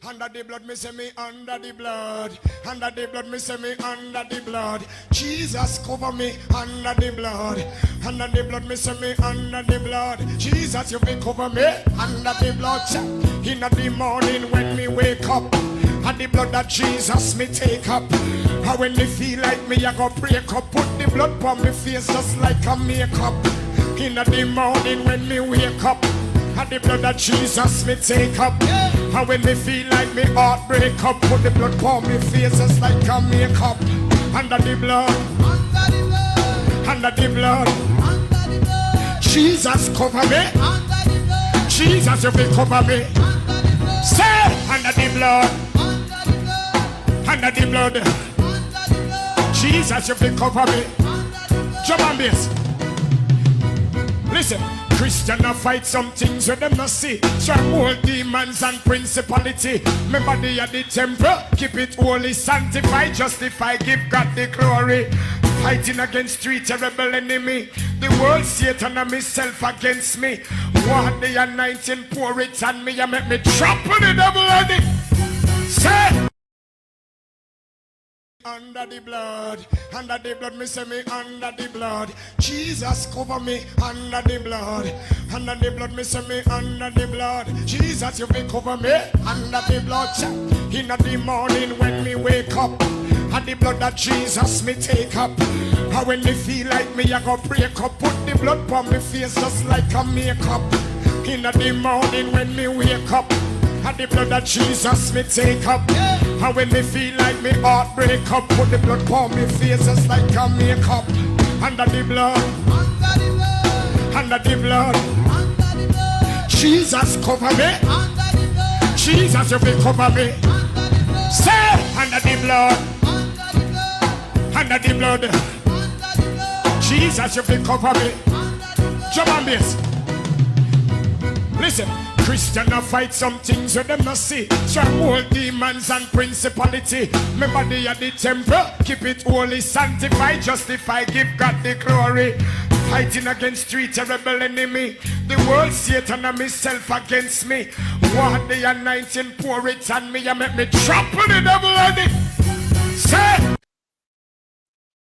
Under the blood, me say me under the blood. Under the blood, me say me under the blood. Jesus cover me under the blood. Under the blood, me say me under the blood. Jesus, you be cover me under the blood. In the morning when me wake up, and the blood that Jesus me take up. And when me feel like me, I go break up. Put the blood on me face just like a makeup. In the morning when me wake up, and the blood that Jesus me take up. And when me feel like me heart break up, put the blood on me face just like a makeup. Under the blood, under the blood, Jesus cover me. Jesus, you will cover me. Say under the blood, under the blood. Jesus, you will cover me. Jump on this. Listen. Christian a fight some things where them not see. Stronghold demons and principality. Remember they are the temple. Keep it holy, sanctify, justify, give God the glory. Fighting against three terrible enemy. The world, Satan and myself against me. What the anointing pour it on me and make me trample the devil on it. Say under the blood, me say me under the blood. Jesus cover me under the blood. Under the blood, me say me under the blood. Jesus, you will cover me under the blood. In the morning when me wake up, and the blood that Jesus me take up. And when me feel like me, I go break up. Put the blood on me face just like a makeup. In the morning when me wake up, and the blood that Jesus me take up. And when me feel like me heart break up, put the blood on me face just like a makeup. Under the blood, under the blood, Jesus cover me. Jesus, you will cover me. Say under the blood, under the blood, Jesus, you will cover me. Jump on this. Listen. Christian a fight some things where them not see. Stronghold demons and principality. Remember they are the temple. Keep it holy, sanctify, justify, give God the glory. Fighting against three terrible enemy. The world, Satan and myself against me. What the anointing pour it on me and make me trample the devil on it. Say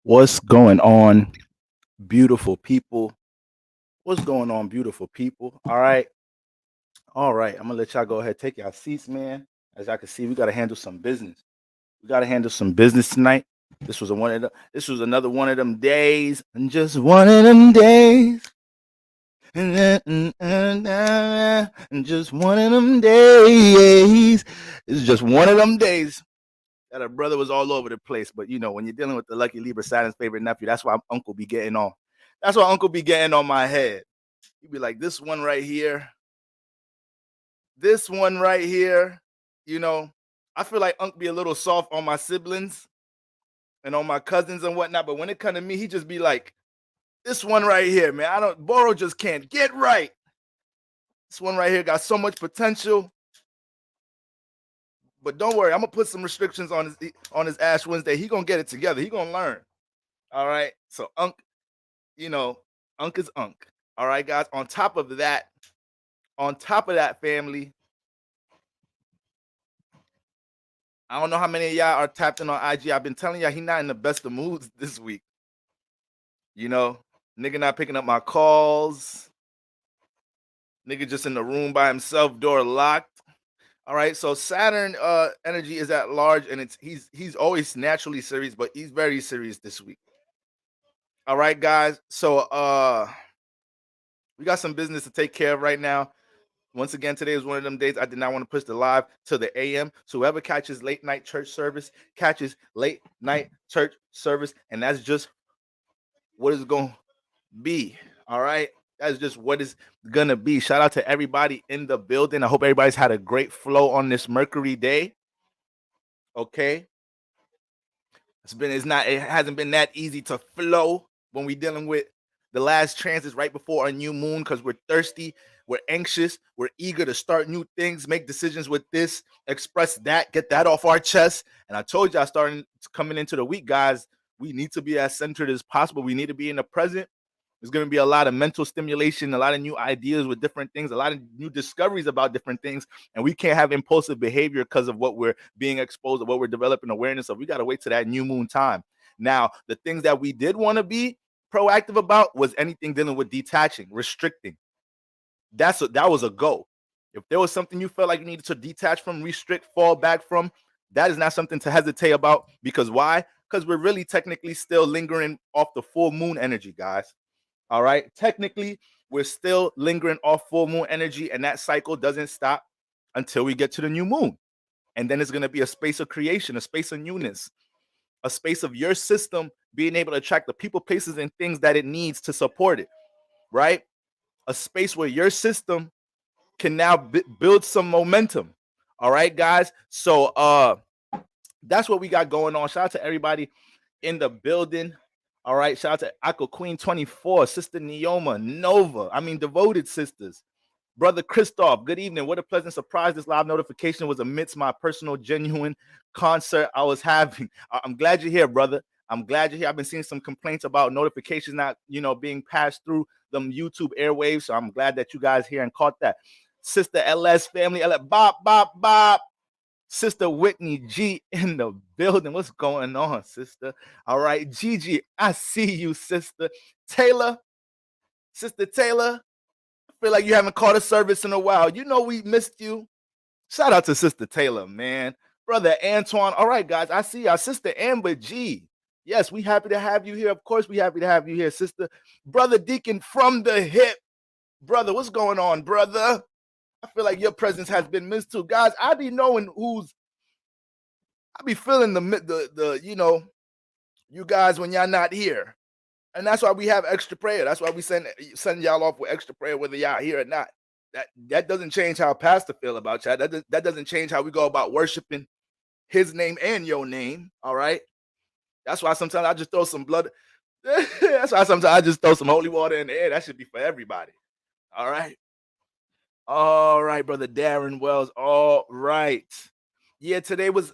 what's going on, beautiful people? What's going on, beautiful people? All right, I'm gonna let y'all go ahead, take y'all seats, man. As y'all can see, we gotta handle some business. We gotta handle some business tonight. This was another one of them days, and just one of them days, and just one of them days. This is just one of them days that a brother was all over the place. But you know, when you're dealing with the lucky Libra, Saturn's favorite nephew, that's why Uncle be getting on. That's why Uncle be getting on my head. He'd be like, this one right here. This one right here, you know, I feel like Unc be a little soft on my siblings and on my cousins and whatnot. But when it comes to me, he just be like, this one right here, man, Boro just can't get right. This one right here got so much potential. But don't worry, I'm going to put some restrictions on his Ash Wednesday. He going to get it together. He going to learn. All right. So Unc, you know, Unc is Unc. All right, guys. On top of that, family, I don't know how many of y'all are tapped in on IG. I've been telling y'all he not in the best of moods this week. You know, nigga not picking up my calls. Nigga just in the room by himself, door locked. All right, so Saturn energy is at large, and he's always naturally serious, but he's very serious this week. All right, guys. So we got some business to take care of right now. Once again, today is one of them days I did not want to push the live to the AM. So whoever catches late night church service, and that's just what it's going to be. All right. That's just what it's going to be. Shout out to everybody in the building. I hope everybody's had a great flow on this Mercury day. Okay. It hasn't been that easy to flow when we're dealing with the last transits right before a new moon, because we're thirsty, we're anxious, we're eager to start new things, make decisions with this, express that, get that off our chest. And I told y'all, starting coming into the week, guys, we need to be as centered as possible. We need to be in the present. There's going to be a lot of mental stimulation, a lot of new ideas with different things, a lot of new discoveries about different things. And we can't have impulsive behavior because of what we're being exposed to, what we're developing awareness of. We got to wait to that new moon time. Now, the things that we did want to be proactive about was anything dealing with detaching, restricting. That was a go. If there was something you felt like you needed to detach from, restrict, fall back from, that is not something to hesitate about. Because why? Because we're really technically still lingering off the full moon energy, guys. All right. Technically, we're still lingering off full moon energy, and that cycle doesn't stop until we get to the new moon. And then it's going to be a space of creation, a space of newness, a space of your system being able to attract the people, places, and things that it needs to support it. Right. A space where your system can now build some momentum. All right, guys. So that's what we got going on. Shout out to everybody in the building. All right, shout out to Aqua Queen 24, Sister Neoma, Nova. I mean, devoted sisters. Brother Christoph, good evening. What a pleasant surprise. This live notification was amidst my personal, genuine concert I was having. I'm glad you're here, brother. I'm glad you're here. I've been seeing some complaints about notifications not, being passed through them YouTube airwaves. So I'm glad that you guys here and caught that. Sister LS family, Bop, Bop, Bop. Sister Whitney G in the building. What's going on, sister? All right, Gigi, I see you, sister. Taylor, Sister Taylor, I feel like you haven't caught a service in a while. You know we missed you. Shout out to Sister Taylor, man. Brother Antoine. All right, guys, I see our Sister Amber G. Yes, we happy to have you here. Of course, we happy to have you here, sister. Brother Deacon from the hip. Brother, what's going on, brother? I feel like your presence has been missed too. Guys, I be knowing I be feeling the you guys when y'all not here. And that's why we have extra prayer. That's why we send y'all off with extra prayer, whether y'all here or not. That doesn't change how pastor feel about y'all. That doesn't change how we go about worshiping his name and your name. All right. That's why sometimes I just throw some blood. That's why sometimes I just throw some holy water in the air. That should be for everybody. All right. All right, brother Darren Wells. All right. Yeah, today was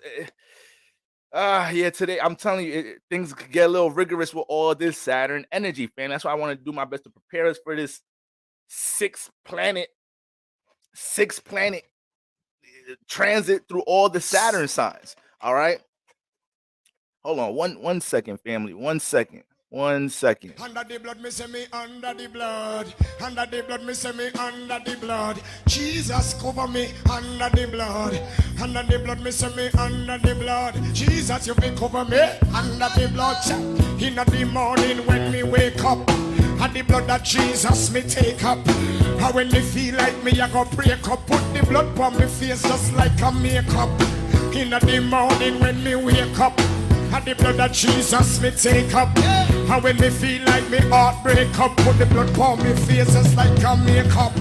today I'm telling you, things get a little rigorous with all this Saturn energy, fam. That's why I want to do my best to prepare us for this six planet transit through all the Saturn signs. All right. Hold on, one second, family. 1 second. 1 second. Under the blood, me say me under the blood. Under the blood, me say me under the blood. Jesus cover me under the blood. Under the blood, me say me under the blood. Jesus, you be cover me under the blood. In the morning when me wake up, and the blood that Jesus me take up. And when me feel like me, I go break up. Put the blood on me face just like a makeup. In the morning when me wake up, and the blood that Jesus me take up. And when me feel like me heart break up, put the blood on me face just like a makeup.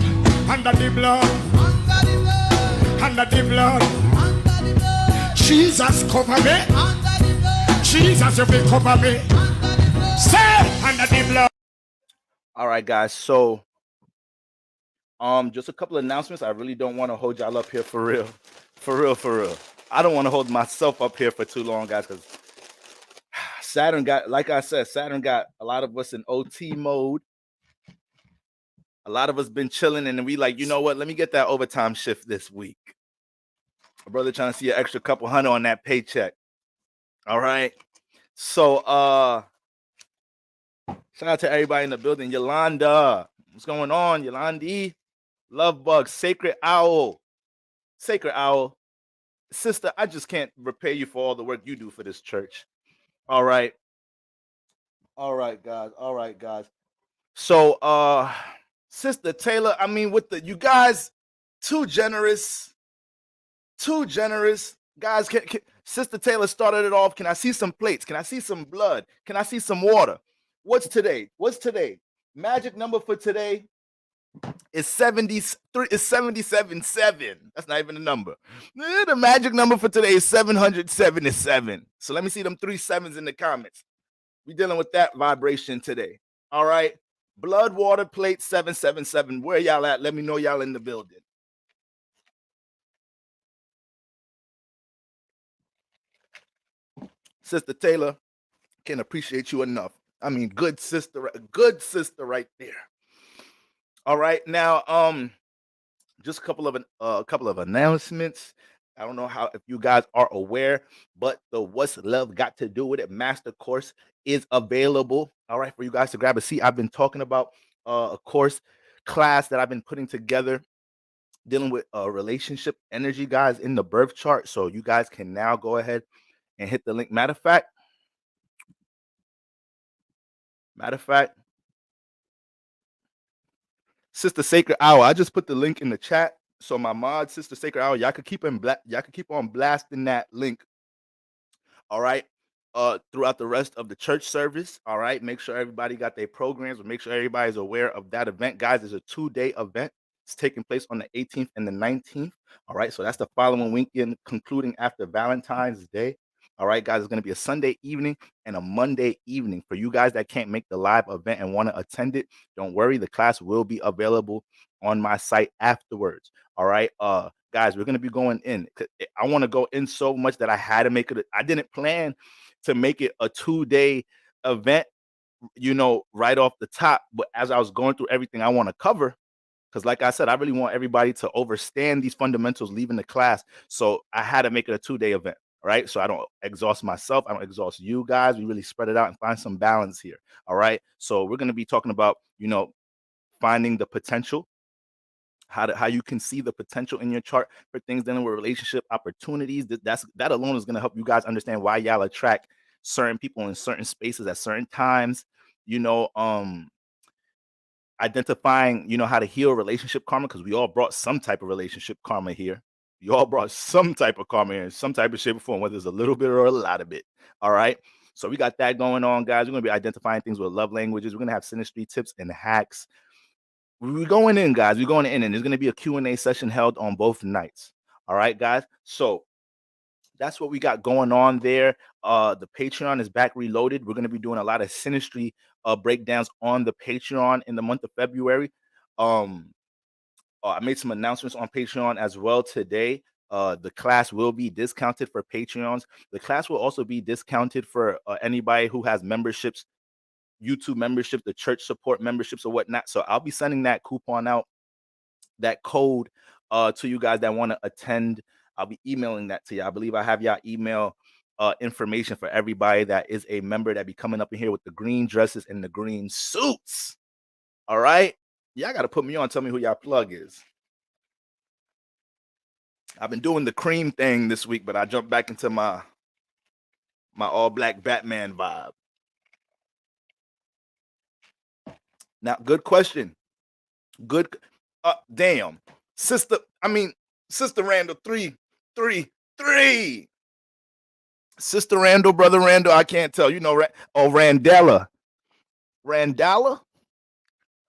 Under the blood, under the blood, under the blood, under the blood. Jesus cover me, under the blood. Jesus you be cover me, under the blood. Say under the blood. All right, guys. So just a couple of announcements. I really don't want to hold y'all up here for real. For real. I don't want to hold myself up here for too long, guys, because Saturn got, like I said, Saturn got a lot of us in OT mode. A lot of us been chilling, and we like, you know what? Let me get that overtime shift this week. My brother trying to see an extra couple hundred on that paycheck. All right. So shout out to everybody in the building. Yolanda, what's going on? Yolandi, Love Bug, Sacred Owl. Sister, I just can't repay you for all the work you do for this church. All right, guys. So Sister Taylor, I mean, with you guys, too generous. Guys, Sister Taylor started it off. Can I see some plates? Can I see some blood? Can I see some water? What's today? Magic number for today is 73. It's 77.7. That's not even a number. The magic number for today is 777. So let me see them 3 sevens in the comments. We dealing with that vibration today. All right. Blood, water, plate, 777. Where y'all at? Let me know y'all in the building. Sister Taylor, can't appreciate you enough. I mean, good sister right there. All right, now just a couple of announcements. I don't know how if you guys are aware, but the What's Love Got to Do with It master course is available. All right, for you guys to grab a seat. I've been talking about a course class that I've been putting together dealing with relationship energy, guys, in the birth chart. So you guys can now go ahead and hit the link. Matter of fact, Sister Sacred Hour. I just put the link in the chat. So my mod, Sister Sacred Hour, y'all could keep on blasting that link. All right. Throughout the rest of the church service. All right. Make sure everybody got their programs, but make sure everybody's aware of that event. Guys, it's a 2-day event. It's taking place on the 18th and the 19th. All right. So that's the following weekend, concluding after Valentine's Day. All right, guys, it's going to be a Sunday evening and a Monday evening. For you guys that can't make the live event and want to attend it, don't worry. The class will be available on my site afterwards. All right. Guys, we're going to be going in. I want to go in so much that I had to make it. I didn't plan to make it a 2-day event, right off the top. But as I was going through everything I want to cover, because like I said, I really want everybody to understand these fundamentals leaving the class. So I had to make it a 2-day event. All right. So I don't exhaust myself. I don't exhaust you guys. We really spread it out and find some balance here. All right. So we're going to be talking about, finding the potential, how you can see the potential in your chart for things dealing with relationship opportunities. That alone is going to help you guys understand why y'all attract certain people in certain spaces at certain times. Identifying, how to heal relationship karma, because we all brought some type of relationship karma here. You all brought some type of karma here in some type of shape or form, whether it's a little bit or a lot of it. All right. So we got that going on, guys. We're going to be identifying things with love languages. We're going to have synastry tips and hacks. We're going in, guys. We're going in, and there's going to be a Q&A session held on both nights. All right, guys. So that's what we got going on there. The Patreon is back reloaded. We're going to be doing a lot of synastry breakdowns on the Patreon in the month of February. I made some announcements on Patreon as well today. The class will be discounted for Patreons. The class will also be discounted for anybody who has memberships, YouTube memberships, the church support memberships or whatnot. So I'll be sending that coupon out, that code to you guys that want to attend. I'll be emailing that to you. I believe I have y'all email information for everybody that is a member that be coming up in here with the green dresses and the green suits. All right. Y'all got to put me on. Tell me who y'all plug is. I've been doing the cream thing this week, but I jumped back into my all black Batman vibe. Now, good question. Good. Damn. Sister Randall, 3. Sister Randall, brother Randall, I can't tell. Randella. Randalla?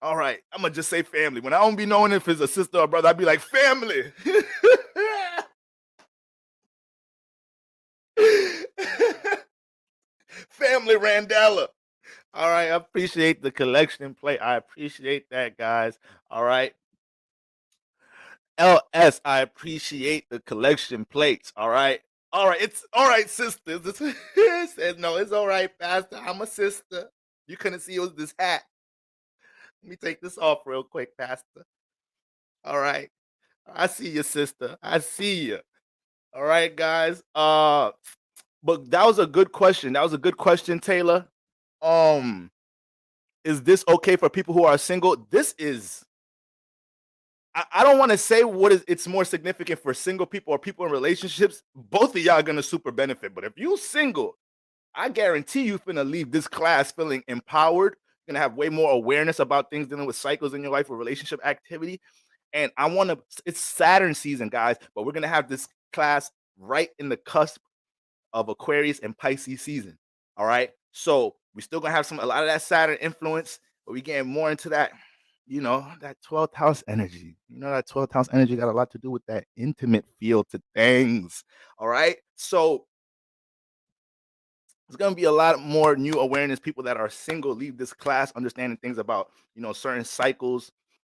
All right. I'm going to just say family. When I don't be knowing if it's a sister or brother, I'd be like, family. Family Randella. All right. I appreciate the collection plate. I appreciate that, guys. All right. LS, I appreciate the collection plates. All right. All right. It's all right, sisters. Says, no, it's all right, Pastor. I'm a sister. You couldn't see it was this hat. Let me take this off real quick, Pastor. All right. I see you, sister. I see you. All right, guys. But that was a good question. That was a good question, Taylor. Is this okay for people who are single? This is, I don't want to say it's more significant for single people or people in relationships. Both of y'all are gonna super benefit. But if you single, I guarantee you finna leave this class feeling empowered. You're gonna have way more awareness about things dealing with cycles in your life or relationship activity. And it's Saturn season, guys, but we're gonna have this class right in the cusp of Aquarius and Pisces season. All right. So we're still gonna have a lot of that Saturn influence, but we getting more into that, that 12th house energy. That 12th house energy got a lot to do with that intimate feel to things. All right. So there's gonna be a lot more new awareness. People that are single leave this class understanding things about, certain cycles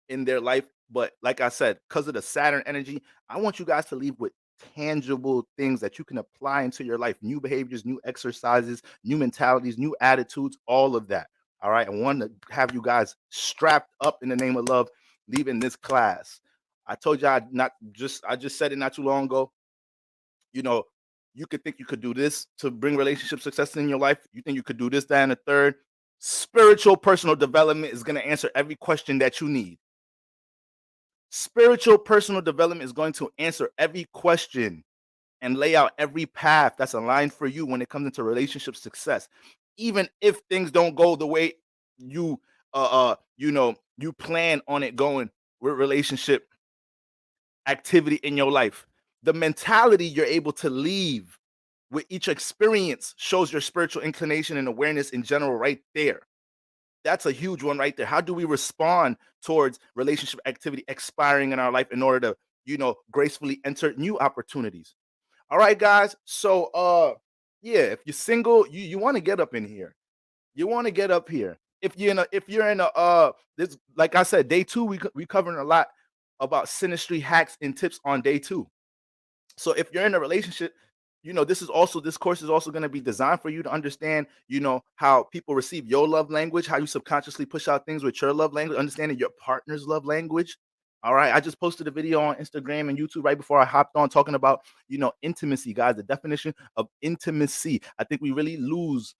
in their life. But like I said, because of the Saturn energy, I want you guys to leave with tangible things that you can apply into your life, new behaviors, new exercises, new mentalities, new attitudes, all of that. All right. I want to have you guys strapped up in the name of love, leaving this class. I told you I just said it not too long ago. You know, you could think you could do this to bring relationship success in your life. You think you could do this, that, and the third. Spiritual personal development is going to answer every question that you need. Spiritual personal development is going to answer every question and lay out every path that's aligned for you when it comes into relationship success. Even if things don't go the way you you plan on it going with relationship activity in your life. The mentality you're able to leave with each experience shows your spiritual inclination and awareness in general right there. That's a huge one right there. How do we respond towards relationship activity expiring in our life in order to, gracefully enter new opportunities? All right, guys. So yeah, if you're single, you want to get up in here. You want to get up here. If you're in a this, like I said, day 2, we covering a lot about synastry hacks and tips on day 2. So if you're in a relationship, this course is also going to be designed for you to understand, how people receive your love language, how you subconsciously push out things with your love language, understanding your partner's love language. All right. I just posted a video on Instagram and YouTube right before I hopped on talking about, intimacy, guys, the definition of intimacy. I think we really lose,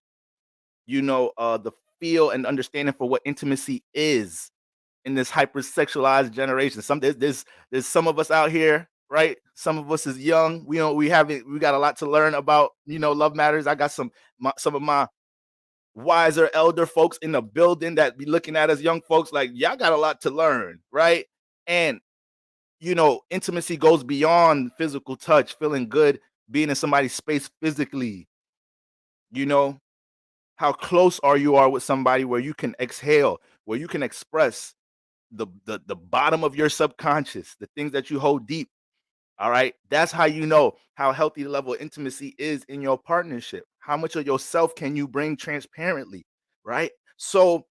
the feel and understanding for what intimacy is in this hypersexualized generation. There's some of us out here, right? Some of us is young. We got a lot to learn about, love matters. I got some of my wiser elder folks in the building that be looking at us young folks like, y'all got a lot to learn, right? And intimacy goes beyond physical touch, feeling good, being in somebody's space physically. How close you are with somebody where you can exhale, where you can express the bottom of your subconscious, the things that you hold deep. All right. That's how you know how healthy the level of intimacy is in your partnership. How much of yourself can you bring transparently? Right. So,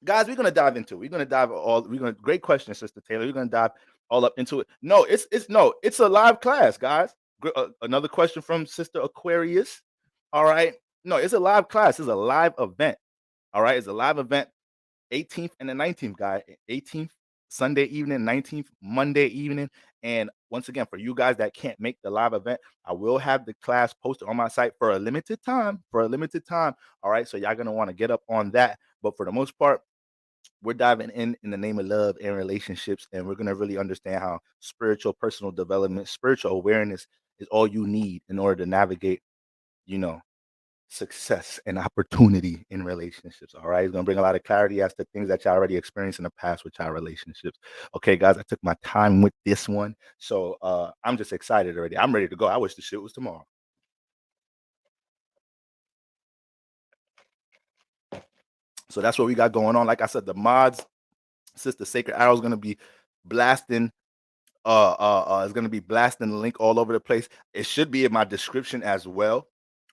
guys, we're gonna dive into it. Great question, Sister Taylor. We're gonna dive all up into it. No, it's a live class, guys. Another question from Sister Aquarius. All right. No, it's a live class, it's a live event. All right, it's a live event. 18th and the 19th, guy. 18th Sunday evening, 19th Monday evening. And once again, for you guys that can't make the live event, I will have the class posted on my site for a limited time. All right. So y'all gonna want to get up on that. But for the most part, we're diving in the name of love and relationships, and we're gonna really understand how spiritual personal development, spiritual awareness is all you need in order to navigate, you know, success and opportunity in relationships. All right. It's going to bring a lot of clarity as to things that you already experienced in the past with your relationships. Okay, guys, I took my time with this one. So I'm just excited already. I'm ready to go. I wish the shit was tomorrow. So that's what we got going on. Like I said, the mods, Sister Sacred Arrow is going to be blasting. Is going to be blasting the link all over the place. It should be in my description as well.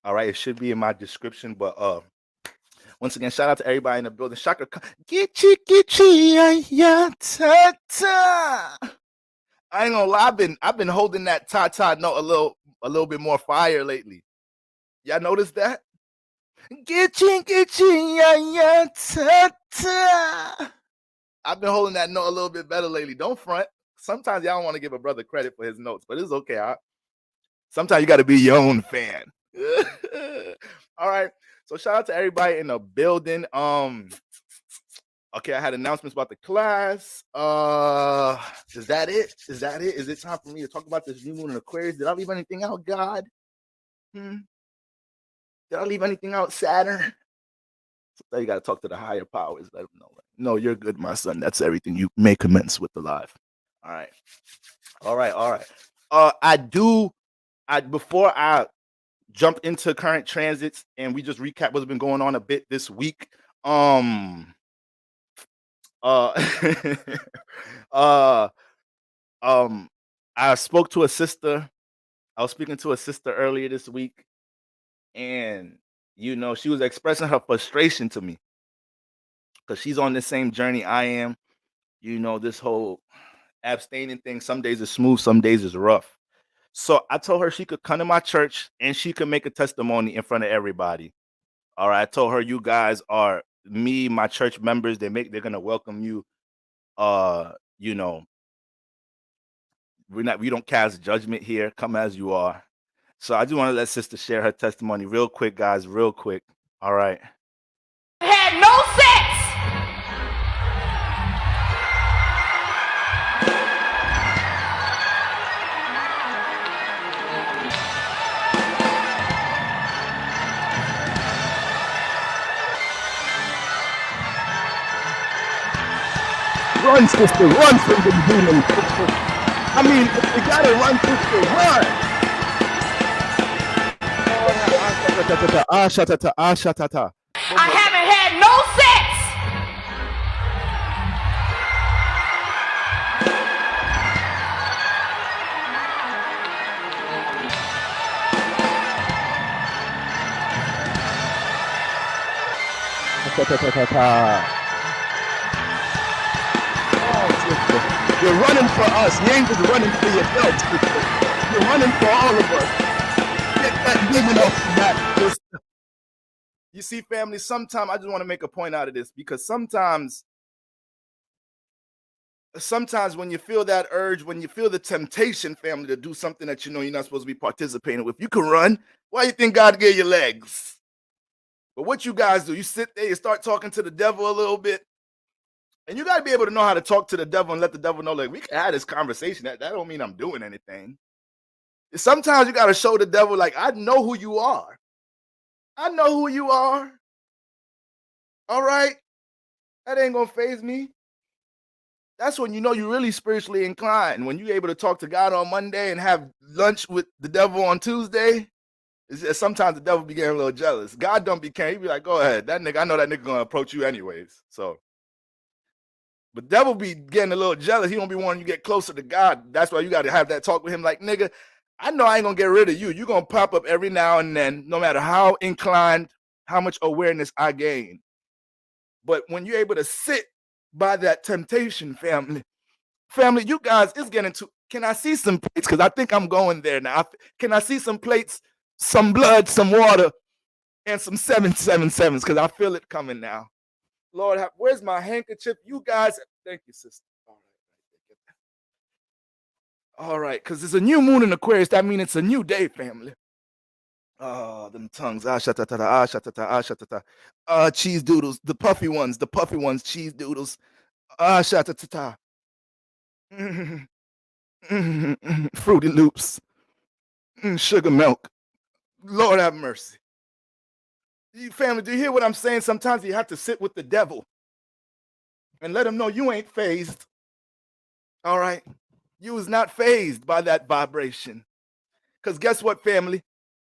All right. It should be in my description, but once again, shout out to everybody in the building. Shaka, get ya, ta ta. I ain't gonna lie, I've been holding that ta ta note a little bit more fire lately. Y'all notice that? Get ya, ta ta. I've been holding that note a little bit better lately. Don't front. Sometimes y'all don't want to give a brother credit for his notes, but it's okay. Sometimes you got to be your own fan. All right. So shout out to everybody in the building. Okay, I had announcements about the class. Is that it? Is it time for me to talk about this new moon in Aquarius? Did I leave anything out, God? Did I leave anything out, Saturn? So you got to talk to the higher powers. Let them know. No, you're good, my son. That's everything. You may commence with the live. All right. Before I jump into current transits and we just recap what's been going on a bit this week. I spoke to a sister. I was speaking to a sister earlier this week, and she was expressing her frustration to me because she's on the same journey I am. This whole abstaining thing. Some days is smooth, some days is rough. So I told her she could come to my church and she could make a testimony in front of everybody. All right. I told her you guys are me, my church members. They're gonna welcome you. You know, we don't cast judgment here. Come as you are. So I just want to let sister share her testimony real quick, guys, real quick. All right. Had no sex. Run, sister, run from the demon, sister. I mean, if you gotta run, sister, run. I haven't had no sex. You're running for us. You ain't just running for yourself, sister. You're running for all of us. Get that demon off the mat, sister. You see, family, sometimes I just want to make a point out of this because sometimes when you feel that urge, when you feel the temptation, family, to do something that you know you're not supposed to be participating with, you can run. Why you think God gave you legs? But what you guys do, you sit there, you start talking to the devil a little bit. And you got to be able to know how to talk to the devil and let the devil know, like, we can have this conversation. That don't mean I'm doing anything. Sometimes you got to show the devil, like, I know who you are. I know who you are. All right? That ain't going to faze me. That's when you know you're really spiritually inclined. When you're able to talk to God on Monday and have lunch with the devil on Tuesday, sometimes the devil be getting a little jealous. God don't be caring. He be like, go ahead. That nigga, I know that nigga going to approach you anyways. So. But devil be getting a little jealous. He don't be wanting you to get closer to God. That's why you got to have that talk with him. Like, nigga, I know I ain't gonna get rid of you. You're gonna pop up every now and then, no matter how inclined, how much awareness I gain. But when you're able to sit by that temptation, family, you guys, it's getting to. Can I see some plates? Because I think I'm going there now. Can I see some plates, some blood, some water, and some 777s? Because I feel it coming now. Lord, where's my handkerchief? You guys, thank you, sister. All right, because it's a new moon in Aquarius. That means it's a new day, family. Oh, them tongues. Cheese doodles, the puffy ones, cheese doodles. Fruity Loops. Sugar milk. Lord have mercy. You family, do you hear what I'm saying? Sometimes you have to sit with the devil and let him know you ain't phased. All right? You was not phased by that vibration. Because guess what, family?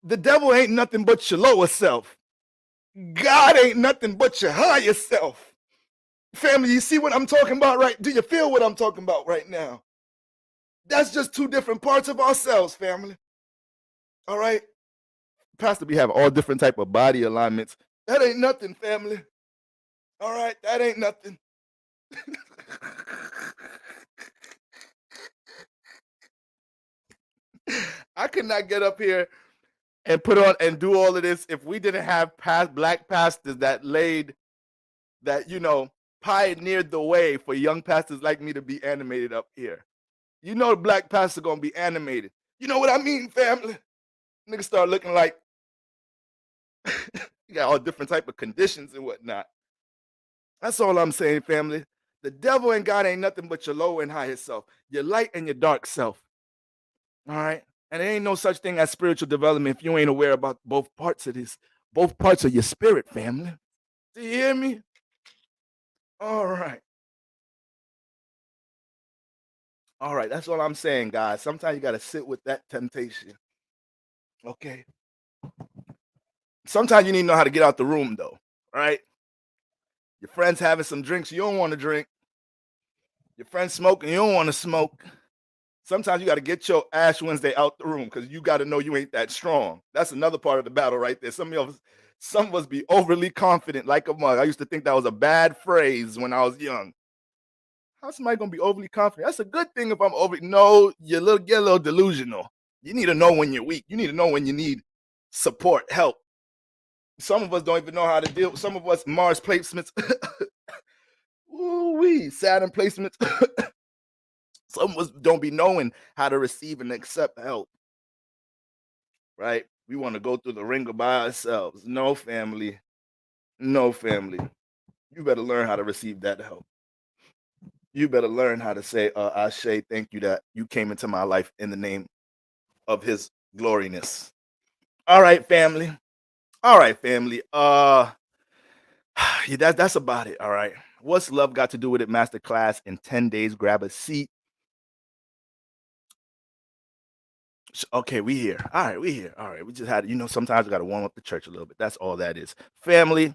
The devil ain't nothing but your lower self. God ain't nothing but your higher self. Family, you see what I'm talking about, right? Do you feel what I'm talking about right now? That's just two different parts of ourselves, family. All right? Pastor, we have all different type of body alignments. That ain't nothing, family. All right? That ain't nothing. I could not get up here and put on and do all of this if we didn't have black pastors that pioneered the way for young pastors like me to be animated up here. You know, the black pastor gonna be animated. You know what I mean, family? Niggas start looking like you got all different type of conditions and whatnot. That's all I'm saying, family. The devil and God ain't nothing but your lower and higher self, your light and your dark self. All right? And there ain't no such thing as spiritual development if you ain't aware about both parts of this, both parts of your spirit, family. Do you hear me? All right. All right, that's all I'm saying, guys. Sometimes you got to sit with that temptation. Okay? Sometimes you need to know how to get out the room, though. Right? Your friend's having some drinks you don't want to drink. Your friend's smoking, you don't want to smoke. Sometimes you got to get your Ash Wednesday out the room because you got to know you ain't that strong. That's another part of the battle right there. Some of us be overly confident like a mug. I used to think that was a bad phrase when I was young. How's somebody going to be overly confident? That's a good thing if I'm over. No, you get a little delusional. You need to know when you're weak. You need to know when you need support, help. Some of us don't even know how to deal. Some of us Mars placements, ooh-wee, Saturn placements. Some of us don't be knowing how to receive and accept help. Right? We want to go through the ringer by ourselves. No, family. No, family. You better learn how to receive that help. You better learn how to say, Ashe, thank you that you came into my life in the name of his gloriness. All right, family. All right, family. Yeah, that's about it. All right. What's love got to do with it? Masterclass in 10 days. Grab a seat. Okay, we here. All right, we here. All right. We just had, sometimes we got to warm up the church a little bit. That's all that is. Family.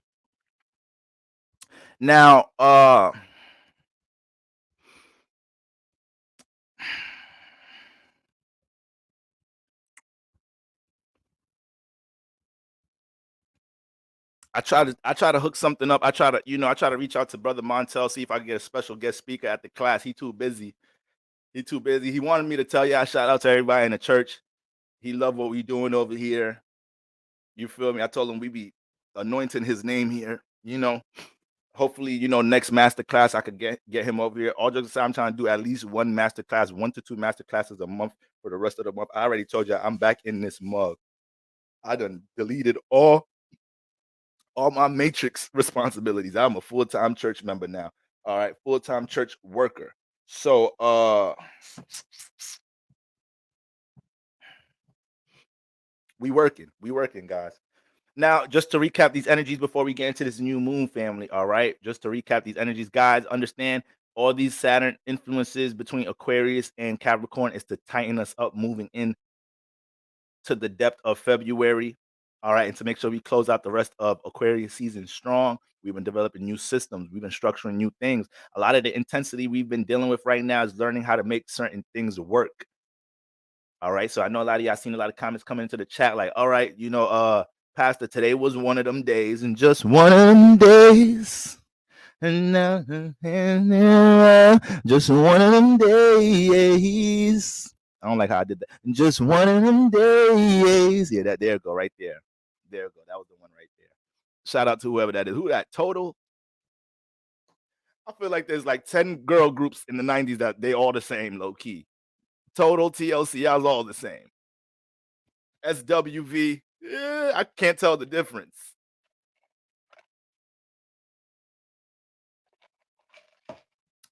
Now, I try to hook something up. I try to reach out to Brother Montel, see if I can get a special guest speaker at the class. He too busy. He wanted me to tell y'all, shout out to everybody in the church. He loved what we doing over here. You feel me? I told him we be anointing his name here. Hopefully, next master class I could get him over here. All jokes aside, I'm trying to do at least one master class, 1 to 2 master classes a month for the rest of the month. I already told you I'm back in this mug. I done deleted all my matrix responsibilities. I'm a full-time church member now. All right, full-time church worker. So we working, guys. Now, just to recap these energies before we get into this new moon, family, all right? Just to recap these energies, guys, understand all these Saturn influences between Aquarius and Capricorn is to tighten us up moving in to the depth of February, all right? And to make sure we close out the rest of Aquarius season strong. We've been developing new systems. We've been structuring new things. A lot of the intensity we've been dealing with right now is learning how to make certain things work. All right. So I know a lot of y'all seen a lot of comments coming into the chat like, all right, Pastor, today was one of them days, and just one of them days. And now, just one of them days. I don't like how I did that. And just one of them days. Yeah, there you go, right there. There you go. That was the one right there. Shout out to whoever that is. Who that? Total? I feel like there's like 10 girl groups in the 90s that they all the same, low key. Total, TLC, y'all all the same. SWV, I can't tell the difference.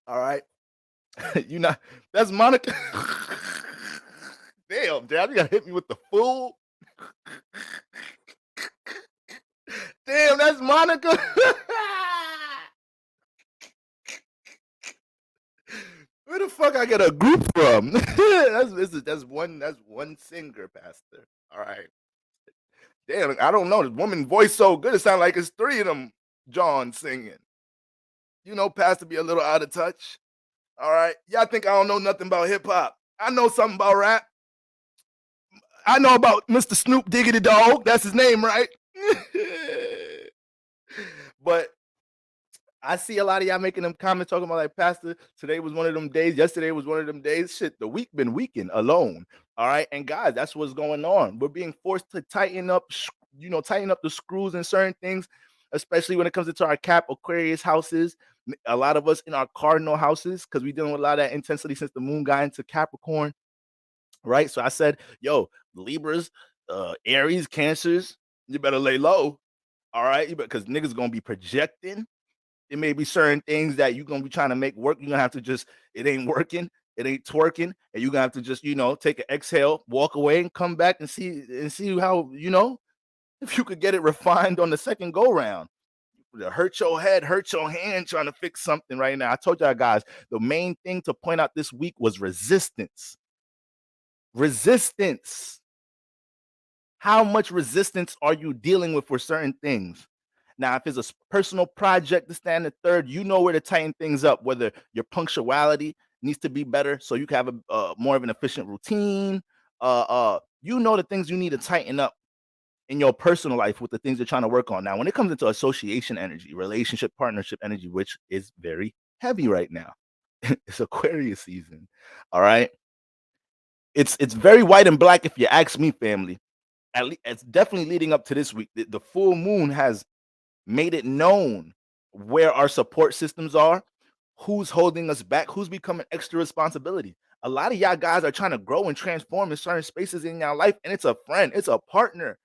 All right. That's Monica. Damn, Dad, you gotta hit me with the full. Damn, that's Monica. Where the fuck I get a group from? that's one singer, Pastor. All right. Damn, I don't know. This woman's voice so good, it sounds like it's 3 of them John singing. Pastor be a little out of touch. All right. Y'all think I don't know nothing about hip-hop. I know something about rap. I know about Mr. Snoop Diggity Dog. That's his name, right? But I see a lot of y'all making them comments talking about like, Pastor, today was one of them days. Yesterday was one of them days. Shit, the week been weakened alone. All right. And guys, that's what's going on. We're being forced to tighten up the screws in certain things, especially when it comes into our Cap Aquarius houses. A lot of us in our cardinal houses, because we're dealing with a lot of that intensity since the moon got into Capricorn. Right. So I said, yo, Libras, Aries, Cancers, you better lay low. All right. Because niggas gonna be projecting. It may be certain things that you're gonna be trying to make work. You're gonna have to it ain't working, it ain't twerking, and you're gonna have to just, take an exhale, walk away, and come back and see how, if you could get it refined on the second go round. Hurt your head, hurt your hand trying to fix something right now. I told y'all guys, the main thing to point out this week was resistance. Resistance. How much resistance are you dealing with for certain things? Now, if it's a personal project to stand the third, you know where to tighten things up, whether your punctuality needs to be better so you can have a more of an efficient routine. The things you need to tighten up in your personal life with the things you're trying to work on. Now, when it comes into association energy, relationship, partnership energy, which is very heavy right now, it's Aquarius season. All right. It's very white and black if you ask me, family. It's definitely leading up to this week. The full moon has made it known where our support systems are, who's holding us back, who's becoming extra responsibility. A lot of y'all guys are trying to grow and transform in certain spaces in your life, and it's a friend, it's a partner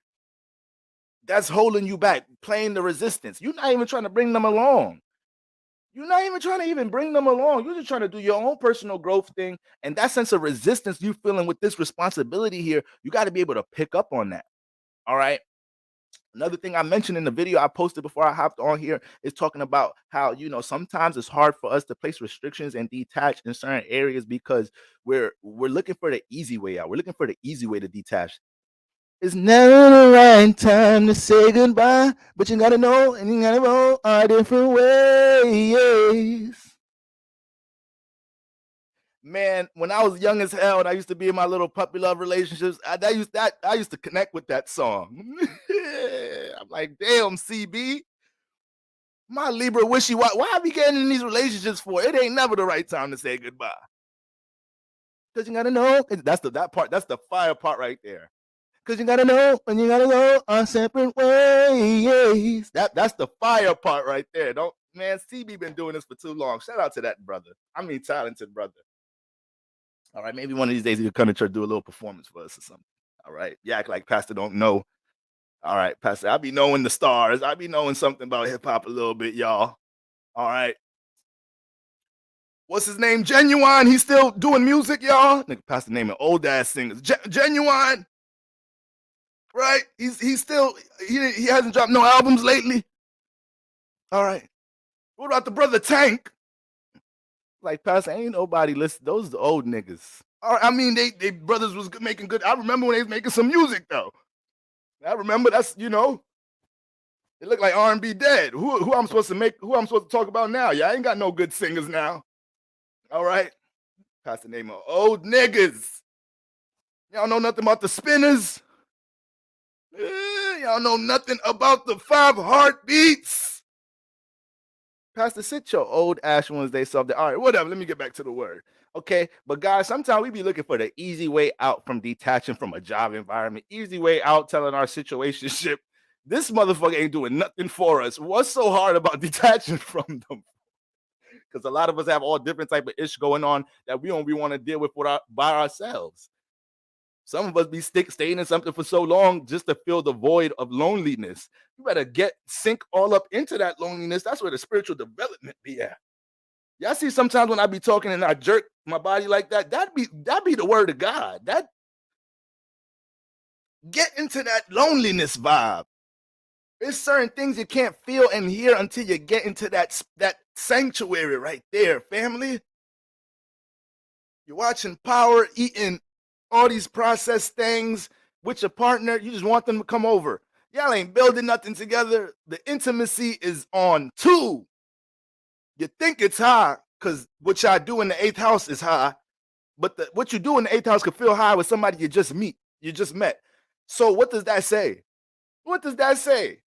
that's holding you back, playing the resistance. You're not even trying to bring them along. You're not even trying to even bring them along. You're just trying to do your own personal growth thing. And that sense of resistance you feeling with this responsibility here, you got to be able to pick up on that. All right. Another thing I mentioned in the video I posted before I hopped on here is talking about how, sometimes it's hard for us to place restrictions and detach in certain areas because we're looking for the easy way out. We're looking for the easy way to detach. It's never the right time to say goodbye, but you gotta know and you gotta roll our different ways. Man, when I was young as hell and I used to be in my little puppy love relationships, I used to connect with that song. I'm like, damn, CB, my Libra wishy why I be getting in these relationships for? It ain't never the right time to say goodbye. Cause you gotta know, that's the fire part right there. Cause you gotta know and you gotta go our separate ways. That's the fire part right there. CB been doing this for too long. Shout out to that brother. I mean, talented brother. All right, maybe one of these days he could come to church, do a little performance for us or something. All right, you act like Pastor don't know. All right, Pastor, I be knowing the stars. I be knowing something about hip hop a little bit, y'all. All right. What's his name? Genuine. He's still doing music, y'all. Nigga, Pastor naming old ass singers. Genuine. Right? He's still he hasn't dropped no albums lately. All right. What about the brother Tank? Like, Pastor, ain't nobody listen. Those are the old niggas. I mean, they brothers was making good. I remember when they was making some music though. I remember that's it looked like R&B dead. Who I'm supposed to talk about now? Yeah, I ain't got no good singers now. All right. Pastor name of old niggas. Y'all know nothing about the Spinners. Y'all know nothing about the 5 heartbeats. Pastor, sit your old ash Wednesday self there. All right, whatever. Let me get back to the word. Okay, but guys, sometimes we be looking for the easy way out from detaching from a job environment, easy way out telling our situationship, this motherfucker ain't doing nothing for us. What's so hard about detaching from them? Because a lot of us have all different type of ish going on that we don't want to deal with by ourselves. Some of us be staying in something for so long just to fill the void of loneliness. You better sink all up into that loneliness. That's where the spiritual development be at. Y'all see sometimes when I be talking and I jerk my body like that, that be the word of God. That get into that loneliness vibe. There's certain things you can't feel and hear until you get into that sanctuary right there, family. You're watching Power, eating all these processed things with your partner. You just want them to come over. Y'all ain't building nothing together. The intimacy is on 2. You think it's high because what y'all do in the 8th house is high, but what you do in the 8th house could feel high with somebody you just met. So what does that say? What does that say?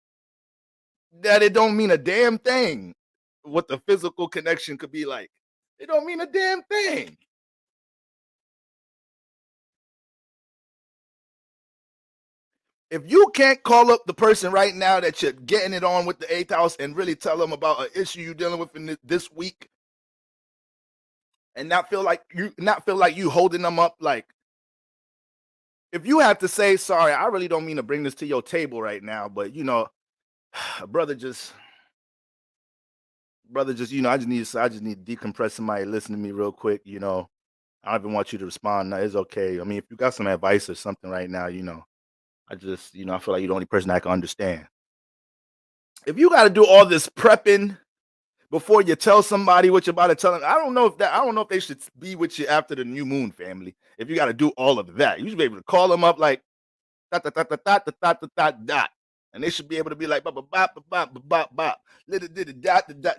That it don't mean a damn thing what the physical connection could be like. It don't mean a damn thing. If you can't call up the person right now that you're getting it on with the 8th house and really tell them about an issue you're dealing with in this week, and not feel like you holding them up, like, if you have to say, sorry, I really don't mean to bring this to your table right now, but brother just I just need to decompress somebody listen to me real quick. I don't even want you to respond. No, it's okay. I mean, if you got some advice or something right now, I just, I feel like you're the only person I can understand. If you got to do all this prepping before you tell somebody what you're about to tell them, I don't know if they should be with you after the new moon, family. If you got to do all of that, you should be able to call them up like dot dot dot dot dot dot dot dot dot, and they should be able to be like bop bop bop bop bop bop.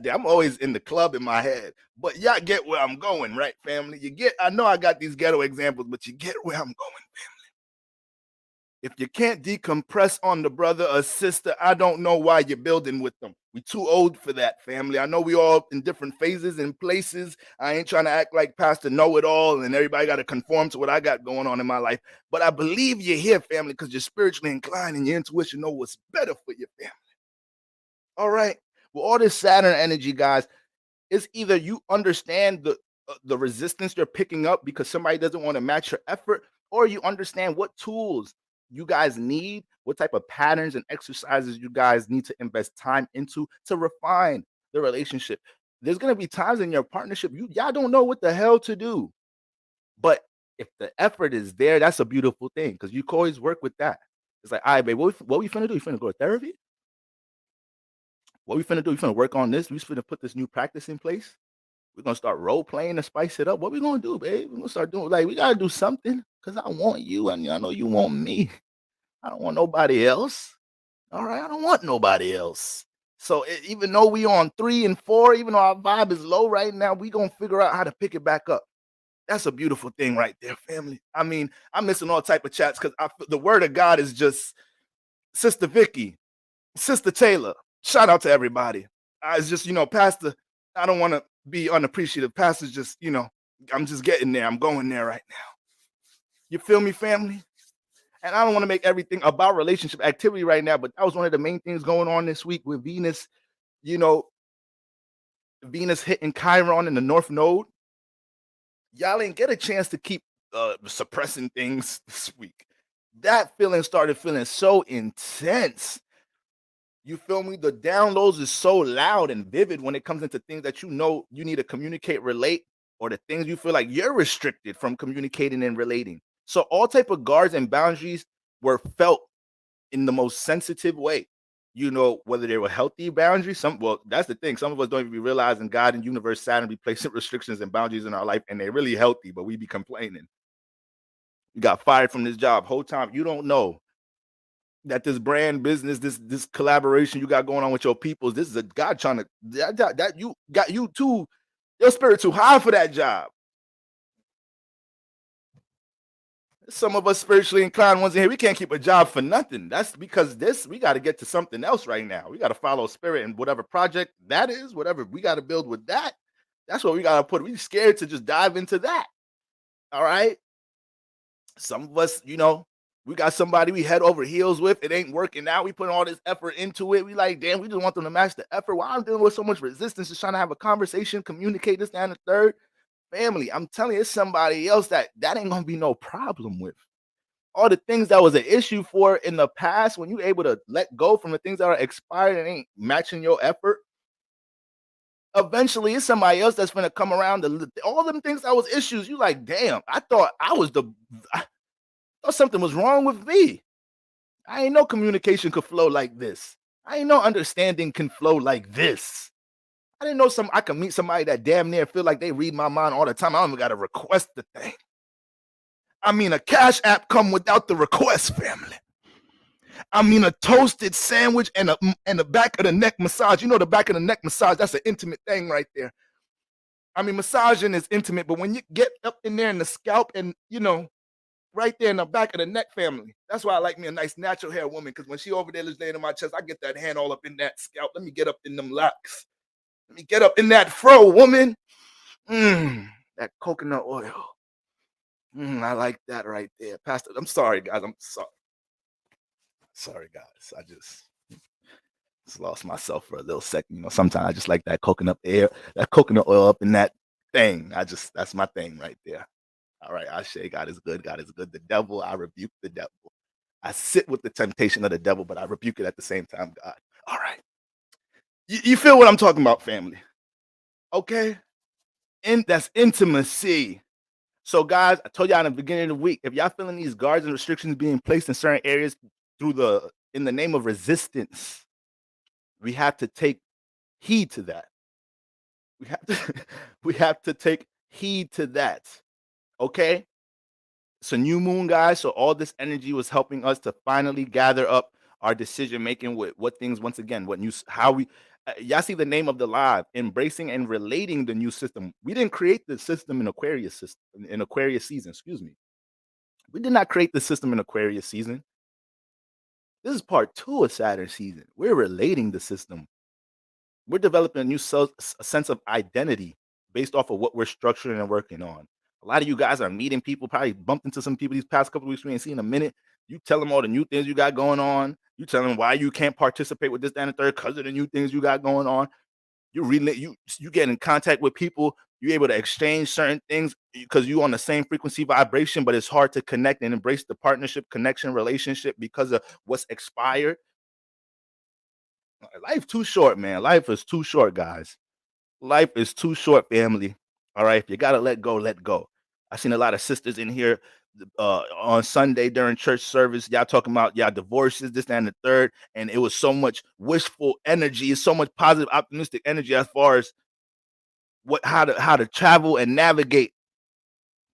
I'm always in the club in my head, but y'all get where I'm going, right, family? I know I got these ghetto examples, but you get where I'm going, family. If you can't decompress on the brother or sister, I don't know why you're building with them. We too old for that, family. I know we all in different phases and places. I ain't trying to act like Pastor Know-It-All and everybody got to conform to what I got going on in my life. But I believe you're here, family, because you're spiritually inclined and your intuition know what's better for your family. All right. Well, all this Saturn energy, guys, is either you understand the resistance you're picking up because somebody doesn't want to match your effort, or you understand what tools you guys need, what type of patterns and exercises you guys need to invest time into to refine the relationship. There's going to be times in your partnership y'all don't know what the hell to do, but if the effort is there, that's a beautiful thing because you can always work with that. It's like, all right, babe, what we finna do? You finna go to therapy? What we finna do? We finna work on this. We finna put this new practice in place. We're gonna start role playing to spice it up. What we gonna do, babe? We're gonna start doing we gotta do something because I want you and I know you want me. I don't want nobody else. All right, I don't want nobody else. So even though we on 3 and 4, even though our vibe is low right now, we gonna figure out how to pick it back up. That's a beautiful thing right there, family. I mean, I'm missing all type of chats because the word of God is just Sister Vicky, Sister Taylor. Shout out to everybody. It's just, Pastor, I don't want to be unappreciative. Pastor's just, I'm just getting there. I'm going there right now. You feel me, family? And I don't want to make everything about relationship activity right now, but that was one of the main things going on this week with Venus, Venus hitting Chiron in the North Node. Y'all ain't get a chance to keep suppressing things this week. That feeling started feeling so intense. You feel me? The downloads is so loud and vivid when it comes into things that you need to communicate, relate, or the things you feel like you're restricted from communicating and relating. So all type of guards and boundaries were felt in the most sensitive way. Whether they were healthy boundaries, that's the thing. Some of us don't even be realizing God and universe, Saturn be placing restrictions and boundaries in our life, and they're really healthy, but we be complaining. You got fired from this job. Whole time you don't know that this brand business, this collaboration you got going on with your peoples, this is a God trying to that you got you too, your spirit too high for that job. Some of us spiritually inclined ones in here, we can't keep a job for nothing. That's because we got to get to something else right now. We got to follow spirit and whatever project that is, whatever we got to build with that. That's what we got to put. We scared to just dive into that. All right. Some of us, we got somebody we head over heels with. It ain't working out. We put all this effort into it. We like, damn, we just want them to match the effort. Why I'm dealing with so much resistance, just trying to have a conversation, communicate this, and the third. Family, I'm telling you, it's somebody else that ain't gonna be no problem with. All the things that was an issue for in the past, when you're able to let go from the things that are expired and ain't matching your effort, eventually it's somebody else that's gonna come around. All them things that was issues, you like, damn, I thought something was wrong with me. I ain't know communication could flow like this. I ain't know understanding can flow like this. I didn't know I can meet somebody that damn near feel like they read my mind all the time. I don't even got to request the thing. I mean, a Cash App come without the request, family. I mean, a toasted sandwich and a back of the neck massage. The back of the neck massage, that's an intimate thing right there. I mean, massaging is intimate, but when you get up in there in the scalp and, right there in the back of the neck, family, that's why I like me a nice natural hair woman, because when she over there is laying in my chest, I get that hand all up in that scalp. Let me get up in them locks. Let me get up in that fro, woman. That coconut oil. I like that right there. Pastor, I'm sorry, guys. I'm sorry. Sorry, guys. I just lost myself for a little second. Sometimes I just like that coconut oil up in that thing. That's my thing right there. All right, I say God is good. God is good. The devil, I rebuke the devil. I sit with the temptation of the devil, but I rebuke it at the same time, God. All right. You feel what I'm talking about, family? Okay? And that's intimacy. So, guys, I told y'all in the beginning of the week, if y'all feeling these guards and restrictions being placed in certain areas in the name of resistance, we have to take heed to that. We have to take heed to that. Okay? It's a new moon, guys. So all this energy was helping us to finally gather up our decision making with what things, once again, y'all see the name of the live, embracing and relating the new system. We didn't create the system in Aquarius season, excuse me. We did not create the system in Aquarius season. This is part 2 of Saturn season. We're relating the system. We're developing a new a sense of identity based off of what we're structuring and working on. A lot of you guys are meeting people, probably bumped into some people these past couple of weeks we ain't seen in a minute. You tell them all the new things you got going on. You tell them why you can't participate with this, that, and the third because of the new things you got going on. You get in contact with people. You're able to exchange certain things because you're on the same frequency vibration, but it's hard to connect and embrace the partnership, connection, relationship because of what's expired. Life too short, man. Life is too short, guys. Life is too short, family. All right, if you gotta let go, let go. I seen a lot of sisters in here on Sunday during church service. Y'all talking about y'all divorces, this, that, and the third, and it was so much wishful energy, so much positive, optimistic energy as far as how to travel and navigate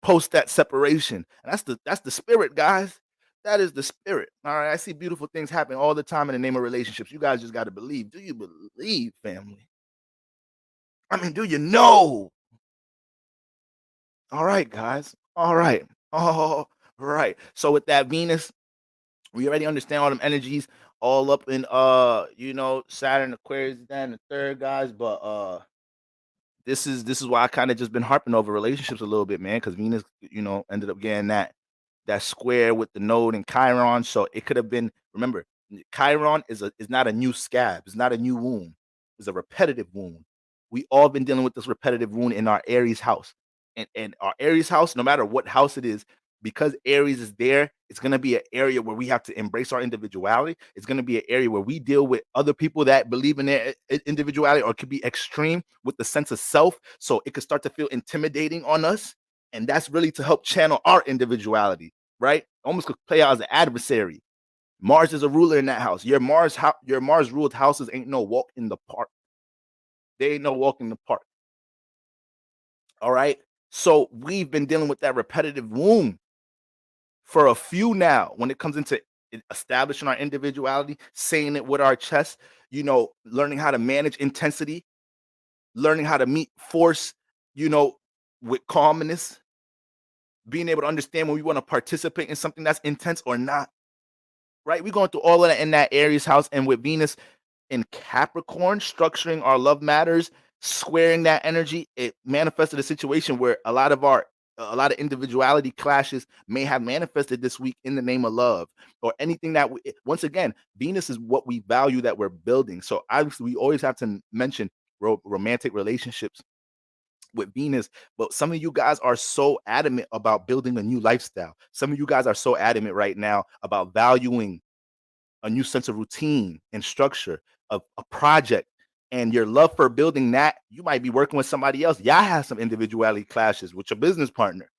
post that separation. And that's the spirit, guys. That is the spirit. All right. I see beautiful things happen all the time in the name of relationships. You guys just got to believe. Do you believe, family? I mean, do you know? All right, guys. All right. All right. So with that Venus, we already understand all them energies all up in Saturn, Aquarius, then the third, guys. But this is why I kind of just been harping over relationships a little bit, man, because Venus, ended up getting that square with the node and Chiron. So it could have been, remember, Chiron is not a new scab, it's not a new wound, it's a repetitive wound. We all been dealing with this repetitive wound in our Aries house. And our Aries house, no matter what house it is, because Aries is there, it's going to be an area where we have to embrace our individuality. It's going to be an area where we deal with other people that believe in their individuality or could be extreme with the sense of self. So it could start to feel intimidating on us. And that's really to help channel our individuality, right? Almost could play out as an adversary. Mars is a ruler in that house. Your Mars ruled houses ain't no walk in the park. They ain't no walk in the park. All right. So we've been dealing with that repetitive wound for a few now when it comes into establishing our individuality, saying it with our chest, learning how to manage intensity, learning how to meet force, with calmness, being able to understand when we want to participate in something that's intense or not. Right? We're going through all of that in that Aries house, and with Venus in Capricorn, structuring our love matters, squaring that energy, it manifested a situation where a lot of individuality clashes may have manifested this week in the name of love or anything that once again, Venus is what we value that we're building. So obviously we always have to mention romantic relationships with Venus, but some of you guys are so adamant about building a new lifestyle. Some of you guys are so adamant right now about valuing a new sense of routine and structure of a project, and your love for building that, you might be working with somebody else. Y'all have some individuality clashes with your business partner.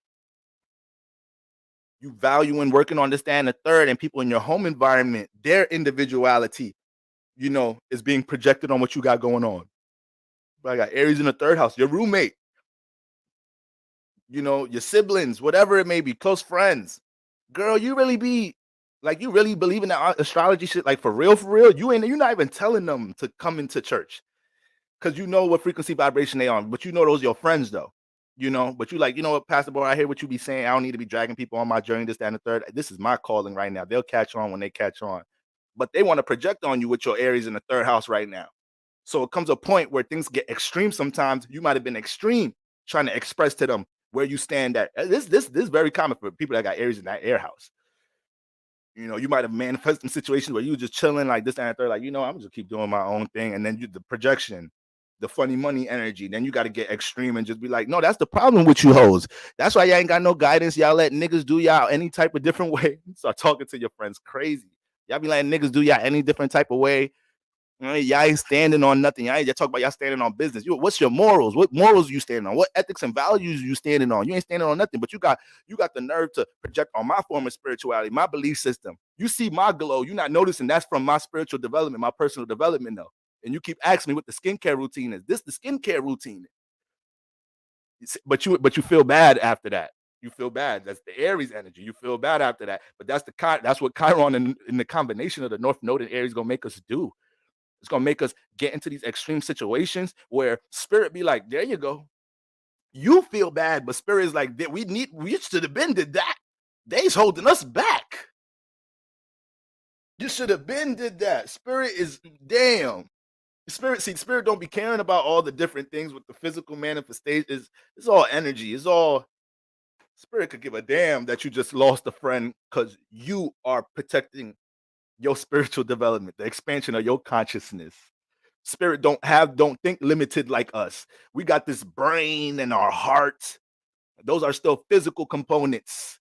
You value in working on this, that, and the third, and people in your home environment, their individuality, is being projected on what you got going on. But I got Aries in the third house, your roommate, your siblings, whatever it may be, close friends. Girl, you really believe in that astrology shit, like for real, you're not even telling them to come into church because you know what frequency vibration they on, but those are your friends though, but you like, what, Pastor Boy, I hear what you be saying. I don't need to be dragging people on my journey, this, that, and the third. This is my calling right now. They'll catch on when they catch on, but they want to project on you with your Aries in the third house right now. So it comes a point where things get extreme. Sometimes you might have been extreme trying to express to them where you stand at. This is very common for people that got Aries in that air house. You might have manifested some situations where you were just chilling like this, that, and the third, like, I'm just keep doing my own thing. And then the projection, the funny money energy, then you got to get extreme and just be like, no, that's the problem with you hoes. That's why y'all ain't got no guidance. Y'all let niggas do y'all any type of different way. Start talking to your friends crazy. Y'all be letting niggas do y'all any different type of way. Y'all ain't standing on nothing. Y'all talk about y'all standing on business. What's your morals? What morals you standing on? What ethics and values you standing on? You ain't standing on nothing, but you got the nerve to project on my form of spirituality, my belief system. You see my glow. You're not noticing that's from my spiritual development, my personal development, though. And you keep asking me what the skincare routine is. This the skincare routine. But you feel bad after that. You feel bad. That's the Aries energy. You feel bad after that. But that's what Chiron in the combination of the North Node and Aries gonna make us do. It's going to make us get into these extreme situations where spirit be like, there you go. You feel bad, but spirit is like, we should have been did that. They's holding us back. should have been did that. Spirit is damn. Spirit don't be caring about all the different things with the physical manifestation. It's all energy. It's all spirit could give a damn that you just lost a friend because you are protecting your spiritual development, the expansion of your consciousness. Spirit don't think limited like us. We got this brain and our heart. Those are still physical components.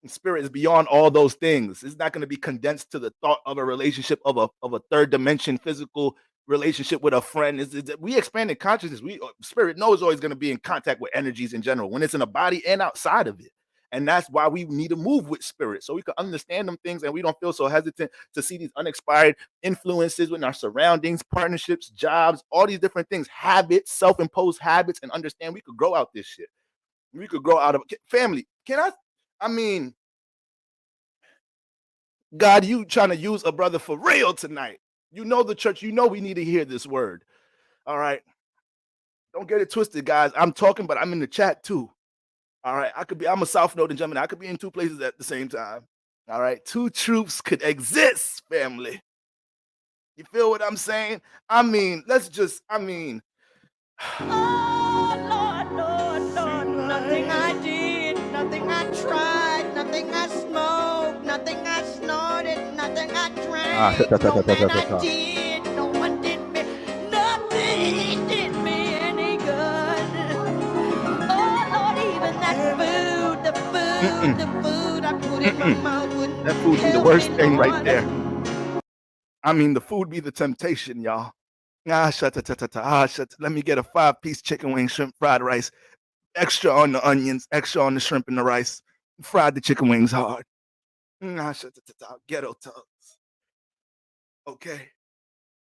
And spirit is beyond all those things. It's not going to be condensed to the thought of a relationship of a third dimension physical relationship with a friend. We expanded consciousness. Spirit knows always going to be in contact with energies in general when it's in a body and outside of it. And that's why we need to move with spirit so we can understand them things and we don't feel so hesitant to see these unexpired influences in our surroundings, partnerships, jobs, all these different things, habits, self-imposed habits, and understand we could grow out this shit. We could grow out of family. I mean, God, you trying to use a brother for real tonight. You know the church, you know we need to hear this word. All right. Don't get it twisted, guys. I'm talking, but I'm in the chat too. All right. I'm a South Northern Gemini. I could be in two places at the same time. All right. Two truths could exist, family. You feel what I'm saying? I mean, Oh, Lord, Lord, Lord, nothing I did, nothing I tried, nothing I smoked, nothing I snorted, nothing I drank, no man I did, no one did me, nothing did me any good. Oh, Lord, even that food I put in my mouth wouldn't that food be the help worst me, thing right Lord. there. I mean, the food be the temptation, y'all. Let me get a 5-piece chicken wing, shrimp, fried rice, extra on the onions, extra on the shrimp and the rice. Fried the chicken wings hard. Ghetto tugs. Okay.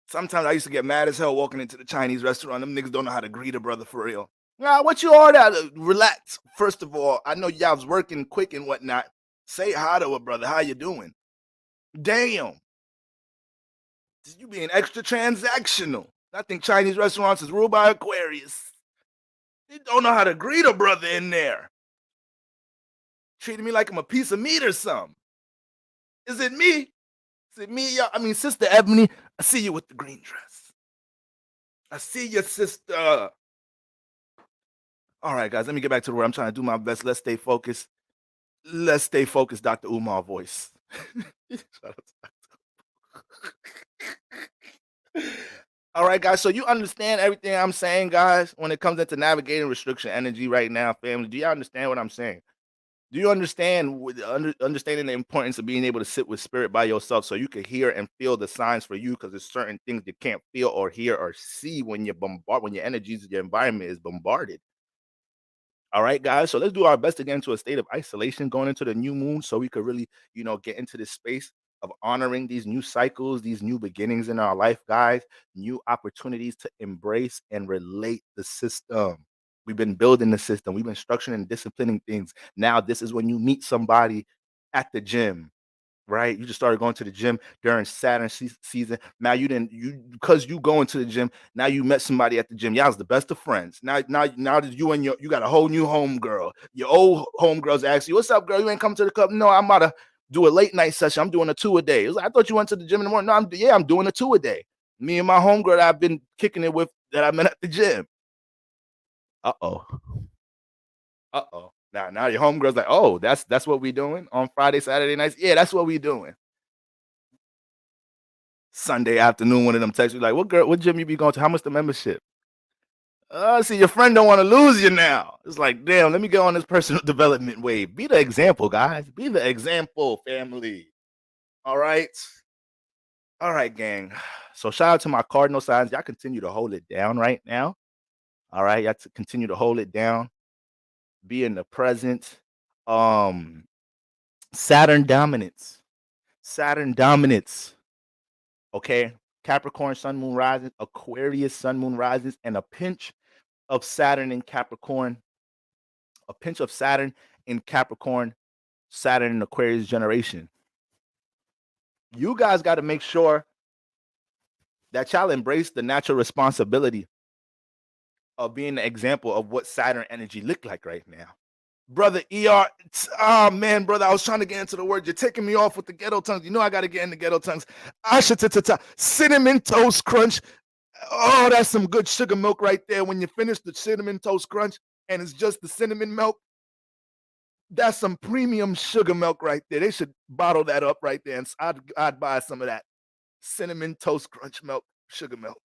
Sometimes I used to get mad as hell walking into the Chinese restaurant. Them niggas don't know how to greet a brother for real. Nah, what you order? Relax. First of all, I know y'all was working quick and whatnot. Say hi to a brother. How you doing? Damn. You being extra transactional. I think Chinese restaurants is ruled by Aquarius. They don't know how to greet a brother in there. Treating me like I'm a piece of meat or something. Is it me? Is it me, y'all? I mean, Sister Ebony, I see you with the green dress. I see you, sister. All right, guys, let me get back to the word. I'm trying to do my best. Let's stay focused. Let's stay focused, Dr. Umar voice. All right, guys. So you understand everything I'm saying, guys, when it comes into navigating restriction energy right now, family. Do you understand what I'm saying? Do you understand understanding the importance of being able to sit with spirit by yourself so you can hear and feel the signs for you? Because there's certain things you can't feel or hear or see when when your energies, your environment is bombarded. All right, guys. So let's do our best to get into a state of isolation going into the new moon so we could really, get into this space of honoring these new cycles, these new beginnings in our life, guys, new opportunities to embrace and relate the system. We've been building the system, we've been structuring and disciplining things. Now, this is when you meet somebody at the gym, right? You just started going to the gym during Saturn season. Now because you going to the gym. Now you met somebody at the gym. Y'all's the best of friends. Now that you got a whole new home girl. Your old home girls ask you, "What's up, girl? You ain't coming to the club?" "No, I'm about to do a late night session. I'm doing a 2 a day." It was like, "I thought you went to the gym in the morning." "No, I'm doing a 2 a day." Me and my home girl that I've been kicking it with that I met at the gym. Uh-oh. Now your homegirl's like, "Oh, that's what we doing on Friday, Saturday nights?" "Yeah, that's what we doing." Sunday afternoon, one of them texts you like, what gym you be going to? How much the membership?" See, your friend don't want to lose you now. It's like, damn, let me get on this personal development wave. Be the example, guys. Be the example, family. All right. All right, gang. So shout out to my cardinal signs. Y'all continue to hold it down right now. All right. Y'all continue to hold it down. Be in the present. Saturn dominance. Okay. Capricorn, sun, moon rises, Aquarius, sun, moon rises, and a pinch of Saturn in Capricorn. A pinch of Saturn in Capricorn, Saturn in Aquarius generation. You guys got to make sure that y'all embrace the natural responsibility of being the example of what Saturn energy look like right now. Brother ER, man, brother, I was trying to get into the word. You're taking me off with the ghetto tongues. You know I got to get in the ghetto tongues. Cinnamon Toast Crunch. Oh, that's some good sugar milk right there. When you finish the Cinnamon Toast Crunch and it's just the cinnamon milk, that's some premium sugar milk right there. They should bottle that up right there, and I'd buy some of that Cinnamon Toast Crunch milk, sugar milk.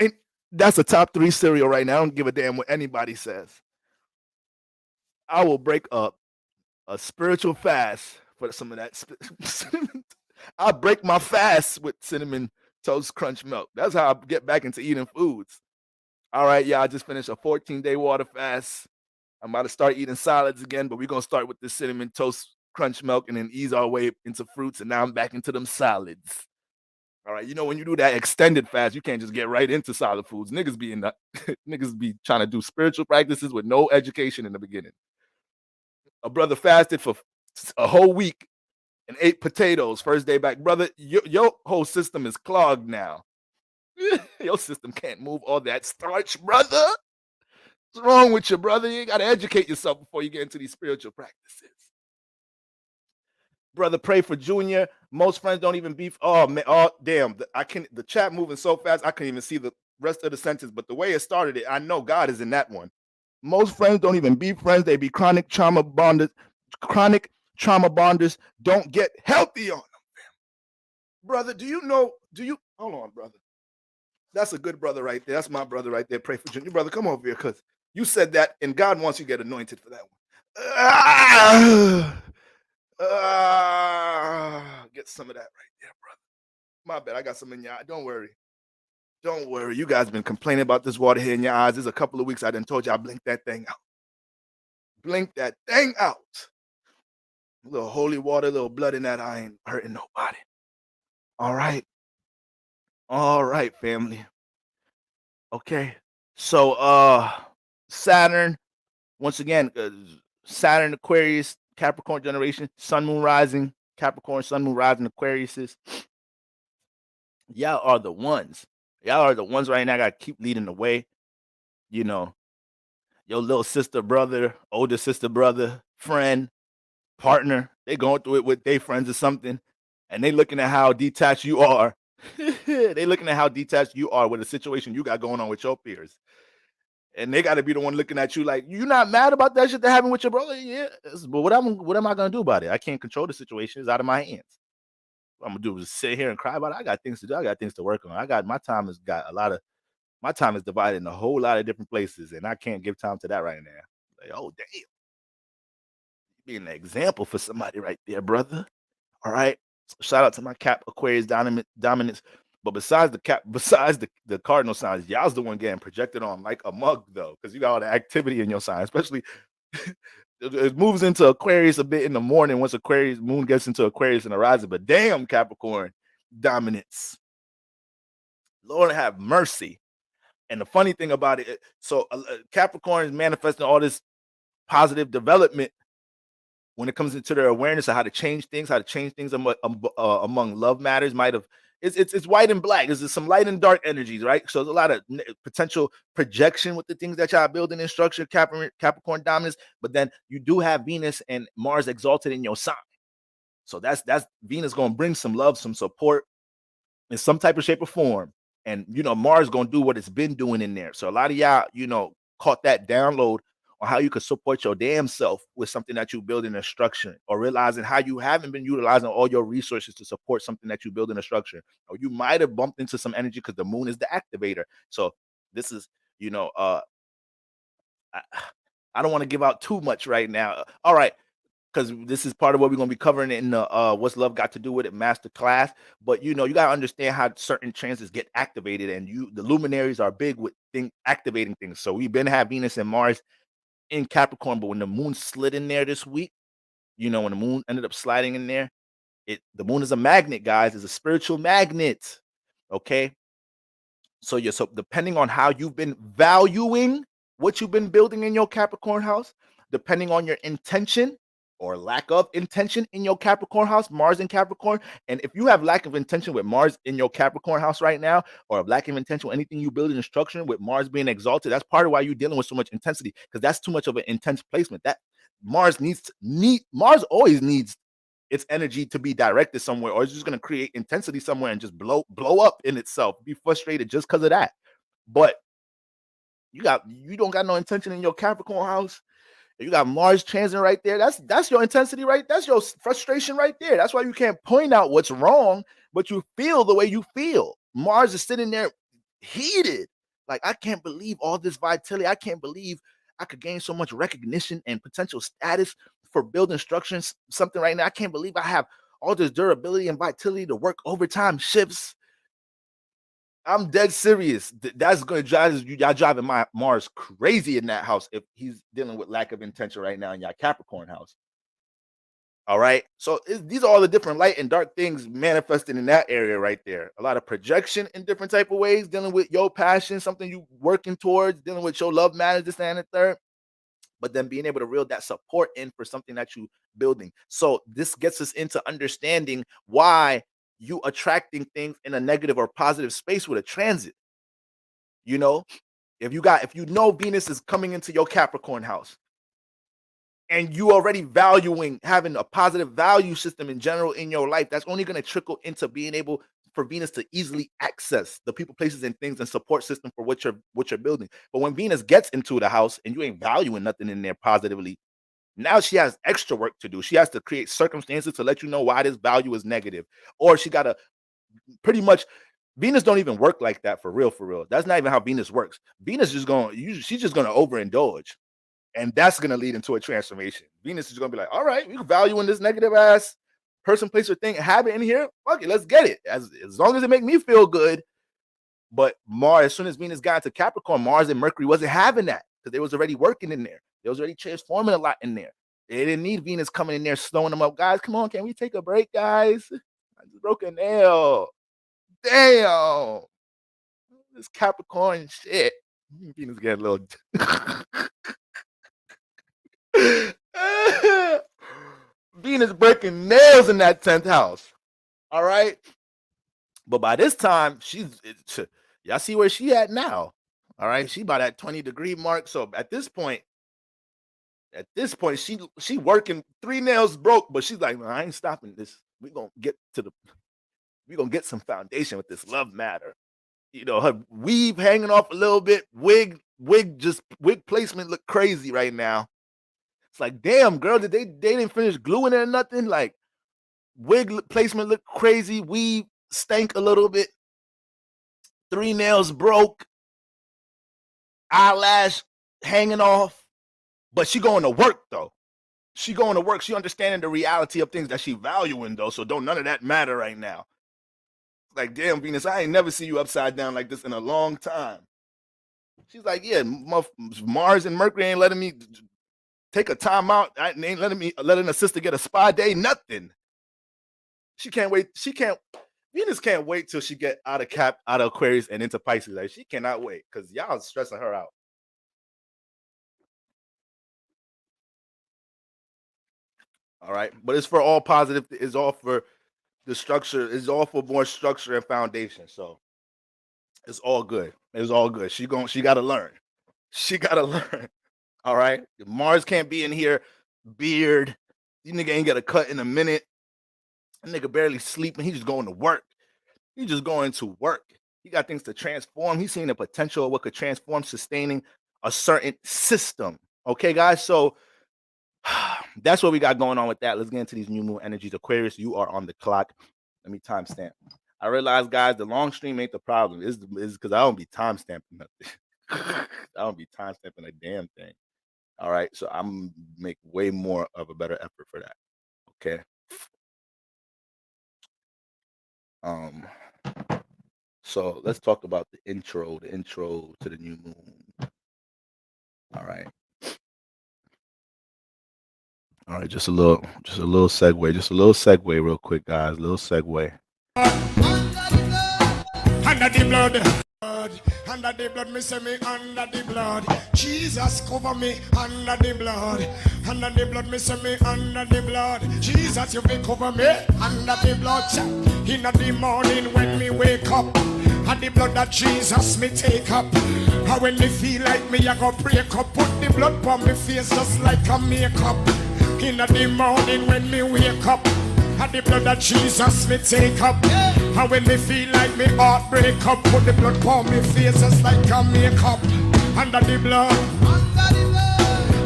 And that's a top 3 cereal right now. I don't give a damn what anybody says. I will break up a spiritual fast for some of that. I'll break my fast with Cinnamon Toast Crunch milk. That's how I get back into eating foods. All right, yeah, I just finished a 14-day water fast. I'm about to start eating salads again, but we're going to start with the Cinnamon Toast Crunch milk and then ease our way into fruits, and now I'm back into them salads. All right, you know, when you do that extended fast, you can't just get right into solid foods. Niggas be trying to do spiritual practices with no education in the beginning. A brother fasted for a whole week and ate potatoes first day back. Brother, your whole system is clogged now. Your system can't move all that starch, brother. What's wrong with you, brother? You got to educate yourself before you get into these spiritual practices. Brother, pray for Junior. Most friends don't even be. Oh man, oh damn! The chat moving so fast I can't even see the rest of the sentence. But the way it started, I know God is in that one. Most friends don't even be friends. They be chronic trauma bonders. Chronic trauma bonders don't get healthy on them. Brother, hold on, brother? That's a good brother right there. That's my brother right there. Pray for Junior. Brother, come over here, because you said that, and God wants you to get anointed for that one. Get some of that right there, brother. My bad. I got some in your eye. Don't worry. Don't worry. You guys been complaining about this water here in your eyes. There's a couple of weeks I done told you I blinked that thing out. Blink that thing out. A little holy water, a little blood in that eye ain't hurting nobody. All right. All right, family. Okay. So Saturn, once again, Saturn, Aquarius, Capricorn generation, Sun, Moon, Rising, Capricorn, Sun, Moon, Rising, Aquariuses. Y'all are the ones. Y'all are the ones right now. Got to keep leading the way. You know, your little sister, brother, older sister, brother, friend, partner, they going through it with their friends or something, and they looking at how detached you are. They looking at how detached you are with the situation you got going on with your peers. And they got to be the one looking at you like, you not mad about that shit that happened with your brother? Yeah. But what am I going to do about it? I can't control the situation. It's out of my hands. What I'm going to do is sit here and cry about it. I got things to do. I got things to work on. My time is divided in a whole lot of different places, and I can't give time to that right now. Like, oh, damn. You're being an example for somebody right there, brother. All right. So shout out to my Cap Aquarius dominance. But besides the cardinal signs, y'all's the one getting projected on like a mug, though, because you got all the activity in your sign, especially it moves into Aquarius a bit in the morning once Aquarius moon gets into Aquarius and the rising. But damn, Capricorn dominance. Lord have mercy. And the funny thing about it, so Capricorn is manifesting all this positive development when it comes into their awareness of how to change things among love matters. It's white and black. There's some light and dark energies, right? So there's a lot of potential projection with the things that y'all building in structure, Capricorn dominance. But then you do have Venus and Mars exalted in your sign. So that's Venus going to bring some love, some support in some type of shape or form. And, Mars going to do what it's been doing in there. So a lot of y'all, caught that download on how you could support your damn self with something that you build in a structure, or realizing how you haven't been utilizing all your resources to support something that you build in a structure. Or you might have bumped into some energy because the moon is the activator. So this is, I don't want to give out too much right now. All right. Because this is part of what we're going to be covering in the What's Love Got to Do With It master class. But, you got to understand how certain transits get activated, and the luminaries are big with activating things. So we've been having Venus and Mars in Capricorn, but when the moon slid in there this week, when the moon ended up sliding in there, the moon is a magnet, guys. It's a spiritual magnet. Okay. So depending on how you've been valuing what you've been building in your Capricorn house, depending on your intention, or lack of intention in your Capricorn house, Mars in Capricorn. And if you have lack of intention with Mars in your Capricorn house right now, or lack of intention with anything you build in structure with Mars being exalted, that's part of why you're dealing with so much intensity, because that's too much of an intense placement. That Mars always needs its energy to be directed somewhere, or it's just going to create intensity somewhere and just blow up in itself, be frustrated just because of that. But you don't got no intention in your Capricorn house. You got Mars transit right there. That's your intensity, right? That's your frustration right there. That's why you can't point out what's wrong, but you feel the way you feel. Mars is sitting there heated. Like, I can't believe all this vitality. I can't believe I could gain so much recognition and potential status for building structures, something right now. I can't believe I have all this durability and vitality to work overtime shifts. I'm dead serious. That's going to drive y'all driving my Mars crazy in that house if he's dealing with lack of intention right now in your Capricorn house. All right. So these are all the different light and dark things manifested in that area right there. A lot of projection in different type of ways, dealing with your passion, something you working towards, dealing with your love matters, this and the third. But then being able to reel that support in for something that you building. So this gets us into understanding why you attracting things in a negative or positive space with a transit. You know, if you know Venus is coming into your Capricorn house and you already valuing having a positive value system in general in your life, that's only going to trickle into being able for Venus to easily access the people, places, and things and support system for what you're building. But when Venus gets into the house and you ain't valuing nothing in there positively, now she has extra work to do. She has to create circumstances to let you know why this value is negative. Or she got to pretty much, Venus don't even work like that for real. That's not even how Venus works. Venus is she's just going to overindulge. And that's going to lead into a transformation. Venus is going to be like, all right, we're valuing this negative ass person, place, or thing, have it in here. Fuck it, let's get it. As long as it make me feel good. But Mars, as soon as Venus got into Capricorn, Mars and Mercury wasn't having that because they was already working in there. They was already transforming a lot in there. They didn't need Venus coming in there, slowing them up. Guys, come on, can we take a break, guys? I just broke a nail. Damn. This Capricorn shit. Venus getting a little... Venus breaking nails in that 10th house. All right. But by this time, y'all see where she at now. All right. She by that 20-degree mark. So at this point, she working 3 nails broke, but she's like, I ain't stopping this. We're gonna get some foundation with this love matter. You know, her weave hanging off a little bit, wig placement look crazy right now. It's like, damn, girl, they didn't finish gluing it or nothing? Like, wig placement looked crazy, weave stank a little bit, 3 nails broke, eyelash hanging off, but she going to work though. She going to work. She understanding the reality of things that she valuing though, so don't none of that matter right now. Like, damn, Venus, I ain't never seen you upside down like this in a long time. She's like, yeah, Mars and Mercury ain't letting me take a time out. I ain't letting a sister get a spa day, nothing. She can't wait. Venus can't wait till she get out of Aquarius and into Pisces. Like, she cannot wait because y'all stressing her out. All right. But it's for all positive. It's all for the structure. It's all for more structure and foundation. So it's all good. It's all good. She got to learn. She got to learn. All right. Mars can't be in here. Beard. You nigga ain't got a cut in a minute. That nigga barely sleeping. He just going to work. He just going to work. He got things to transform. He's seeing the potential of what could transform, sustaining a certain system. Okay, guys. So that's what we got going on with that. Let's get into these new moon energies. Aquarius, you are on the clock. Let me timestamp. I realize, guys, the long stream ain't the problem. It's because I don't be timestamping nothing. I don't be timestamping a damn thing. All right. So I'm make way more of a better effort for that. Okay. So let's talk about the intro to the new moon. All right. All right, just a little segue real quick, guys. A little segue. Under the blood. Under the blood, me say me under the blood. Jesus cover me under the blood. Under the blood, me say me under the blood. Jesus, you will cover me under the blood. In the morning when me wake up, and the blood that Jesus me take up. And when me feel like me, I go break up. Put the blood on me face just like a makeup. In the morning when me wake up, and the blood that Jesus me take up. And when me feel like me heart break up, put the blood on me face just like a makeup. Under the blood,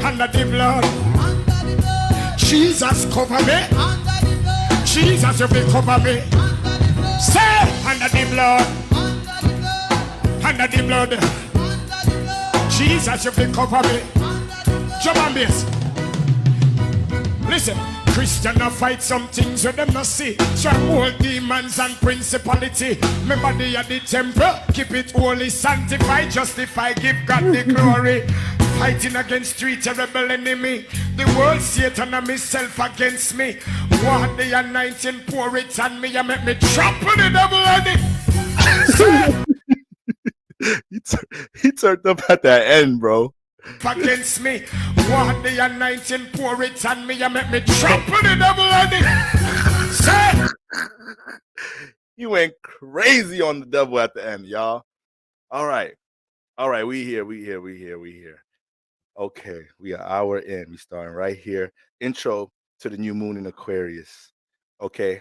under the blood, Jesus cover me. Jesus, you will cover me. Say under the blood, under the blood, Jesus, you will cover me. Jump on this. Listen. Christian a fight some things with them not see. Stronghold demons and principality. Remember they are the temple. Keep it holy, sanctify, justify, give God the glory. Fighting against three terrible enemy. The world, Satan and myself against me. What the anointing, pour it on me and make me trample the devil on it. He turned up at the end, bro. Against me, what the anointing, pour it on me and make me trample the devil on it. Say, He went crazy on the devil at the end, y'all. All right, we here. Okay, we are hour in. We starting right here. Intro to the new moon in Aquarius. Okay.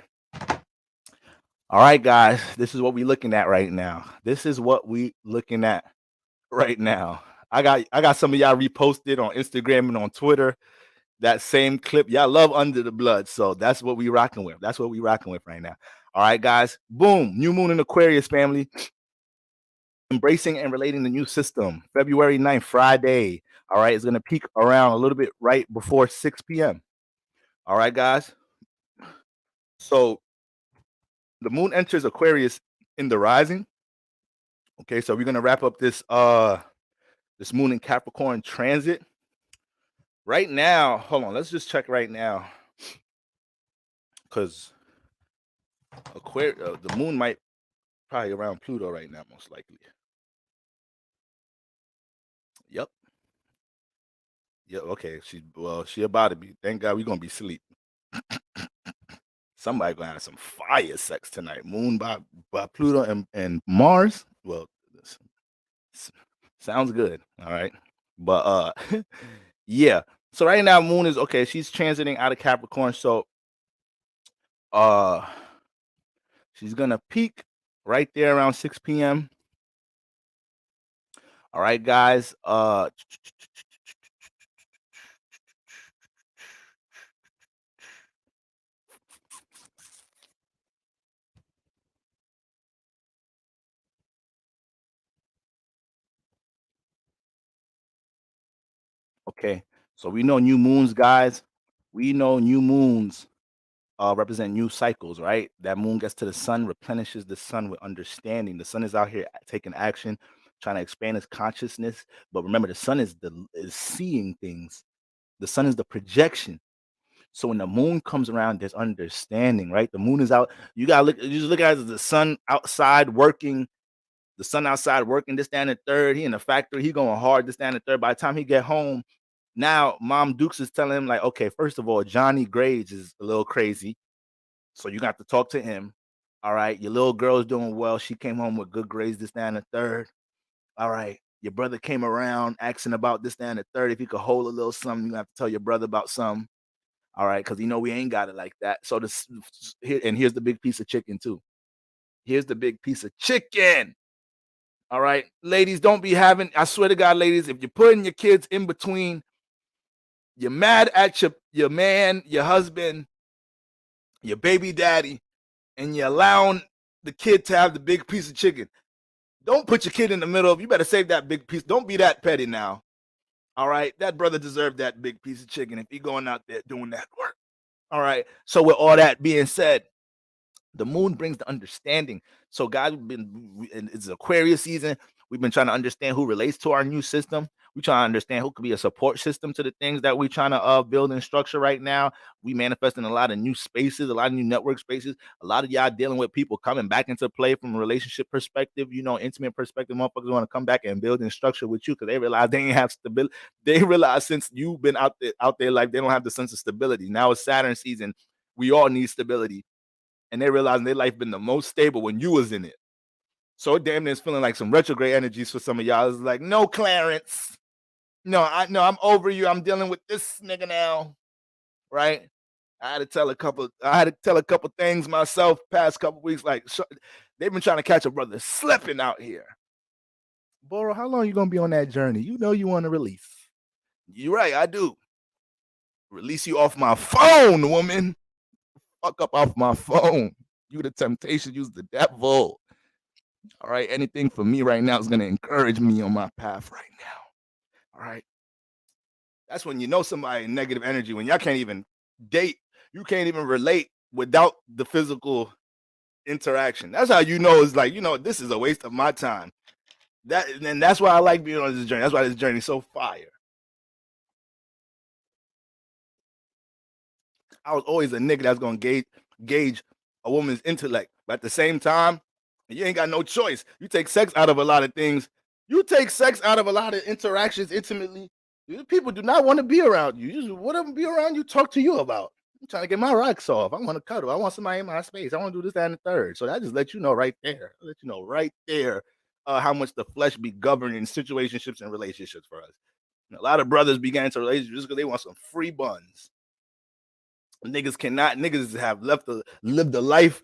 All right, guys, this is what we looking at right now. I got some of y'all reposted on Instagram and on Twitter. That same clip. Y'all love Under the Blood. So that's what we rocking with. That's what we rocking with right now. All right, guys. Boom. New moon in Aquarius, family. Embracing and relating the new system. February 9th, Friday. All right. It's going to peak around a little bit right before 6 p.m. All right, guys. So the moon enters Aquarius in the rising. Okay. So we're going to wrap up this moon in Capricorn transit. Right now, hold on, let's just check right now. Because the moon might probably around Pluto right now, most likely. Yep, okay. She about to be. Thank God we're gonna be asleep. Somebody gonna have some fire sex tonight. Moon by Pluto and Mars. Well, sounds good. All right. But yeah. So right now moon is okay. She's transiting out of Capricorn. So she's gonna peak right there around 6 p.m. All right, guys. Okay, so we know new moons, guys. We know new moons represent new cycles, right? That moon gets to the sun, replenishes the sun with understanding. The sun is out here taking action, trying to expand its consciousness. But remember, the sun is seeing things. The sun is the projection. So when the moon comes around, there's understanding, right? The moon is out. You just look at it as the sun outside working. The sun outside working, this, that, and the third. He in the factory, he going hard, this, that, and the third. By the time he get home, now Mom Dukes is telling him, like, okay, first of all, Johnny Grades is a little crazy. So you got to talk to him. All right. Your little girl is doing well. She came home with good grades, this, that, and the third. All right. Your brother came around asking about this, that, and the third. If you could hold a little something, you have to tell your brother about something. All right. Because we ain't got it like that. So here's the big piece of chicken, too. Here's the big piece of chicken. All right. Ladies, don't be having, I swear to God, ladies, if you're putting your kids in between, you're mad at your man, your husband, your baby daddy, and you're allowing the kid to have the big piece of chicken. Don't put your kid in the middle of, you better save that big piece. Don't be that petty now. All right. That brother deserved that big piece of chicken if he going out there doing that work. All right. So with all that being said, the moon brings the understanding. So guys, it's Aquarius season. We've been trying to understand who relates to our new system. We trying to understand who could be a support system to the things that we trying to build and structure right now. We manifesting a lot of new spaces, a lot of new network spaces. A lot of y'all dealing with people coming back into play from a relationship perspective, intimate perspective. Motherfuckers want to come back and build and structure with you because they realize they ain't have stability. They realize since you've been out there life, they don't have the sense of stability. Now it's Saturn season. We all need stability. And they realize their life been the most stable when you was in it. So damn near it's feeling like some retrograde energies for some of y'all. It's like, no, Clarence. No, I'm over you. I'm dealing with this nigga now. Right? I had to tell a couple things myself past couple weeks. Like, they've been trying to catch a brother slipping out here. Boro, how long you gonna be on that journey? You know you want to release. You're right, I do. Release you off my phone, woman. Fuck up off my phone. You the temptation, you's the devil. All right, anything for me right now is gonna encourage me on my path right now. All right. That's when you know somebody in negative energy, when y'all can't even date, you can't even relate without the physical interaction. That's how you know it's like, this is a waste of my time. And that's why I like being on this journey. That's why this journey is so fire. I was always a nigga that's gonna gauge a woman's intellect, but at the same time, you ain't got no choice. You take sex out of a lot of things. You take sex out of a lot of interactions intimately. People do not want to be around you. You just want to be around you, talk to you about. I'm trying to get my rocks off. I want to cuddle. I want somebody in my space. I want to do this, that, and the third. So that just lets you know right there. How much the flesh be governing situationships and relationships for us. And a lot of brothers began to relationships because they want some free buns. Niggas have lived a life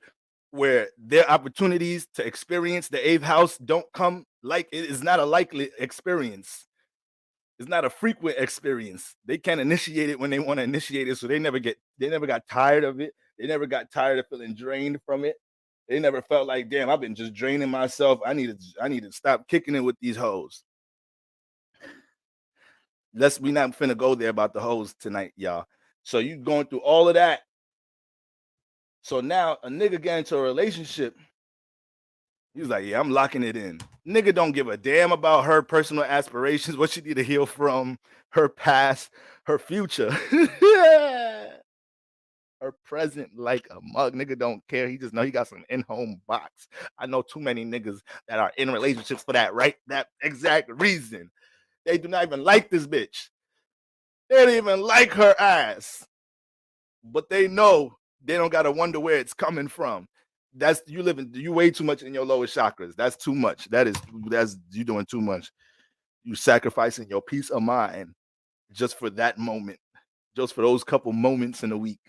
where their opportunities to experience the eighth house don't come like it is not a likely experience. It's not a frequent experience. They can't initiate it when they want to initiate it, so they never got tired of it. They never got tired of feeling drained from it. They never felt like, damn, I've been just draining myself. I need to stop kicking it with these hoes. We not finna go there about the hoes tonight, y'all. So you going through all of that. So now a nigga get into a relationship. He's like, yeah, I'm locking it in. Nigga don't give a damn about her personal aspirations, what she need to heal from, her past, her future. Her present like a mug. Nigga don't care. He just know he got some in-home box. I know too many niggas that are in relationships for that exact reason. They do not even like this bitch. They don't even like her ass. But they know they don't gotta wonder where it's coming from. You way too much in your lower chakras. That's too much. That's you doing too much. You sacrificing your peace of mind just for that moment, just for those couple moments in a week.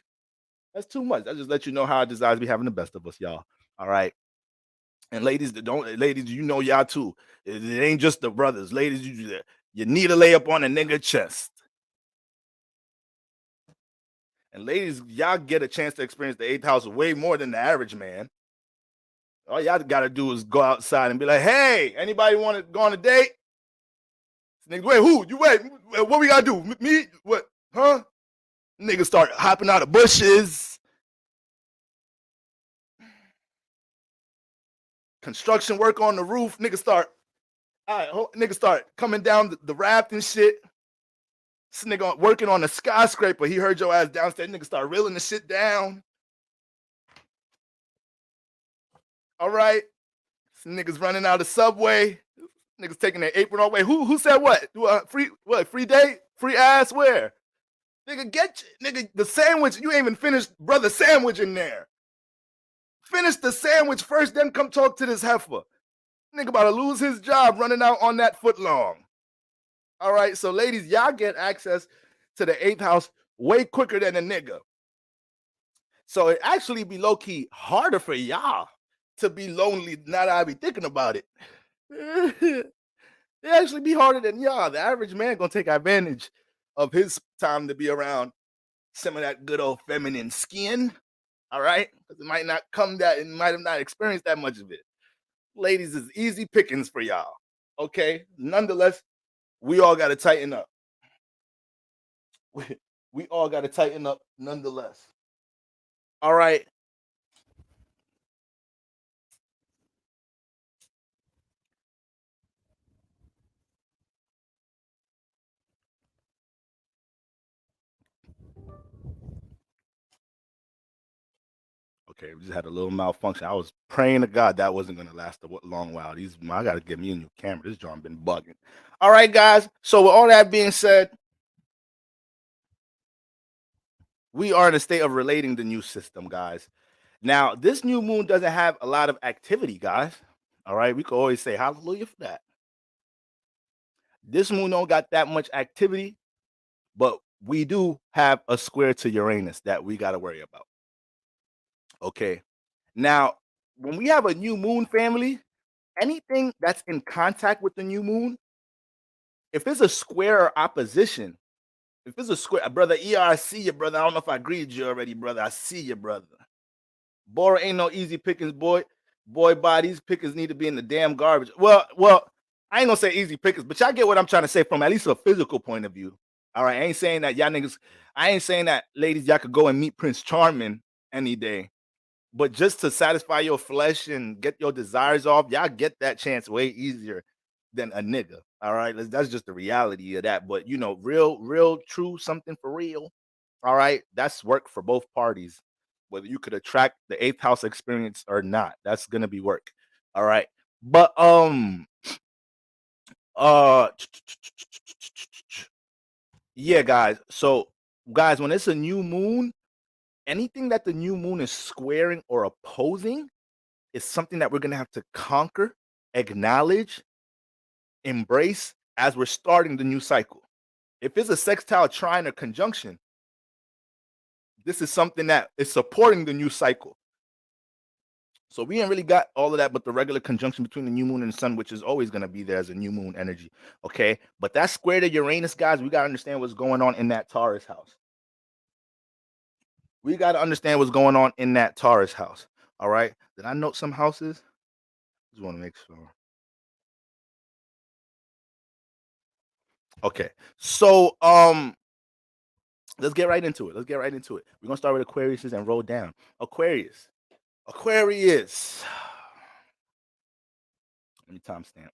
That's too much. That just let you know how desires be having the best of us, y'all. All right. And ladies, you know y'all too. It ain't just the brothers. Ladies, you need to lay up on a nigga chest. And ladies, y'all get a chance to experience the eighth house way more than the average man. All y'all gotta do is go outside and be like, hey, anybody want to go on a date? Niggas, wait, what we gotta do? Me? What? Huh? Niggas start hopping out of bushes. Construction work on the roof. Niggas start coming down the raft and shit. This nigga working on a skyscraper. He heard your ass downstairs. Niggas start reeling the shit down. All right. Niggas running out of Subway. Niggas taking their apron away. Who said what? Free day? Free ass where? Nigga, the sandwich. You ain't even finished brother sandwich in there. Finish the sandwich first, then come talk to this heifer. Nigga about to lose his job running out on that foot long. All right, so ladies, y'all get access to the eighth house way quicker than a nigga. So it actually be low-key harder for y'all to be lonely now that I be thinking about it. It actually be harder than y'all. The average man gonna take advantage of his time to be around some of that good old feminine skin. All right, because it might not might have not experienced that much of it. Ladies is easy pickings for y'all. Okay, nonetheless, we all got to tighten up. We all got to tighten up nonetheless. All right. Okay, we just had a little malfunction. I was praying to God that wasn't going to last a long while. I got to get me a new camera. This joint been bugging. All right, guys. So with all that being said, we are in a state of relating the new system, guys. Now, this new moon doesn't have a lot of activity, guys. All right, we can always say hallelujah for that. This moon don't got that much activity, but we do have a square to Uranus that we got to worry about. Okay. Now, when we have a new moon, family, anything that's in contact with the new moon, if it's a square or opposition, if it's a square, brother ER, I see you, brother. I don't know if I agreed you already, brother. I see you, brother. Bora ain't no easy pickings, boy. Boy, these pickings need to be in the damn garbage. Well, I ain't gonna say easy pickings, but y'all get what I'm trying to say from at least a physical point of view. All right, I ain't saying that y'all niggas, I ain't saying that ladies, y'all could go and meet Prince Charming any day. But just to satisfy your flesh and get your desires off, y'all get that chance way easier than a nigga. All right, that's just the reality of that. But you know, real, true, something for real. All right, that's work for both parties. Whether you could attract the eighth house experience or not, that's gonna be work. All right, but yeah, guys. So, guys, when it's a new moon, anything that the new moon is squaring or opposing is something that we're going to have to conquer, acknowledge, embrace as we're starting the new cycle. If it's a sextile, trine, or conjunction, this is something that is supporting the new cycle. So we ain't really got all of that, but the regular conjunction between the new moon and the sun, which is always going to be there as a new moon energy. Okay. But that square to Uranus, guys, we got to understand what's going on in that Taurus house. We got to understand what's going on in that Taurus house. All right. Did I note some houses? Just want to make sure. Okay. So let's get right into it. We're gonna start with Aquarius and roll down. Aquarius. Let me timestamp.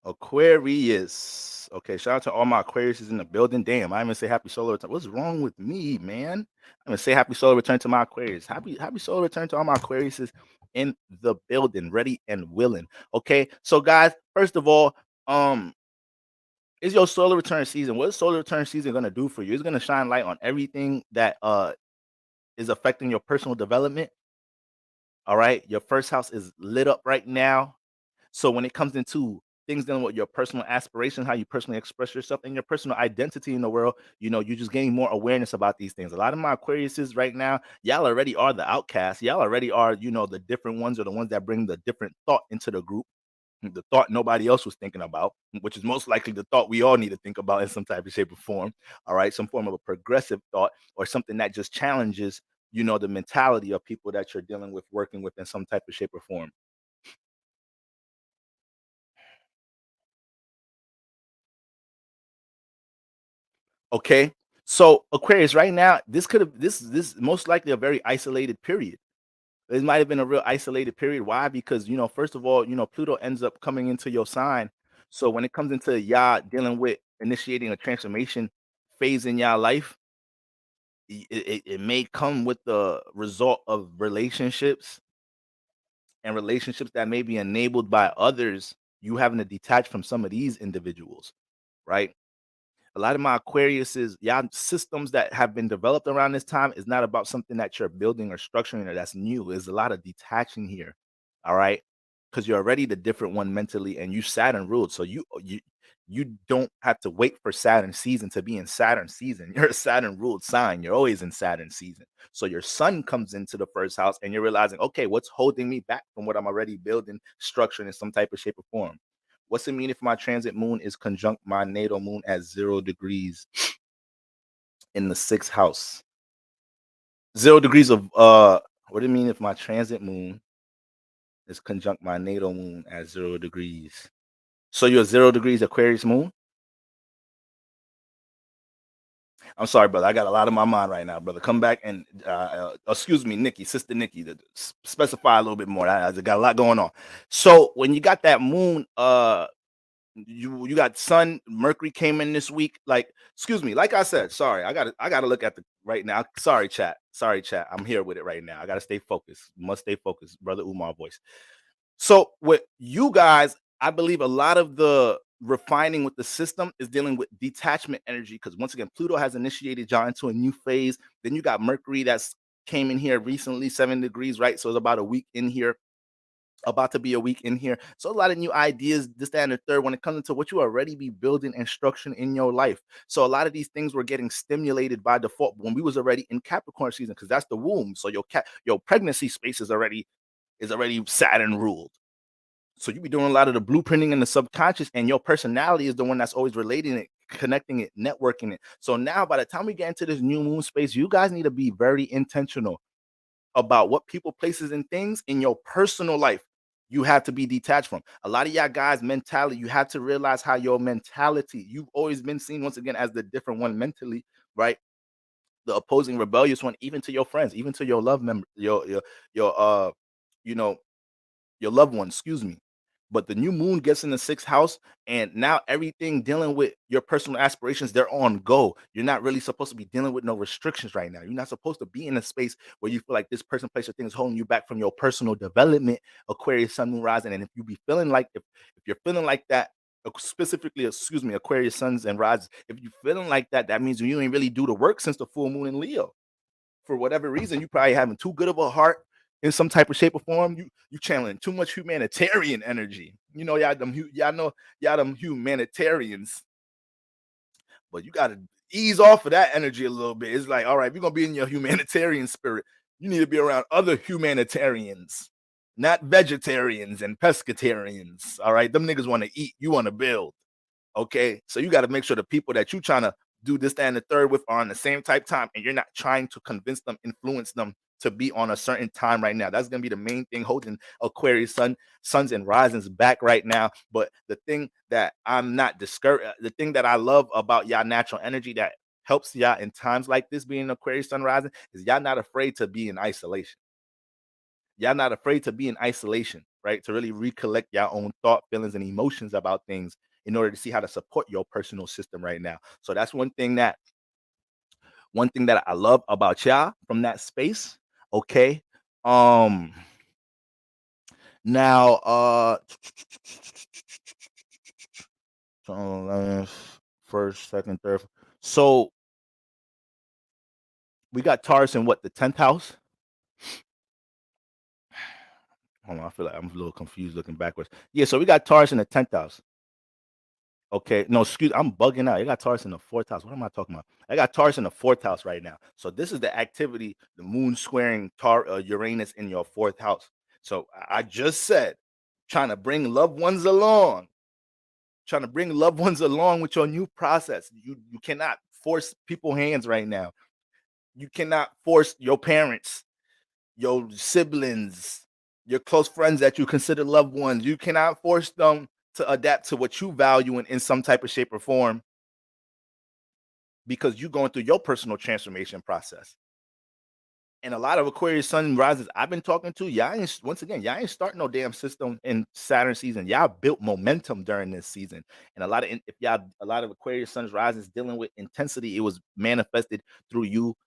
Aquarius. Okay, shout out to all my Aquariuses in the building. Damn, I even say happy solar return. What's wrong with me, man? I'm gonna say happy solar return to my Aquarius. Happy solar return to all my Aquariuses in the building, ready and willing. Okay, so guys, first of all, is your solar return season. What is solar return season gonna do for you? It's gonna shine light on everything that is affecting your personal development. All right, your first house is lit up right now. So when it comes into things dealing with your personal aspirations, how you personally express yourself, and your personal identity in the world, you know, you're just getting more awareness about these things. A lot of my Aquariuses right now, y'all already are the outcasts. Y'all already are, you know, the different ones, or the ones that bring the different thought into the group. The thought nobody else was thinking about, which is most likely the thought we all need to think about in some type of shape or form. All right, some form of a progressive thought, or something that just challenges, you know, the mentality of people that you're dealing with, working with in some type of shape or form. Okay, so Aquarius, right now, this most likely a very isolated period. It might have been a real isolated period. Why? Because, you know, first of all, you know, Pluto ends up coming into your sign. So when it comes into y'all dealing with initiating a transformation phase in y'all life, it may come with the result of relationships, and relationships that may be enabled by others. You having to detach from some of these individuals, right? A lot of my Aquariuses, y'all systems that have been developed around this time is not about something that you're building or structuring or that's new. There's a lot of detaching here. All right. Because you're already the different one mentally, and you Saturn ruled. So you don't have to wait for Saturn season to be in Saturn season. You're a Saturn ruled sign. You're always in Saturn season. So your sun comes into the first house, and you're realizing, okay, what's holding me back from what I'm already building, structuring in some type of shape or form? What's it mean if my transit moon is conjunct my natal moon at 0 degrees in the 6th house? 0 degrees of what do you mean if my transit moon is conjunct my natal moon at 0 degrees? So you're 0 degrees Aquarius moon? I'm sorry, brother. I got a lot on my mind right now, brother. Come back and excuse me, Nikki, sister Nikki, to specify a little bit more. I got a lot going on. So when you got that moon You got Sun, Mercury came in this week. Like, excuse me, like I said, sorry, I gotta look at the right now. Sorry, chat. I'm here with it right now. I gotta stay focused. Must stay focused, brother Umar voice. So with you guys, I believe a lot of the refining with the system is dealing with detachment energy, because once again, Pluto has initiated y'all into a new phase. Then you got Mercury that's came in here recently, 7 degrees, right? So it's about a week in here, about to be a week in here. So a lot of new ideas, this, that, and the third, when it comes into what you already be building and structuring in your life. So a lot of these things were getting stimulated by default when we was already in Capricorn season, because that's the womb. So your pregnancy space is already Saturn ruled. So you be doing a lot of the blueprinting in the subconscious, and your personality is the one that's always relating it, connecting it, networking it. So now by the time we get into this new moon space, you guys need to be very intentional about what people, places, and things in your personal life you have to be detached from. A lot of y'all guys' mentality, you have to realize how your mentality, you've always been seen once again as the different one mentally, right? The opposing, rebellious one, even to your friends, even to your love member, your you know, your loved ones, excuse me. But the new moon gets in the 6th house, and now everything dealing with your personal aspirations, they're on go. You're not really supposed to be dealing with no restrictions right now. You're not supposed to be in a space where you feel like this person, place, or thing is holding you back from your personal development, Aquarius, Sun, Moon, Rising. And if you be feeling like, if you're feeling like that, specifically, excuse me, Aquarius, Suns, and Rises, if you're feeling like that, that means you ain't really do the work since the full moon in Leo. For whatever reason, you probably having too good of a heart in some type of shape or form. You channeling too much humanitarian energy. You know, y'all them humanitarians, but you gotta ease off of that energy a little bit. It's like, all right, we're gonna be in your humanitarian spirit. You need to be around other humanitarians, not vegetarians and pescatarians. All right, them niggas want to eat, you want to build. Okay, so you got to make sure the people that you trying to do this, that, and the third with are on the same type time, and you're not trying to convince them, influence them to be on a certain time right now. That's gonna be the main thing holding Aquarius, Suns, and Risings back right now. But the thing that I'm not discouraged, the thing that I love about y'all natural energy that helps y'all in times like this, being Aquarius, Sun, Rising, is y'all not afraid to be in isolation. Y'all not afraid to be in isolation, right? To really recollect your own thought, feelings, and emotions about things in order to see how to support your personal system right now. So that's one thing that I love about y'all from that space. Okay. Now first, second, third. So we got Taurus in what, the 10th house? Hold on, I feel like I'm a little confused looking backwards. Yeah, so we got Taurus in the 10th house. Okay, no, excuse, I'm bugging out. I got Taurus in the 4th house. What am I talking about? I got Taurus in the 4th house right now. So this is the activity, the moon squaring Uranus in your 4th house. So I just said, trying to bring loved ones along, with your new process. You cannot force people's hands right now. You cannot force your parents, your siblings, your close friends that you consider loved ones. You cannot force them to adapt to what you value in some type of shape or form, because you're going through your personal transformation process. And a lot of Aquarius, Sun, Rises I've been talking to, y'all ain't starting no damn system in Saturn season. Y'all built momentum during this season. And a lot of Aquarius, Sun, Rises dealing with intensity, it was manifested through you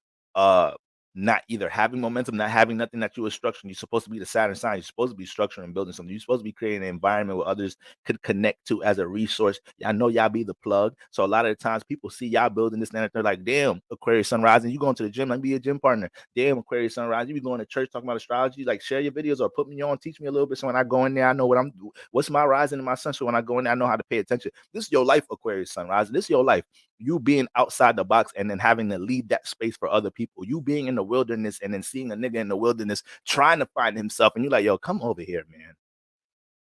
not either having momentum, not having nothing that you were structuring. You're supposed to be the Saturn sign. You're supposed to be structuring and building something. You're supposed to be creating an environment where others could connect to as a resource. Y'all know y'all be the plug. So a lot of the times people see y'all building this and they're like, damn, Aquarius, Sun, Rising, you going to the gym, let me be a gym partner. Damn, Aquarius, Sun, Rising, you be going to church talking about astrology, like share your videos or put me on, teach me a little bit. So when I go in there, I know what's my rising and my sun. So when I go in there, I know how to pay attention. This is your life, Aquarius, Sun, Rising. This is your life. You being outside the box and then having to leave that space for other people. You being in the wilderness and then seeing a nigga in the wilderness trying to find himself, and you're like, yo, come over here, man.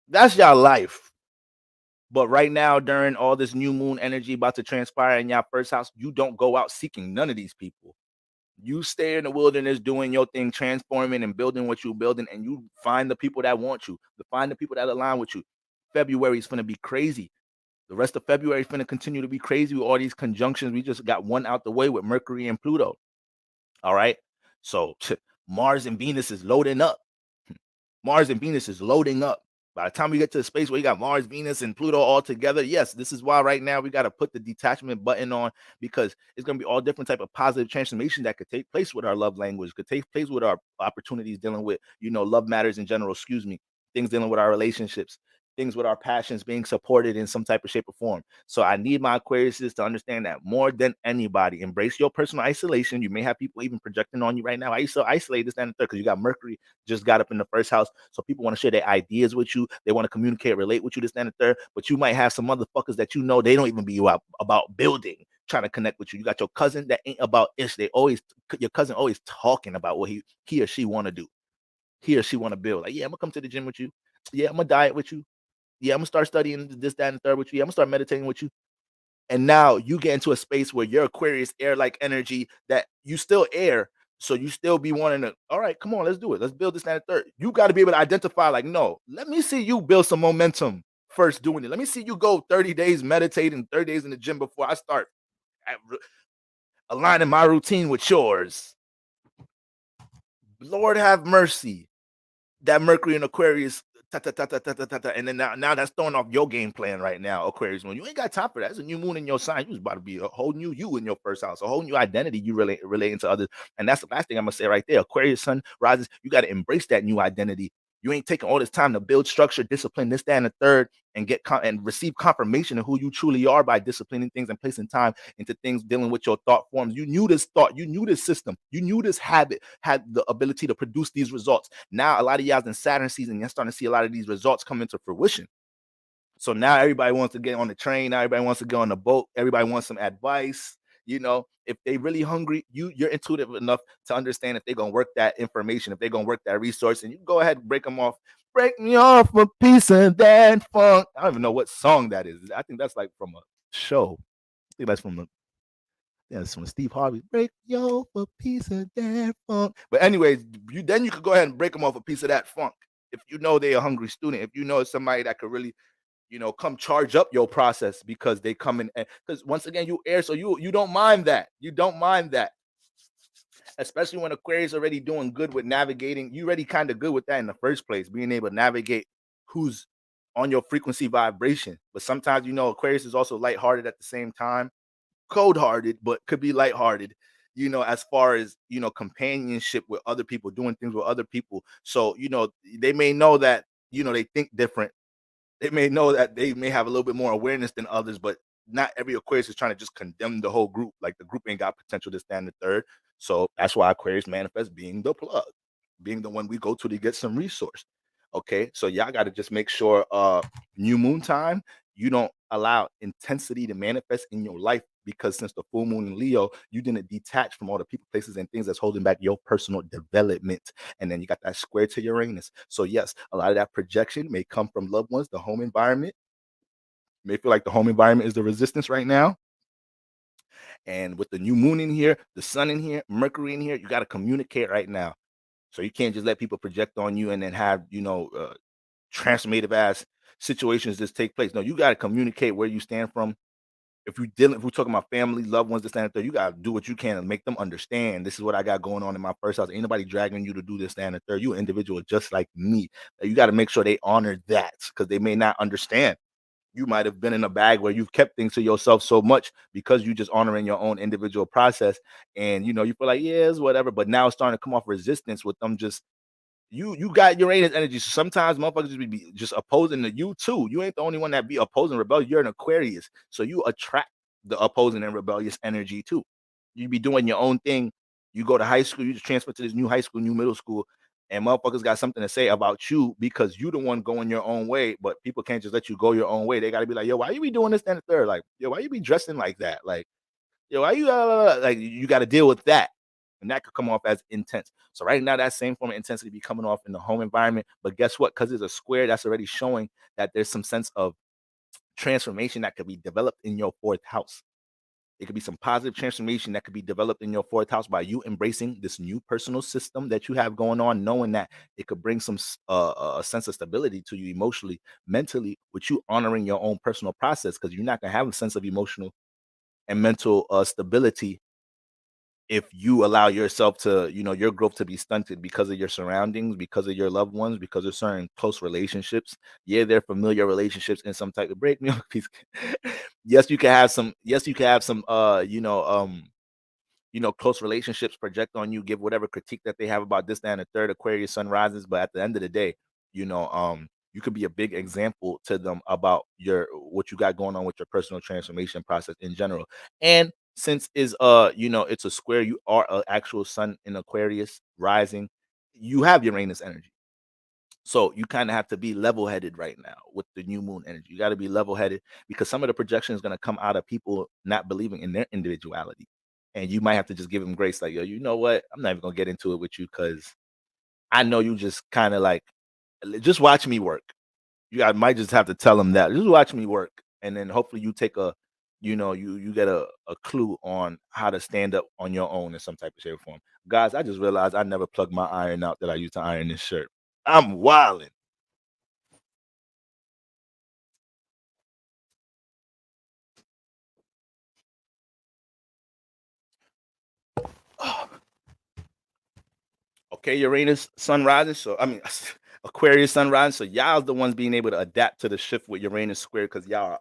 That's your life. But right now, during all this new moon energy about to transpire in your first house, you don't go out seeking none of these people. You stay in the wilderness doing your thing, transforming and building what you're building, and you find the people that want you, to find the people that align with you. February is going to be crazy. The rest of February is going to continue to be crazy with all these conjunctions. We just got one out the way with Mercury and Pluto. All right. So Mars and Venus is loading up. Mars and Venus is loading up. By the time we get to the space where you got Mars, Venus, and Pluto all together, yes, this is why right now we got to put the detachment button on, because it's going to be all different type of positive transformation that could take place with our love language, could take place with our opportunities dealing with, love matters in general, things dealing with our relationships, things with our passions being supported in some type of shape or form. So I need my Aquariuses to understand that more than anybody, embrace your personal isolation. You may have people even projecting on you right now. I used to isolate this and the third because you got Mercury just got up in the first house. So people want to share their ideas with you. They want to communicate, relate with you, this and the third. But you might have some motherfuckers that they don't even be about building, trying to connect with you. You got your cousin that ain't about ish. Your cousin always talking about what he or she want to do. He or she want to build. Like, yeah, I'm gonna come to the gym with you. Yeah, I'm gonna diet with you. Yeah, I'm gonna start studying this, that, and the third with you. Yeah, I'm gonna start meditating with you. And now you get into a space where your Aquarius air-like energy that you still air, so you still be wanting to, all right, come on, let's do it. Let's build this, that, and the third. You got to be able to identify, like, no, let me see you build some momentum first doing it. Let me see you go 30 days meditating, 30 days in the gym before I start aligning my routine with yours. Lord have mercy. That Mercury in Aquarius, and then now that's throwing off your game plan right now, Aquarius. When you ain't got time for that, it's a new moon in your sign. You was about to be a whole new you in your first house, a whole new identity you relating to others. And that's the last thing I'm gonna say right there. Aquarius sun rises. You got to embrace that new identity. You ain't taking all this time to build structure, discipline, this, that, and the third, and and receive confirmation of who you truly are by disciplining things and placing time into things dealing with your thought forms. You knew this thought, you knew this system, you knew this habit had the ability to produce these results. Now, a lot of y'all in Saturn season, you're starting to see a lot of these results come into fruition. So now everybody wants to get on the train, everybody wants to go on the boat, everybody wants some advice. If they really hungry, you're intuitive enough to understand if they're gonna work that information, if they're gonna work that resource, and you go ahead and break them off. Break me off a piece of that funk. I don't even know what song that is. I think that's like from a show. I think that's from it's from Steve Harvey. Break me off a piece of that funk. But anyways, you could go ahead and break them off a piece of that funk. If you know they're a hungry student, if you know somebody that could really come charge up your process, because they come in, because once again, you air, so you don't mind that. You don't mind that. Especially when Aquarius already doing good with navigating. You already kind of good with that in the first place, being able to navigate who's on your frequency vibration. But sometimes, Aquarius is also lighthearted at the same time. Cold-hearted, but could be lighthearted, as far as, companionship with other people, doing things with other people. So, they may know that, they think different. They may know that they may have a little bit more awareness than others, but not every Aquarius is trying to just condemn the whole group. Like, the group ain't got potential to stand the third. So that's why Aquarius manifests being the plug, being the one we go to get some resource. Okay, so y'all got to just make sure new moon time, you don't allow intensity to manifest in your life, because since the full moon in Leo, you didn't detach from all the people, places, and things that's holding back your personal development. And then you got that square to Uranus. So yes, a lot of that projection may come from loved ones, the home environment. You may feel like the home environment is the resistance right now. And with the new moon in here, the sun in here, Mercury in here, you got to communicate right now. So you can't just let people project on you and then have, transformative ass situations just take place. No, you got to communicate where you stand from. If we're talking about family, loved ones, this, and the third, you got to do what you can to make them understand. This is what I got going on in my first house. Ain't nobody dragging you to do this, and the third. You an individual just like me. You got to make sure they honor that, because they may not understand. You might have been in a bag where you've kept things to yourself so much because you just honoring your own individual process. And, you feel like, yeah, it's whatever. But now it's starting to come off resistance with them just, you got Uranus energy. So sometimes motherfuckers be just opposing to you too. You ain't the only one that be opposing rebellious. You're an Aquarius. So you attract the opposing and rebellious energy too. You be doing your own thing. You go to high school, you just transfer to this new high school, new middle school, and motherfuckers got something to say about you because you the one going your own way, but people can't just let you go your own way. They got to be like, yo, why you be doing this and the third? Like, yo, why you be dressing like that? Like, yo, why you like, you got to deal with that. And that could come off as intense. So right now, that same form of intensity be coming off in the home environment. But guess what? Because there's a square that's already showing that there's some sense of transformation that could be developed in your fourth house. It could be some positive transformation that could be developed in your fourth house by you embracing this new personal system that you have going on, knowing that it could bring some a sense of stability to you emotionally, mentally, with you honoring your own personal process, because you're not going to have a sense of emotional and mental stability if you allow yourself to, your growth to be stunted because of your surroundings, because of your loved ones, because of certain close relationships. Yeah, they're familiar relationships in some type of break me up piece. Yes, you can have some, close relationships project on you, give whatever critique that they have about this, that, and the third. Aquarius sun rises, but at the end of the day, you could be a big example to them about what you got going on with your personal transformation process in general. And since it's a square, you are an actual sun in Aquarius rising, you have Uranus energy. So you kind of have to be level-headed right now with the new moon energy. You got to be level-headed because some of the projection is going to come out of people not believing in their individuality. And you might have to just give them grace, like, yo, you know what? I'm not even gonna get into it with you because I know you just kind of like, just watch me work. I might just have to tell them that. Just watch me work. And then hopefully you take you get a clue on how to stand up on your own in some type of shape or form. Guys, I just realized I never plugged my iron out that I used to iron this shirt. I'm wilding. Okay, Uranus sun rises. So I mean Aquarius sun rising. So y'all the ones being able to adapt to the shift with Uranus square because y'all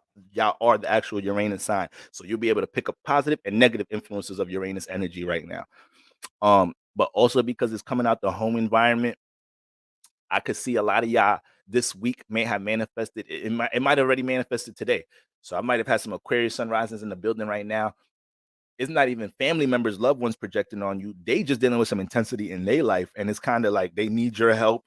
are the actual Uranus sign. So you'll be able to pick up positive and negative influences of Uranus energy right now. But also because it's coming out the home environment, I could see a lot of y'all this week may have manifested. It might already manifested today. So I might have had some Aquarius sun risings in the building right now. It's not even family members, loved ones projecting on you. They just dealing with some intensity in their life. And it's kind of like they need your help.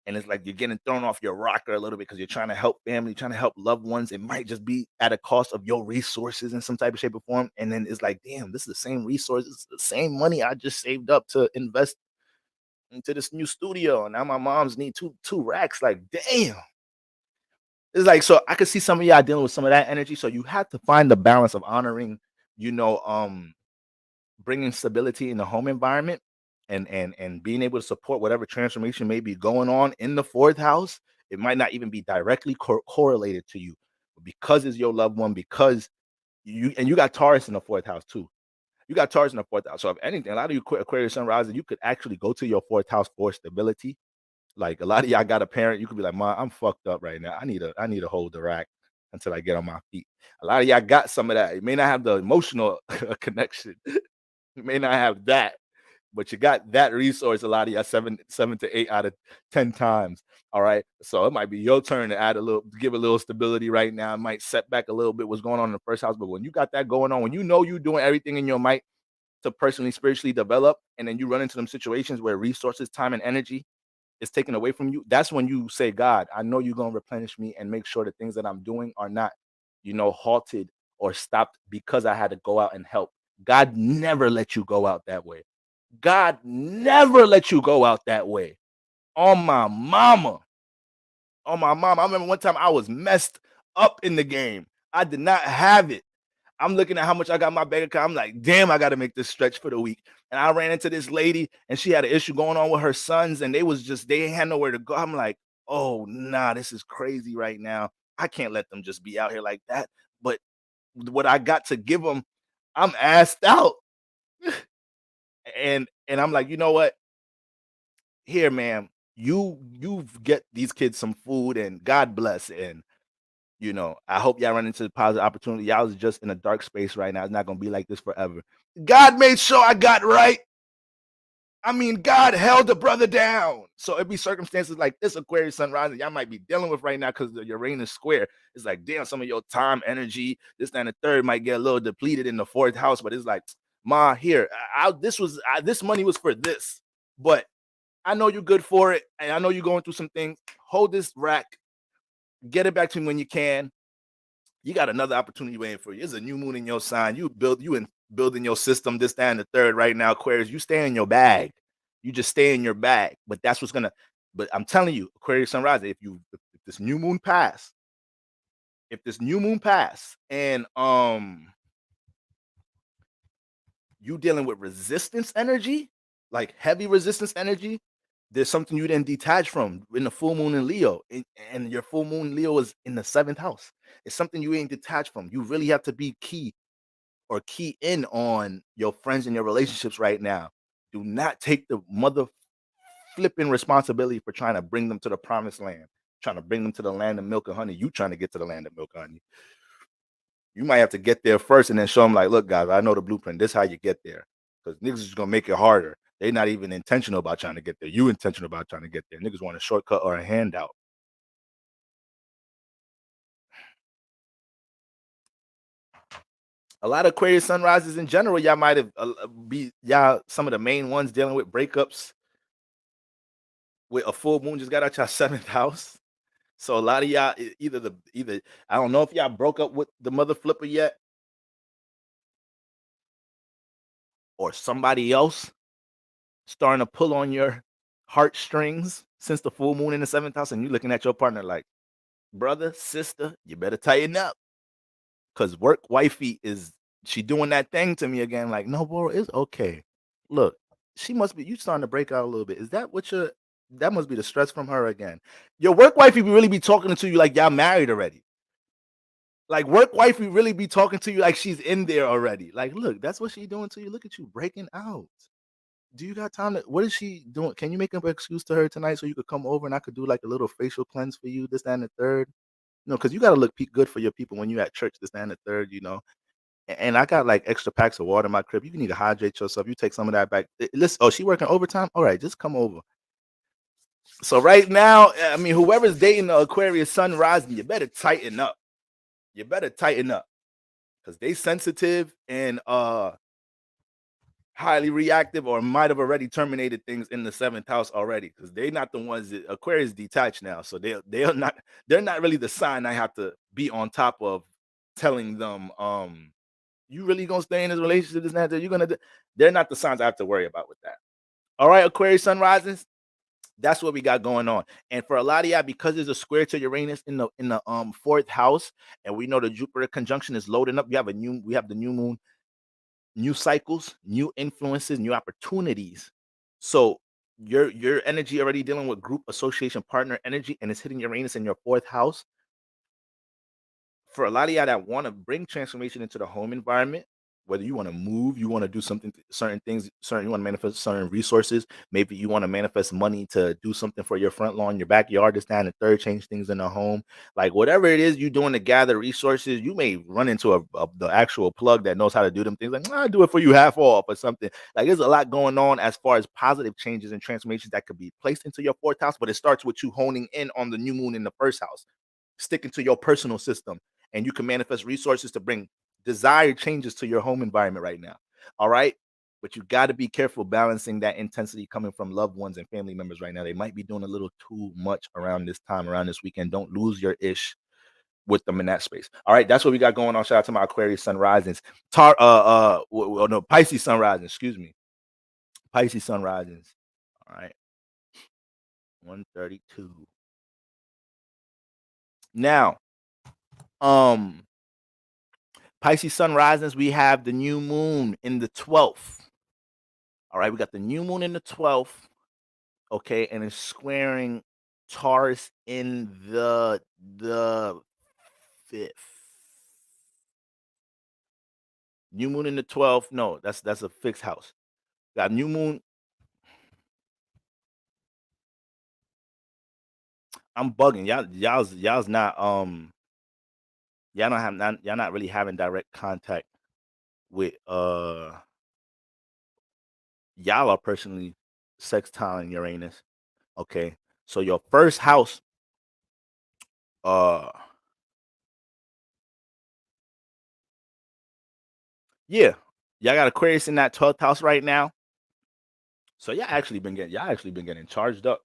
And it's like you're getting thrown off your rocker a little bit because you're trying to help family, trying to help loved ones. It might just be at a cost of your resources in some type of shape or form. And then it's like, damn, this is the same resources, the same money I just saved up to invest into this new studio. And now my mom's need two racks. Like, damn. It's like, so I could see some of y'all dealing with some of that energy. So you have to find the balance of honoring, bringing stability in the home environment and being able to support whatever transformation may be going on in the fourth house. It might not even be directly correlated to you, but because it's your loved one, because you got Taurus in the fourth house too. You got Taurus in the fourth house. So if anything, a lot of you Aquarius sun rising, you could actually go to your fourth house for stability. Like a lot of y'all got a parent, you could be like, "Mom, I'm fucked up right now. I need to hold the rack until I get on my feet." A lot of y'all got some of that. You may not have the emotional connection. You may not have that, but you got that resource. A lot of y'all 7 to 8 out of 10 times. All right. So it might be your turn to give a little stability right now. It might set back a little bit what's going on in the first house. But when you got that going on, when you know you're doing everything in your might to personally, spiritually develop, and then you run into them situations where resources, time, and energy is taken away from you, that's when you say, God, I know you're going to replenish me and make sure the things that I'm doing are not, halted or stopped because I had to go out and help. God never let you go out that way. God never let you go out that way. On my mama. On my mama. I remember one time I was messed up in the game. I did not have it. I'm looking at how much I got in my bank account. I'm like, damn, I got to make this stretch for the week. And I ran into this lady and she had an issue going on with her sons and they ain't had nowhere to go. I'm like, oh, nah, this is crazy right now. I can't let them just be out here like that. But what I got to give them, I'm asked out. and I'm like, you know what? Here, ma'am, you get these kids some food and God bless. And I hope y'all run into the positive opportunity. Y'all is just in a dark space right now. It's not gonna be like this forever. God made sure I got right. I mean, God held the brother down. So it'd be circumstances like this Aquarius sun rising y'all might be dealing with right now because the Uranus square. It's like, damn, some of your time, energy, this, and the third might get a little depleted in the fourth house. But it's like, Ma, here, this money was for this, but I know you're good for it, and I know you're going through some things. Hold this rack, get it back to me when you can. You got another opportunity waiting for you. There's a new moon in your sign. Building your system, this, that, and the third right now, Aquarius. You stay in your bag. You just stay in your bag. But that's what's gonna. But I'm telling you, Aquarius sunrise. If this new moon pass, and you dealing with resistance energy, like heavy resistance energy, there's something you didn't detach from in the full moon in Leo, and your full moon Leo is in the 7th house. It's something you ain't detached from. You really have to be key or key in on your friends and your relationships right now. Do not take the mother flipping responsibility for trying to bring them to the promised land, trying to bring them to the land of milk and honey. You trying to get to the land of milk and honey. You might have to get there first and then show them like, look, guys, I know the blueprint. This is how you get there. Because niggas is gonna make it harder. They're not even intentional about trying to get there. You intentional about trying to get there. Niggas want a shortcut or a handout. A lot of Aquarius sunrises in general, y'all might have y'all some of the main ones dealing with breakups with a full moon just got out y'all 7th house. So a lot of y'all either I don't know if y'all broke up with the mother flipper yet, or somebody else starting to pull on your heartstrings since the full moon in the 7th house, and you looking at your partner like, brother, sister, you better tighten up. Cause work wifey she doing that thing to me again? Like, no, bro, it's okay. Look, she must be you starting to break out a little bit. Is that what that must be the stress from her again? Your work wifey really be talking to you like y'all married already. Like work wifey really be talking to you like she's in there already. Like, look, that's what she doing to you. Look at you breaking out. Do you got time what is she doing? Can you make an excuse to her tonight so you could come over and I could do like a little facial cleanse for you, this, that, and the third? No, because you got to look good for your people when you're at church, this, that, and the third, And I got like extra packs of water in my crib. You need to hydrate yourself. You take some of that back. Listen, oh, she working overtime? All right, just come over. So right now, I mean, whoever's dating the Aquarius sun rising, you better tighten up. You better tighten up. Because they sensitive and highly reactive, or might have already terminated things in the 7th house already, because they're not the ones that Aquarius they're not really the sign I have to be on top of telling them you really gonna stay in this relationship, this and that, they're not the signs I have to worry about with that. All right, Aquarius sun risings, that's what we got going on. And for a lot of y'all, because there's a square to Uranus in the 4th house, and we know the Jupiter conjunction is loading up, we have the new moon, new cycles, new influences, new opportunities. So your energy already dealing with group, association, partner energy, and it's hitting Uranus in your 4th house. For a lot of y'all that want to bring transformation into the home environment, whether you want to move, you want to do something, certain things, you want to manifest certain resources. Maybe you want to manifest money to do something for your front lawn, your backyard, this, that, and the third, change things in the home. Like whatever it is you're doing to gather resources, you may run into the actual plug that knows how to do them things. Like, I'll do it for you half off or something. Like there's a lot going on as far as positive changes and transformations that could be placed into your 4th house, but it starts with you honing in on the new moon in the 1st house, sticking to your personal system, and you can manifest resources to bring desired changes to your home environment right now. All right. But you got to be careful balancing that intensity coming from loved ones and family members right now. They might be doing a little too much around this weekend. Don't lose your ish with them in that space. All right. That's what we got going on. Shout out to my Aquarius sun risings. Pisces sun rising. Excuse me. Pisces sun risings. All right. 132. Now, Pisces sun risings, we have the new moon in the 12th. All right, we got the new moon in the 12th. Okay, and it's squaring Taurus in the 5th. New moon in the 12th. No, that's a fixed house. Got new moon. I'm bugging. Y'all's not y'all not really having direct contact with y'all are personally sextiling Uranus. Okay. So your 1st house, yeah, y'all got Aquarius in that 12th house right now. So y'all actually been getting charged up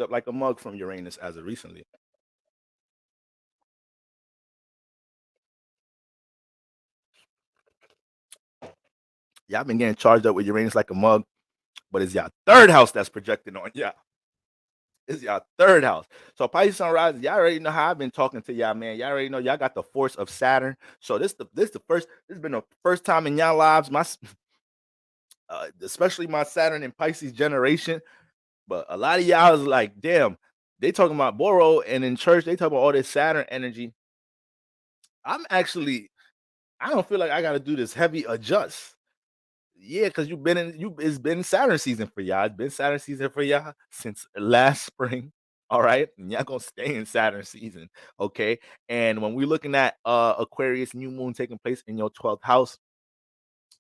like a mug from Uranus as of recently. Y'all been getting charged up with Uranus like a mug, but it's y'all 3rd house that's projected on y'all. It's y'all 3rd house. So Pisces sun rising, y'all already know how I've been talking to y'all, man. Y'all already know y'all got the force of Saturn. So this has been the first time in y'all lives, especially my Saturn and Pisces generation. But a lot of y'all is like, damn, they talking about Boro, and in church they talk about all this Saturn energy. I'm actually I don't feel like I got to do this heavy adjust. Yeah, because it's been Saturn season for y'all. It's been Saturn season for y'all since last spring. All right. And y'all gonna stay in Saturn season. Okay. And when we're looking at Aquarius new moon taking place in your 12th house,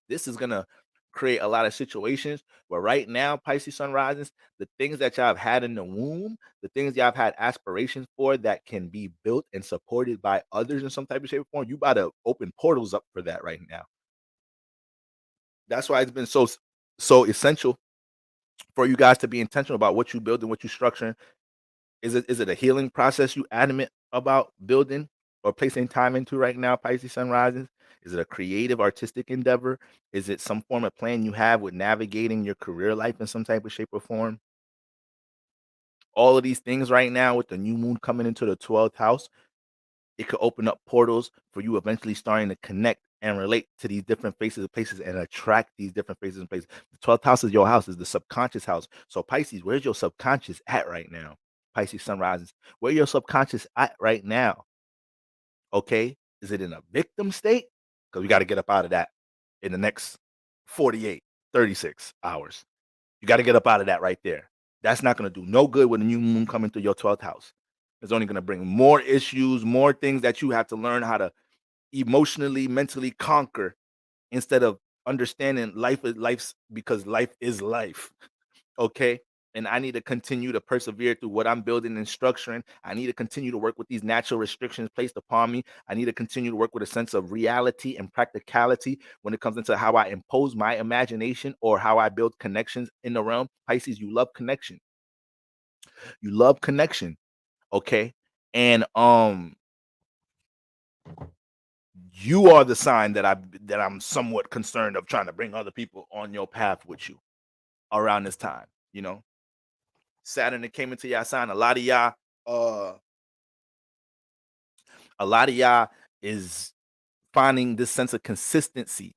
this is gonna create a lot of situations where right now, Pisces sun rises, the things that y'all have had in the womb, the things y'all have had aspirations for that can be built and supported by others in some type of shape or form, you about to open portals up for that right now. That's why it's been so essential for you guys to be intentional about what you build and what you structuring. Is it a healing process you adamant about building or placing time into right now, Pisces sun rises? Is it a creative, artistic endeavor? Is it some form of plan you have with navigating your career life in some type of shape or form? All of these things right now with the new moon coming into the 12th house, it could open up portals for you eventually starting to connect and relate to these different faces of places and attract these different faces and places. The 12th house is your house, is the subconscious house. So Pisces, where's your subconscious at right now? Pisces sun rises. Where your subconscious at right now? Okay. Is it in a victim state? Because we got to get up out of that in the next 48, 36 hours. You got to get up out of that right there. That's not going to do no good with a new moon coming through your 12th house. It's only going to bring more issues, more things that you have to learn how to emotionally, mentally conquer instead of understanding life's because life is life. Okay. And I need to continue to persevere through what I'm building and structuring. I need to continue to work with these natural restrictions placed upon me. I need to continue to work with a sense of reality and practicality when it comes into how I impose my imagination or how I build connections in the realm. Pisces, you love connection. You love connection. Okay. And you are the sign that I'm somewhat concerned of trying to bring other people on your path with you around this time, you know. Saturn that came into y'all sign. A lot of y'all is finding this sense of consistency,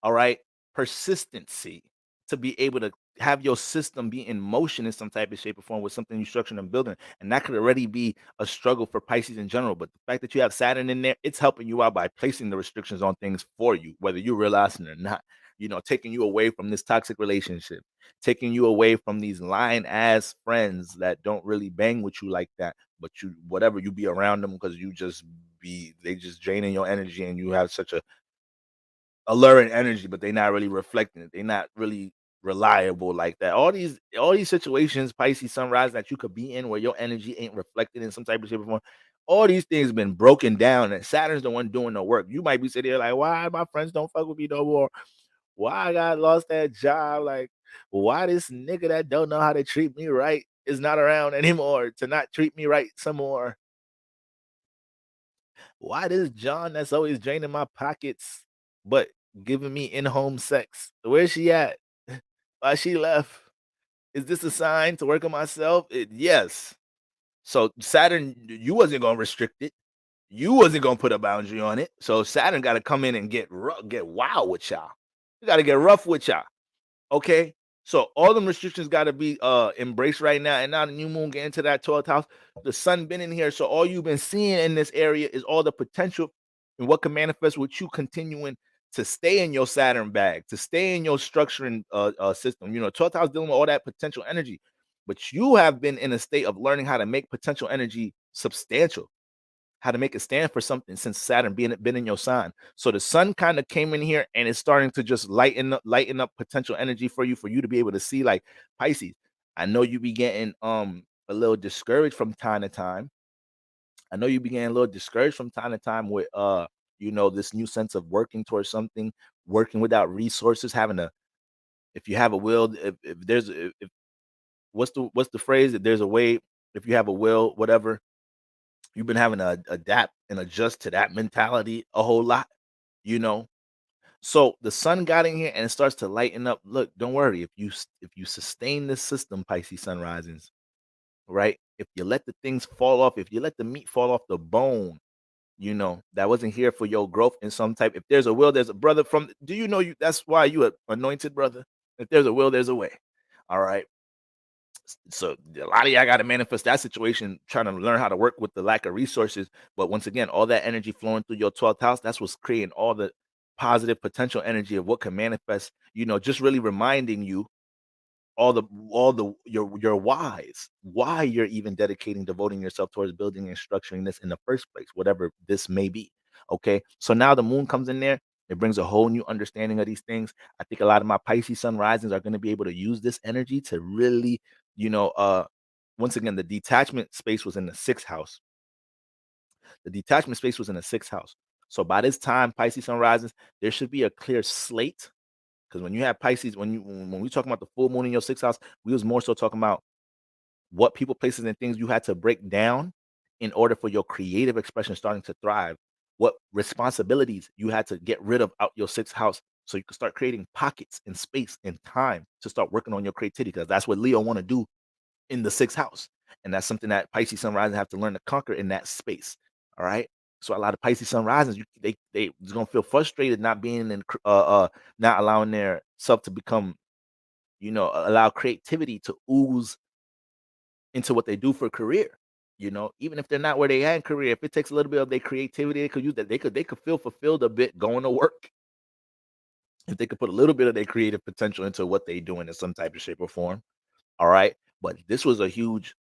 all right, persistency to be able to have your system be in motion in some type of shape or form with something you structuring and building. And that could already be a struggle for Pisces in general. But the fact that you have Saturn in there, it's helping you out by placing the restrictions on things for you, whether you realize it or not. You know, taking you away from this toxic relationship, taking you away from these lying ass friends that don't really bang with you like that, but you whatever you be around them because they just draining your energy and you have such a alluring energy, but they're not really reflecting it. They're not really reliable like that. All these situations, Pisces sunrise that you could be in where your energy ain't reflected in some type of shape or form. All these things been broken down, and Saturn's the one doing the work. You might be sitting here like, why my friends don't fuck with me no more? Why I got lost that job? Like, why this nigga that don't know how to treat me right is not around anymore to not treat me right some more? Why this John that's always draining my pockets but giving me in-home sex? Where's she at? Why she left? Is this a sign to work on myself? Yes. So Saturn, you wasn't gonna restrict it. You wasn't gonna put a boundary on it. So Saturn got to come in and get wild with y'all. You got to get rough with y'all. Okay. So all them restrictions got to be embraced right now. And now the new moon get into that 12th house. The sun been in here. So all you've been seeing in this area is all the potential and what can manifest with you continuing to stay in your Saturn bag, to stay in your structuring system. You know, 12th house dealing with all that potential energy. But you have been in a state of learning how to make potential energy substantial, how to make it stand for something since Saturn been in your sign. So the sun kind of came in here and it's starting to just lighten up potential energy for you to be able to see, like, Pisces, I know you be getting a little discouraged from time to time. I know you be getting a little discouraged from time to time with you know, this new sense of working towards something, working without resources, having a if you have a will, if there's if what's the phrase, that there's a way, if you have a will, whatever, you've been having to adapt and adjust to that mentality a whole lot, you know. So the sun got in here and it starts to lighten up. Look, don't worry, if you sustain this system, Pisces sun risings, right? If you let the things fall off, if you let the meat fall off the bone, you know, that wasn't here for your growth in some type. If there's a will, there's a brother from. Do you know you? That's why you are anointed, brother. If there's a will, there's a way. All right. So a lot of y'all got to manifest that situation, trying to learn how to work with the lack of resources. But once again, all that energy flowing through your 12th house, that's what's creating all the positive potential energy of what can manifest, just really reminding you your whys, why you're even devoting yourself towards building and structuring this in the first place, whatever this may be. Okay, so now the moon comes in there. It brings a whole new understanding of these things. I think a lot of my Pisces sun risings are going to be able to use this energy to really, once again, the detachment space was in the 6th house. The detachment space was in the 6th house. So by this time, Pisces sun risings, there should be a clear slate. Because when you have Pisces, when we talking about the full moon in your 6th house, we was more so talking about what people, places, and things you had to break down in order for your creative expression starting to thrive. What responsibilities you had to get rid of out your 6th house so you could start creating pockets in space and time to start working on your creativity, because that's what Leo want to do in the 6th house. And that's something that Pisces sun rising have to learn to conquer in that space. All right. So a lot of Pisces sun risings, they gonna feel frustrated not being in not allowing their self to become, allow creativity to ooze into what they do for a career. Even if they're not where they are in career, if it takes a little bit of their creativity, they could use that. They could feel fulfilled a bit going to work if they could put a little bit of their creative potential into what they doing in some type of shape or form. All right. But this was a huge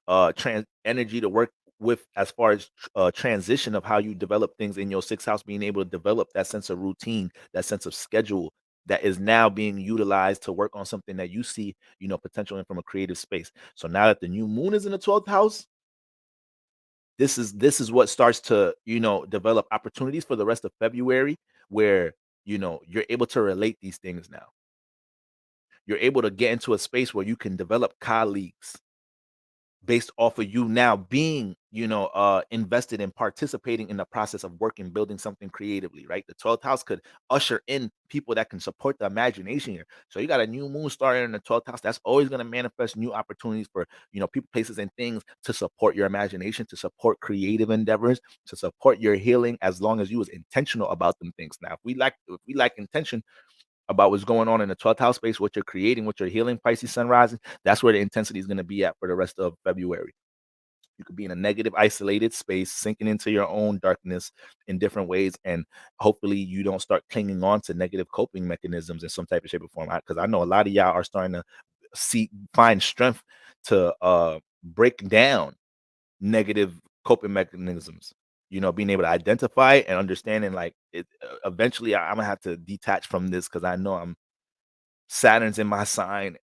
energy to work with as far as transition of how you develop things in your 6th house, being able to develop that sense of routine, that sense of schedule that is now being utilized to work on something that you see, potential in from a creative space. So now that the new moon is in the 12th house, this is what starts to, develop opportunities for the rest of February, where, you're able to relate these things now. You're able to get into a space where you can develop colleagues based off of you now being, invested in participating in the process of working, building something creatively, right? The 12th house could usher in people that can support the imagination here. So you got a new moon starting in the 12th house. That's always going to manifest new opportunities for, people, places, and things to support your imagination, to support creative endeavors, to support your healing, as long as you was intentional about them things. Now, if we like intention about what's going on in the 12th house space, what you're creating, what you're healing, Pisces sun rising, that's where the intensity is going to be at for the rest of February. You could be in a negative, isolated space, sinking into your own darkness in different ways, and hopefully you don't start clinging on to negative coping mechanisms in some type of shape or form. Because I know a lot of y'all are starting to find strength to break down negative coping mechanisms. Being able to identify it and understanding, like, it eventually I'm gonna have to detach from this, because I know Saturn's in my sign,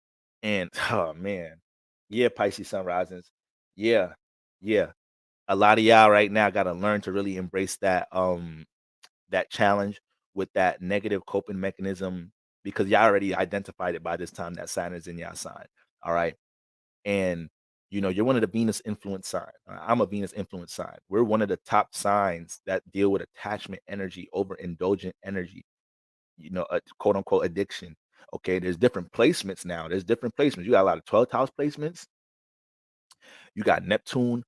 and oh man, yeah, Pisces sun risings, yeah, yeah. A lot of y'all right now got to learn to really embrace that challenge with that negative coping mechanism, because y'all already identified it by this time that Saturn's in y'all sign. All right, and you're one of the Venus influence sign. I'm a Venus influence sign. We're one of the top signs that deal with attachment energy, overindulgent energy, a quote unquote addiction. Okay, there's different placements now. There's different placements. You got a lot of 12th house placements. You got Neptune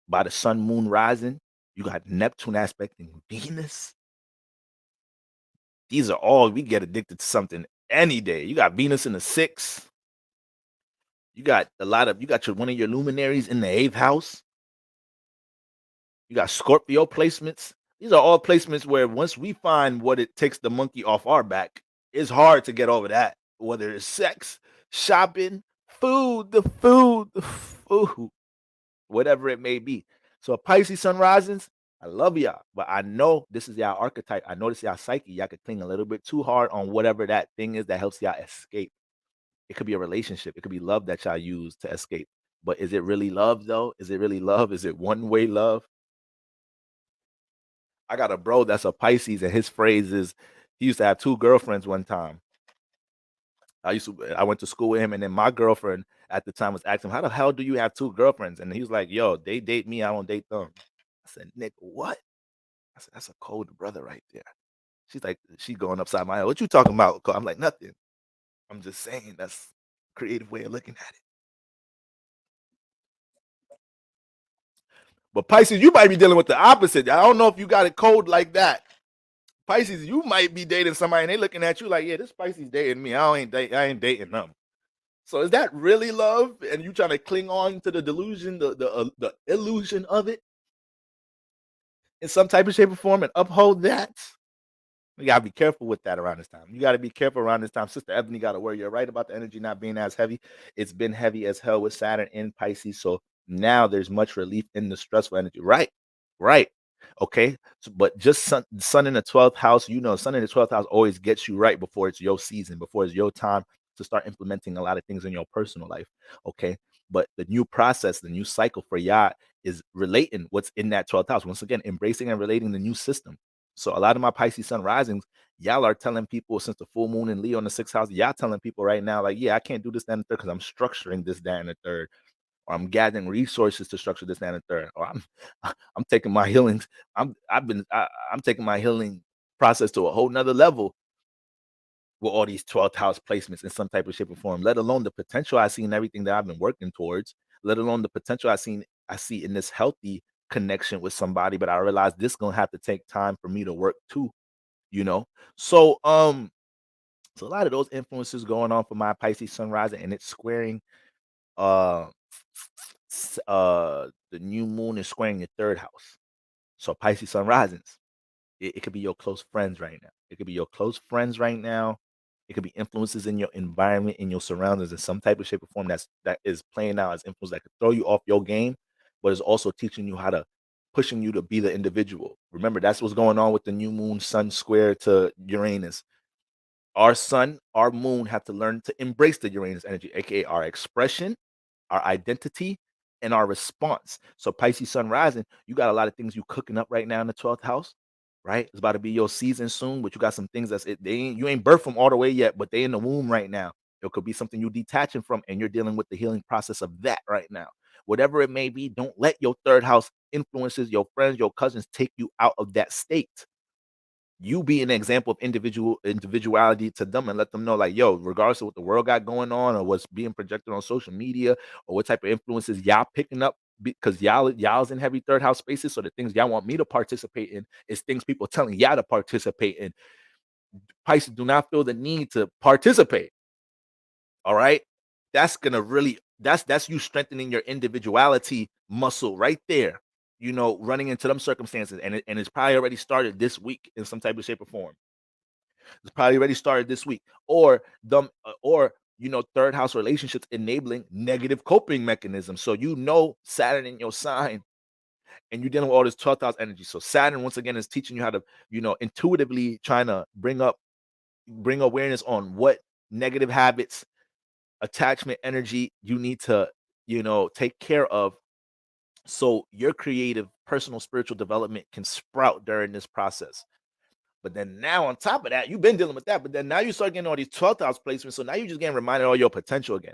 by the sun, moon rising. You got Neptune aspecting Venus. These are all, we get addicted to something any day. You got Venus in the 6th. You got one of your luminaries in the 8th house. You got Scorpio placements. These are all placements where once we find what it takes the monkey off our back, it's hard to get over that. Whether it's sex, shopping, food, the food, whatever it may be. So Pisces sun risings, I love y'all, but I know this is y'all archetype. I know this is y'all psyche. Y'all could cling a little bit too hard on whatever that thing is that helps y'all escape. It could be a relationship. It could be love that y'all use to escape. But is it really love, though? Is it really love? Is it one-way love? I got a bro that's a Pisces, and his phrase is, he used to have 2 girlfriends one time. I went to school with him, and then my girlfriend at the time was asking him, "How the hell do you have 2 girlfriends?" And he was like, "Yo, they date me, I don't date them." I said, "Nick, what?" I said, "That's a cold brother right there." She's like, she's going upside my head. "What you talking about?" I'm like, "Nothing. I'm just saying that's a creative way of looking at it." But Pisces, you might be dealing with the opposite. I don't know if you got it cold like that. Pisces, you might be dating somebody and they looking at you like, "Yeah, this Pisces dating me. I ain't dating them." So is that really love? And you trying to cling on to the delusion, the illusion of it in some type of shape or form and uphold that? You gotta be careful with that around this time. You gotta be careful around this time. Sister Ebony got to worry. You're right about the energy not being as heavy. It's been heavy as hell with Saturn in Pisces. So now there's much relief in the stressful energy. Right. Right. Okay. So, but just sun in the 12th house, sun in the 12th house always gets you right before it's your season, before it's your time to start implementing a lot of things in your personal life. Okay. But the new process, the new cycle for y'all is relating what's in that 12th house. Once again, embracing and relating the new system. So a lot of my Pisces sun risings, y'all are telling people since the full moon in Leo in the 6th house, y'all telling people right now, like, yeah, I can't do this, that, and the third because I'm structuring this, that, and the third, or I'm gathering resources to structure this, that, and the third, or I'm taking my healings, I'm taking my healing process to a whole nother level with all these 12th house placements in some type of shape or form, let alone the potential I see in everything that I've been working towards, let alone the potential I see in this healthy connection with somebody, but I realize this gonna have to take time for me to work too, you know. So so a lot of those influences going on for my Pisces sun rising, and it's squaring uh the new moon is squaring your third house. So Pisces sun risings, it could be your close friends right now. It could be your close friends right now. It could be influences in your environment, in your surroundings, in some type of shape or form that is playing out as influence that could throw you off your game, but is also teaching you how to pushing you to be the individual. Remember, that's what's going on with the new moon sun square to Uranus. Our sun, our moon have to learn to embrace the Uranus energy, aka our expression, our identity, and our response. So Pisces sun rising, you got a lot of things you cooking up right now in the 12th house, right? It's about to be your season soon, but you got some things you ain't birthed from all the way yet, but they in the womb right now. It could be something you detaching from, and you're dealing with the healing process of that right now. Whatever it may be, don't let your third house influences, your friends, your cousins take you out of that state. You be an example of individuality to them and let them know, like, yo, regardless of what the world got going on or what's being projected on social media or what type of influences y'all picking up, because y'all's in heavy third house spaces. So the things y'all want me to participate in is things people telling y'all to participate in. Pisces do not feel the need to participate. All right. That's you strengthening your individuality muscle right there, running into them circumstances. And it's probably already started this week in some type of shape or form. It's probably already started this week. Or third house relationships enabling negative coping mechanisms. So Saturn in your sign, and you're dealing with all this 12th house energy. So Saturn once again is teaching you how to, intuitively trying to bring awareness on what negative habits, attachment energy you need to, take care of, so your creative, personal, spiritual development can sprout during this process. But then now on top of that, you've been dealing with that, but then now you start getting all these 12th house placements. So now you're just getting reminded of all your potential again.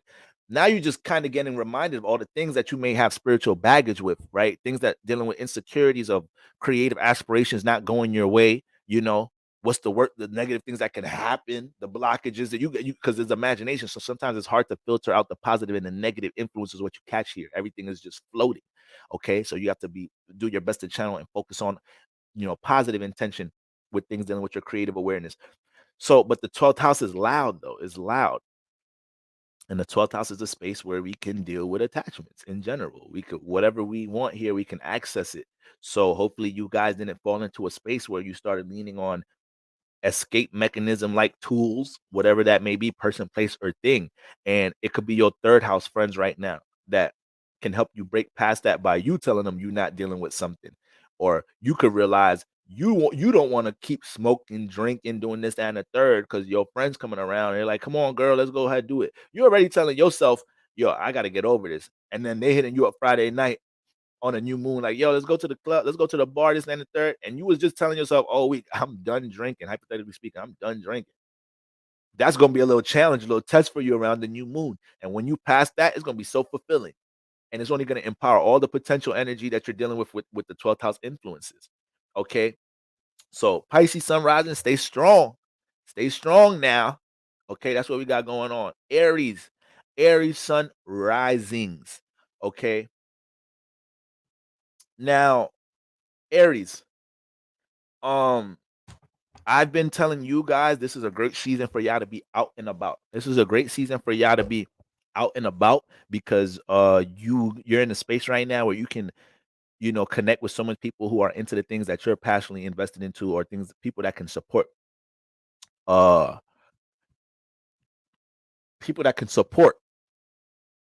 Now you're just kind of getting reminded of all the things that you may have spiritual baggage with, right? Things that dealing with insecurities of creative aspirations not going your way, what's the negative things that can happen, the blockages that you get, because there's imagination. So sometimes it's hard to filter out the positive and the negative influences, what you catch here. Everything is just floating. Okay. So you have to do your best to channel and focus on, positive intention with things dealing with your creative awareness. So, but the 12th house is loud, though. It's loud. And the 12th house is a space where we can deal with attachments in general. We could, whatever we want here, we can access it. So hopefully you guys didn't fall into a space where you started leaning on escape mechanism like tools, whatever that may be, person, place, or thing. And it could be your third house friends right now that can help you break past that by you telling them you're not dealing with something. Or you could realize you don't want to keep smoking, drinking, doing this, that, and the third, because your friends coming around and they're like, come on, girl, let's go ahead and do it. You're already telling yourself, yo, I got to get over this. And then they hitting you up Friday night on a new moon, like, yo, let's go to the club, let's go to the bar, this and the third. And you was just telling yourself, oh, week, I'm done drinking. Hypothetically speaking, I'm done drinking. That's going to be a little challenge, a little test for you around the new moon. And when you pass that, it's going to be so fulfilling. And it's only going to empower all the potential energy that you're dealing with the 12th house influences. Okay. So Pisces sun rising, stay strong. Stay strong now. Okay. That's what we got going on. Aries sun risings. Okay. Now, Aries, I've been telling you guys this is a great season for y'all to be out and about. This is a great season for y'all to be out and about, because you're in a space right now where you can, connect with so many people who are into the things that you're passionately invested into, or people that can support uh people that can support,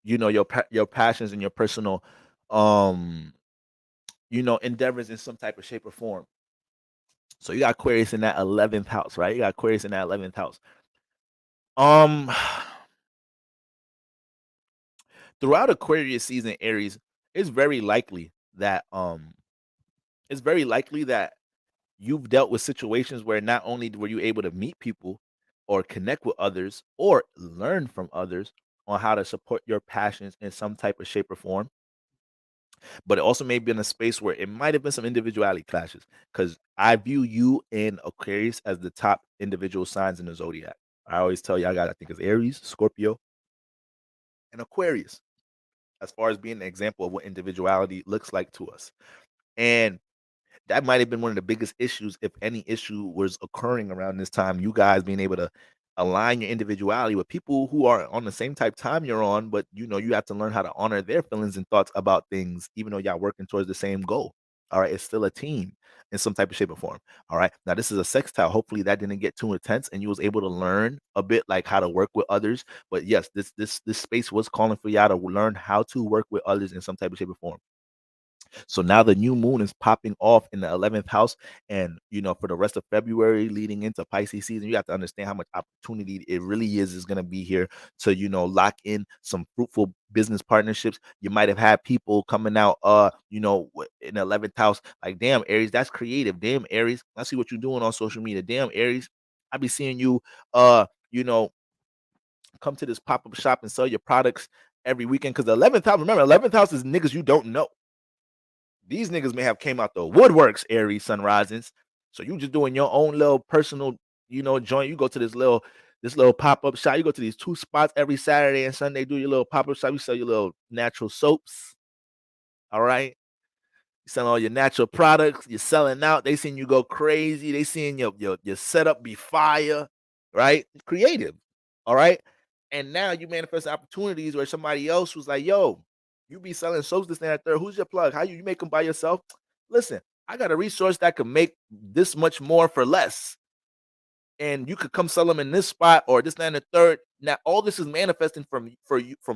your passions and your personal um endeavors in some type of shape or form. So you got Aquarius in that 11th house, right? You got Aquarius in that 11th house. Um Throughout Aquarius season, Aries, it's very likely that it's very likely that you've dealt with situations where not only were you able to meet people or connect with others or learn from others on how to support your passions in some type of shape or form, but it also may be in a space where it might have been some individuality clashes. Because I view you and Aquarius as the top individual signs in the zodiac. I always tell you, I think it's Aries, Scorpio, and Aquarius, as far as being an example of what individuality looks like to us. And that might have been one of the biggest issues, if any issue was occurring around this time, you guys being able to align your individuality with people who are on the same type time you're on, but you have to learn how to honor their feelings and thoughts about things, even though y'all working towards the same goal. All right, it's still a team in some type of shape or form. All right, now this is a sextile. Hopefully that didn't get too intense and you was able to learn a bit like how to work with others. But yes, this space was calling for y'all to learn how to work with others in some type of shape or form. So now the new moon is popping off in the 11th house. And, for the rest of February leading into Pisces season, you have to understand how much opportunity it really is going to be here to, lock in some fruitful business partnerships. You might have had people coming out, in the 11th house, like, damn, Aries, that's creative. Damn, Aries, I see what you're doing on social media. Damn, Aries, I be seeing you, come to this pop-up shop and sell your products every weekend. Because the 11th house, remember, 11th house is niggas you don't know. These niggas may have came out the woodworks, Aries sun risings. So you just doing your own little personal, joint. You go to this little pop-up shop. You go to these 2 spots every Saturday and Sunday, do your little pop-up shop. You sell your little natural soaps. All right. You sell all your natural products. You're selling out. They seen you go crazy. They seeing your setup be fire. Right? Creative. All right. And now you manifest opportunities where somebody else was like, yo, you be selling soaps this and that third. Who's your plug? How you make them by yourself? Listen, I got a resource that could make this much more for less. And you could come sell them in this spot or this and the third. Now, all this is manifesting from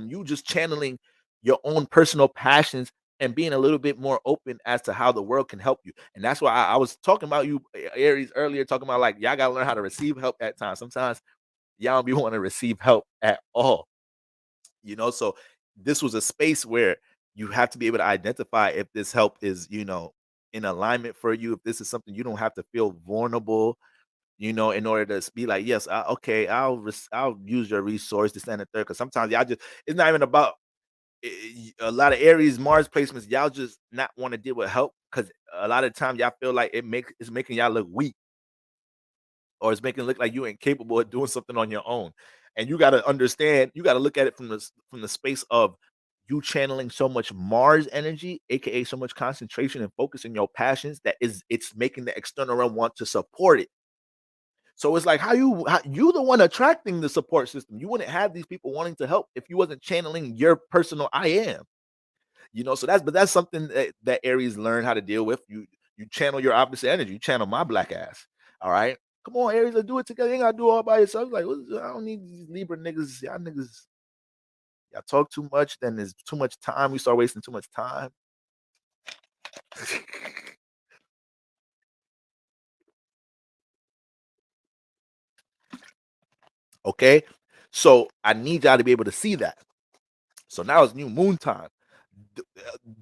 you just channeling your own personal passions and being a little bit more open as to how the world can help you. And that's why I was talking about you, Aries, earlier, talking about like y'all gotta learn how to receive help at times. Sometimes y'all don't be wanting to receive help at all. So this was a space where you have to be able to identify if this help is, in alignment for you, if this is something you don't have to feel vulnerable, in order to be like, yes, okay, I'll use your resource to stand the third. Because sometimes y'all just, it's not even about a lot of Aries Mars placements. Y'all just not want to deal with help because a lot of times y'all feel like it's making y'all look weak, or it's making it look like you ain't capable of doing something on your own. And you got to understand, you got to look at it from the space of you channeling so much Mars energy, aka so much concentration and focus in your passions, it's making the external realm want to support it. So it's like how you the one attracting the support system. You wouldn't have these people wanting to help if you wasn't channeling your personal I am. So that's something that Aries learn how to deal with. You channel your opposite energy. You channel my black ass. All right. Come on, Aries, let's do it together. You ain't gotta do it all by yourself. Like, I don't need these Libra niggas. Y'all talk too much, then there's too much time. We start wasting too much time. Okay. So I need y'all to be able to see that. So now it's new moon time.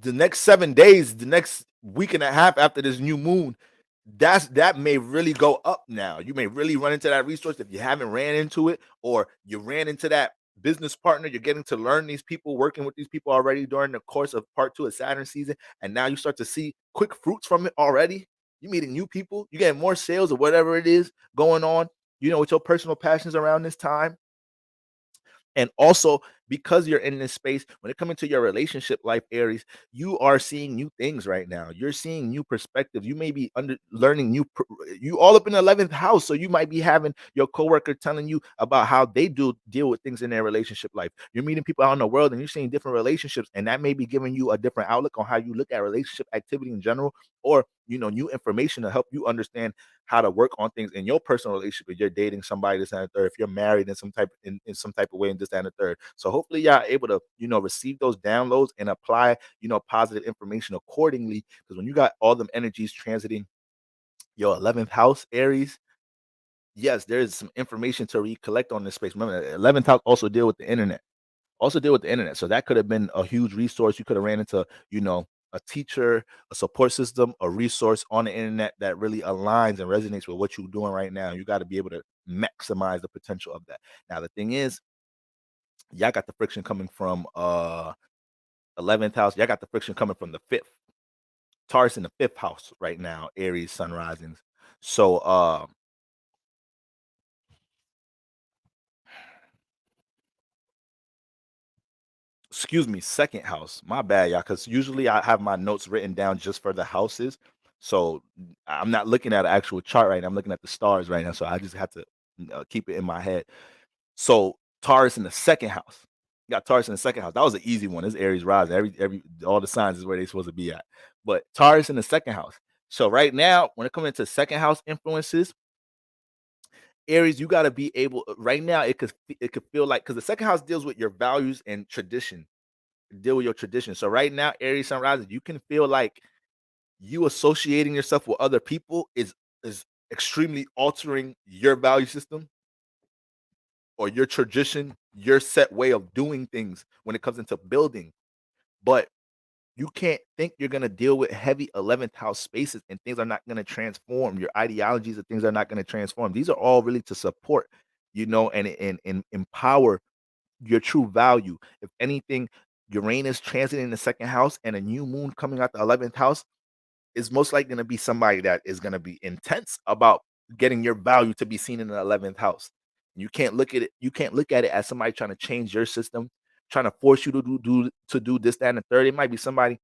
The next 7 days, the next week and a half after this new moon, that may really go up now. You may really run into that resource if you haven't ran into it, or you ran into that business partner. You're getting to learn these people, working with these people already during the course of part 2 of Saturn season, and now you start to see quick fruits from it already. You're meeting new people. You're getting more sales or whatever it is going on, with your personal passions around this time. And also, because you're in this space, when it comes into your relationship life, Aries, you are seeing new things right now. You're seeing new perspectives. You may be learning you all up in the 11th house. So you might be having your coworker telling you about how they deal with things in their relationship life. You're meeting people out in the world and you're seeing different relationships, and that may be giving you a different outlook on how you look at relationship activity in general, or new information to help you understand how to work on things in your personal relationship. If you're dating somebody, this and the third, if you're married in some type of way, in this and the third. So hopefully y'all are able to receive those downloads and apply positive information accordingly, because when you got all them energies transiting your 11th house, Aries, yes, there's some information to recollect on this space. Remember, the 11th house also deal with the internet. So that could have been a huge resource. You could have ran into a teacher, a support system, a resource on the internet that really aligns and resonates with what you're doing right now. You got to be able to maximize the potential of that. Now the thing is, y'all got the friction coming from 11th house. Y'all got the friction coming from the 5th. Taurus in the 5th house right now, Aries sun risings. So excuse me, 2nd house. My bad, y'all, because usually I have my notes written down just for the houses. So I'm not looking at an actual chart right now. I'm looking at the stars right now. So I just have to keep it in my head. So Taurus in the 2nd house. You got Taurus in the 2nd house. That was an easy one. This Aries rising. Every all the signs is where they're supposed to be at. But Taurus in the 2nd house. So right now, when it comes into 2nd house influences, Aries, you got to be able. Right now, it could feel like, because the 2nd house deals with your values and tradition. Deal with your tradition. So right now, Aries sun rising, you can feel like you associating yourself with other people is extremely altering your value system or your tradition, your set way of doing things when it comes into building. But you can't think you're going to deal with heavy 11th house spaces and things are not going to transform. Your ideologies and things are not going to transform. These are all really to support, and empower your true value. If anything, Uranus transiting in the 2nd house and a new moon coming out the 11th house is most likely going to be somebody that is going to be intense about getting your value to be seen in the 11th house. You can't look at it. You can't look at it as somebody trying to change your system, trying to force you to do this, that, and the third. It might be somebody,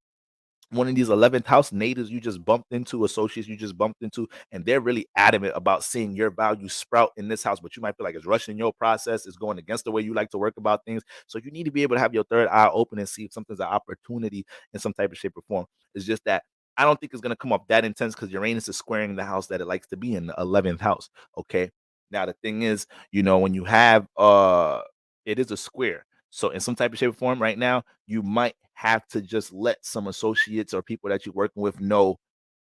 one of these 11th house natives you just bumped into, associates you just bumped into, and they're really adamant about seeing your value sprout in this house, but you might feel like it's rushing your process, it's going against the way you like to work about things. So you need to be able to have your third eye open and see if something's an opportunity in some type of shape or form. It's just that I don't think it's going to come up that intense because Uranus is squaring the house that it likes to be in, the 11th house. Okay. Now the thing is, when you have it is a square. So in some type of shape or form right now, you might have to just let some associates or people that you're working with know,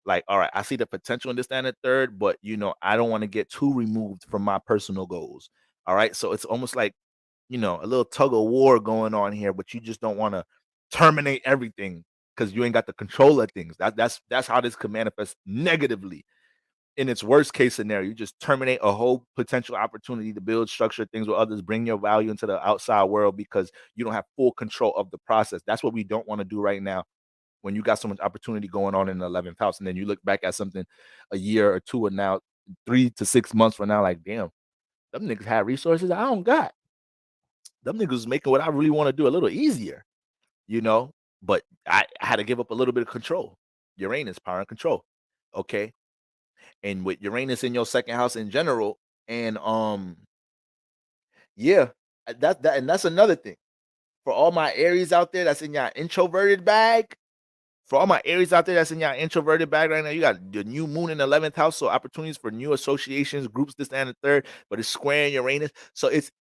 like, all right, I see the potential in this, that, and the third, but I don't want to get too removed from my personal goals. All right. So it's almost like, a little tug of war going on here, but you just don't want to terminate everything because you ain't got the control of things. That's how this could manifest negatively. In its worst case scenario, you just terminate a whole potential opportunity to build structure things with others, bring your value into the outside world because you don't have full control of the process. That's what we don't want to do right now when you got so much opportunity going on in the 11th house. And then you look back at something a year or two and now 3 to 6 months from now, like, damn, them niggas have resources I don't got. Them niggas is making what I really want to do a little easier, but I had to give up a little bit of control. Uranus, power and control. Okay. And with Uranus in your 2nd house in general, and yeah, and that's another thing. For all my Aries out there that's in your introverted bag, for all my Aries out there that's in your introverted bag right now, you got the new moon in the 11th house, so opportunities for new associations, groups, this and the third, but it's squaring Uranus. So it's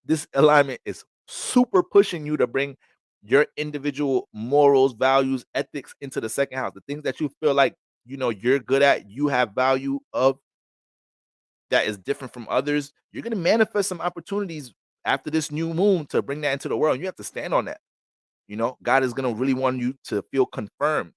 this alignment is super pushing you to bring your individual morals, values, ethics into the 2nd house. The things that you feel like you're good at, you have value of, that is different from others, you're going to manifest some opportunities after this new moon to bring that into the world. And you have to stand on that. God is going to really want you to feel confirmed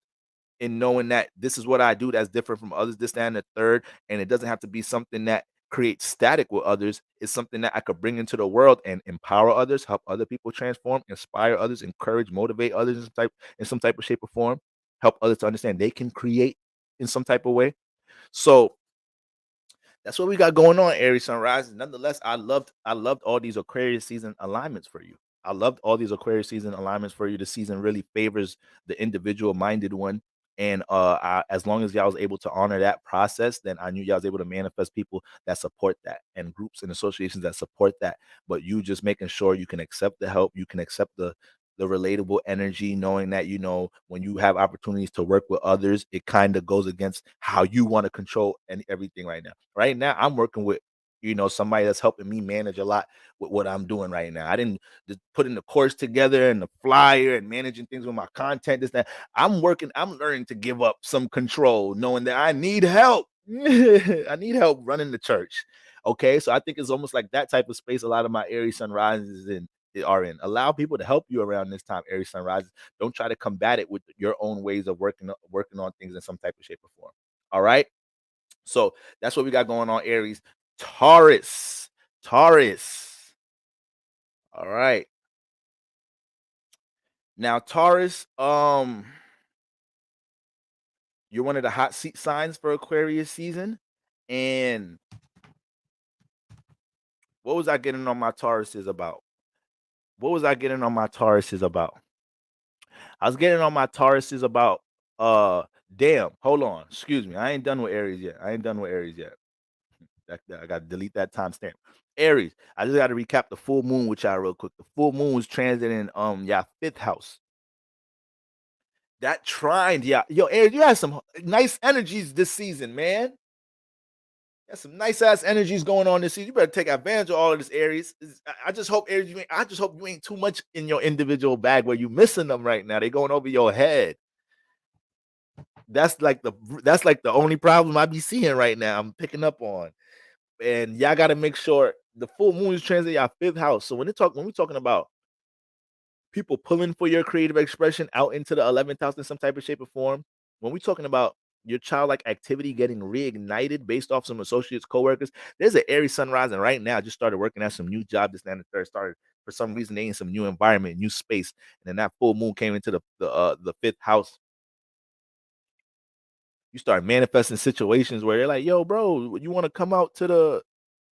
in knowing that this is what I do that's different from others, this, that, and the third. And it doesn't have to be something that creates static with others. It's something that I could bring into the world and empower others, help other people transform, inspire others, encourage, motivate others in some type of shape or form, help others to understand they can create in some type of way. So that's what we got going on, Aries sun rising. Nonetheless, I loved all these Aquarius season alignments for you. I loved all these Aquarius season alignments for you. The season really favors the individual minded one. And as long as y'all was able to honor that process, then I knew y'all was able to manifest people that support that, and groups and associations that support that. But you just making sure you can accept the help, you can accept the relatable energy, knowing that, you know, when you have opportunities to work with others, it kind of goes against how you want to control and everything right now. Right now, I'm working with, you know, somebody that's helping me manage a lot with what I'm doing right now. I didn't just putting the course together and the flyer and managing things with my content, this, that. I'm learning to give up some control, knowing that I need help. I need help running the church. Okay. So I think it's almost like that type of space a lot of my Aries sunrises are in. Allow people to help you around this time, Aries sunrises. Don't try to combat it with your own ways of working on things in some type of shape or form. All right. So that's what we got going on, Aries. Taurus. Taurus. All right. Now, Taurus, you're one of the hot seat signs for Aquarius season. And what was I getting on my Tauruses about? What was I getting on my Tauruses about? I was getting on my Tauruses about damn, hold on. Excuse me. I ain't done with Aries yet. I got to delete that timestamp. Aries, I just got to recap the full moon with y'all real quick. The full moon was transiting y'all fifth house. That trine, yeah. Yo, Aries, you had some nice energies this season, man. You had some nice ass energies going on this season. You better take advantage of all of this, Aries. I just hope, Aries, I just hope you ain't too much in your individual bag where you missing them right now. They going over your head. That's like the only problem I be seeing right now. I'm picking up on. And y'all got to make sure the full moon is transiting y'all fifth house. So when we're talking about people pulling for your creative expression out into the 11th house in some type of shape or form, when we're talking about your childlike activity getting reignited based off some associates, coworkers, there's an Aries sun rising right now. Just started working at some new job. This and the third started for some reason they in some new environment, new space, and then that full moon came into the fifth house. You start manifesting situations where they're like, yo, bro, you want to come out to the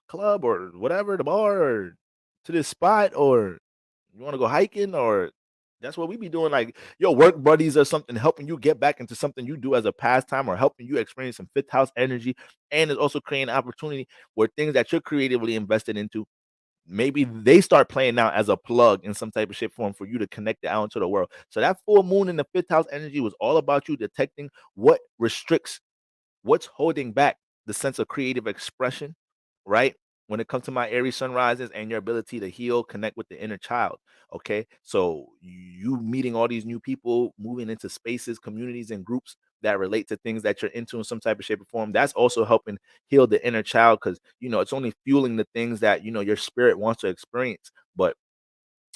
club or whatever, the bar, or to this spot, or you want to go hiking, or that's what we be doing. Like your work buddies or something, helping you get back into something you do as a pastime, or helping you experience some fifth house energy. And it's also creating an opportunity where things that you're creatively invested into, maybe they start playing out as a plug in some type of shape form for you to connect it out into the world. So that full moon in the fifth house energy was all about you detecting what restricts, what's holding back the sense of creative expression, right? When it comes to my Aries sunrises and your ability to heal, connect with the inner child. Okay. So you meeting all these new people, moving into spaces, communities, and groups that relate to things that you're into in some type of shape or form. That's also helping heal the inner child, because it's only fueling the things that your spirit wants to experience. But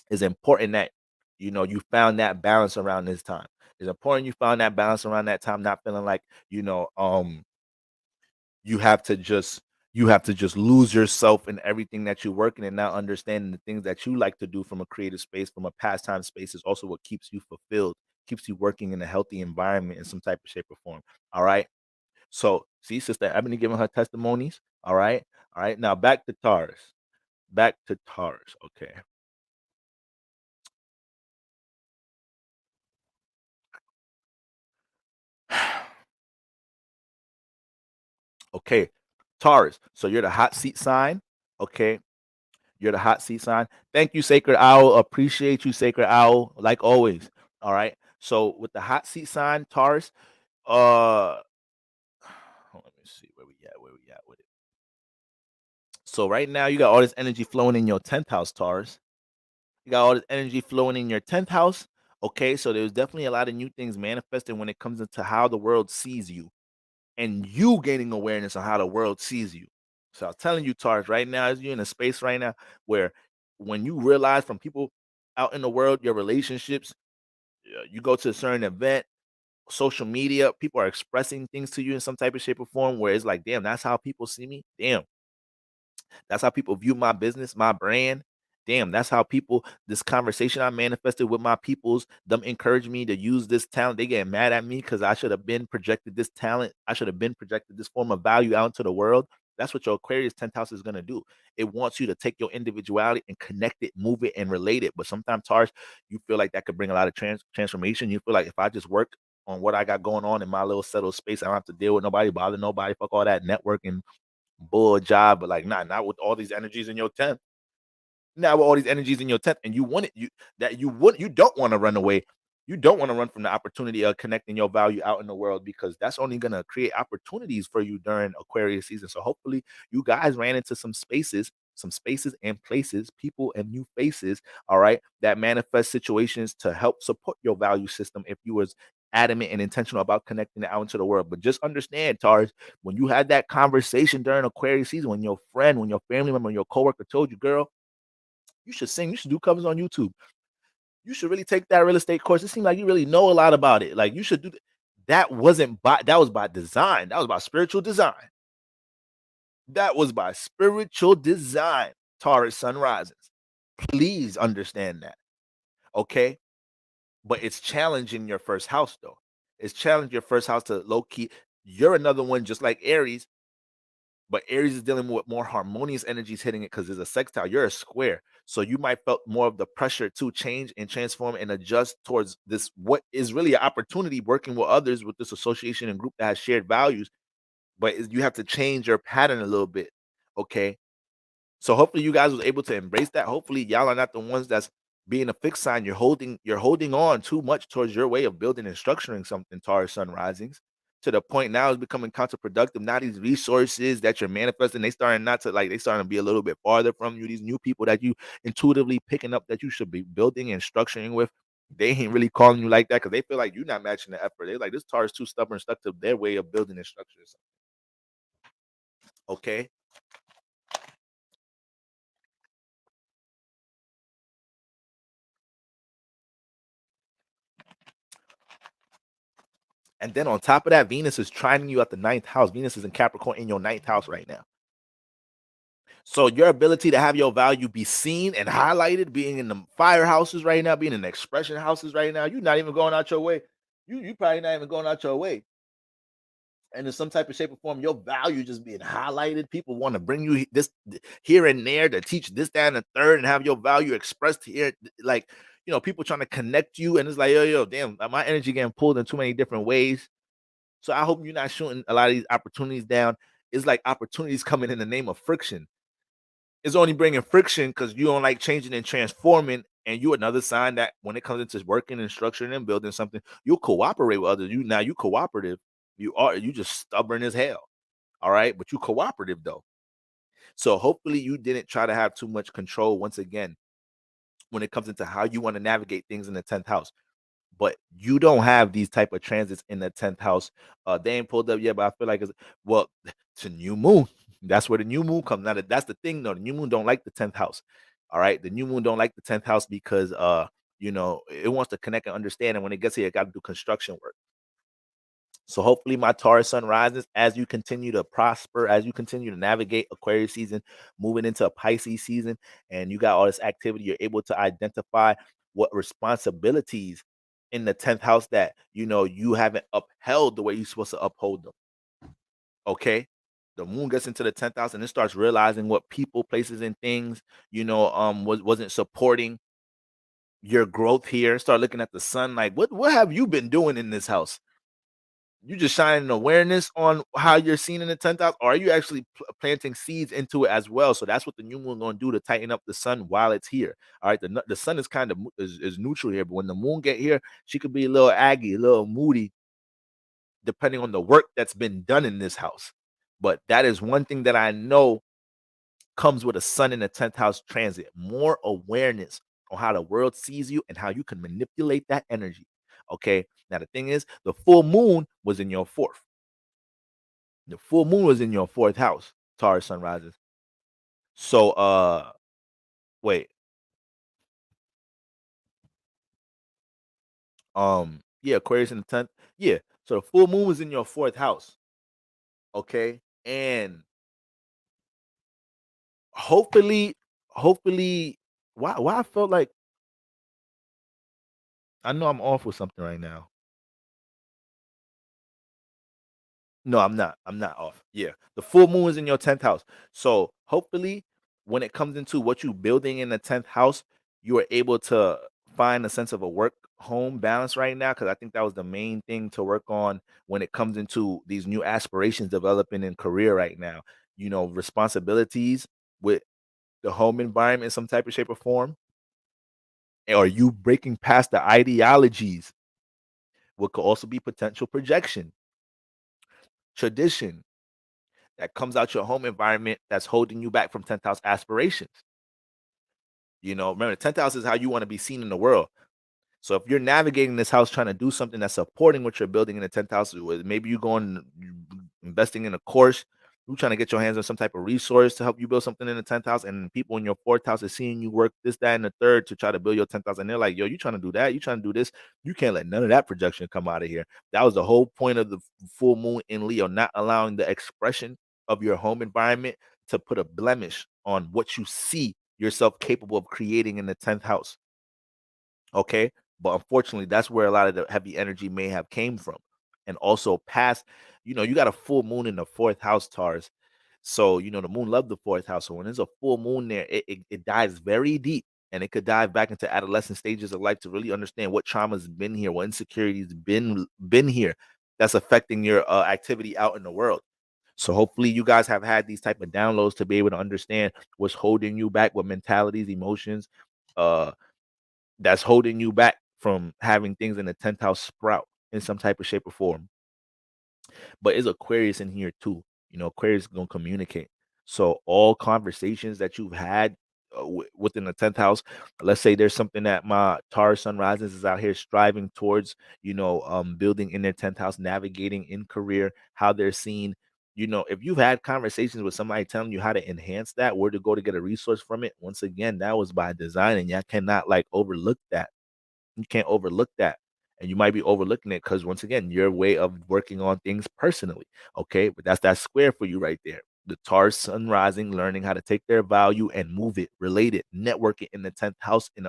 it's important that you found that balance around this time. It's important you found that balance around that time, not feeling like you have to just lose yourself in everything that you're working, and now understanding the things that you like to do from a creative space, from a pastime space, is also what keeps you fulfilled, keeps you working in a healthy environment in some type of shape or form. All right. So see, Sister Ebony giving her testimonies. All right. All right. Now back to Taurus. Back to Taurus. Okay. Okay. Taurus. So you're the hot seat sign. Okay. You're the hot seat sign. Thank you, Sacred Owl. Appreciate you, Sacred Owl, like always. All right. So with the hot seat sign, Taurus, let me see where we at with it. So right now you got all this energy flowing in your 10th house, Taurus. You got all this energy flowing in your 10th house. Okay, so there's definitely a lot of new things manifesting when it comes into how the world sees you, and you gaining awareness on how the world sees you. So I'm telling you, Taurus, right now, as you're in a space right now where when you realize from people out in the world, your relationships, you go to a certain event, social media, people are expressing things to you in some type of shape or form where it's like, damn, that's how people see me. Damn, that's how people view my business, my brand. Damn, that's how people, this conversation I manifested with my peoples, them encourage me to use this talent. They get mad at me because I should have been projected this talent. I should have been projected this form of value out into the world. That's what your Aquarius 10th house is gonna do. It wants you to take your individuality and connect it, move it, and relate it. But sometimes, Taurus, you feel like that could bring a lot of transformation. You feel like if I just work on what I got going on in my little settled space, I don't have to deal with nobody, bother nobody, fuck all that networking bull job. But like, not with all these energies in your 10th. Now with all these energies in your 10th, and you want it, you don't want to run away. You don't want to run from the opportunity of connecting your value out in the world, because that's only going to create opportunities for you during Aquarius season. So hopefully you guys ran into some spaces and places, people and new faces, all right, that manifest situations to help support your value system if you was adamant and intentional about connecting it out into the world. But just understand, Taurus, when you had that conversation during Aquarius season, when your friend, when your family member, your coworker told you, girl, you should sing, you should do covers on YouTube, you should really take that real estate course, it seems like you really know a lot about it, like you should do that. That was by design. That was by spiritual design. That was by spiritual design, Taurus sun risings. Please understand that. Okay. But it's challenging your first house, though. It's challenging your first house to low key. You're another one just like Aries, but Aries is dealing with more harmonious energies hitting it because there's a sextile. You're a square. So you might felt more of the pressure to change and transform and adjust towards this, what is really an opportunity, working with others with this association and group that has shared values. But you have to change your pattern a little bit. Okay. So hopefully you guys was able to embrace that. Hopefully y'all are not the ones that's being a fixed sign. You're holding on too much towards your way of building and structuring something, Taurus sun risings, to the point now it's becoming counterproductive. Now these resources that you're manifesting, they starting to be a little bit farther from you. These new people that you intuitively picking up that you should be building and structuring with, they ain't really calling you like that because they feel like you're not matching the effort. They're like, this Taurus too stubborn, stuck to their way of building and structuring something. Okay. And then on top of that, Venus is trining you at the 9th house. Venus is in Capricorn in your 9th house right now. So your ability to have your value be seen and highlighted, being in the fire houses right now, being in the expression houses right now, you're not even going out your way. You probably not even going out your way. And in some type of shape or form, your value just being highlighted. People want to bring you this here and there to teach this, that, and the third, and have your value expressed here. Like, people trying to connect you, and it's like, yo, damn, my energy getting pulled in too many different ways. So I hope you're not shooting a lot of these opportunities down. It's like opportunities coming in the name of friction. It's only bringing friction because you don't like changing and transforming. And you another sign that when it comes into working and structuring and building something, you'll cooperate with others. You cooperative. You just stubborn as hell. All right. But you cooperative though. So hopefully you didn't try to have too much control once again when it comes into how you want to navigate things in the 10th house. But you don't have these type of transits in the 10th house. They ain't pulled up yet, but I feel like it's a new moon. That's where the new moon comes. Now that's the thing, though. The new moon don't like the 10th house. All right, the new moon don't like the 10th house because it wants to connect and understand. And when it gets here, it got to do construction work. So hopefully, my Taurus sun rises as you continue to prosper, as you continue to navigate Aquarius season, moving into a Pisces season, and you got all this activity. You're able to identify what responsibilities in the 10th house that you haven't upheld the way you're supposed to uphold them. Okay. The moon gets into the 10th house and it starts realizing what people, places, and things wasn't supporting your growth here. Start looking at the sun like, what have you been doing in this house? You just shining awareness on how you're seen in the 10th house, or are you actually planting seeds into it as well? So that's what the new moon going to do, to tighten up the sun while it's here. All right, the sun is kind of is neutral here, but when the moon get here, she could be a little aggy, a little moody, depending on the work that's been done in this house. But that is one thing that I know comes with a sun in the 10th house transit: more awareness on how the world sees you and how you can manipulate that energy. Okay. Now the thing is, the full moon was in your 4th. The full moon was in your 4th house, Taurus sun rises. So wait. Yeah, Aquarius in the 10th. Yeah. So the full moon was in your 4th house. Okay. And hopefully, why I felt like I know I'm off with something right now. No, I'm not. I'm not off. Yeah. The full moon is in your 10th house. So hopefully when it comes into what you building in the 10th house, you are able to find a sense of a work home balance right now. Cause I think that was the main thing to work on when it comes into these new aspirations developing in career right now. Responsibilities with the home environment in some type of shape or form. Or you breaking past the ideologies, what could also be potential projection, tradition, that comes out your home environment that's holding you back from 10th house aspirations. Remember, the 10th house is how you want to be seen in the world. So if you're navigating this house trying to do something that's supporting what you're building in the 10th house, maybe you investing in a course, you're trying to get your hands on some type of resource to help you build something in the 10th house, and people in your 4th house are seeing you work this, that, and the third to try to build your 10th house. And they're like, yo, you trying to do that? You trying to do this? You can't let none of that projection come out of here. That was the whole point of the full moon in Leo, not allowing the expression of your home environment to put a blemish on what you see yourself capable of creating in the 10th house. Okay. But unfortunately, that's where a lot of the heavy energy may have came from. And also past, you got a full moon in the 4th house, Tars. So, the moon loved the 4th house. So when there's a full moon there, it dives very deep, and it could dive back into adolescent stages of life to really understand what trauma's been here, what insecurities been here that's affecting your activity out in the world. So hopefully you guys have had these type of downloads to be able to understand what's holding you back, what mentalities, emotions, uh, that's holding you back from having things in the 10th house sprout in some type of shape or form. But is Aquarius in here too? Aquarius is going to communicate. So all conversations that you've had within the 10th house, let's say there's something that my Taurus sun rises is out here striving towards, building in their 10th house, navigating in career, how they're seen. If you've had conversations with somebody telling you how to enhance that, where to go to get a resource from it, once again, that was by design, and y'all cannot overlook that. You can't overlook that. And you might be overlooking it because, once again, your way of working on things personally. Okay. But that's that square for you right there. The Taurus sun rising, learning how to take their value and move it, relate it, network it in the 10th house in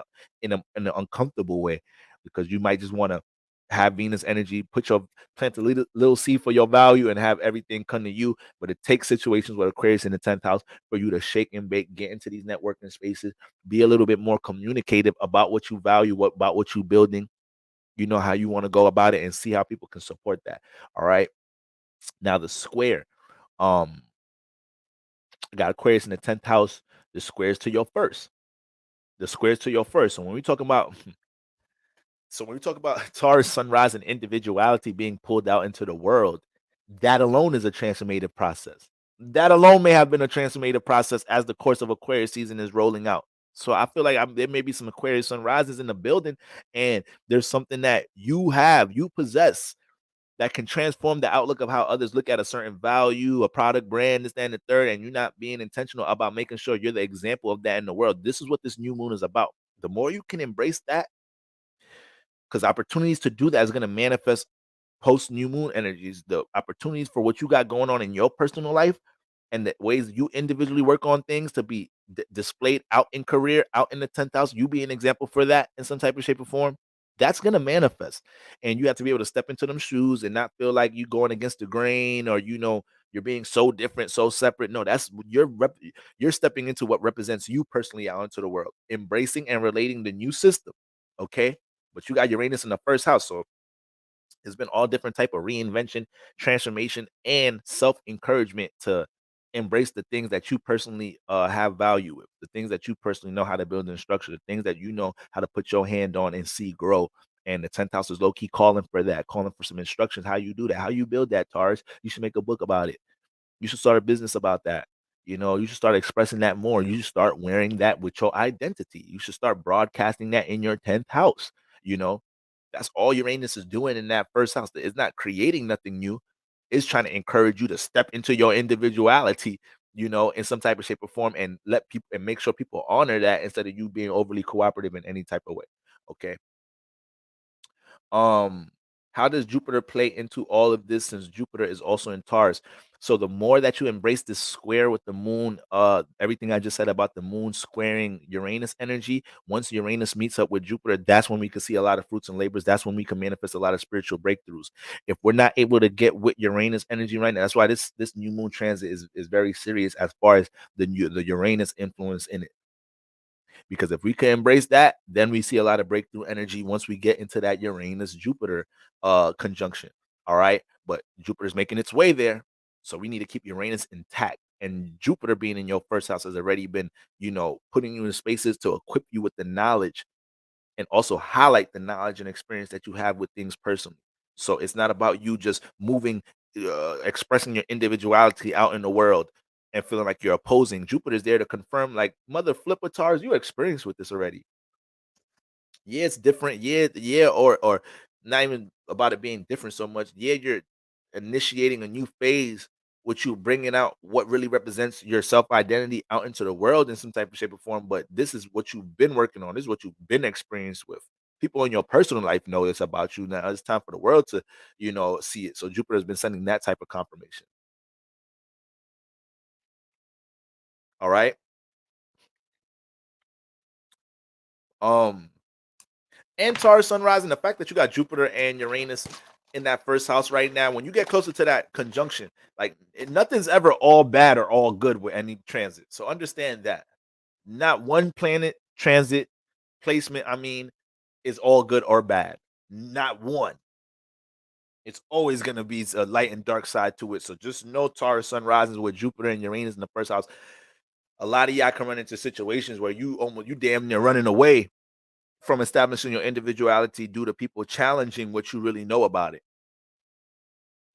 an uncomfortable way, because you might just want to have Venus energy, plant a little seed for your value and have everything come to you. But it takes situations with Aquarius in the 10th house for you to shake and bake, get into these networking spaces, be a little bit more communicative about what you value, about what you're building, how you want to go about it, and see how people can support that. All right. Now the square. I got Aquarius in the 10th house. The squares to your first. The squares to your first. So when we talk about Taurus sunrise and individuality being pulled out into the world, that alone is a transformative process. That alone may have been a transformative process as the course of Aquarius season is rolling out. So I feel like there may be some Aquarius sunrises in the building, and there's something that you possess, that can transform the outlook of how others look at a certain value, a product, brand, this, that, and the third, and you're not being intentional about making sure you're the example of that in the world. This is what this new moon is about. The more you can embrace that, because opportunities to do that is going to manifest post new moon energies. The opportunities for what you got going on in your personal life and the ways you individually work on things to be displayed out in career, out in the 10th house, you be an example for that in some type of shape or form. That's going to manifest. And you have to be able to step into them shoes and not feel like you going against the grain, or, you're being so different, so separate. No, that's you're stepping into what represents you personally out into the world, embracing and relating the new system. Okay. But you got Uranus in the first house. So it's been all different type of reinvention, transformation, and self-encouragement to embrace the things that you personally have value with, the things that you personally know how to build and structure, the things that you know how to put your hand on and see grow. And the 10th house is low-key calling for that, calling for some instructions, how you do that, how you build that, Taurus. You should make a book about it. You should start a business about that. You should start expressing that more. You should start wearing that with your identity. You should start broadcasting that in your 10th house. You know, that's all Uranus is doing in that first house. It's not creating nothing new. It's trying to encourage you to step into your individuality, in some type of shape or form, and let people and make sure people honor that instead of you being overly cooperative in any type of way. Okay. Um, How does Jupiter play into all of this, since Jupiter is also in Taurus? So the more that you embrace this square with the moon, everything I just said about the moon squaring Uranus energy, once Uranus meets up with Jupiter, that's when we can see a lot of fruits and labors. That's when we can manifest a lot of spiritual breakthroughs. If we're not able to get with Uranus energy right now, that's why this new moon transit is very serious as far as the Uranus influence in it. Because if we can embrace that, then we see a lot of breakthrough energy once we get into that Uranus Jupiter conjunction. All right. But Jupiter's making its way there. So we need to keep Uranus intact. And Jupiter being in your first house has already been, putting you in spaces to equip you with the knowledge and also highlight the knowledge and experience that you have with things personally. So it's not about you just moving, expressing your individuality out in the world and feeling like you're opposing. Jupiter's there to confirm, like, mother flippatars, you experienced with this already. Yeah, it's different. Yeah, or not even about it being different so much. Yeah, you're initiating a new phase, which you bringing out what really represents your self identity out into the world in some type of shape or form. But this is what you've been working on. This is what you've been experienced with. People in your personal life know this about you. Now it's time for the world to, see it. So Jupiter has been sending that type of confirmation. All right. Um, and Taurus sunrise, and the fact that you got Jupiter and Uranus in that first house right now, when you get closer to that conjunction, like nothing's ever all bad or all good with any transit. So understand that not one planet transit placement, is all good or bad. Not one. It's always going to be a light and dark side to it. So just know Taurus sun rises with Jupiter and Uranus in the first house. A lot of y'all can run into situations where you damn near running away from establishing your individuality due to people challenging what you really know about it.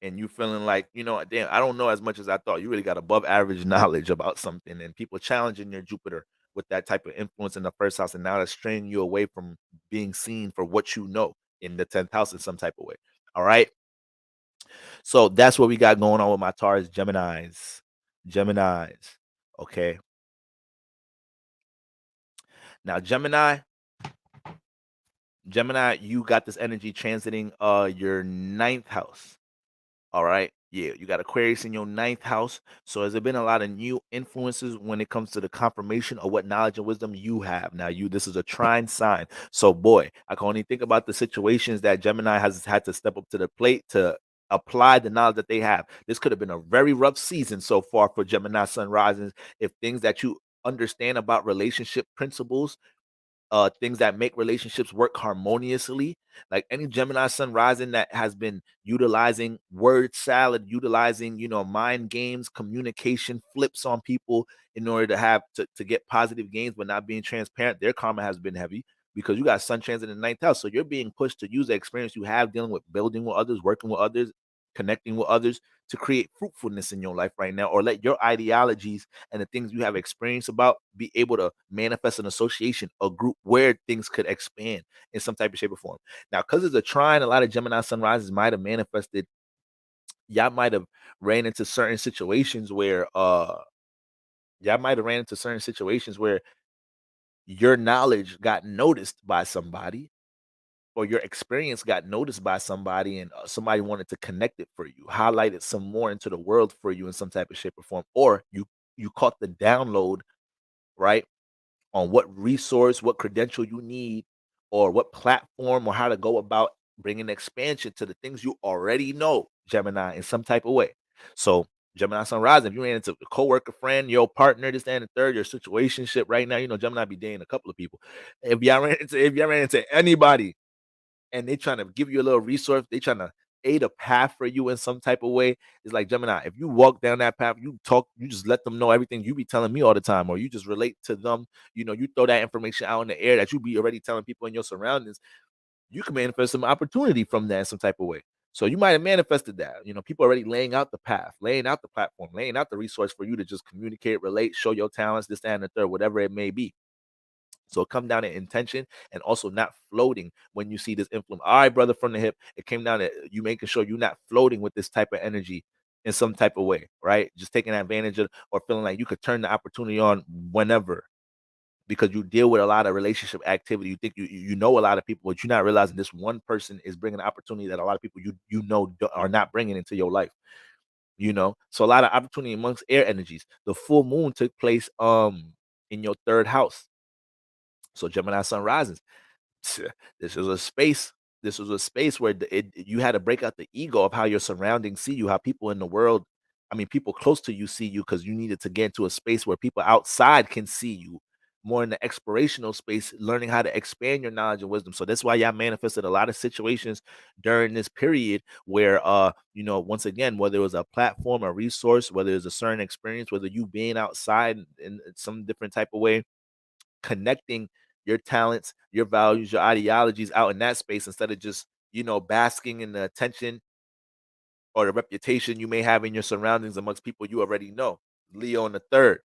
And you feeling like, damn, I don't know as much as I thought. You really got above average knowledge about something, and people challenging your Jupiter with that type of influence in the first house. And now that's straining you away from being seen for what you know in the 10th house in some type of way. All right. So that's what we got going on with my Taurus Geminis. Geminis. Okay. Now, Gemini, you got this energy transiting your 9th house. All right. Yeah, you got Aquarius in your 9th house. So has there been a lot of new influences when it comes to the confirmation of what knowledge and wisdom you have? Now, this is a trine sign. So, boy, I can only think about the situations that Gemini has had to step up to the plate to apply the knowledge that they have. This could have been a very rough season so far for Gemini sun risings. If things that you understand about relationship principles, things that make relationships work harmoniously, like any Gemini sun rising that has been utilizing word salad, utilizing mind games, communication flips on people in order to have to get positive gains but not being transparent, their karma has been heavy because you got sun transit in the 9th house. So you're being pushed to use the experience you have dealing with building with others, working with others, connecting with others to create fruitfulness in your life right now, or let your ideologies and the things you have experience about be able to manifest an association, a group where things could expand in some type of shape or form. Now, because it's a trine, a lot of Gemini sunrises might have manifested. Y'all might have ran into certain situations where your knowledge got noticed by somebody, or your experience got noticed by somebody, and somebody wanted to connect it for you, highlight it some more into the world for you in some type of shape or form, or you caught the download, right, on what resource, what credential you need, or what platform, or how to go about bringing expansion to the things you already know, Gemini, in some type of way. So Gemini sun rising, if you ran into a coworker, friend, your partner, this, that, and the third, your situationship right now, Gemini be dating a couple of people. If y'all ran into anybody and they trying to give you a little resource, they trying to aid a path for you in some type of way. It's like, Gemini, if you walk down that path, you just let them know everything you be telling me all the time, or you just relate to them, you throw that information out in the air that you be already telling people in your surroundings, you can manifest some opportunity from that in some type of way. So you might have manifested that. People already laying out the path, laying out the platform, laying out the resource for you to just communicate, relate, show your talents, this, that, and the third, whatever it may be. So it come down to intention and also not floating when you see this influence. All right, brother, from the hip, it came down to you making sure you're not floating with this type of energy in some type of way, right? Just taking advantage of or feeling like you could turn the opportunity on whenever. because you deal with a lot of relationship activity. You think you know a lot of people, but you're not realizing this one person is bringing an opportunity that a lot of people you know are not bringing into your life. So a lot of opportunity amongst air energies. The full moon took place in your third house. So Gemini sun rising. This is a space. This was a space where you had to break out the ego of how your surroundings see you, how people in the world, I mean, people close to you see you, because you needed to get into a space where people outside can see you more in the explorational space, learning how to expand your knowledge and wisdom. So that's why y'all manifested a lot of situations during this period where, once again, whether it was a platform, a resource, whether it's a certain experience, whether you being outside in some different type of way, connecting your talents, your values, your ideologies out in that space, instead of just, basking in the attention or the reputation you may have in your surroundings amongst people you already know. Leo in the third,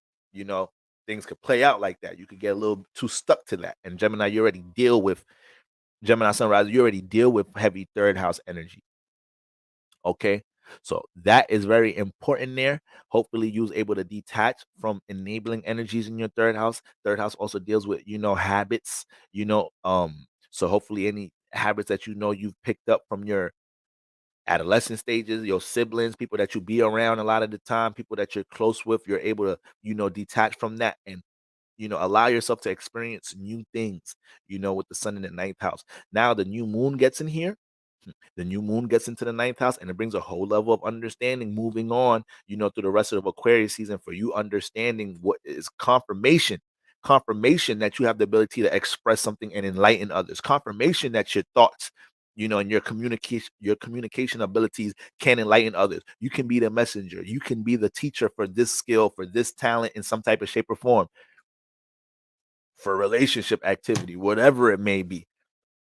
things could play out like that. You could get a little too stuck to that. And Gemini, you already deal with Gemini sunrise, you already deal with heavy third house energy. Okay. So that is very important there. Hopefully you was able to detach from enabling energies in your third house. Third house also deals with, habits, so hopefully any habits that you've picked up from your adolescent stages, your siblings, people that you be around a lot of the time, people that you're close with, you're able to, detach from that and, allow yourself to experience new things, with the sun in the ninth house. Now the new moon gets in here. The new moon gets into the ninth house, and it brings a whole level of understanding moving on, through the rest of the Aquarius season, for you understanding what is confirmation that you have the ability to express something and enlighten others, confirmation that your thoughts, and your communication abilities can enlighten others. You can be the messenger, you can be the teacher for this skill, for this talent in some type of shape or form, for relationship activity, whatever it may be.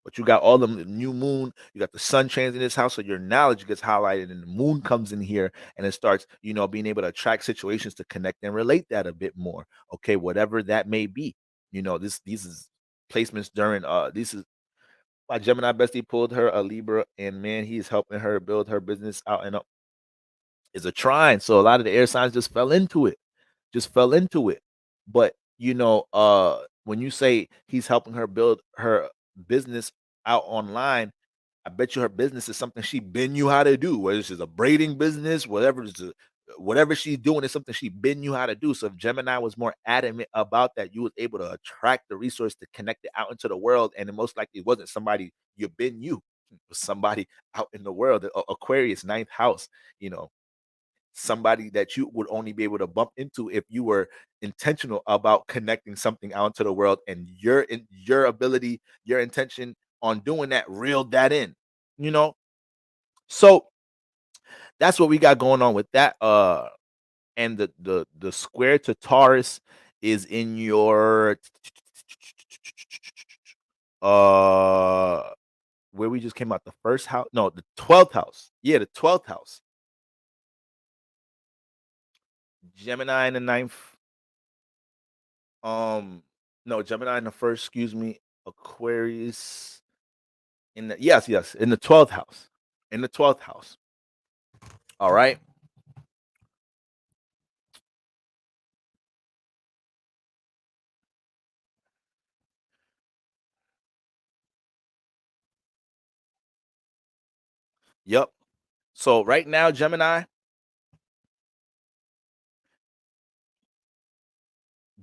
But you got all the new moon, you got the sun trans in this house, so your knowledge gets highlighted, and the moon comes in here, and it starts, being able to attract situations to connect and relate that a bit more. Okay, whatever that may be. These is placements during this is my Gemini bestie pulled her a Libra, and man, he's helping her build her business out, and is a trine. So a lot of the air signs just fell into it. But when you say he's helping her build her business out online, I bet you her business is something she been you how to do, whether it's a braiding business, whatever she's doing is something she been you how to do. So if Gemini was more adamant about that, you was able to attract the resource to connect it out into the world, and it most likely wasn't somebody it was somebody out in the world. Aquarius ninth house, somebody that you would only be able to bump into if you were intentional about connecting something out into the world, and your ability, your intention on doing that reeled that in, so that's what we got going on with that. And the square to Taurus is in your where we just came out, the first house, no, the 12th house. Yeah, the 12th house. Gemini in the ninth. No, Gemini in the first, excuse me. Aquarius in the yes, in the 12th house. In the 12th house. All right. Yep. So right now, Gemini,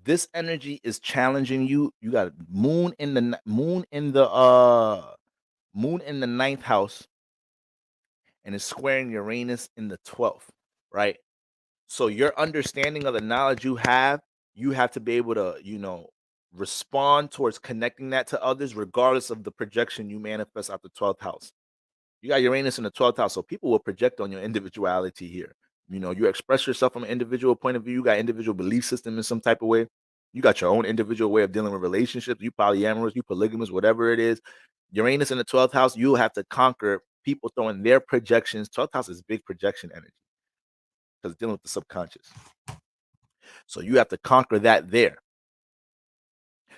this energy is challenging you. You got moon in the ninth house, and it's squaring Uranus in the 12th, right? So your understanding of the knowledge you have to be able to, respond towards connecting that to others, regardless of the projection you manifest out the 12th house. You got Uranus in the 12th house, so people will project on your individuality here. You express yourself from an individual point of view. You got individual belief system in some type of way. You got your own individual way of dealing with relationships. You polyamorous, you polygamous, whatever it is. Uranus in the 12th house, you'll have to conquer people throwing their projections. 12th house is big projection energy because dealing with the subconscious. So you have to conquer that there.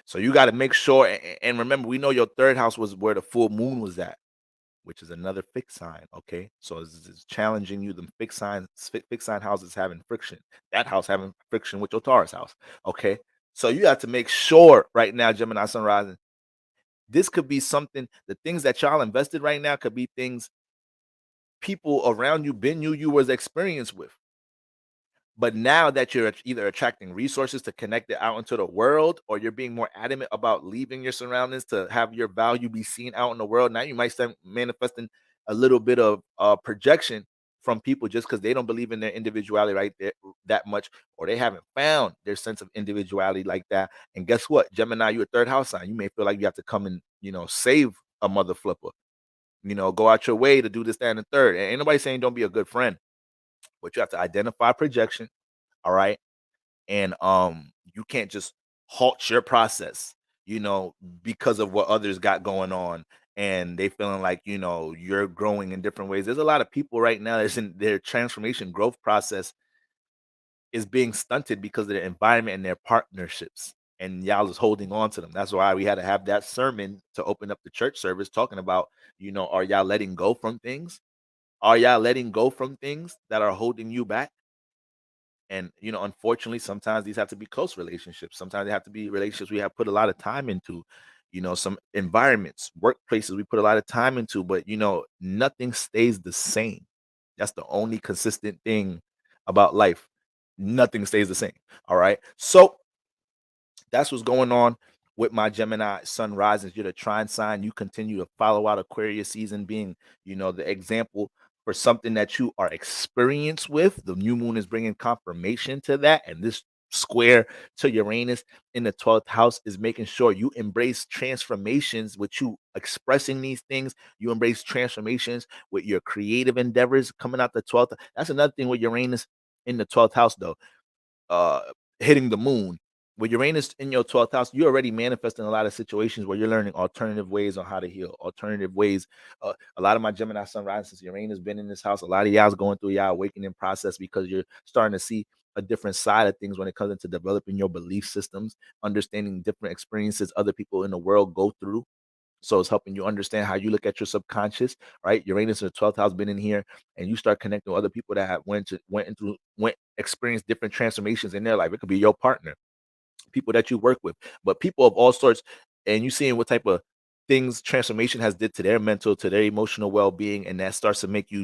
So you got to make sure, and remember, we know your third house was where the full moon was at, which is another fixed sign. Okay, so it's challenging you. The fixed sign houses having friction. That house having friction with your Taurus house. Okay, So you have to make sure right now, Gemini Sun Rising, this could be something, the things that y'all invested right now could be things people around you been you was experienced with. But now that you're either attracting resources to connect it out into the world, or you're being more adamant about leaving your surroundings to have your value be seen out in the world, now you might start manifesting a little bit of projection from people just because they don't believe in their individuality right there that much, or they haven't found their sense of individuality like that. And guess what, Gemini, you're a third house sign. You may feel like you have to come and save a mother flipper, go out your way to do this, that, and the third. And ain't nobody saying don't be a good friend, but you have to identify projection. All right. And you can't just halt your process, because of what others got going on, and they feeling like you're growing in different ways. There's a lot of people right now that's in their transformation growth process is being stunted because of their environment and their partnerships, and y'all is holding on to them. That's why we had to have that sermon to open up the church service, talking about, are y'all letting go from things? Are y'all letting go from things that are holding you back? And unfortunately, sometimes these have to be close relationships. Sometimes they have to be relationships we have put a lot of time into. Some environments, workplaces we put a lot of time into, but nothing stays the same. That's the only consistent thing about life. Nothing stays the same. All right. So that's what's going on with my Gemini Sun rising. You're the trine sign. You continue to follow out Aquarius season, being, the example for something that you are experienced with. The new moon is bringing confirmation to that. And this square to Uranus in the 12th house is making sure you embrace transformations with you expressing these things. You embrace transformations with your creative endeavors coming out the 12th. That's another thing with Uranus in the 12th house, though. Hitting the moon with Uranus in your 12th house, you're already manifesting a lot of situations where you're learning alternative ways on how to heal, alternative ways. A lot of my Gemini sun rising, since Uranus been in this house, a lot of y'all's going through y'all awakening process because you're starting to see a different side of things when it comes into developing your belief systems, understanding different experiences other people in the world go through. So it's helping you understand how you look at your subconscious, right? Uranus in the 12th house been in here, and you start connecting with other people that have experienced different transformations in their life. It could be your partner, people that you work with, but people of all sorts, and you seeing what type of things transformation has did to their mental, to their emotional well-being, and that starts to make you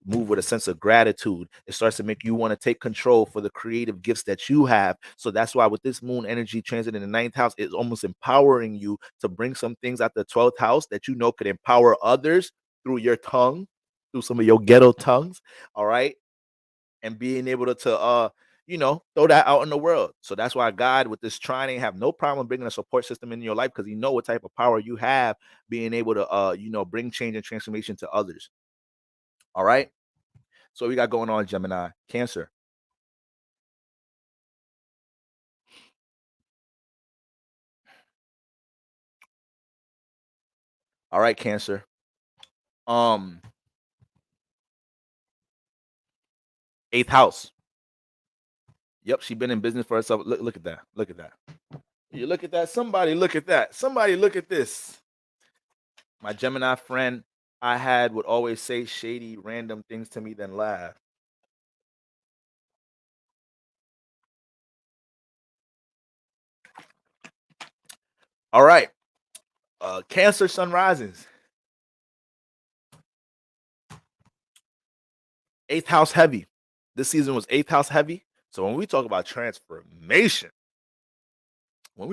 move with a sense of gratitude. It starts to make you want to take control for the creative gifts that you have. So that's why with this moon energy transit in the 9th house, it's almost empowering you to bring some things out the 12th house that could empower others through your tongue, through some of your ghetto tongues. All right. And being able to throw that out in the world. So that's why God, with this trine, ain't have no problem bringing a support system in your life, because you know what type of power you have being able to bring change and transformation to others. All right. So we got going on, Gemini. Cancer. All right, Cancer. 8th house. Yep, she been in business for herself. Look at that. Look at that. You look at that. Somebody look at that. Somebody look at this. My Gemini friend I had would always say shady, random things to me, then laugh. All right. Cancer sun risings. 8th house heavy. This season was 8th house heavy. So when we talk about transformation, the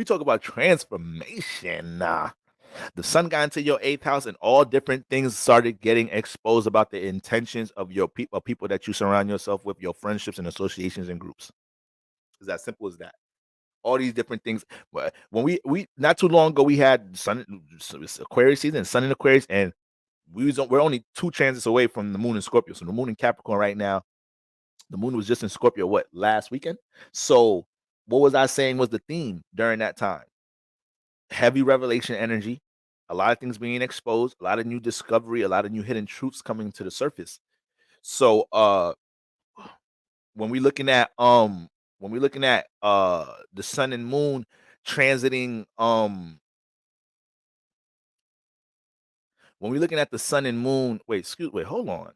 sun got into your 8th house, and all different things started getting exposed about the intentions of your people that you surround yourself with, your friendships and associations and groups. It's as simple as that. All these different things. When we not too long ago, we had sun Aquarius season, sun in Aquarius, and we're only 2 transits away from the moon in Scorpio. So the moon in Capricorn right now, the moon was just in Scorpio, last weekend? So what was I saying was the theme during that time? Heavy revelation energy, a lot of things being exposed, a lot of new discovery, a lot of new hidden truths coming to the surface. So when we're looking at the sun and moon transiting, when we're looking at the sun and moon, hold on.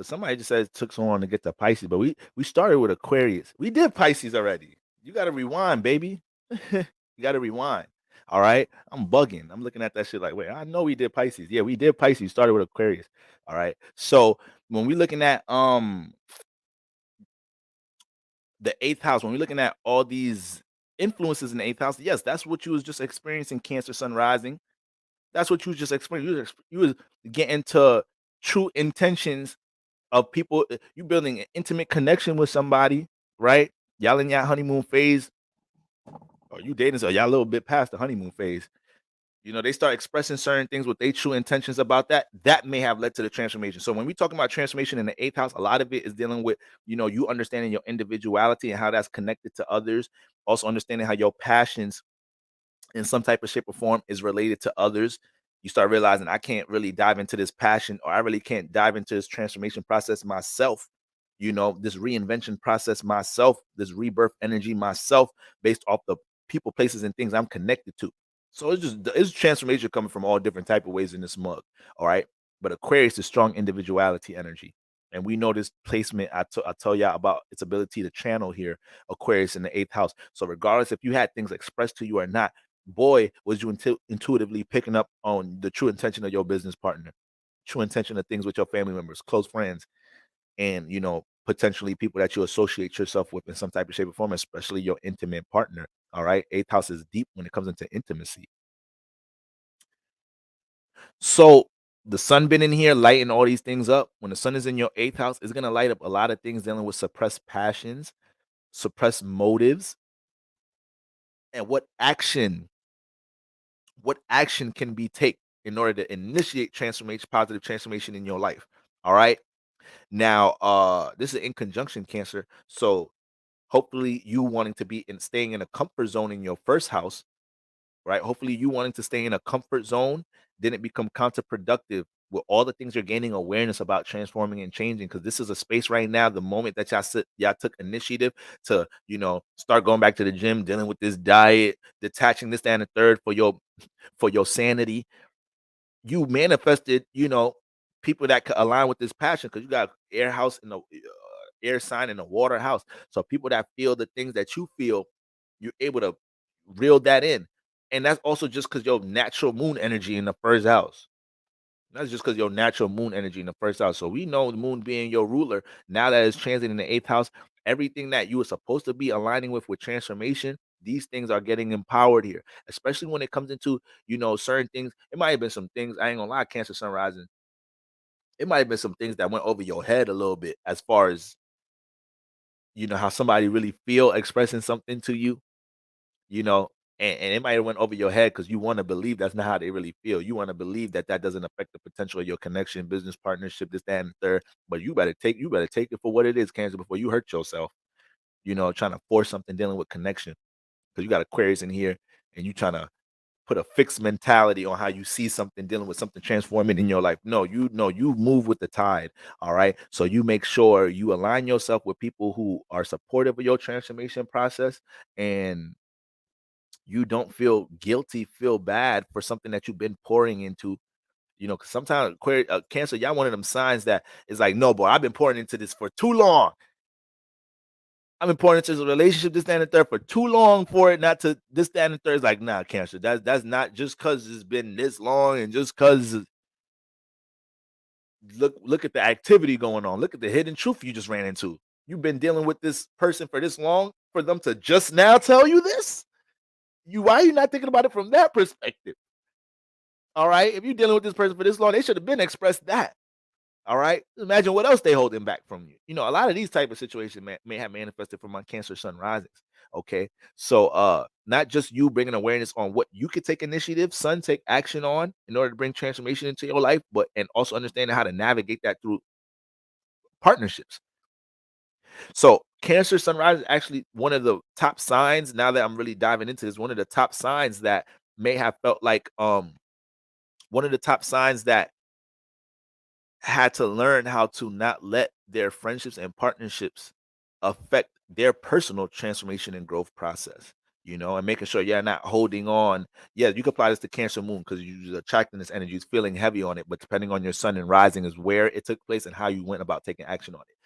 because somebody just said it took so long to get to Pisces, but we started with Aquarius. We did Pisces already. You got to rewind, baby. You got to rewind. All right, I'm bugging. I'm looking at that shit like, wait, I know we did Pisces. Yeah, we did Pisces. We started with Aquarius. All right, so when we're looking at the 8th house, when we're looking at all these influences in the 8th house, yes, that's what you was just experiencing, Cancer Sun rising. That's what you was just experiencing. You was getting to true intentions of people. You building an intimate connection with somebody, right? Y'all in your honeymoon phase, or you dating, so y'all a little bit past the honeymoon phase. You know, they start expressing certain things with their true intentions about that. That may have led to the transformation. So when we talk about transformation in the 8th house, a lot of it is dealing with, you know, you understanding your individuality and how that's connected to others. Also understanding how your passions in some type of shape or form is related to others. You start realizing I can't really dive into this passion, or I really can't dive into this transformation process myself, you know, this reinvention process myself, this rebirth energy myself, based off the people, places, and things I'm connected to. So it's transformation coming from all different type of ways in this mug. All right. But Aquarius is strong individuality energy. And we know this placement, I tell y'all about its ability to channel here, Aquarius in the 8th house. So regardless if you had things expressed to you or not, boy, was you intuitively picking up on the true intention of your business partner, true intention of things with your family members, close friends, and, you know, potentially people that you associate yourself with in some type of shape or form, especially your intimate partner. All right. 8th house is deep when it comes into intimacy. So the sun been in here lighting all these things up. When the sun is in your 8th house, it's going to light up a lot of things dealing with suppressed passions, suppressed motives, and what action can be taken in order to initiate transformation, positive transformation in your life. All right. Now, this is in conjunction Cancer. So hopefully you wanting to be staying in a comfort zone in your first house, right? Hopefully you wanting to stay in a comfort zone didn't become counterproductive with all the things you're gaining awareness about transforming and changing. Because this is a space right now, the moment that y'all took initiative to, you know, start going back to the gym, dealing with this diet, detaching this, that, and the third for your sanity. You manifested, you know, people that could align with this passion, because you got air house in the air sign in the water house. So people that feel the things that you feel, you're able to reel that in. And that's also just because your natural moon energy in the first house. That's just because your natural moon energy in the first house. So we know the moon being your ruler, now that it's transiting in the 8th house, everything that you were supposed to be aligning with transformation, these things are getting empowered here, especially when it comes into, you know, certain things. It might have been some things, I ain't gonna lie, Cancer Sun rising. It might have been some things that went over your head a little bit, as far as, you know, how somebody really feel expressing something to you, you know, and it might have went over your head because you want to believe that's not how they really feel. You want to believe that that doesn't affect the potential of your connection, business partnership, this, that, and the third. But you better take it for what it is, Cancer, before you hurt yourself. You know, trying to force something dealing with connection, because you got Aquarius in here, and you trying to put a fixed mentality on how you see something dealing with something transforming in your life. No, you move with the tide. All right. So you make sure you align yourself with people who are supportive of your transformation process, and you don't feel guilty, feel bad for something that you've been pouring into. You know, because sometimes Cancer, y'all one of them signs that is like, no, boy, I've been pouring into this for too long. I've been pouring into this relationship, this, that, and the third, for too long for it not to this, that, and the third. It's like, nah, Cancer, that's not just because it's been this long, and just because look at the activity going on. Look at the hidden truth you just ran into. You've been dealing with this person for this long for them to just now tell you this. Why are you not thinking about it from that perspective? All right. If you're dealing with this person for this long, they should have been expressed that. All right. Imagine what else they holding back from you. You know, a lot of these type of situations may have manifested from my Cancer Sun risings. Okay. So not just you bringing awareness on what you could take initiative, Sun, take action on in order to bring transformation into your life, but and also understanding how to navigate that through partnerships. So Cancer Sunrise is actually one of the top signs. Now that I'm really diving into this, one of the top signs that may have felt like one of the top signs that had to learn how to not let their friendships and partnerships affect their personal transformation and growth process. and making sure you're not holding on. Yeah, you can apply this to Cancer Moon because you're attracting this energy, it's feeling heavy on it, but depending on your sun and rising is where it took place and how you went about taking action on it.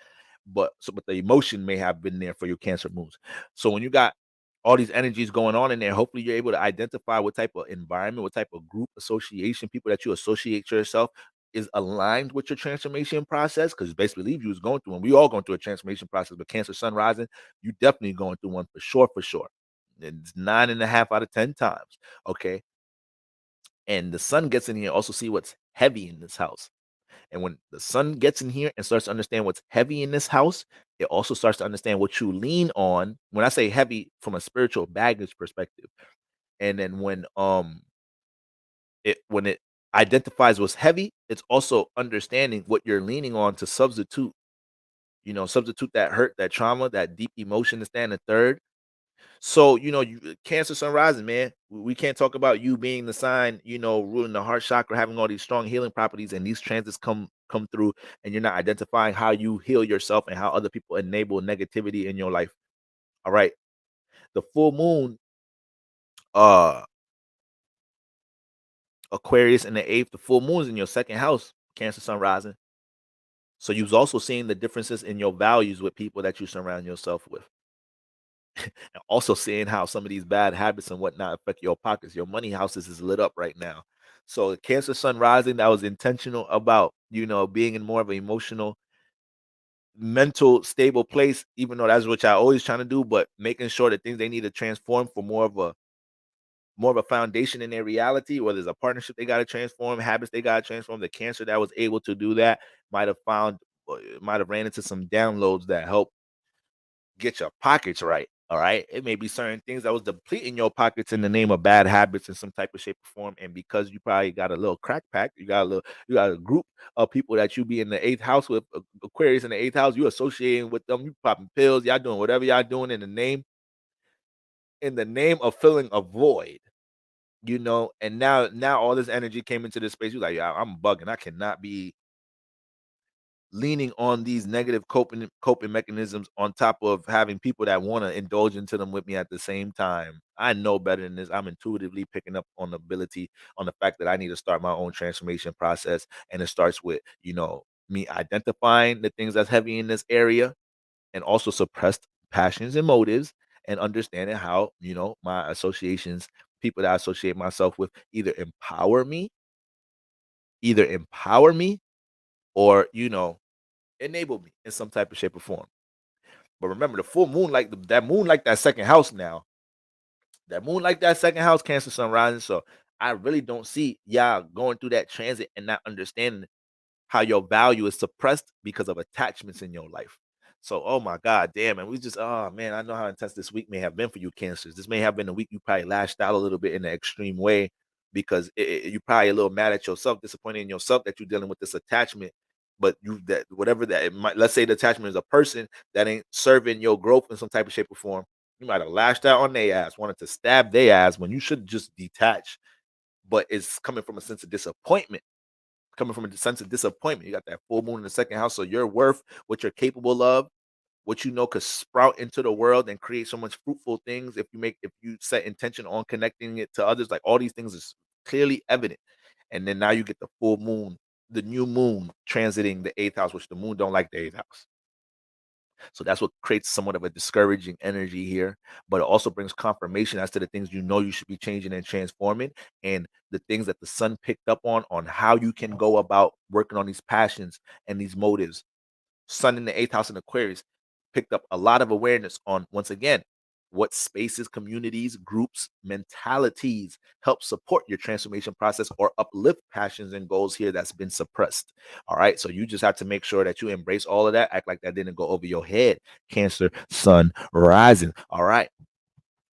But the emotion may have been there for your Cancer moons. So when you got all these energies going on in there, hopefully you're able to identify what type of environment, what type of group association, people that you associate yourself is aligned with your transformation process. Because basically, you was going through, and we all going through a transformation process. But Cancer Sun rising, you definitely going through one for sure, for sure. And it's 9.5 out of 10 times. Okay. And the sun gets in here, also see what's heavy in this house. And when the sun gets in here and starts to understand what's heavy in this house, it also starts to understand what you lean on. When I say heavy from a spiritual baggage perspective, and then when it identifies what's heavy, it's also understanding what you're leaning on to substitute, substitute that hurt, that trauma, that deep emotion to stand a third. So, Cancer Sun rising, man. We can't talk about you being the sign, ruling the heart chakra, having all these strong healing properties, and these transits come through, and you're not identifying how you heal yourself and how other people enable negativity in your life. All right. The full moon, Aquarius in the 8th, the full moon is in your second house, Cancer Sun rising. So you've also seen the differences in your values with people that you surround yourself with. And also seeing how some of these bad habits and whatnot affect your pockets. Your money houses is lit up right now. So Cancer Sun rising, that was intentional about, being in more of an emotional, mental, stable place, even though that's what I always trying to do, but making sure that things they need to transform for more of a foundation in their reality, whether it's a partnership they got to transform, habits they got to transform. The Cancer that was able to do that might have ran into some downloads that help get your pockets right. All right. It may be certain things that was depleting your pockets in the name of bad habits in some type of shape or form. And because you probably got a little crack pack, you got a group of people that you be in the 8th house with, Aquarius in the 8th house, you associating with them, you popping pills, y'all doing whatever y'all doing in the name of filling a void. And now all this energy came into this space. You're like, yeah, I'm bugging. I cannot be leaning on these negative coping mechanisms on top of having people that want to indulge into them with me at the same time. I know better than this. I'm intuitively picking up on the fact that I need to start my own transformation process. And it starts with, me identifying the things that's heavy in this area and also suppressed passions and motives and understanding how, my associations, people that I associate myself with either empower me or, enable me in some type of shape or form. But remember, the full moon, that moon, like that second house now. That moon, like that second house, Cancer Sun rising. So I really don't see y'all going through that transit and not understanding how your value is suppressed because of attachments in your life. So, oh my God, damn, and oh man, I know how intense this week may have been for you, Cancers. This may have been a week you probably lashed out a little bit in an extreme way because you're probably a little mad at yourself, disappointed in yourself that you're dealing with this attachment. But let's say the attachment is a person that ain't serving your growth in some type of shape or form. You might have lashed out on their ass, wanted to stab their ass when you should just detach. But it's coming from a sense of disappointment. You got that full moon in the second house. So your worth, what you're capable of, what could sprout into the world and create so much fruitful things if you set intention on connecting it to others. Like all these things is clearly evident. And then now you get the full moon, the new moon transiting the 8th house, which the moon don't like the 8th house. So that's what creates somewhat of a discouraging energy here, but it also brings confirmation as to the things you should be changing and transforming, and the things that the sun picked up on how you can go about working on these passions and these motives. Sun in the 8th house in Aquarius picked up a lot of awareness on, once again, what spaces, communities, groups, mentalities help support your transformation process or uplift passions and goals here that's been suppressed. All right. So you just have to make sure that you embrace all of that. Act like that didn't go over your head. Cancer, Sun, rising. All right.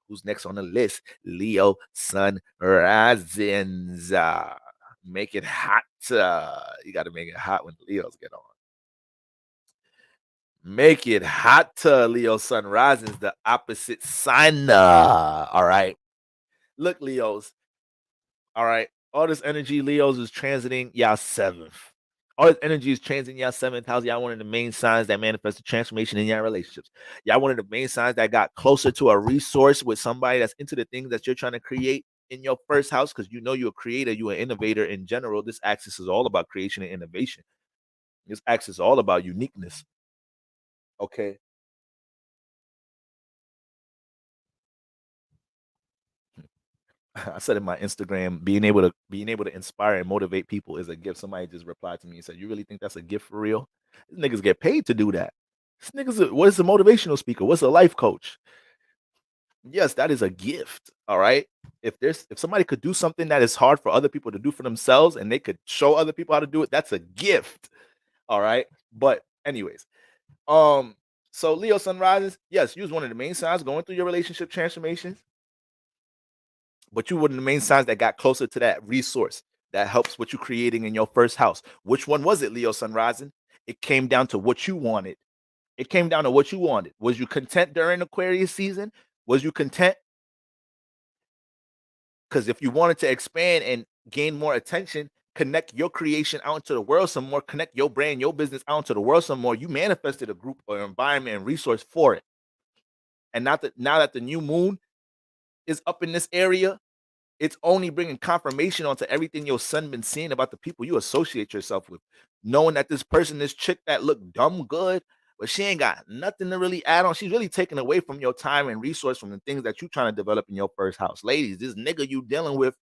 Who's next on the list? Leo, Sun, risings. Make it hot. You got to make it hot when the Leos get on. Make it hot to Leo Sun rising is the opposite sign. All right. Look, Leos. All right. All this energy, Leos is transiting y'all 7th. All this energy is changing y'all 7th house. Y'all one of the main signs that manifest the transformation in y'all relationships. Y'all one of the main signs that got closer to a resource with somebody that's into the things that you're trying to create in your first house, because you know you're a creator, you're an innovator in general. This axis is all about creation and innovation. This axis is all about uniqueness. Okay. I said in my Instagram, being able to inspire and motivate people is a gift. Somebody just replied to me and said, "You really think that's a gift for real? These niggas get paid to do that. This niggas, what is a motivational speaker? What's a life coach? Yes, that is a gift. All right. If somebody could do something that is hard for other people to do for themselves, and they could show other people how to do it, that's a gift. All right. But anyways, so Leo sun rises. Yes, you was one of the main signs going through your relationship transformations. But you were one of the main signs that got closer to that resource that helps what you're creating in your first house. Which one was it, Leo sun rising? It came down to what you wanted. It came down to what you wanted. Was you content during Aquarius season? Was you content? Because if you wanted to expand and gain more attention, connect your creation out into the world some more, connect your brand, your business out into the world some more, you manifested a group or environment and resource for it. And now that the new moon is up in this area, it's only bringing confirmation onto everything your son been seeing about the people you associate yourself with. Knowing that this person, this chick that look dumb good, but she ain't got nothing to really add on. She's really taking away from your time and resource from the things that you trying to develop in your first house. Ladies, this nigga you dealing with,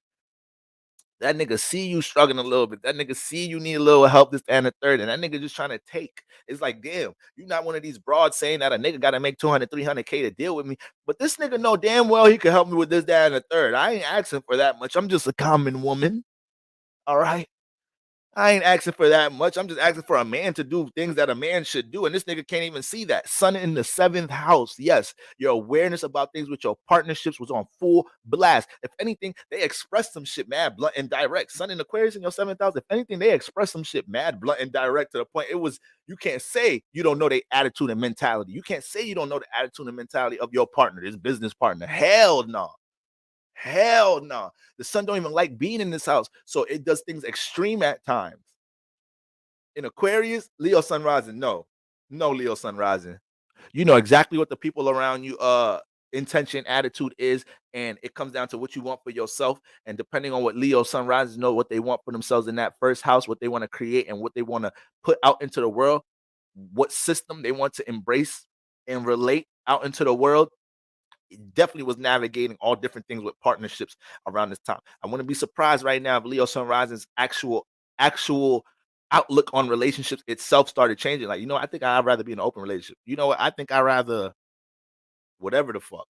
that nigga see you struggling a little bit. That nigga see you need a little help, this and the third. And that nigga just trying to take. It's like, damn, you not one of these broads saying that a nigga got to make 200, 300K to deal with me. But this nigga know damn well he could help me with this, that, and the third. I ain't asking for that much. I'm just a common woman. All right. I ain't asking for that much. I'm just asking for a man to do things that a man should do. And this nigga can't even see that. Sun in the 7th house. Yes, your awareness about things with your partnerships was on full blast. If anything, they expressed some shit mad blunt and direct. Sun in Aquarius in your 7th house. If anything, they expressed some shit mad blunt and direct to the point it was, you can't say you don't know their attitude and mentality. You can't say you don't know the attitude and mentality of your partner, this business partner. Hell no. Hell no. The sun don't even like being in this house. So it does things extreme at times. In Aquarius, Leo sun rising. No Leo sun rising. You know exactly what the people around you intention, attitude is, and it comes down to what you want for yourself. And depending on what Leo sun rises know what they want for themselves in that first house, what they want to create and what they want to put out into the world, what system they want to embrace and relate out into the world, definitely was navigating all different things with partnerships around this time. I wouldn't be surprised right now if Leo sun rises actual outlook on relationships itself started changing. Like, I think I'd rather be in an open relationship. You know what? I think I'd rather whatever the fuck.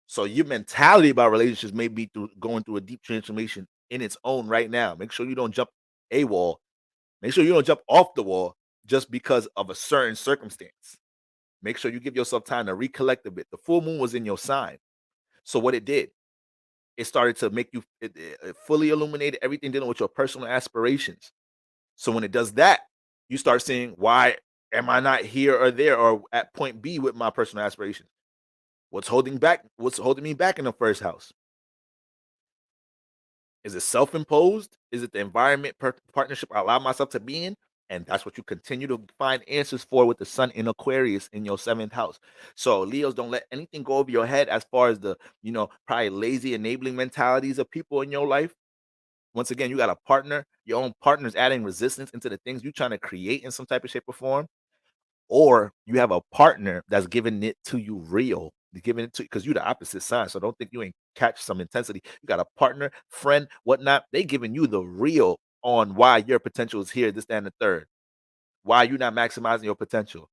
So your mentality about relationships may be going through a deep transformation in its own right now. Make sure you don't jump a wall. Make sure you don't jump off the wall just because of a certain circumstance. Make sure you give yourself time to recollect a bit. The full moon was in your sign. So what it did, it started to make you it fully illuminated everything dealing with your personal aspirations. So when it does that, you start seeing, why am I not here or there or at point B with my personal aspirations? What's holding me back in the first house? Is it self-imposed? Is it the environment partnership I allow myself to be in? And that's what you continue to find answers for with the sun in Aquarius in your 7th house. So Leos, don't let anything go over your head as far as the, probably lazy enabling mentalities of people in your life. Once again, you got a partner, your own partner's adding resistance into the things you're trying to create in some type of shape or form. Or you have a partner that's giving it to you real. They're giving it to you because you're the opposite sign. So don't think you ain't catch some intensity. You got a partner, friend, whatnot. They giving you the real on why your potential is here, this, that, and the third. Why you not maximizing your potential.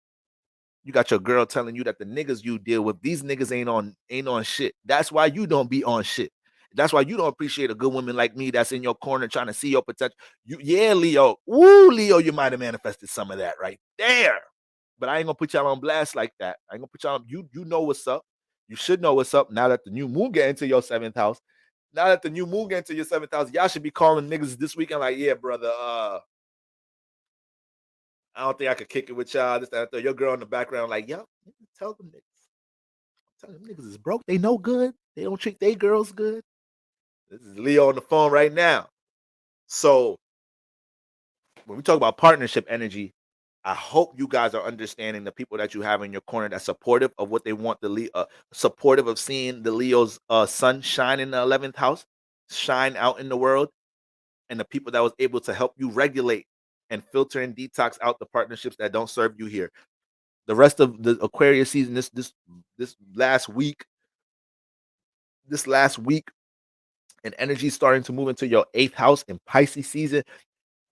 You got your girl telling you that the niggas you deal with, these niggas ain't on shit. That's why you don't be on shit. That's why you don't appreciate a good woman like me that's in your corner trying to see your potential. Leo. Woo, Leo, you might have manifested some of that right there. But I ain't gonna put y'all on blast like that. I ain't gonna put y'all on, you know what's up. You should know what's up now that the new moon get into your 7th house. Now that the new moon get into your 7th house, y'all should be calling niggas this weekend like, yeah, brother, I don't think I could kick it with y'all. This, that, your girl in the background, like, yo, tell them niggas. Tell them niggas is broke. They no good. They don't treat they girls good. This is Leo on the phone right now. So when we talk about partnership energy, I hope you guys are understanding the people that you have in your corner that's supportive of what they want, supportive of seeing the Leo's sun shine in the 11th house, shine out in the world, and the people that was able to help you regulate and filter and detox out the partnerships that don't serve you here. The rest of the Aquarius season, this last week, and energy starting to move into your 8th house in Pisces season,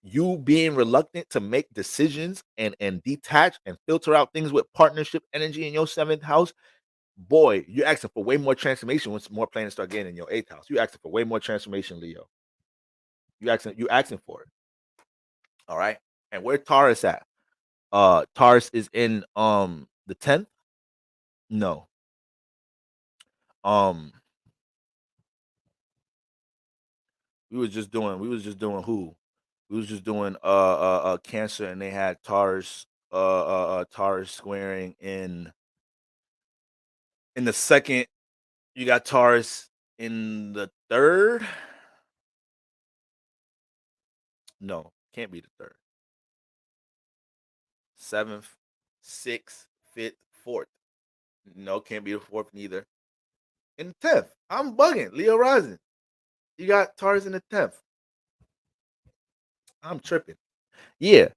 you being reluctant to make decisions and detach and filter out things with partnership energy in your 7th house, boy, you're asking for way more transformation once more planets start getting in your 8th house. You're asking for way more transformation, Leo. You asking for it. All right. And where Taurus at? Taurus is in the 10th. No. We was just doing who? We was just doing Cancer, and they had Taurus Taurus squaring in the 2nd. You got Taurus in the 3rd. No, can't be the 3rd. 7th, 6th, 5th, 4th. No, can't be the 4th neither. In the 10th. I'm bugging. Leo rising. You got Taurus in the 10th. I'm tripping. Yeah.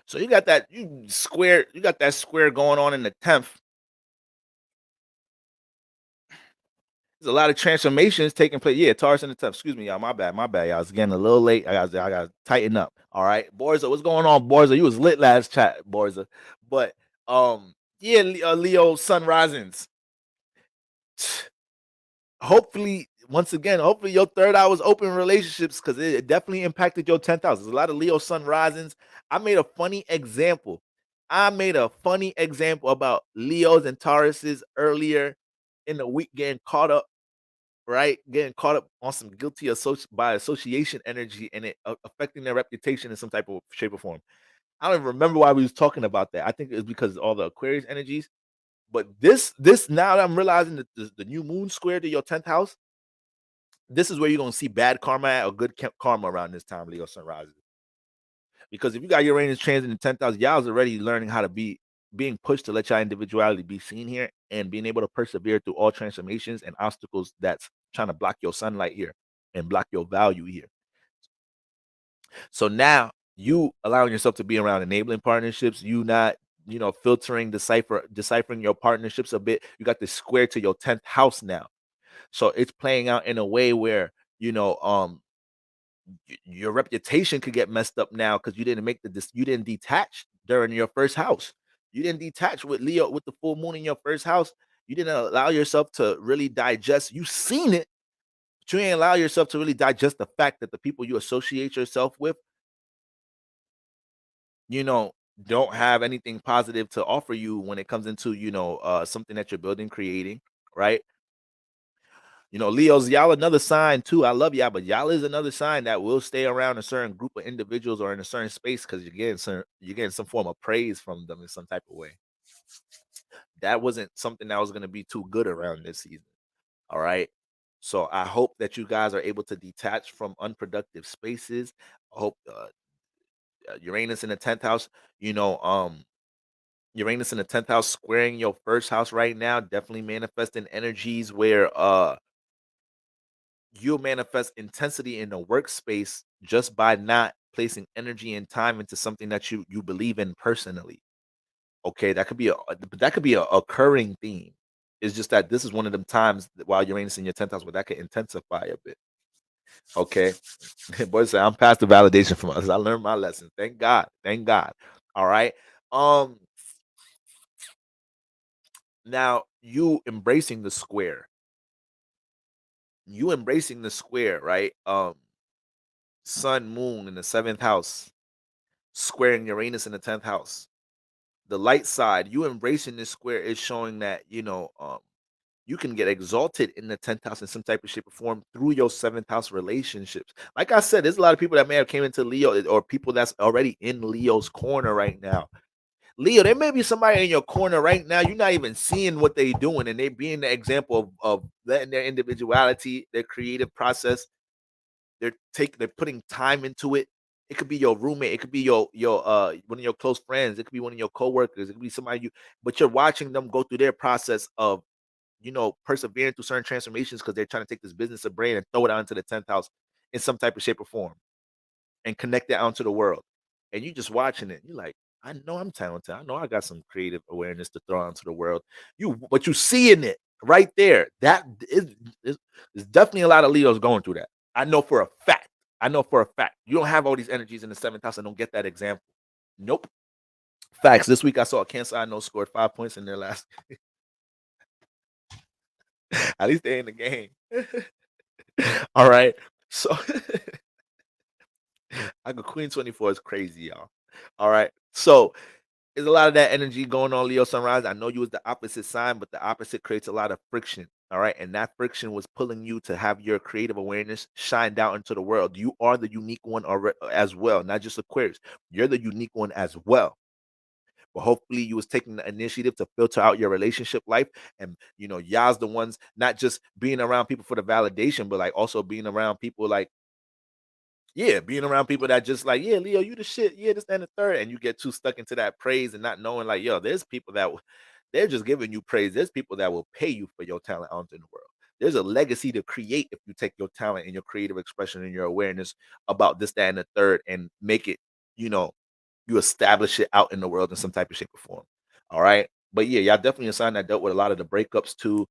So you got that square going on in the 10th. There's a lot of transformations taking place. Yeah, Taurus in the 10th. Excuse me, y'all. My bad, y'all. I was getting a little late. I got to tighten up. All right. Borza, what's going on, Borza? You was lit last chat, Borza. But yeah, Leo sun risings. Hopefully, once again, your 3rd eye was open relationships, because it definitely impacted your 10th house. There's a lot of Leo sun risings. I made a funny example about Leos and Tauruses earlier in the week, getting caught up on some guilty by association energy, and it affecting their reputation in some type of shape or form. I don't even remember why we was talking about that. I think it was because of all the Aquarius energies. But this now that I'm realizing that the new moon square to your 10th house, this is where you're going to see bad karma or good karma around this time, Leo sun rises. Because if you got Uranus transit in the 10th house, y'all's already learning how to being pushed to let your individuality be seen here, and being able to persevere through all transformations and obstacles that's trying to block your sunlight here and block your value here. So now you allowing yourself to be around enabling partnerships, you not, filtering, deciphering your partnerships a bit. You got this square to your 10th house now. So it's playing out in a way where, your reputation could get messed up now, because you didn't detach during your 1st house. You didn't detach with Leo, with the full moon in your 1st house. You didn't allow yourself to really digest. You seen it, but you ain't allow yourself to really digest the fact that the people you associate yourself with, don't have anything positive to offer you when it comes into, something that you're building, creating, right? Leos, y'all another sign too. I love y'all, but y'all is another sign that will stay around a certain group of individuals or in a certain space, because you're getting some form of praise from them in some type of way. That wasn't something that was going to be too good around this season. All right. So I hope that you guys are able to detach from unproductive spaces. I hope Uranus in the 10th house, Uranus in the 10th house squaring your 1st house right now, definitely manifesting energies where you'll manifest intensity in the workspace just by not placing energy and time into something that you believe in personally. Okay, that could be a occurring theme. It's just that this is one of them times while Uranus in your 10th house where that could intensify a bit. Okay. Boys say I'm past the validation from us. I learned my lesson. Thank God. All right. Now you embracing the square. Right? Sun, moon in the 7th house, squaring Uranus in the 10th house. The light side, you embracing this square is showing that, you can get exalted in the 10th house in some type of shape or form through your 7th house relationships. Like I said, there's a lot of people that may have came into Leo, or people that's already in Leo's corner right now. Leo, there may be somebody in your corner right now. You're not even seeing what they're doing, and they being the example of letting their individuality, their creative process, they're putting time into it, It could be your roommate. It could be your one of your close friends. It could be one of your coworkers. It could be somebody but you're watching them go through their process of, persevering through certain transformations because they're trying to take this business of brain and throw it out into the 10th house in some type of shape or form and connect it out to the world. And you just watching it. You're like, I know I'm talented. I know I got some creative awareness to throw out into the world. But you seeing it right there. That is definitely a lot of Leos going through that. I know for a fact. You don't have all these energies in the 7th house and don't get that example. Nope. Facts. This week I saw a Cancer I know scored 5 points in their last. At least they're in the game. All right. So I go Queen 24 is crazy, y'all. All right. So there's a lot of that energy going on, Leo Sunrise. I know you was the opposite sign, but the opposite creates a lot of friction. All right. And that friction was pulling you to have your creative awareness shined out into the world. You are the unique one as well, not just Aquarius. You're the unique one as well. But hopefully you was taking the initiative to filter out your relationship life. And y'all's the ones not just being around people for the validation, but like also being around people like, being around people that just like, Leo, you the shit, this and the third, and you get too stuck into that praise and not knowing like, there's people that they're just giving you praise. There's people that will pay you for your talent out in the world. There's a legacy to create if you take your talent and your creative expression and your awareness about this, that, and the third and make it, you establish it out in the world in some type of shape or form. All right. But y'all definitely a sign that dealt with a lot of the breakups too.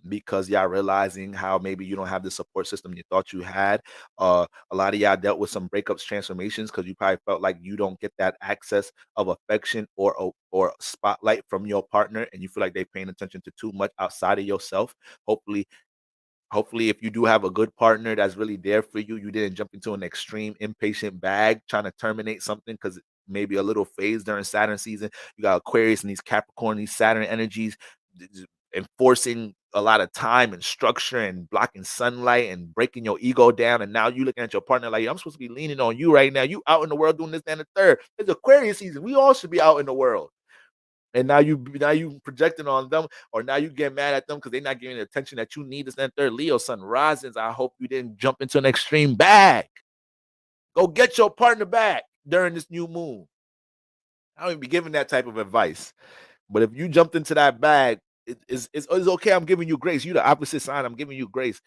Because y'all realizing how maybe you don't have the support system you thought you had. A lot of y'all dealt with some breakups, transformations, because you probably felt like you don't get that access of affection or spotlight from your partner, and you feel like they're paying attention to too much outside of yourself. Hopefully, if you do have a good partner that's really there for you, you didn't jump into an extreme impatient bag trying to terminate something because maybe a little phase during Saturn season. You got Aquarius and these Capricorn, these Saturn energies enforcing a lot of time and structure and blocking sunlight and breaking your ego down. And now you looking at your partner like, I'm supposed to be leaning on you right now. You out in the world doing this and the third. It's Aquarius season. We all should be out in the world. And now you projecting on them, or now you get mad at them because they're not giving the attention that you need. This and third. Leo sun risings. I hope you didn't jump into an extreme bag. Go get your partner back during this new moon. I don't even be giving that type of advice. But if you jumped into that bag, it's okay. I'm giving you grace. You the opposite sign. I'm giving you grace.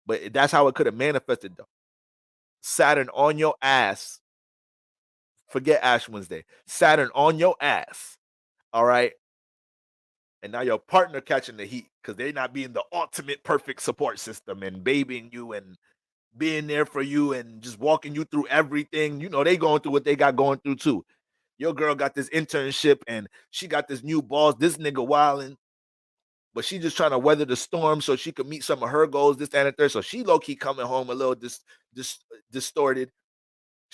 But that's how it could have manifested though. Saturn on your ass. Forget Ash Wednesday. Saturn on your ass. All right. And now your partner catching the heat because they're not being the ultimate perfect support system and babying you and being there for you and just walking you through everything. They going through what they got going through too. Your girl got this internship and she got this new boss, this nigga wilding, but she just trying to weather the storm so she could meet some of her goals, this, and the third. So she low-key coming home a little distorted.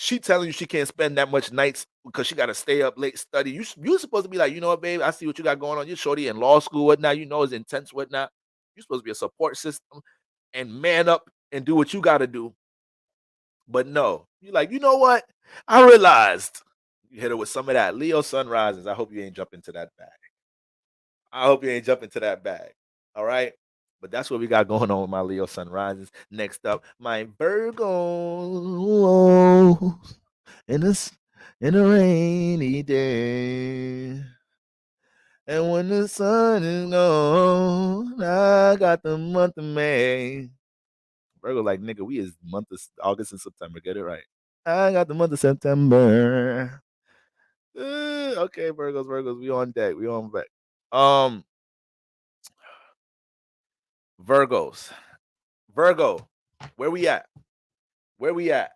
She telling you she can't spend that much nights because she got to stay up late study. You're supposed to be like, you know what, babe? I see what you got going on. You're shorty in law school, whatnot. It's intense, whatnot. You're supposed to be a support system and man up and do what you got to do. But no, you're like, you know what? I realized. You hit her with some of that. Leo sun rises. I hope you ain't jump into that bag. All right. But that's what we got going on with my Leo sun rises. Next up, my Virgo in a rainy day. And when the sun is gone, I got the month of May. Virgo like, nigga, we is month of August and September. Get it right. I got the month of September. Okay, Virgos, we on deck. We on back. Virgos. Virgo, where we at? Where's we at?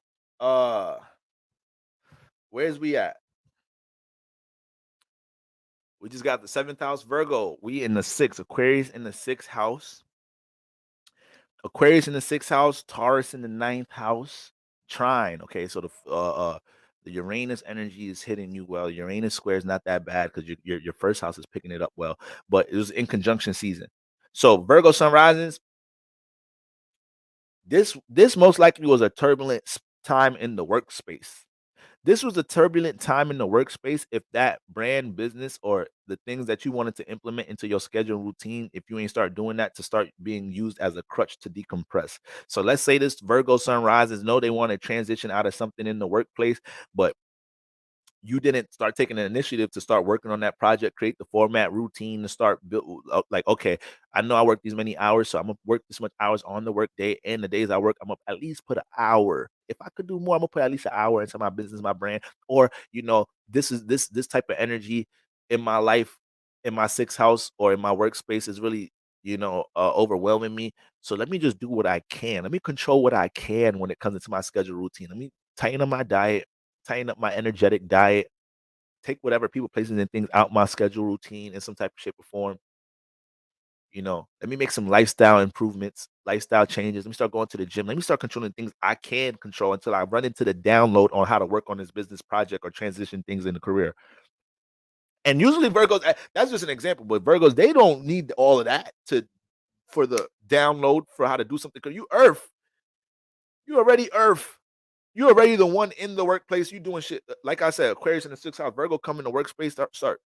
We just got the 7th house. Virgo, we in the 6th. Aquarius in the 6th house. Aquarius in the 6th house. Taurus in the 9th house. Trine. Okay, so the Uranus energy is hitting you well. Uranus square is not that bad because your first house is picking it up well, but it was in conjunction season. So Virgo sun rises. This most likely was a turbulent time in the workspace. This was a turbulent time in the workspace. If that brand, business, or the things that you wanted to implement into your schedule routine, if you ain't start doing that, to start being used as a crutch to decompress. So let's say this Virgo sun rises, know they want to transition out of something in the workplace, but you didn't start taking an initiative to start working on that project, create the format, routine, to start build like, okay, I know I work these many hours, so I'm gonna work this much hours on the work day, and the days I work, I'm gonna at least put an hour. If I could do more, I'm gonna put at least an hour into my business, my brand, or this type of energy in my life, in my sixth house or in my workspace is really overwhelming me. So let me just do what I can. Let me control what I can when it comes into my schedule routine. Let me tighten up my diet, tighten up my energetic diet, take whatever people, places, and things out my schedule routine in some type of shape or form. Let me make some lifestyle improvements, lifestyle changes. Let me start going to the gym. Let me start controlling things I can control until I run into the download on how to work on this business project or transition things in the career. And usually Virgos, that's just an example, but Virgos, they don't need all of that for the download for how to do something. Because you Earth, you already Earth. You're already the one in the workplace. You doing shit. Like I said, Aquarius in the sixth house, Virgo come in the workspace, start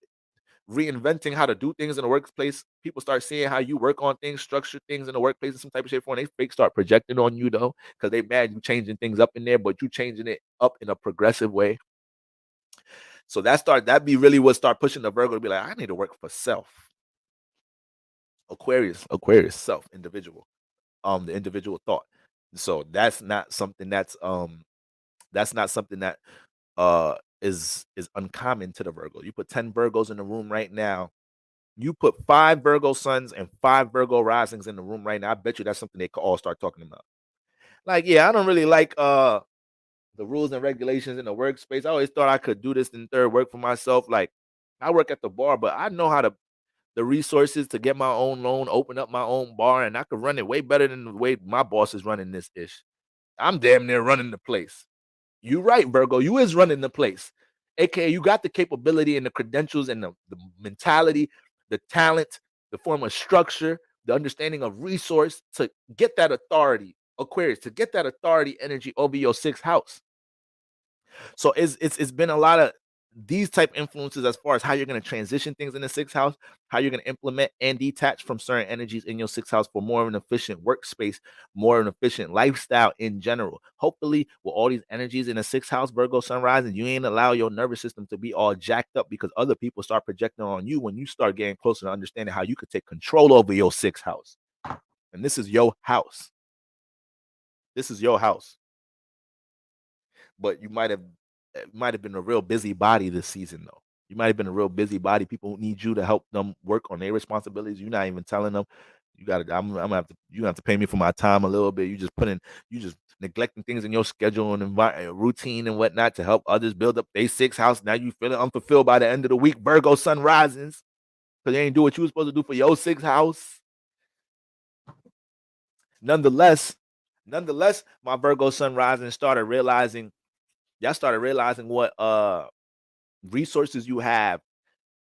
reinventing how to do things in the workplace. People start seeing how you work on things, structure things in the workplace in some type of shape form. They fake start projecting on you though, because they mad you changing things up in there, but you changing it up in a progressive way. So that be really what start pushing the Virgo to be like, I need to work for self. Aquarius, self, individual, the individual thought. So that's not something that is uncommon to the Virgo. You put 10 Virgos in the room right now. You put 5 Virgo suns and 5 Virgo risings in the room right now. I bet you that's something they could all start talking about. Like, yeah, I don't really like the rules and regulations in the workspace. I always thought I could do this in third, work for myself. Like, I work at the bar, but I know how the resources to get my own loan, open up my own bar, and I could run it way better than the way my boss is running this ish. I'm damn near running the place. You right, Virgo. You is running the place. AKA, you got the capability and the credentials and the mentality, the talent, the form of structure, the understanding of resource to get that authority, Aquarius, to get that authority energy over your sixth house. So it's been a lot of these type influences as far as how you're going to transition things in the sixth house, how you're going to implement and detach from certain energies in your sixth house for more of an efficient workspace, more of an efficient lifestyle in general. Hopefully, with all these energies in the sixth house, Virgo sunrise, and you ain't allow your nervous system to be all jacked up because other people start projecting on you when you start getting closer to understanding how you could take control over your sixth house. And this is your house. This is your house. But you might have been a real busy body this season though. You might have been a real busy body. People need you to help them work on their responsibilities. You're not even telling them. I'm gonna have to. You have to pay me for my time a little bit. You just neglecting things in your schedule and routine and whatnot to help others build up their sixth house. Now you feeling unfulfilled by the end of the week. Virgo sun risings because you ain't do what you were supposed to do for your sixth house. Nonetheless, my Virgo sun rising started realizing what resources you have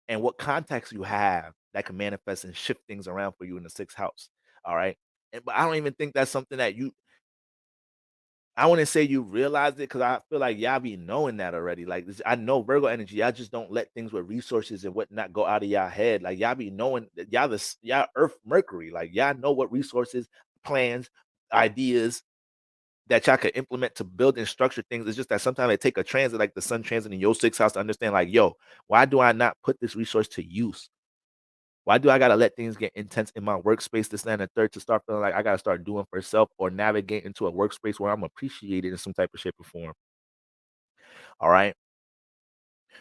and what contacts you have that can manifest and shift things around for you in the sixth house. All right. But I don't even think that's something that I wouldn't say you realized it because I feel like y'all be knowing that already. Like I know Virgo energy, y'all just don't let things with resources and whatnot go out of y'all head. Like y'all be knowing that y'all Earth Mercury. Like y'all know what resources, plans, ideas, that y'all could implement to build and structure things. It's just that sometimes they take a transit like the sun transit in your sixth house to understand, like, yo, why do I not put this resource to use? Why do I gotta let things get intense in my workspace, this, and the third, to start feeling like I gotta start doing for self or navigate into a workspace where I'm appreciated in some type of shape or form? All right.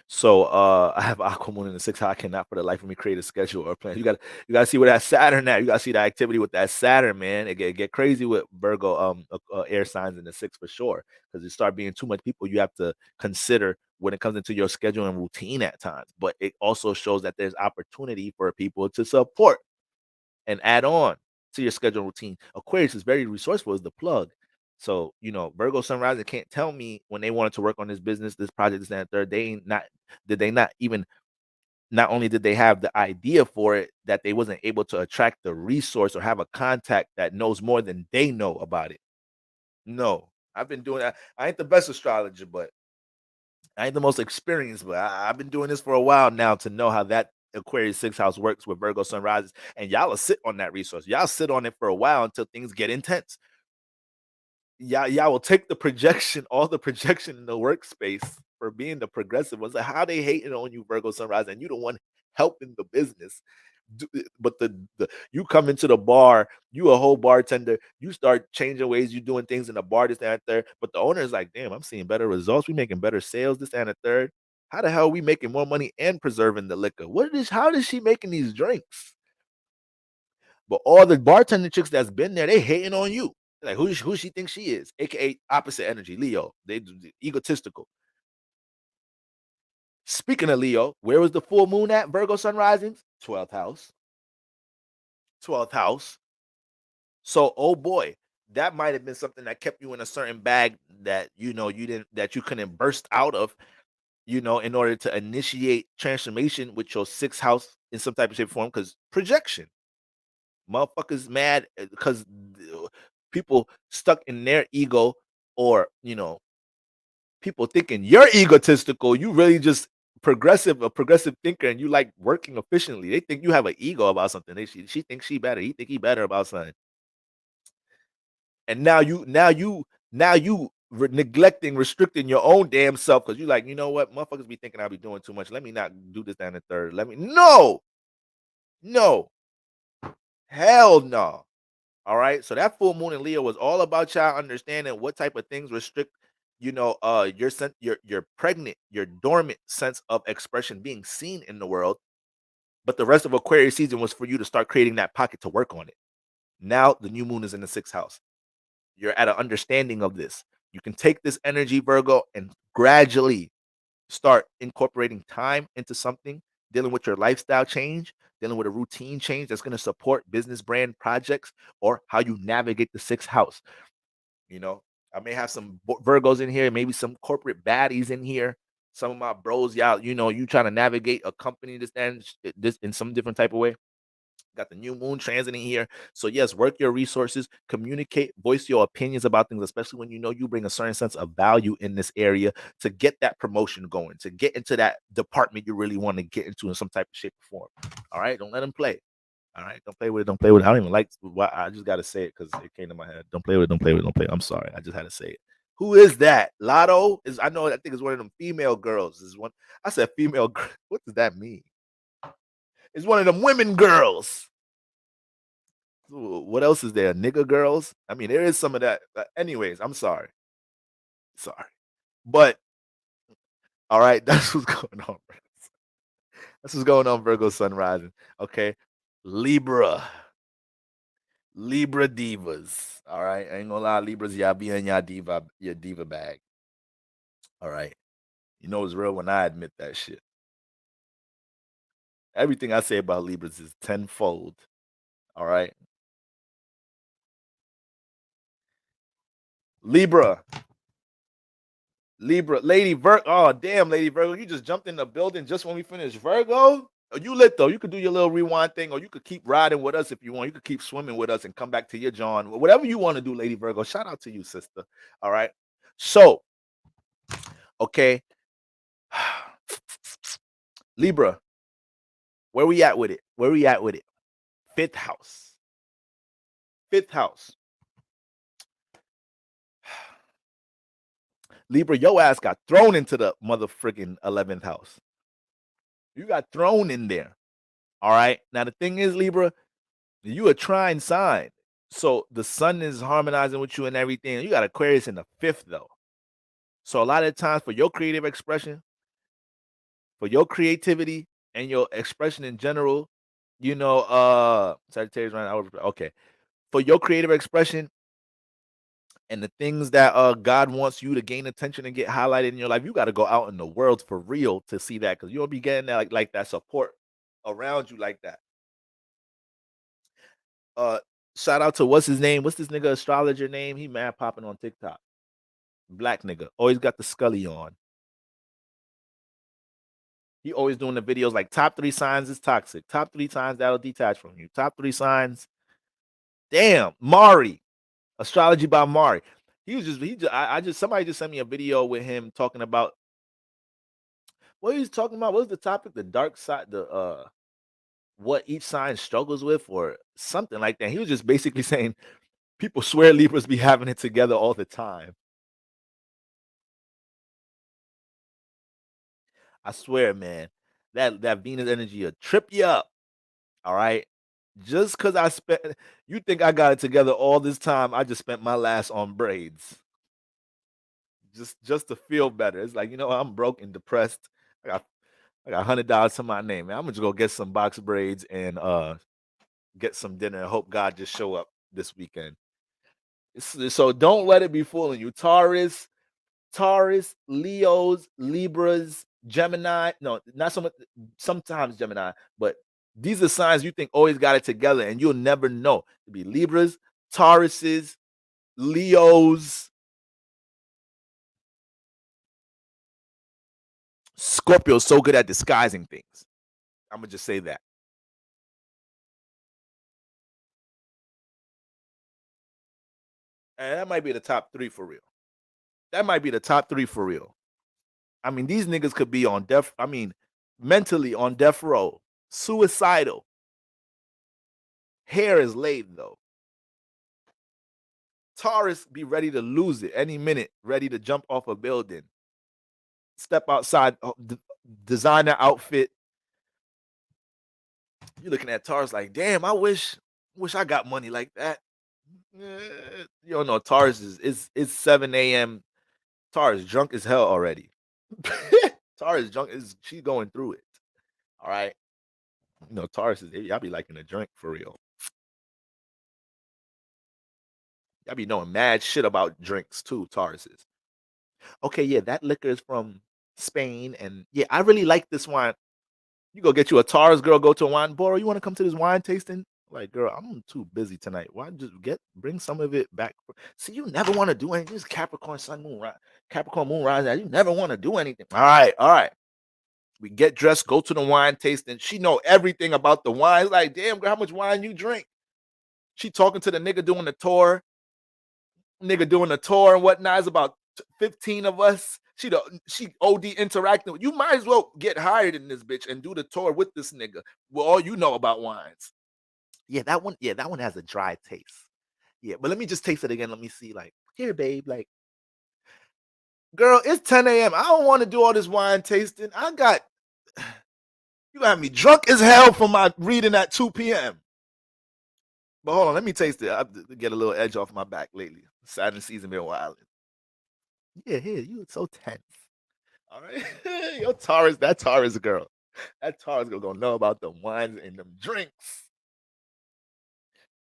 So I have Aquamoon in the sixth house. I cannot for the life of me create a schedule or plan. You gotta see where that Saturn at. You gotta see the activity with that Saturn, man. It get crazy with Virgo air signs in the sixth for sure. Because you start being too much people you have to consider when it comes into your schedule and routine at times. But it also shows that there's opportunity for people to support and add on to your schedule and routine. Aquarius is very resourceful, is the plug. So, Virgo sunrise, they can't tell me when they wanted to work on this business, this project, this, and that third. Not only did they have the idea for it, that they wasn't able to attract the resource or have a contact that knows more than they know about it. No, I've been doing that. I ain't the best astrologer, but I ain't the most experienced, but I've been doing this for a while now to know how that Aquarius 6th house works with Virgo sun rises. And y'all will sit on that resource. Y'all sit on it for a while until things get intense. Y'all will take the projection, all the projection in the workspace for being the progressive ones. Like, how they hating on you, Virgo sunrise, and you the one helping the business. But the you come into the bar, you a whole bartender, you start changing ways you doing things in the bar, this, that, and third. But the owner is like, damn, I'm seeing better results. We making better sales, this, and the third. How the hell are we making more money and preserving the liquor? How is she making these drinks? But all the bartender chicks that's been there, they hating on you. Like, who she thinks she is, aka opposite energy, Leo. They egotistical. Speaking of Leo, where was the full moon at? Virgo sun risings, 12th house. 12th house. So, oh boy, that might have been something that kept you in a certain bag that you couldn't burst out of, in order to initiate transformation with your 6th house in some type of shape or form. Because projection, motherfuckers mad because people stuck in their ego, or people thinking you're egotistical. You really just a progressive thinker, and you like working efficiently. They think you have an ego about something. She thinks she better. He think he better about something. And now you neglecting, restricting your own damn self because you like, you know what, motherfuckers be thinking I'll be doing too much. Let me not do this, down the third. No, hell no. All right. So that full moon in Leo was all about y'all understanding what type of things restrict, your pregnant, your dormant sense of expression being seen in the world. But the rest of Aquarius season was for you to start creating that pocket to work on it. Now the new moon is in the 6th house. You're at an understanding of this. You can take this energy, Virgo, and gradually start incorporating time into something, dealing with your lifestyle change, dealing with a routine change that's going to support business brand projects or how you navigate the 6th house. I may have some Virgos in here, maybe some corporate baddies in here. Some of my bros, y'all, you trying to navigate a company this in some different type of way. Got the new moon transiting here. So yes, work your resources, communicate, voice your opinions about things, especially when you bring a certain sense of value in this area to get that promotion going, to get into that department you really want to get into in some type of shape or form. All right, don't let them play. All right, don't play with it. Don't play with it. I don't even like. I just got to say it because it came to my head. Don't play with it. Don't play with it. Don't play. I'm sorry. I just had to say it. Who is that? Lotto is. I know. I think it's one of them female girls. Is one. I said female. What does that mean? It's one of them women girls. What else is there? Nigga girls? I mean, there is some of that. Anyways, I'm sorry. But all right, that's what's going on. That's what's going on, Virgo sun rising. Okay. Libra divas. All right. I ain't gonna lie, Libras, y'all be in your diva bag. All right. You know it's real when I admit that shit. Everything I say about Libras is tenfold. All right. Libra, Lady Virgo. Oh, damn, Lady Virgo. You just jumped in the building just when we finished Virgo. Oh, you lit though. You could do your little rewind thing, or you could keep riding with us if you want. You could keep swimming with us and come back to your John. Whatever you want to do, Lady Virgo. Shout out to you, sister. All right. So, okay. Libra, where we at with it? 5th house. 5th house. Libra, your ass got thrown into the mother friggin' 11th house. You got thrown in there. All right. Now the thing is, Libra, you a trine sign. So the sun is harmonizing with you and everything. You got Aquarius in the 5th, though. So a lot of times for your creative expression, for your creativity and your expression in general, Sagittarius right now. Okay. For your creative expression and the things that God wants you to gain attention and get highlighted in your life, you got to go out in the world for real to see that, because you'll be getting that like that support around you like that. Shout out to what's his name? What's this nigga astrologer name? He mad popping on TikTok. Black nigga. Always got the Scully on. He always doing the videos like top 3 signs is toxic. Top 3 signs that'll detach from you. Top 3 signs. Damn, Mari. Astrology by Mari. Somebody just sent me a video with him talking about what he's talking about? What was the topic? The dark side, the what each sign struggles with, or something like that. He was just basically saying people swear Libras be having it together all the time. I swear, man, that Venus energy will trip you up. All right. Just because you think I got it together all this time, I just spent my last on braids. Just to feel better. It's like, I'm broke and depressed. I got $100 to my name, man. I'm gonna just go get some box braids and get some dinner and hope God just show up this weekend. So don't let it be fooling you. Taurus, Leos, Libras, Gemini. No, not so much. Sometimes Gemini, but these are signs you think always got it together, and you'll never know. It'd be Libras, Tauruses, Leos, Scorpio's so good at disguising things. I'm gonna just say that. And that might be the top 3 for real. That might be the top 3 for real. I mean, these niggas could be on mentally on death row, suicidal. Hair is laid though. Taurus be ready to lose it any minute, ready to jump off a building, step outside, designer outfit. You're looking at Taurus like, damn, I wish I got money like that. You don't know, Taurus is 7 a.m. Taurus drunk as hell already. Taurus drunk she's going through it. All right. Taurus y'all be liking a drink for real. Y'all be knowing mad shit about drinks too, Tauruses. Okay, yeah, that liquor is from Spain, and yeah, I really like this wine. You go get you a Taurus girl, go to a wine bar. You want to come to this wine tasting? Like, girl, I'm too busy tonight. Why just bring some of it back? See, you never want to do anything. This Capricorn sun moon Capricorn moon rising. You never want to do anything. All right. We get dressed, go to the wine tasting. She know everything about the wine. Like, damn, girl, how much wine you drink? She talking to the nigga doing the tour. Nigga doing the tour and whatnot. It's about 15 of us. She OD interacting with you. Might as well get hired in this bitch and do the tour with this nigga. Well, all you know about wines. Yeah, that one has a dry taste. Yeah, but let me just taste it again. Let me see. Like, here, babe. Like, girl, it's 10 a.m. I don't want to do all this wine tasting. You got me drunk as hell from my reading at 2 p.m. But hold on, let me taste it. I get a little edge off my back lately. Saturn season been wild. Yeah, here, you so tense. All right. Yo, that Taurus girl. That Taurus girl gonna know about the wines and them drinks.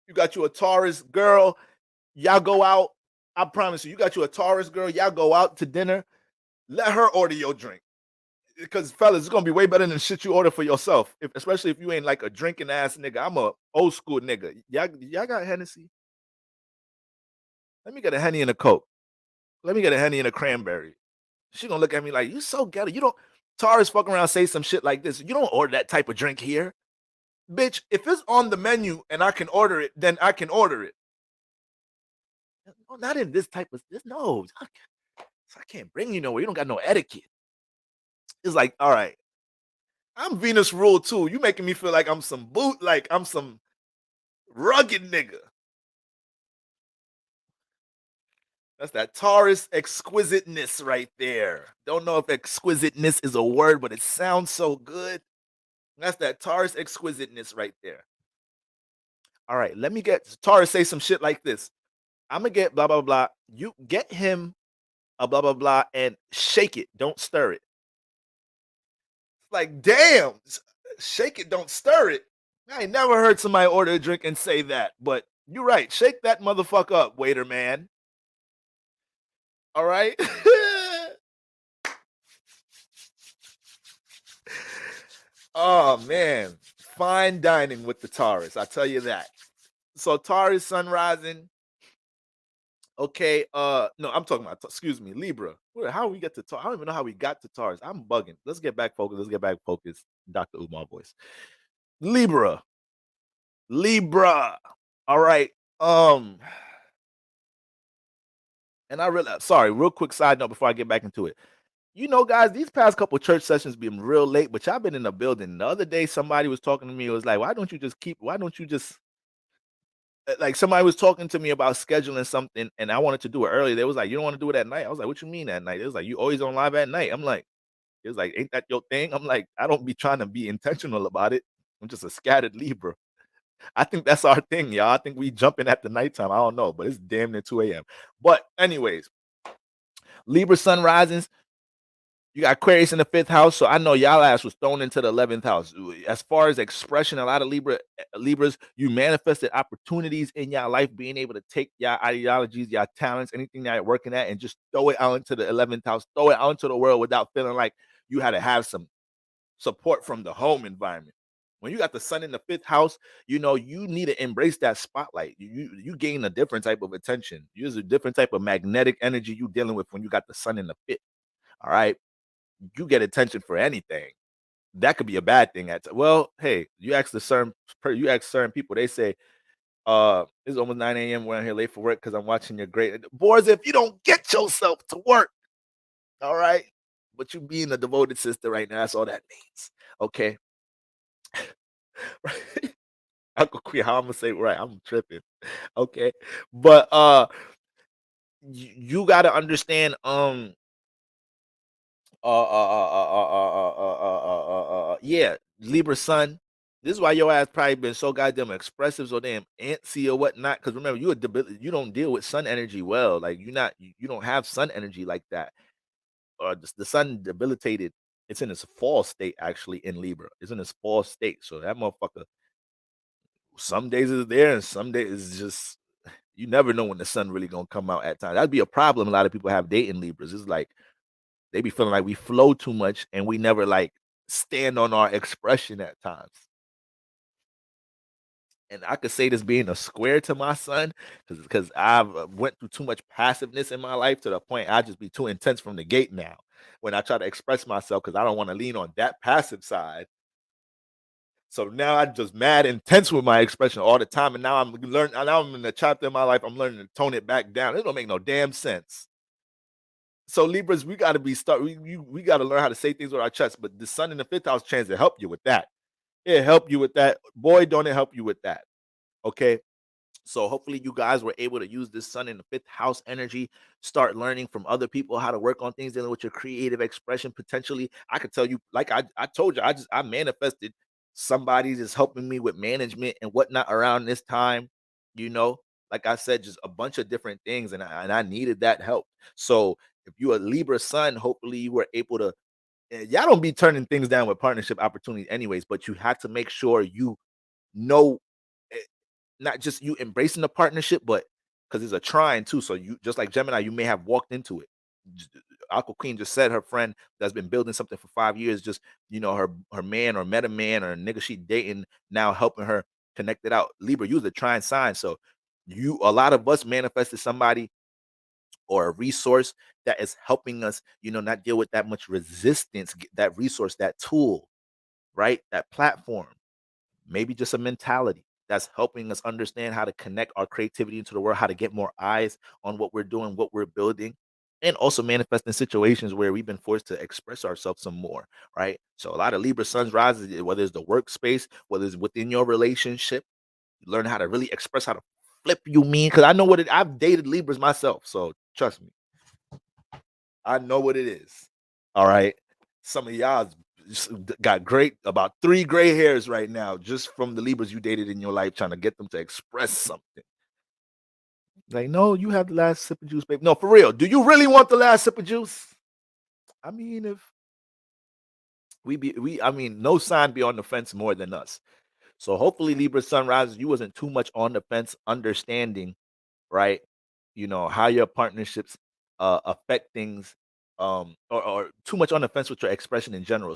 You got you a Taurus girl. Y'all go out. I promise you got you a Taurus girl. Y'all go out to dinner. Let her order your drink. Because, fellas, it's going to be way better than shit you order for yourself. Especially if you ain't like a drinking ass nigga. I'm a old school nigga. Y'all got Hennessy? Let me get a Henny and a Coke. Let me get a Henny and a cranberry. She going to look at me like, you so ghetto. You don't, Taurus fuck around say some shit like this. You don't order that type of drink here. Bitch, if it's on the menu and I can order it, then I can order it. No, not in this type of, no. I can't bring you nowhere. You don't got no etiquette. It's like, all right, I'm Venus rule too. You making me feel like I'm some rugged nigga. That's that Taurus exquisiteness right there. Don't know if exquisiteness is a word, but it sounds so good. That's that Taurus exquisiteness right there. All right, let me get Taurus say some shit like this. I'm going to get blah, blah, blah. You get him a blah, blah, blah, and shake it. Don't stir it. Like, damn, shake it, don't stir it. I ain't never heard somebody order a drink and say that, but you're right. Shake that motherfucker up, waiter man. All right? Oh, man. Fine dining with the Taurus. I tell you that. So Taurus sun rising. Okay, no, I'm talking about, Libra. How we get to Taurus? I don't even know how we got to Taurus. I'm bugging. Let's get back focused. Dr. Umar voice. Libra. All right. And I realize, sorry, real quick side note before I get back into it. you know, guys, these past couple church sessions been real late, but y'all been in the building. The other day, somebody was talking to me. It was like, why don't you just like somebody was talking to me about scheduling something and I wanted to do it early. They was like, you don't want to do it at night. I was like, what you mean at night? It was like, you always on live at night. I'm like, it was like, ain't that your thing? I'm like, I don't be trying to be intentional about it. I'm just a scattered Libra. I think that's our thing, y'all. I think we jumping at the nighttime. I don't know, but it's damn near 2 a.m. But anyways, Libra sun risings. You got Aquarius in the 5th house, so I know y'all ass was thrown into the 11th house. As far as expression, a lot of Libras, you manifested opportunities in your life, being able to take your ideologies, your talents, anything that you're working at, and just throw it out into the 11th house, throw it out into the world without feeling like you had to have some support from the home environment. When you got the sun in the 5th house, you know you need to embrace that spotlight. You gain a different type of attention. Use a different type of magnetic energy you dealing with when you got the sun in the 5th. All right, you get attention for anything. That could be a bad thing. Well, hey, you ask certain people, they say, it's almost 9 a.m. We're here late for work because I'm watching your great boys. If you don't get yourself to work, all right, but you being a devoted sister right now, that's all that means. Okay. Right. Uncle Queer, how I'm gonna say right? I'm tripping. Okay, but you got to understand. Yeah, Libra sun. This is why your ass probably been so goddamn expressive, so damn antsy or whatnot. Because remember, you don't deal with sun energy well. Like you don't have sun energy like that. Or the sun debilitated. It's in its fall state actually in Libra. It's in its fall state. So that motherfucker. Some days is there, and some days is just you never know when the sun really gonna come out at times. That'd be a problem. A lot of people have dating Libras. It's like they be feeling like we flow too much and we never like stand on our expression at times. And I could say this being a square to my son because I've went through too much passiveness in my life to the point I just be too intense from the gate now when I try to express myself because I don't want to lean on that passive side. So now I'm just mad intense with my expression all the time, and now I'm learning. Now I'm in the chapter in my life. I'm learning to tone it back down. It don't make no damn sense. So Libras, we got to we got to learn how to say things with our chest. But the sun in the 5th house chance to help you with that. It help you with that. Boy, don't it help you with that? Okay. So hopefully you guys were able to use this sun in the 5th house energy, start learning from other people how to work on things dealing with your creative expression. Potentially, I could tell you, like I told you, I manifested somebody just helping me with management and whatnot around this time. You know, like I said, just a bunch of different things, and I needed that help. So if you're a Libra sun, hopefully you were able to. Y'all don't be turning things down with partnership opportunities, anyways. But you have to make sure you know not just you embracing the partnership, but because it's a trine too. So you just like Gemini, you may have walked into it. Aqua Queen just said her friend that's been building something for 5 years, just her man or met a man or a nigga she dating now helping her connect it out. Libra, use the trine sign. So a lot of us manifested somebody or a resource that is helping us, not deal with that much resistance, get that resource, that tool, right? That platform, maybe just a mentality that's helping us understand how to connect our creativity into the world, how to get more eyes on what we're doing, what we're building, and also manifest in situations where we've been forced to express ourselves some more, right? So a lot of Libra suns rises, whether it's the workspace, whether it's within your relationship, you learn how to really express how to flip you mean. Because I know I've dated Libras myself, so trust me. I know what it is. All right. Some of y'all got about 3 gray hairs right now just from the Libras you dated in your life, trying to get them to express something. Like, no, you have the last sip of juice, babe. No, for real. Do you really want the last sip of juice? I mean, if no sign be on the fence more than us. So hopefully Libra sunrises, you wasn't too much on the fence, understanding, right? How your partnerships affect things, or too much on the fence with your expression in general,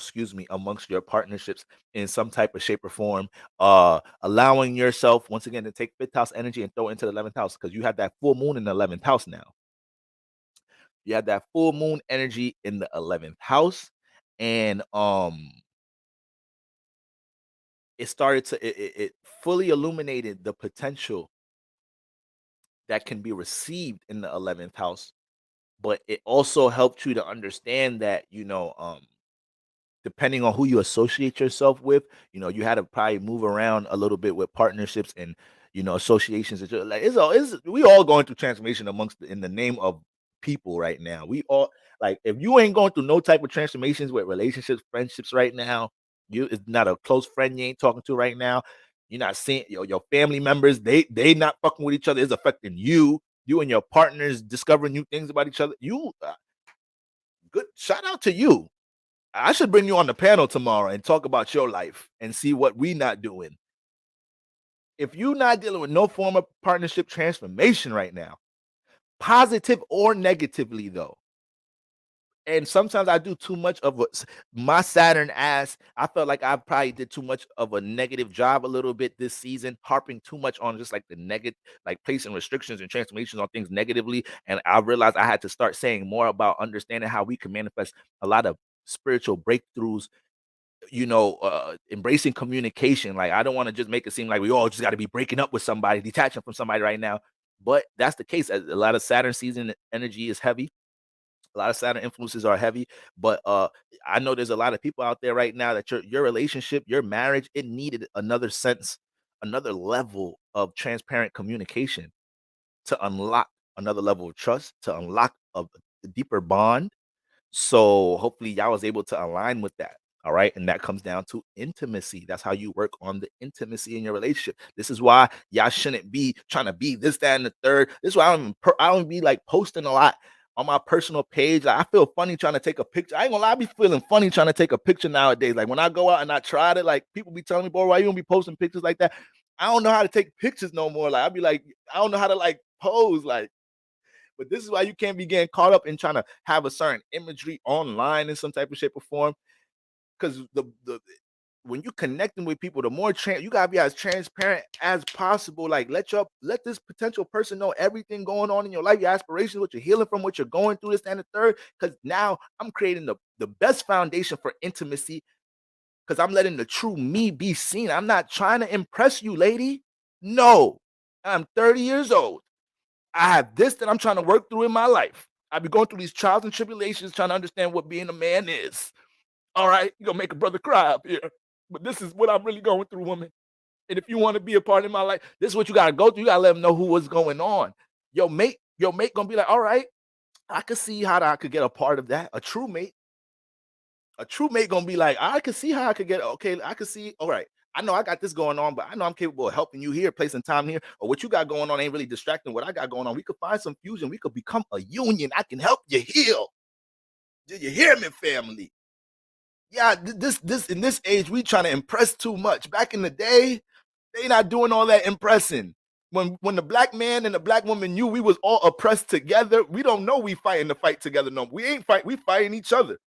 amongst your partnerships in some type of shape or form, allowing yourself once again to take 5th house energy and throw it into the 11th house, because you have that full moon in the 11th house now. You have that full moon energy in the 11th house, and it fully illuminated the potential that can be received in the 11th house, but it also helped you to understand that, depending on who you associate yourself with, you had to probably move around a little bit with partnerships and associations. Like we all going through transformation in the name of people right now. We all, like, if you ain't going through no type of transformations with relationships, friendships right now, you is not a close friend you ain't talking to right now. You're not seeing your family members. They not fucking with each other. It's affecting you. You and your partners discovering new things about each other. You good. Shout out to you. I should bring you on the panel tomorrow and talk about your life and see what we not doing. If you're not dealing with no form of partnership transformation right now, positive or negatively though, and sometimes I do too much of my Saturn ass. I felt like I probably did too much of a negative job a little bit this season, harping too much on just like the negative, like placing restrictions and transformations on things negatively. And I realized I had to start saying more about understanding how we can manifest a lot of spiritual breakthroughs, embracing communication. Like, I don't want to just make it seem like we all just got to be breaking up with somebody, detaching from somebody right now. But that's the case. A lot of Saturn season energy is heavy. A lot of Saturn influences are heavy. But I know there's a lot of people out there right now that your relationship, your marriage, it needed another sense, another level of transparent communication to unlock another level of trust, to unlock a deeper bond. So hopefully y'all was able to align with that. All right. And that comes down to intimacy. That's how you work on the intimacy in your relationship. This is why y'all shouldn't be trying to be this, that, and the third. This is why I don't be like posting a lot on my personal page. Like, I feel funny trying to take a picture. I ain't gonna lie, I be feeling funny trying to take a picture nowadays. Like, when I go out and I tried it, like, people be telling me, boy, why you don't be posting pictures like that? I don't know how to take pictures no more. Like, I be like, I don't know how to like pose. Like, but this is why you can't be getting caught up in trying to have a certain imagery online in some type of shape or form. Because the when you connecting with people, the more you gotta be as transparent as possible. Like, let this potential person know everything going on in your life, your aspirations, what you're healing from, what you're going through, this and the third. Because now I'm creating the best foundation for intimacy. Because I'm letting the true me be seen. I'm not trying to impress you, lady. No, I'm 30 years old. I have this that I'm trying to work through in my life. I've been going through these trials and tribulations, trying to understand what being a man is. All right, you're gonna make a brother cry up here, but this is what I'm really going through, woman. And if you want to be a part of my life, this is what you gotta go through. You gotta let them know what's going on. Your mate gonna be like, all right, I could see how I could get a part of that. A true mate gonna be like, I could see how I could get. Okay, I could see. All right, I know I got this going on, but I know I'm capable of helping you here, placing time here, or what you got going on ain't really distracting what I got going on. We could find some fusion. We could become a union. I can help you heal. Did you hear me, family? Yeah, this in this age, we trying to impress too much. Back in the day, they not doing all that impressing. When the black man and the black woman knew we was all oppressed together, we don't know we fighting the fight together. No, we ain't fight. We fighting each other.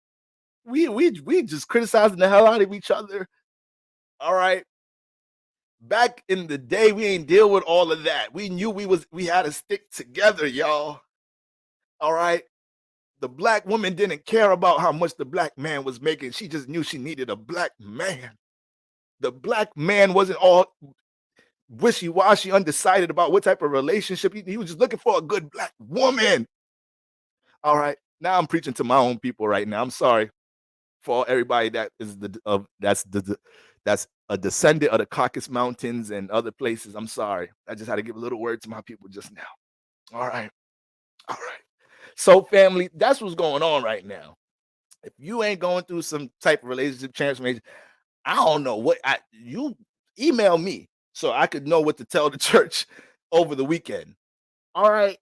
We just criticizing the hell out of each other. All right. Back in the day, we ain't deal with all of that. We knew we had to stick together, y'all. All right. The black woman didn't care about how much the black man was making. She just knew she needed a black man. The black man wasn't all wishy-washy, undecided about what type of relationship. He was just looking for a good black woman. All right. Now I'm preaching to my own people right now. I'm sorry for everybody that is that's a descendant of the Caucasus Mountains and other places. I'm sorry. I just had to give a little word to my people just now. All right. All right. So, family, that's what's going on right now. If you ain't going through some type of relationship transformation, I don't know what you email me so I could know what to tell the church over the weekend. All right.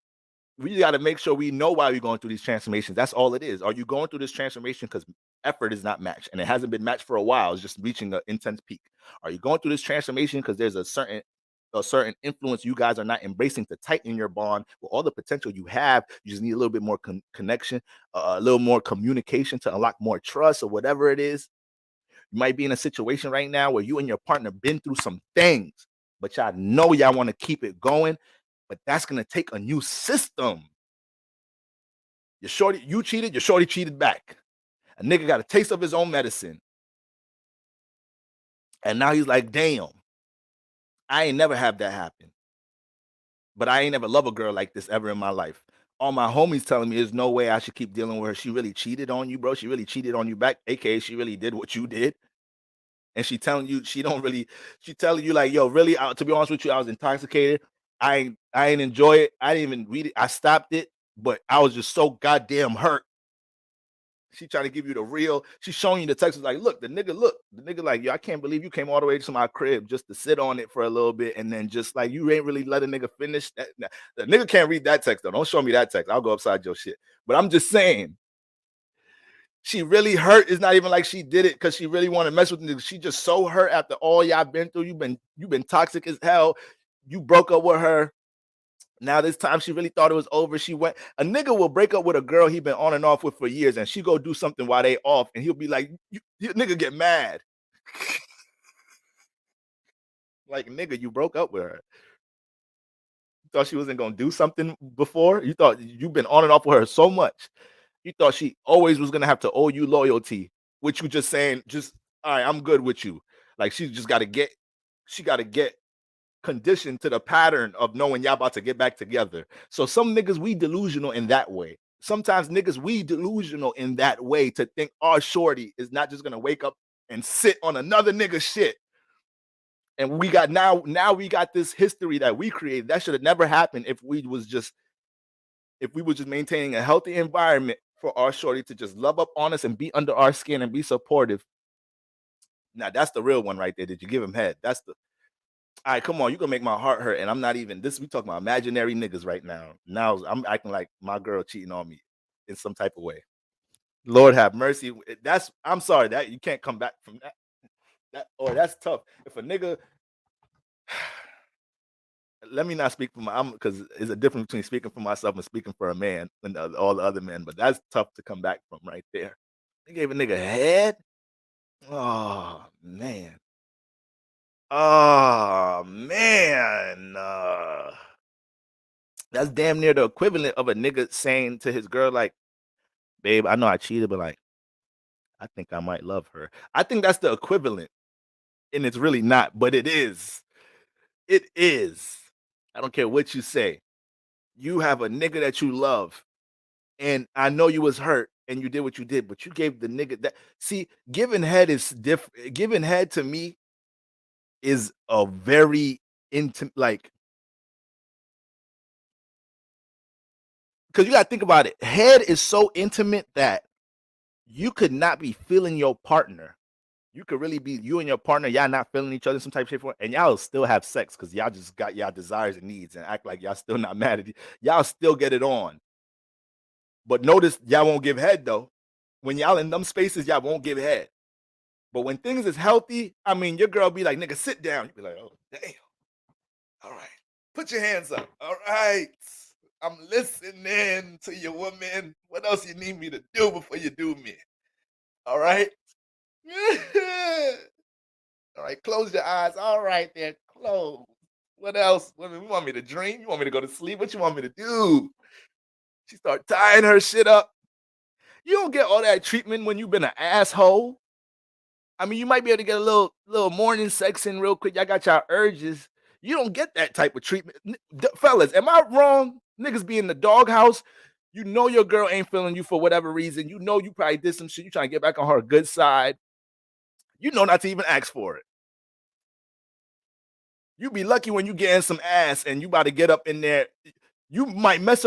We got to make sure we know why we're going through these transformations. That's all it is. Are you going through this transformation because effort is not matched, and it hasn't been matched for a while? It's just reaching an intense peak. Are you going through this transformation because there's a certain influence you guys are not embracing to tighten your bond with all the potential you have? You just need a little bit more connection, a little more communication to unlock more trust, or whatever it is. You might be in a situation right now where you and your partner been through some things, but y'all know y'all want to keep it going. But that's going to take a new system. You cheated, your shorty cheated back. A nigga got a taste of his own medicine. And now he's like, damn, I ain't never have that happen. But I ain't never love a girl like this ever in my life. all my homies telling me there's no way I should keep dealing with her. She really cheated on you, bro. She really cheated on you back, aka she really did what you did. And she telling you she telling you like, yo, really, to be honest with you, I was intoxicated. I ain't enjoy it. I didn't even read it. I stopped it, but I was just so goddamn hurt. She trying to give you the real. She's showing you the text. Like, look, the nigga like, yo, I can't believe you came all the way to my crib just to sit on it for a little bit, and then just like you ain't really let a nigga finish that. The nigga can't read that text though. Don't show me that text. I'll go upside your shit. But I'm just saying, she really hurt. It's not even like she did it because she really want to mess with niggas. She just so hurt after all y'all been through. You've been toxic as hell. You broke up with her. Now this time she really thought it was over. A nigga will break up with a girl he been on and off with for years, and she go do something while they off, and he'll be like, you nigga get mad. Like, nigga, you broke up with her. You thought she wasn't gonna do something before? You thought you've been on and off with her so much. You thought she always was gonna have to owe you loyalty, which you just saying, just all right, I'm good with you. Like she gotta get conditioned to the pattern of knowing y'all about to get back together. So some niggas, we delusional in that way. Sometimes niggas, we delusional in that way to think our shorty is not just gonna wake up and sit on another nigga shit. And we got now we got this history that we created. That should have never happened if we was just maintaining a healthy environment for our shorty to just love up on us and be under our skin and be supportive. Now that's the real one right there. Did you give him head? That's the all right, come on, you gonna make my heart hurt. And I'm not even this. We talking about imaginary niggas right now. Now I'm acting like my girl cheating on me in some type of way. Lord have mercy. I'm sorry that you can't come back from that. That's tough. If a nigga, let me not speak for because there's a difference between speaking for myself and speaking for a man and all the other men. But that's tough to come back from right there. They gave a nigga head. Oh man. Oh man, that's damn near the equivalent of a nigga saying to his girl, like, babe, I know I cheated, but like, I think I might love her. I think that's the equivalent. And it's really not, but it is. It is. I don't care what you say. You have a nigga that you love. And I know you was hurt and you did what you did, but you gave the nigga that. See, giving head is different. Giving head to me is a very intimate, like, because you gotta think about it. Head is so intimate that you could not be feeling your partner. You could really be you and your partner, y'all not feeling each other in some type of shape, and y'all still have sex because y'all just got y'all desires and needs and act like y'all still not mad at you. Y'all still get it on. But notice y'all won't give head though. When y'all in them spaces, y'all won't give head. But when things is healthy, I mean, your girl be like, nigga, sit down. You be like, oh, damn. All right. Put your hands up. All right. I'm listening to you, woman. What else you need me to do before you do me? All right. All right. Close your eyes. All right, there. Close. What else? Women, you want me to dream? You want me to go to sleep? What you want me to do? She start tying her shit up. You don't get all that treatment when you've been an asshole. I mean, you might be able to get a little morning sex in real quick. Y'all got y'all urges. You don't get that type of treatment. Fellas, am I wrong? Niggas be in the doghouse. You know your girl ain't feeling you for whatever reason. You know you probably did some shit. You trying to get back on her good side. You know not to even ask for it. You be lucky when you get in some ass and you about to get up in there. You might mess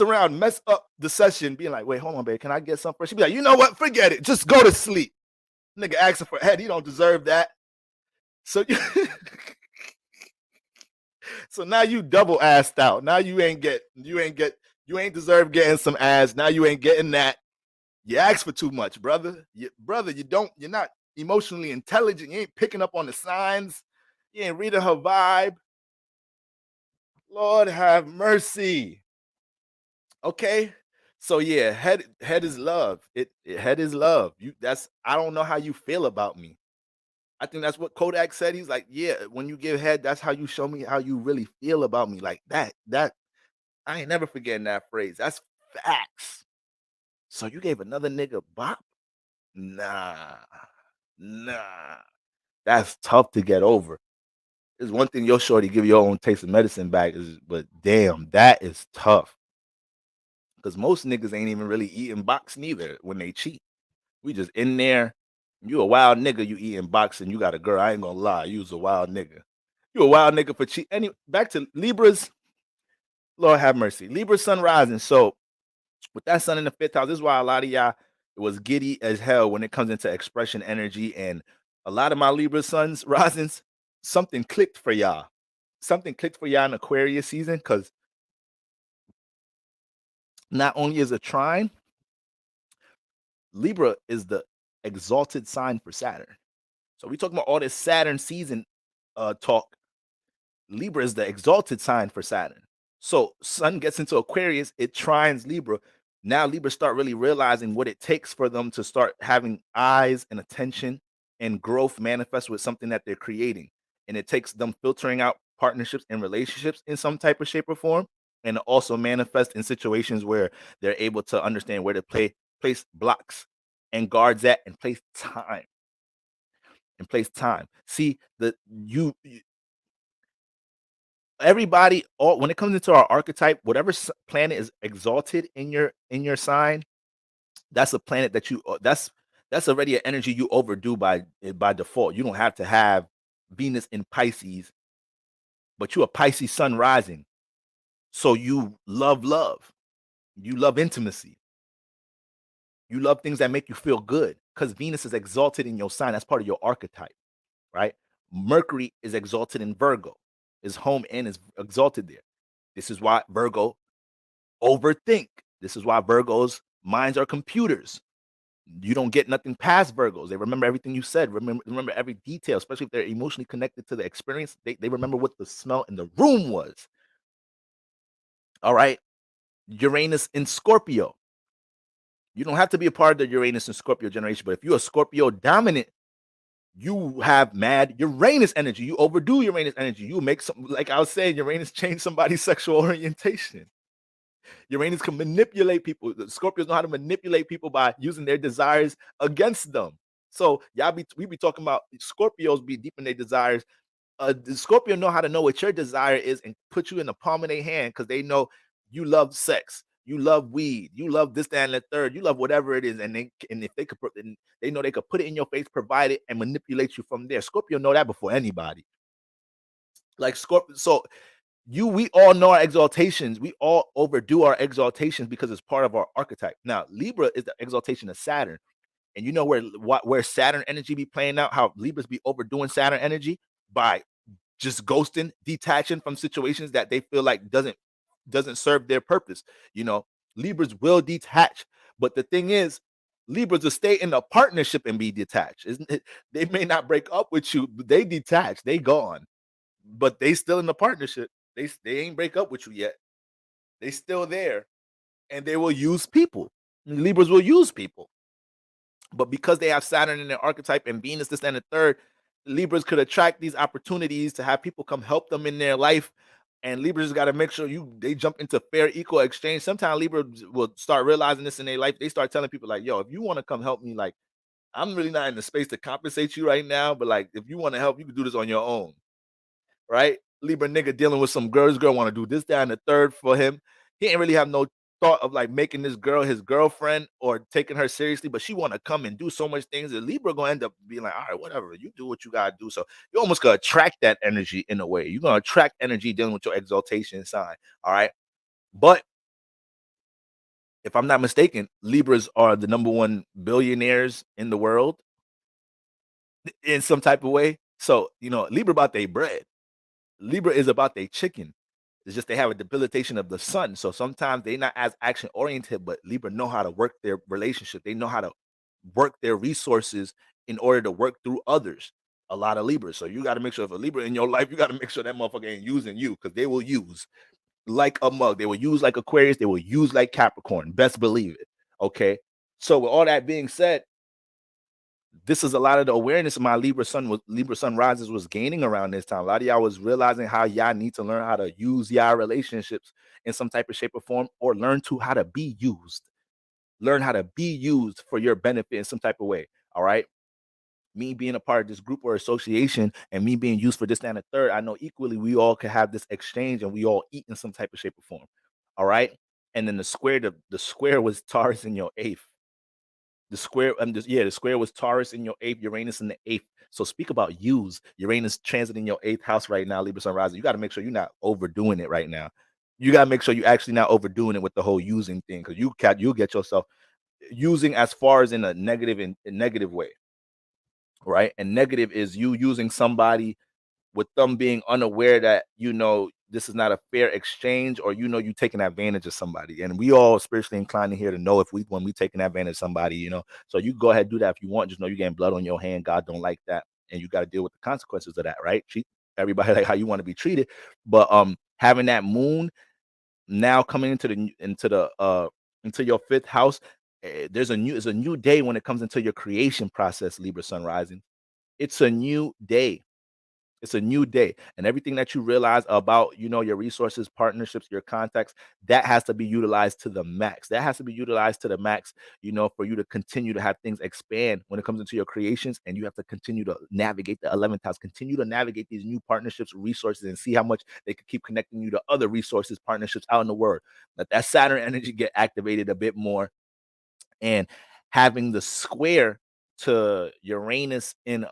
around, mess up the session, being like, wait, hold on, babe. Can I get some first? She be like, you know what? Forget it. Just go to sleep. Nigga asking for head, he don't deserve that. So so now you double assed out. Now you ain't deserve getting some ass. Now you ain't getting that. You ask for too much, brother. You're not emotionally intelligent. You ain't picking up on the signs. You ain't reading her vibe. Lord have mercy. Okay. So yeah, head is love. Head is love. I don't know how you feel about me. I think that's what Kodak said. He's like, yeah, when you give head, that's how you show me how you really feel about me. Like that I ain't never forgetting that phrase. That's facts. So you gave another nigga bop? Nah. That's tough to get over. It's one thing your shorty give your own taste of medicine back, but damn, that is tough. Because most niggas ain't even really eating box neither when they cheat. We just in there. You a wild nigga, you eating box and you got a girl. I ain't gonna lie, you was a wild nigga. You a wild nigga for cheat. Back to Libras. Lord have mercy. Libra sun rising. So with that sun in the 5th house, this is why a lot of y'all was giddy as hell when it comes into expression energy. And a lot of my Libra suns risings, something clicked for y'all. Something clicked for y'all in Aquarius season, because not only is a trine, Libra is the exalted sign for Saturn. So we talking about all this Saturn season talk. Libra is the exalted sign for Saturn. So Sun gets into Aquarius, it trines Libra. Now Libra start really realizing what it takes for them to start having eyes and attention and growth manifest with something that they're creating. And it takes them filtering out partnerships and relationships in some type of shape or form, and also manifest in situations where they're able to understand where to place blocks and guards at, and place time. See, everybody, when it comes into our archetype, whatever planet is exalted in your sign, that's a planet that that's already an energy you overdo by default. You don't have to have Venus in Pisces, but you a Pisces sun rising, so you love you love intimacy, you love things that make you feel good, because Venus is exalted in your sign. That's part of your archetype, right? Mercury is exalted in Virgo, is home and is exalted there. This is why Virgo overthink. This is why Virgos' minds are computers. You don't get nothing past Virgos. They remember everything you said, remember every detail, especially if they're emotionally connected to the experience. They remember what the smell in the room was. All right. Uranus in Scorpio. You don't have to be a part of the Uranus and Scorpio generation, but if you're a Scorpio dominant, you have mad Uranus energy. You overdo Uranus energy. You make some, like I was saying, Uranus change somebody's sexual orientation. Uranus can manipulate people. The Scorpios know how to manipulate people by using their desires against them. So we be talking about Scorpios be deep in their desires. The Scorpio know how to know what your desire is and put you in the palm of their hand, because they know you love sex, you love weed, you love this, that, and the third, you love whatever it is, and if they could, they know they could put it in your face, provide it, and manipulate you from there. Scorpio know that before anybody. Like Scorpio, so we all know our exaltations. We all overdo our exaltations because it's part of our archetype. Now, Libra is the exaltation of Saturn. And you know where Saturn energy be playing out, how Libras be overdoing Saturn energy by just ghosting, detaching from situations that they feel like doesn't serve their purpose. You know, Libras will detach. But the thing is, Libras will stay in a partnership and be detached. Isn't it? They may not break up with you, but they detach, they gone. But they still in the partnership. They ain't break up with you yet. They still there, and they will use people. Libras will use people, but because they have Saturn in their archetype and Venus this and the third, Libras could attract these opportunities to have people come help them in their life. And Libras got to make sure they jump into fair equal exchange. Sometimes Libras will start realizing this in their life. They start telling people like, "Yo, if you want to come help me, like I'm really not in the space to compensate you right now, but like if you want to help, you can do this on your own." Right? Libra nigga dealing with some girl. This girl want to do this, that, and the third for him. He ain't really have no thought of like making this girl his girlfriend or taking her seriously, but she want to come and do so much things that Libra gonna end up being like, all right, whatever, you do what you gotta do. So you almost gonna attract that energy in a way. You're gonna attract energy dealing with your exaltation sign. All right. But if I'm not mistaken, Libras are the number one billionaires in the world in some type of way. So, Libra about their bread. Libra is about their chicken. It's just they have a debilitation of the sun. So sometimes they're not as action oriented, but Libra know how to work their relationship. They know how to work their resources in order to work through others. A lot of Libras. So you got to make sure if a Libra in your life, you got to make sure that motherfucker ain't using you, because they will use like a mug. They will use like Aquarius. They will use like Capricorn. Best believe it. Okay. So with all that being said, this is a lot of the awareness my Libra sun rises was gaining around this time. A lot of y'all was realizing how y'all need to learn how to use y'all relationships in some type of shape or form, or learn how to be used. Learn how to be used for your benefit in some type of way. All right. Me being a part of this group or association and me being used for this, and the third, I know equally we all can have this exchange and we all eat in some type of shape or form. All right. and then the square was Taurus in your eighth. The square, the square was Taurus in your eighth, Uranus in the eighth. So speak about use. Uranus transit in your eighth house right now, Libra Sun rising. You got to make sure you're not overdoing it right now. You got to make sure you actually not overdoing it with the whole using thing, because you'll get yourself using as far as in a negative way, right? And negative is you using somebody with them being unaware that this is not a fair exchange, or you taking advantage of somebody. And we all spiritually inclined in here to know when we taking advantage of somebody. So you go ahead and do that if you want. Just know you're getting blood on your hand. God don't like that, and you got to deal with the consequences of that, right? Treat everybody like how you want to be treated. But having that moon now coming into your fifth house, it's a new day when it comes into your creation process, Libra Sun rising. It's a new day. It's a new day, and everything that you realize about, your resources, partnerships, your contacts, that has to be utilized to the max. That has to be utilized to the max, for you to continue to have things expand when it comes into your creations, and you have to continue to navigate the 11th house, continue to navigate these new partnerships, resources, and see how much they could keep connecting you to other resources, partnerships out in the world. Let that Saturn energy get activated a bit more, and having the square to Uranus in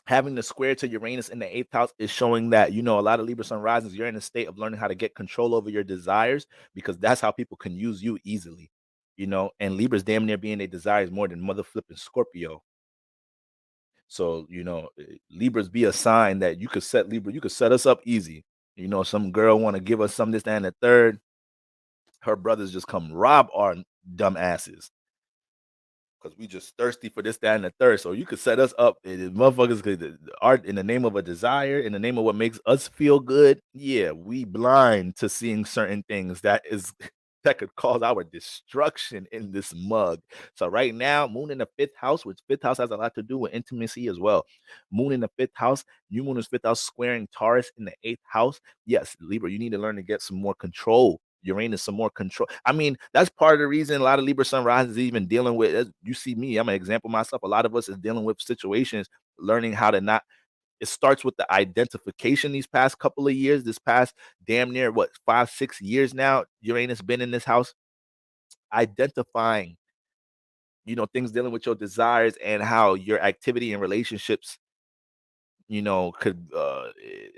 having the square to Uranus in the eighth house is showing that, a lot of Libra Sun risings, you're in a state of learning how to get control over your desires, because that's how people can use you easily, and Libra's damn near being their desires more than mother flipping Scorpio. So, Libras be a sign that you could set us up easy. Some girl want to give us some, this, that, and the third. Her brothers just come rob our dumb asses, because we just thirsty for this, that, and the third. So you could set us up, motherfuckers could art in the name of a desire, in the name of what makes us feel good. Yeah, we blind to seeing certain things that could cause our destruction in this mug. So right now, moon in the fifth house, which fifth house has a lot to do with intimacy as well. Moon in the fifth house, new moon is fifth house squaring Taurus in the eighth house. Yes, Libra, you need to learn to get some more control. Uranus, some more control. I mean, that's part of the reason a lot of Libra Sun rising is even dealing with, you see me, I'm an example myself. A lot of us is dealing with situations, learning how to not, it starts with the identification these past couple of years, this past damn near 5-6 years now, Uranus been in this house, identifying, things dealing with your desires, and how your activity and relationships, could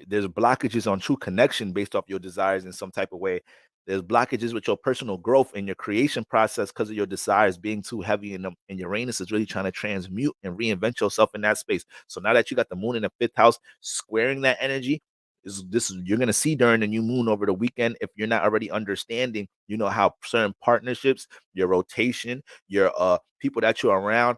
there's blockages on true connection based off your desires in some type of way. There's blockages with your personal growth in your creation process because of your desires being too heavy in them. And Uranus is really trying to transmute and reinvent yourself in that space. So now that you got the moon in the fifth house squaring that energy, you're gonna see during the new moon over the weekend, if you're not already understanding, how certain partnerships, your rotation, your people that you're around,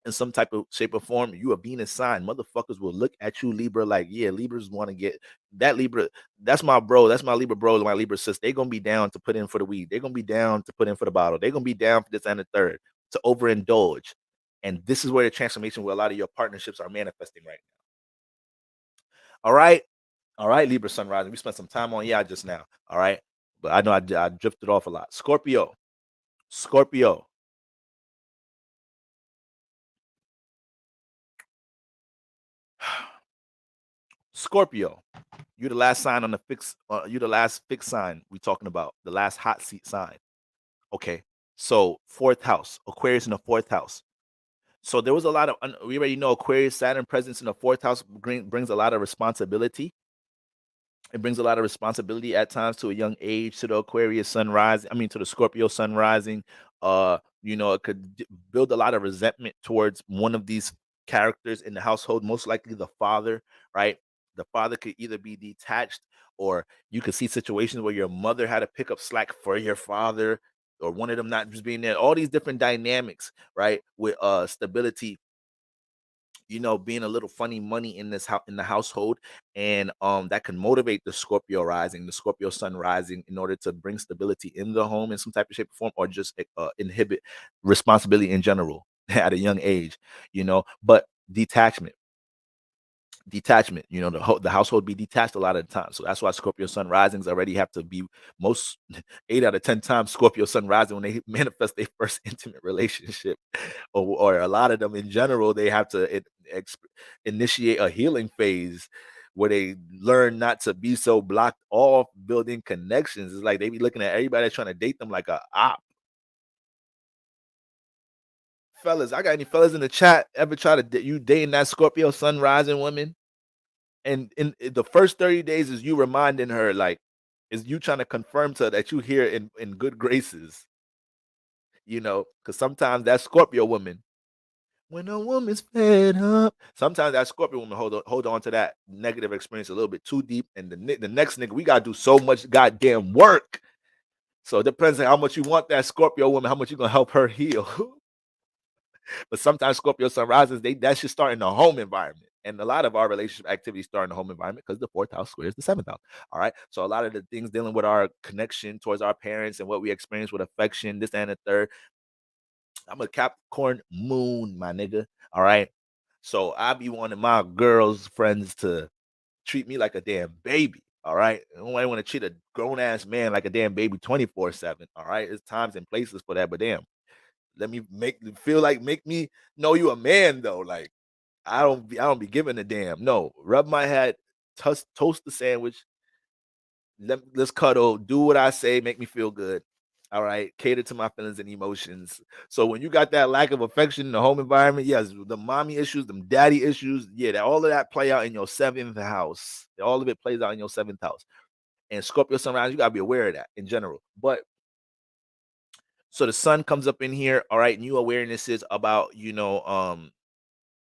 in some type of shape or form, you are being assigned. Motherfuckers will look at you, Libra, like, yeah, Libras want to get that Libra. That's my bro. That's my Libra bro. My Libra sis. They're gonna be down to put in for the weed. They're gonna be down to put in for the bottle. They're gonna be down for this and the third, to overindulge. And this is where the transformation with a lot of your partnerships are manifesting right now. All right, Libra Sun rising. We spent some time on just now. All right, but I know I drifted off a lot. Scorpio. Scorpio, you're the last sign on the fixed. You're the last fixed sign we talking about. The last hot seat sign. Okay, so fourth house, Aquarius in the fourth house. So there was a lot of. We already know Aquarius, Saturn presence in the fourth house brings a lot of responsibility. It brings a lot of responsibility at times to a young age, to the Aquarius sun rising. I mean, to the Scorpio sun rising. It could build a lot of resentment towards one of these characters in the household, most likely the father, right? The father could either be detached, or you could see situations where your mother had to pick up slack for your father, or one of them not just being there. All these different dynamics, right? With stability, being a little funny money in in the household, and that can motivate the Scorpio rising, the Scorpio sun rising, in order to bring stability in the home in some type of shape or form, or just inhibit responsibility in general at a young age, But detachment, the household be detached a lot of the time. So that's why Scorpio sun risings already have to be most 8 out of 10 times Scorpio sun rising when they manifest their first intimate relationship, or a lot of them in general, they have to initiate a healing phase where they learn not to be so blocked off building connections. It's like they be looking at everybody that's trying to date them like a op. Fellas, I got any fellas in the chat ever try to you dating that Scorpio sun rising woman? And in the first 30 days is you reminding her, like, is you trying to confirm to her that you here in good graces, because sometimes that Scorpio woman, when a woman's fed up, sometimes that Scorpio woman hold on to that negative experience a little bit too deep, and the next nigga, we gotta do so much goddamn work. So it depends on how much you want that Scorpio woman, how much you gonna help her heal. But sometimes Scorpio sun rises, that should start in the home environment. And a lot of our relationship activities start in the home environment because the fourth house squares the seventh house. All right. So a lot of the things dealing with our connection towards our parents and what we experience with affection, this and the third. I'm a Capricorn moon, my nigga. All right. So I be wanting my girls' friends to treat me like a damn baby. All right. I don't want to treat a grown ass man like a damn baby 24/7. All right. There's times and places for that, but damn. Let me make me know you a man though. Like I don't be giving a damn. No, rub my head, toast the sandwich. Let's cuddle. Do what I say. Make me feel good. All right. Cater to my feelings and emotions. So when you got that lack of affection in the home environment, yes, the mommy issues, them daddy issues, yeah, all of that play out in your seventh house. All of it plays out in your seventh house. And Scorpio sunrise, you gotta be aware of that in general. But so the sun comes up in here, all right, new awarenesses about,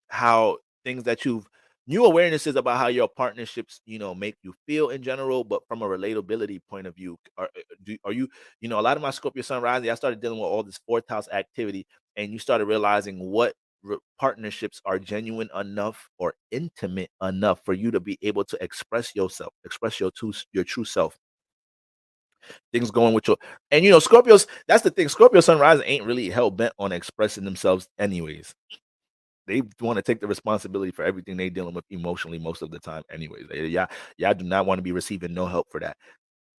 how things that new awarenesses about how your partnerships, make you feel in general, but from a relatability point of view. Are you, a lot of my Scorpio sun rising, I started dealing with all this fourth house activity, and you started realizing what partnerships are genuine enough or intimate enough for you to be able to express yourself, express your true self. Things going with your, and Scorpios, that's the thing. Scorpio sun rising ain't really hell bent on expressing themselves anyways. They want to take the responsibility for everything they dealing with emotionally most of the time anyways. Y'all do not want to be receiving no help for that.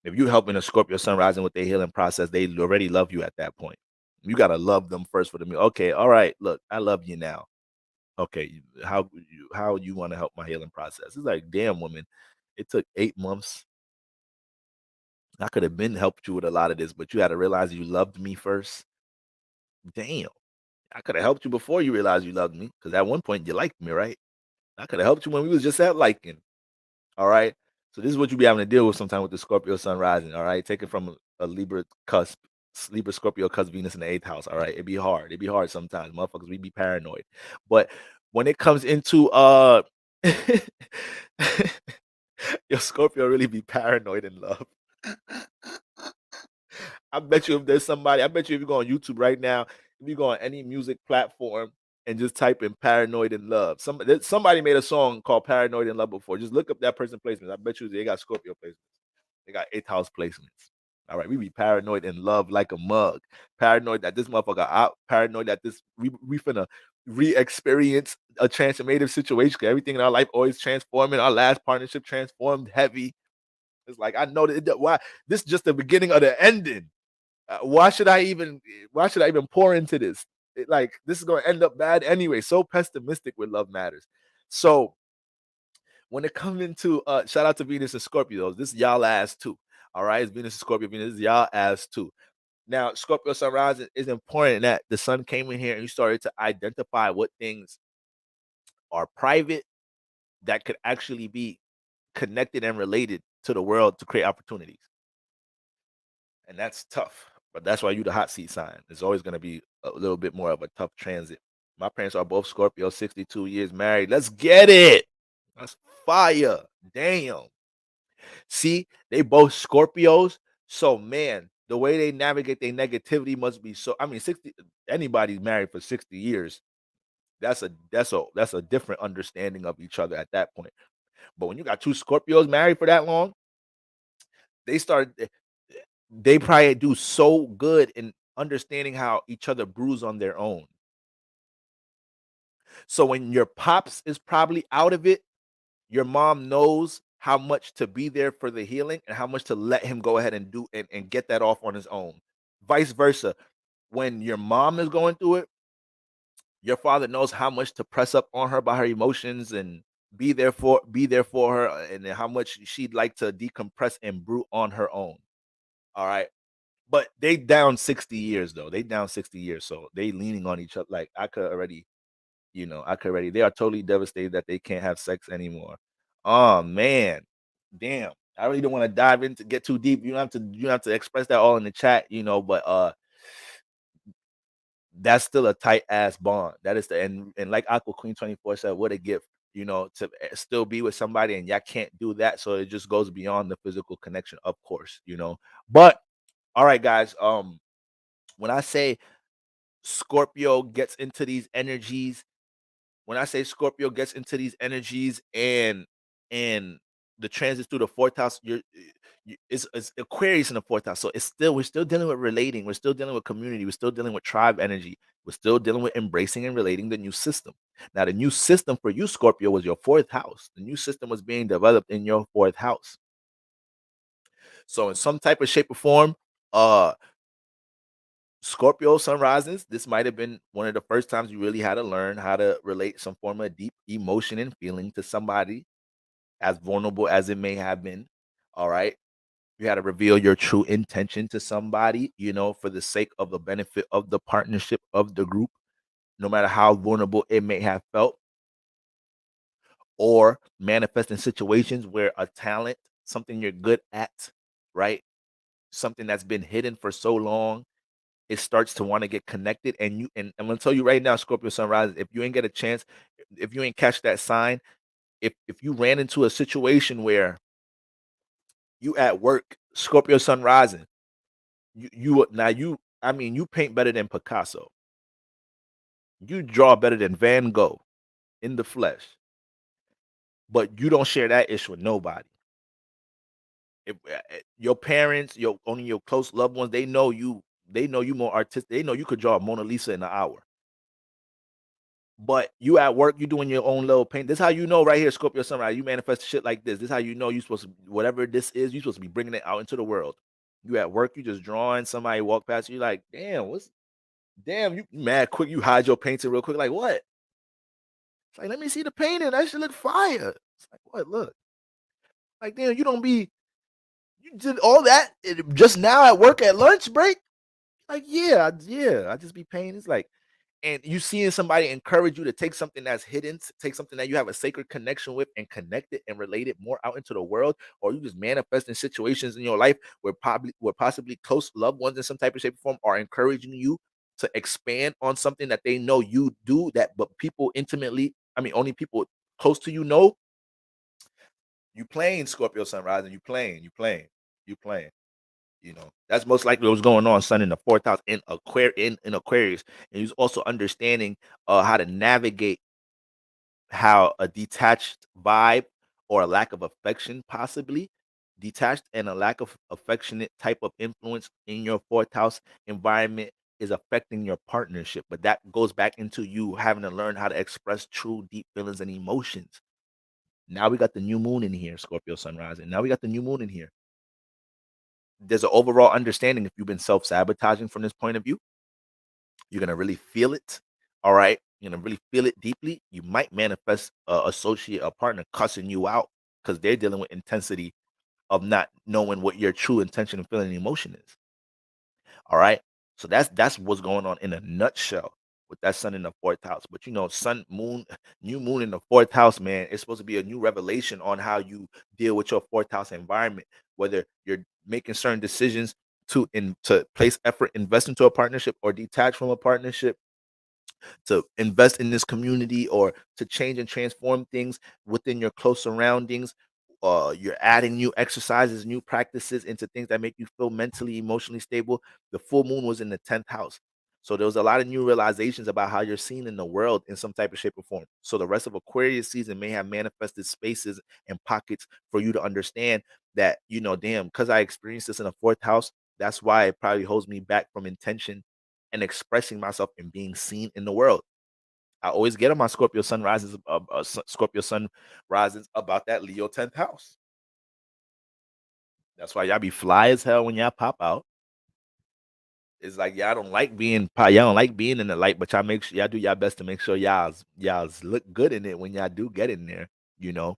If you helping a Scorpio sun rising with their healing process, they already love you at that point. You got to love them first for them. Okay, all right, look, I love you now. Okay, how you want to help my healing process? It's like, damn, woman, it took 8 months. I could have been helped you with a lot of this, but you had to realize you loved me first. Damn. I could have helped you before you realized you loved me, because at one point you liked me, right? I could have helped you when we was just at liking. All right. So this is what you be having to deal with sometimes with the Scorpio sun rising. All right. Take it from a Libra cusp, Libra Scorpio cusp Venus in the 8th house. All right. It'd be hard. It'd be hard sometimes. Motherfuckers, we be paranoid. But when it comes into your Scorpio really be paranoid in love. I bet you if there's somebody, I bet you if you go on YouTube right now, if you go on any music platform and just type in Paranoid in Love, somebody made a song called Paranoid in Love before. Just look up that person placements. I bet you they got Scorpio placements. They got 8th house placements. All right, we be paranoid in love like a mug. Paranoid that this motherfucker out. Paranoid that we finna re-experience a transformative situation. Everything in our life always transforming. Our last partnership transformed heavy. It's like, I know that why this is just the beginning of the ending. Why should I even pour into this? This is going to end up bad anyway. So pessimistic with love matters. So when it comes into shout out to Venus and Scorpio, this is y'all ass too. All right, it's Venus and Scorpio. Venus is y'all ass too. Now, Scorpio sun rising is important that the sun came in here and you started to identify what things are private that could actually be connected and related to the world to create opportunities. And that's tough. But that's why you the hot seat sign. It's always going to be a little bit more of a tough transit. My parents are both Scorpio, 62 years married. Let's get it. That's fire. Damn. See, they both Scorpios. So, man, the way they navigate their negativity must be so. I mean, 60. Anybody married for 60 years, that's a different understanding of each other at that point. But when you got two Scorpios married for that long, they probably do so good in understanding how each other brews on their own. So when your pops is probably out of it, your mom knows how much to be there for the healing and how much to let him go ahead and do and get that off on his own. Vice versa. When your mom is going through it, your father knows how much to press up on her by her emotions and be there for her, and how much she'd like to decompress and brew on her own. All right. But they down 60 years though. They down 60 years. So they leaning on each other. Like I could already, they are totally devastated that they can't have sex anymore. Oh man. Damn. I really don't want to dive into get too deep. You don't have to express that all in the chat, but that's still a tight ass bond. That is and like Aqua Queen 24 said, what a gift, to still be with somebody and y'all can't do that. So it just goes beyond the physical connection, of course, But all right, guys. When I say Scorpio gets into these energies, and the transits through the fourth house, it's Aquarius in the fourth house. So we're still dealing with relating, we're still dealing with community, we're still dealing with tribe energy, we're still dealing with embracing and relating the new system. Now, the new system for you, Scorpio, was your fourth house. The new system was being developed in your fourth house. So in some type of shape or form, Scorpio sun risings, this might have been one of the first times you really had to learn how to relate some form of deep emotion and feeling to somebody, as vulnerable as it may have been. All right. You had to reveal your true intention to somebody, for the sake of the benefit of the partnership of the group, no matter how vulnerable it may have felt, or manifest in situations where a talent, something you're good at, right? Something that's been hidden for so long, it starts to want to get connected. And I'm gonna tell you right now, Scorpio sunrise, if you ain't get a chance, if you ain't catch that sign, if you ran into a situation where you at work, Scorpio sun rising, you paint better than Picasso, you draw better than Van Gogh in the flesh, but you don't share that issue with nobody. If your parents, your close loved ones, they know you more artistic. They know you could draw a Mona Lisa in an hour. But you at work, you doing your own little paint. This is how you know right here, Scorpio sunrise. You manifest shit like this. This is how you know you supposed to, whatever this is, you supposed to be bringing it out into the world. You at work, you just drawing. Somebody walk past you, like, damn, you mad quick. You hide your painting real quick. Like what? It's like, let me see the painting. That should look fire. It's like, what? Look. Like, damn, you did all that just now at work at lunch break. Like, yeah, I just be painting. It's like, and you seeing somebody encourage you to take something that's hidden, take something that you have a sacred connection with, and connect it and relate it more out into the world, or you just manifest in situations in your life where possibly close loved ones in some type of shape or form are encouraging you to expand on something that they know you do, but people only people close to you know. You playing, Scorpio sunrise, and you playing. That's most likely what's going on. Sun in the fourth house in Aquarius, and he's also understanding how to navigate how a detached vibe or a lack of affection, possibly detached and a lack of affectionate type of influence in your fourth house environment is affecting your partnership. But that goes back into you having to learn how to express true deep feelings and emotions. Now we got the new moon in here, Scorpio sunrise, and now we got the new moon in here. There's an overall understanding. If you've been self-sabotaging from this point of view, you're gonna really feel it. All right, you're gonna really feel it deeply. You might manifest a associate, a partner cussing you out because they're dealing with intensity of not knowing what your true intention and feeling and emotion is. All right, so that's what's going on in a nutshell with that sun in the fourth house. But sun, moon, new moon in the fourth house, man, it's supposed to be a new revelation on how you deal with your fourth house environment, whether you're making certain decisions to place effort, invest into a partnership, or detach from a partnership, to invest in this community, or to change and transform things within your close surroundings. You're adding new exercises, new practices into things that make you feel mentally, emotionally stable. The full moon was in the 10th house. So there was a lot of new realizations about how you're seen in the world in some type of shape or form. So the rest of Aquarius season may have manifested spaces and pockets for you to understand that, damn, because I experienced this in the fourth house, that's why it probably holds me back from intention and expressing myself and being seen in the world. I always get on my Scorpio sun rises, Scorpio sun rises about that Leo 10th house. That's why y'all be fly as hell when y'all pop out. It's like y'all don't like being in the light, but y'all make sure y'all do y'all best to make sure y'all's look good in it when y'all do get in there. you know.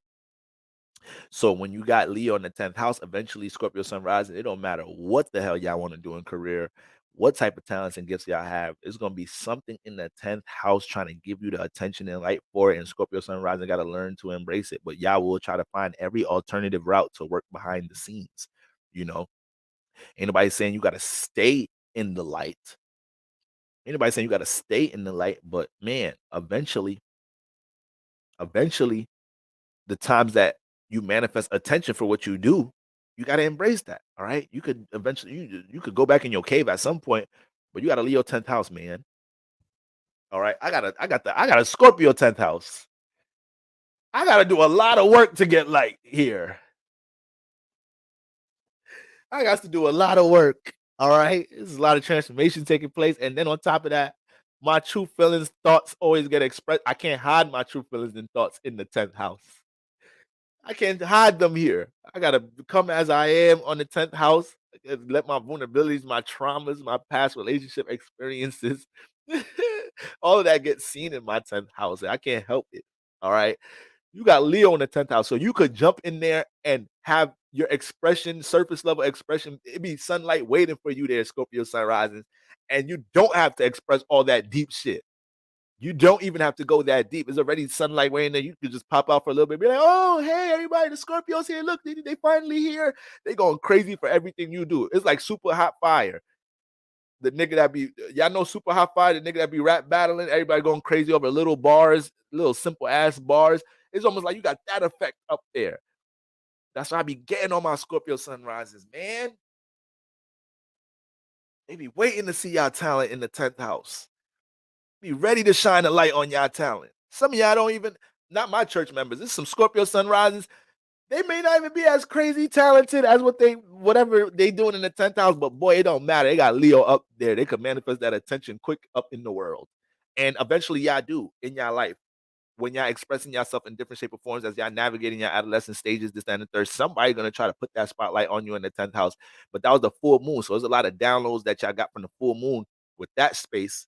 So when you got Leo in the 10th house, eventually Scorpio sun rising, it don't matter what the hell y'all want to do in career, what type of talents and gifts y'all have. It's gonna be something in the 10th house trying to give you the attention and light for it. And Scorpio sun rising got to learn to embrace it. But y'all will try to find every alternative route to work behind the scenes. You know, ain't nobody saying you gotta stay in the light. Anybody saying you gotta stay in the light, but man, eventually, the times that you manifest attention for what you do, you got to embrace that. All right. You could eventually, you could go back in your cave at some point, but you got a Leo 10th house, man. All right. I got a Scorpio 10th house. I got to do a lot of work to get light here. I got to do a lot of work. All right. There's a lot of transformation taking place. And then on top of that, my true feelings, thoughts always get expressed. I can't hide my true feelings and thoughts in the 10th house. I can't hide them here. I gotta come as I am on the 10th house. Let my vulnerabilities, my traumas, my past relationship experiences, all of that get seen in my 10th house. I can't help it. All right. You got Leo in the 10th house. So you could jump in there and have your expression, surface level expression. It'd be sunlight waiting for you there, Scorpio sun rising. And you don't have to express all that deep shit. You don't even have to go that deep. There's already sunlight waiting there. You could just pop out for a little bit. Be like, oh, hey, everybody, the Scorpios here. Look, they finally here. They going crazy for everything you do. It's like super hot fire. The nigga that be, y'all know super hot fire, the nigga that be rap battling, everybody going crazy over little bars, little simple ass bars. It's almost like you got that effect up there. That's why I be getting on my Scorpio sunrises, man. They be waiting to see y'all talent in the 10th house. Be ready to shine a light on y'all talent. Some of y'all don't even, not my church members, this is some Scorpio sunrises. They may not even be as crazy talented as whatever they doing in the 10th house, but boy, it don't matter. They got Leo up there. They could manifest that attention quick up in the world. And eventually y'all do in y'all life. When y'all expressing yourself in different shape or forms as y'all navigating your adolescent stages, this, that, and the third, somebody gonna try to put that spotlight on you in the 10th house. But that was the full moon. So there's a lot of downloads that y'all got from the full moon with that space.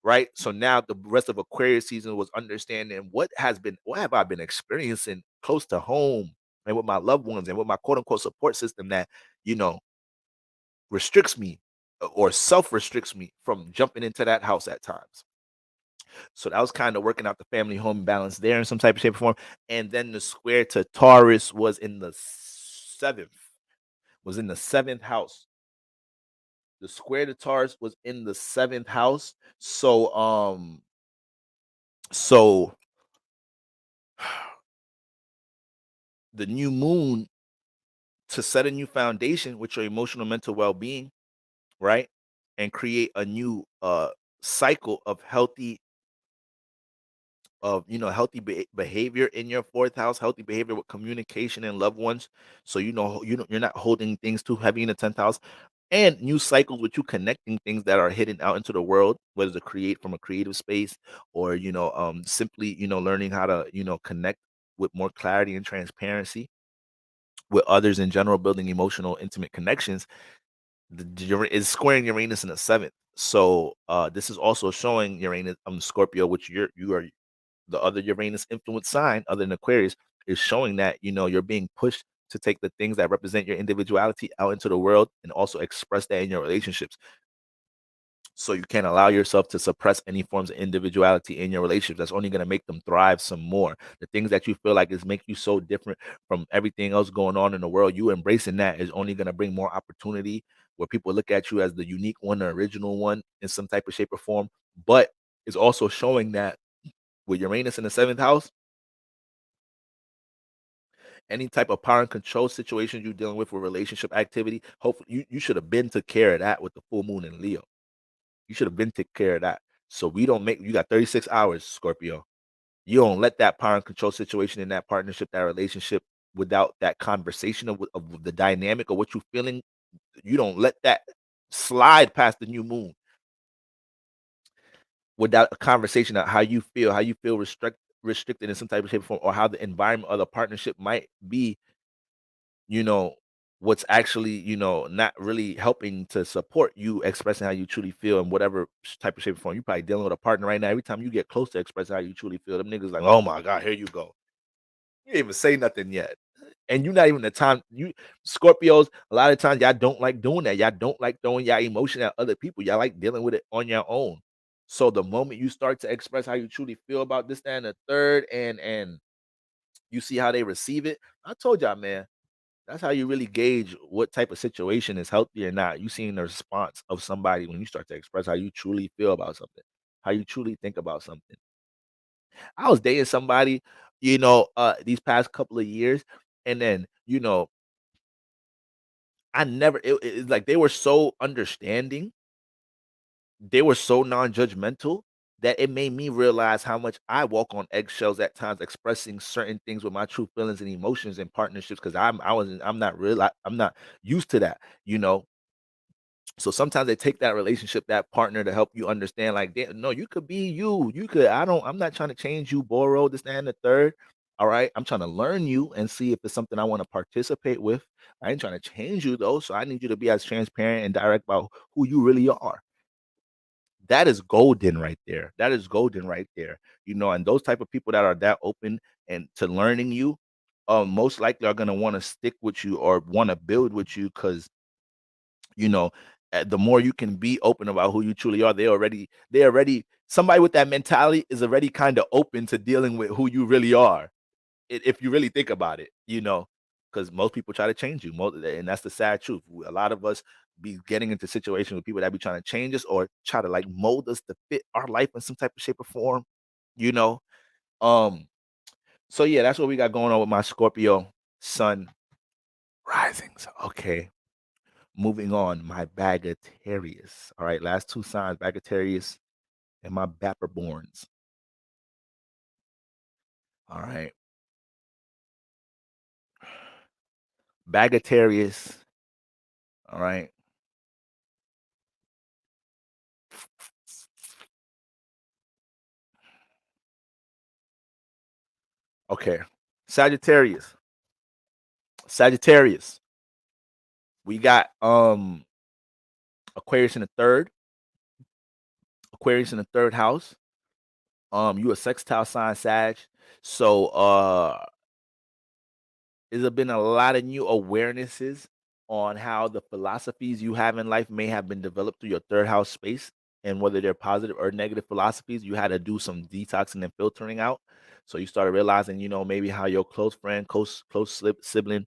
Right. So now the rest of Aquarius season was understanding what have I been experiencing close to home and with my loved ones and with my quote unquote support system that, restricts me or self-restricts me from jumping into that house at times. So that was kind of working out the family home balance there in some type of shape or form. And then the square to Taurus was in the seventh house. The square to Taurus was in the 7th house. So the new moon to set a new foundation with your emotional mental well-being, right? And create a new cycle of healthy behavior in your 4th house, healthy behavior with communication and loved ones. So you're not holding things too heavy in the 10th house. And new cycles with you connecting things that are hidden out into the world, whether to create from a creative space or simply learning how to connect with more clarity and transparency with others in general, building emotional intimate connections. Is squaring Uranus in the 7th. So this is also showing Uranus Scorpio, which you are the other Uranus influence sign other than Aquarius, is showing that you're being pushed to take the things that represent your individuality out into the world and also express that in your relationships. So you can't allow yourself to suppress any forms of individuality in your relationships. That's only going to make them thrive some more. The things that you feel like is make you so different from everything else going on in the world, you embracing that is only going to bring more opportunity where people look at you as the unique one, the original one in some type of shape or form. But it's also showing that with Uranus in the 7th house, any type of power and control situation you're dealing with relationship activity, hopefully you should have been took care of that with the full moon in Leo. You should have been took care of that. So you got 36 hours, Scorpio. You don't let that power and control situation in that partnership, that relationship, without that conversation of the dynamic of what you're feeling. You don't let that slide past the new moon without a conversation of how you feel restricted in some type of shape or form, or how the environment of the partnership might be, what's actually, not really helping to support you expressing how you truly feel in whatever type of shape or form. You're probably dealing with a partner right now. Every time you get close to expressing how you truly feel, them niggas like, oh my God, here you go. You didn't even say nothing yet. And you're not even the time. You Scorpios, a lot of times y'all don't like doing that. Y'all don't like throwing y'all emotion at other people. Y'all like dealing with it on your own. So the moment you start to express how you truly feel about this, that, and the third, and you see how they receive it, I told y'all, man, that's how you really gauge what type of situation is healthy or not. You seeing the response of somebody when you start to express how you truly feel about something, how you truly think about something. I was dating somebody, these past couple of years, and then, I never it's like they were so understanding, they were so non-judgmental that it made me realize how much I walk on eggshells at times expressing certain things with my true feelings and emotions in partnerships because I'm not used to that, you know. So sometimes they take that relationship, that partner to help you understand, like, no, you could be you. You could, I'm not trying to change you, Boro, this, that, and the third. All right. I'm trying to learn you and see if it's something I want to participate with. I ain't trying to change you though. So I need you to be as transparent and direct about who you really are. That is golden right there. That is golden right there. And those type of people that are that open and to learning you, most likely are gonna want to stick with you or want to build with you because you know the more you can be open about who you truly are, they already somebody with that mentality is already kind of open to dealing with who you really are, if you really think about it, because most people try to change you, and that's the sad truth. A lot of us be getting into situations with people that be trying to change us or try to like mold us to fit our life in some type of shape or form, you know um so yeah, that's what we got going on with my Scorpio sun risings. Okay, moving on, my Bagatarius. All right, last two signs, Bagatarius and my Bapperborns. All right, Bagatarius. All right. Okay. Sagittarius. Sagittarius. We got Aquarius in the third. Aquarius in the third house. You a sextile sign, Sag. So there's been a lot of new awarenesses on how the philosophies you have in life may have been developed through your third house space, and whether they're positive or negative philosophies, you had to do some detoxing and filtering out. So you started realizing, maybe how your close friend, close sibling,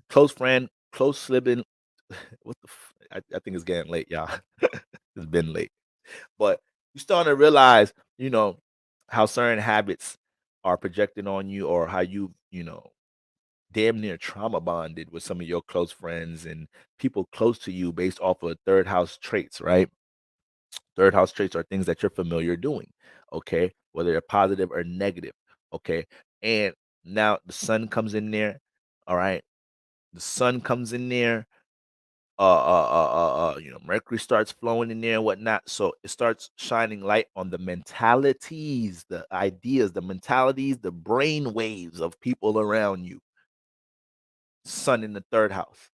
close friend, close sibling. What the? I think it's getting late, y'all. It's been late, but you starting to realize, how certain habits are projected on you, or how you damn near trauma bonded with some of your close friends and people close to you based off of third house traits, right? Third house traits are things that you're familiar doing, okay, whether they're positive or negative, okay. And now the sun comes in there, all right. The sun comes in there, Mercury starts flowing in there and whatnot. So it starts shining light on the mentalities, the ideas, the mentalities, the brain waves of people around you. Sun in the third house.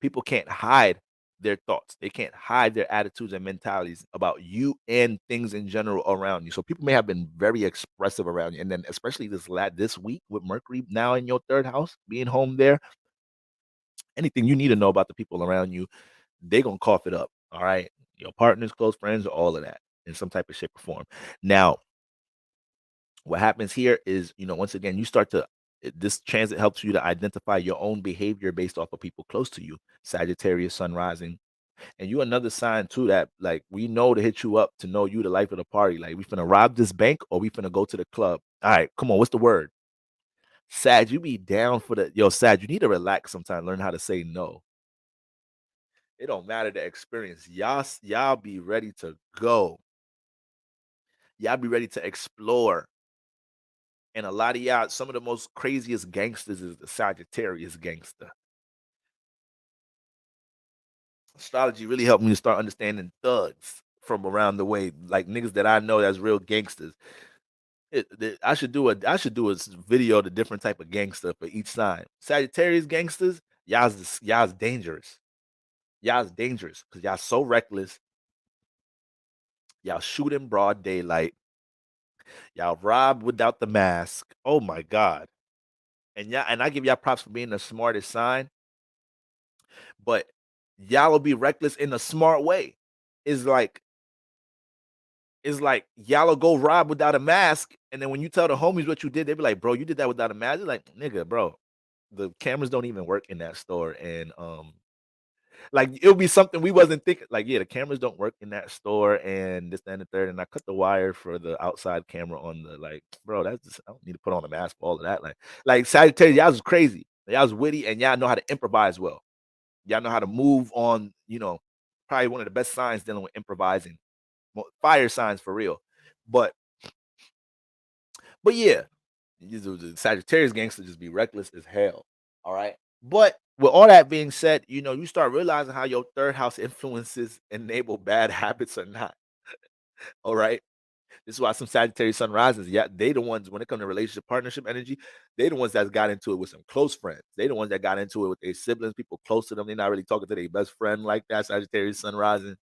People can't hide their thoughts. They can't hide their attitudes and mentalities about you and things in general around you. So people may have been very expressive around you. And then especially this week with Mercury now in your third house, being home there, anything you need to know about the people around you, they gonna cough it up. All right. Your partners, close friends, all of that in some type of shape or form. Now, what happens here is, once again, you start to this transit helps you to identify your own behavior based off of people close to you. Sagittarius, sun rising. And you another sign too that like we know to hit you up to know you the life of the party. Like we finna rob this bank or we finna go to the club. All right, come on, what's the word? Sag, you be down for Sag, you need to relax sometime, learn how to say no. It don't matter the experience. Y'all be ready to go. Y'all be ready to explore. And a lot of y'all, some of the most craziest gangsters is the Sagittarius gangster. Astrology really helped me to start understanding thugs from around the way, like niggas that I know that's real gangsters. I should do a video of the different type of gangster for each sign. Sagittarius gangsters, y'all's dangerous. Y'all's dangerous because y'all so reckless. Y'all shoot in broad daylight. Y'all rob without the mask. Oh my God. And I give y'all props for being the smartest sign, but y'all will be reckless in a smart way. Is like y'all will go rob without a mask, and then when you tell the homies what you did, they be like, "Bro, you did that without a mask." They're like, "Nigga, bro, the cameras don't even work in that store," and like it'll be something we wasn't thinking. Like, yeah, the cameras don't work in that store, and this, that, and the third. And I cut the wire for the outside camera on the like, bro. That's just, I don't need to put on a mask for all of that. Like Sagittarius, y'all was crazy. Y'all was witty, and y'all know how to improvise well. Y'all know how to move on. Probably one of the best signs dealing with improvising. Fire signs for real, but yeah, the Sagittarius gangster just be reckless as hell. All right. But with all that being said, you start realizing how your third house influences enable bad habits or not. All right. This is why some Sagittarius sun rises, yeah, they the ones when it comes to relationship partnership energy, they the ones that got into it with some close friends. They the ones that got into it with their siblings, people close to them. They're not really talking to their best friend like that, Sagittarius sun rising.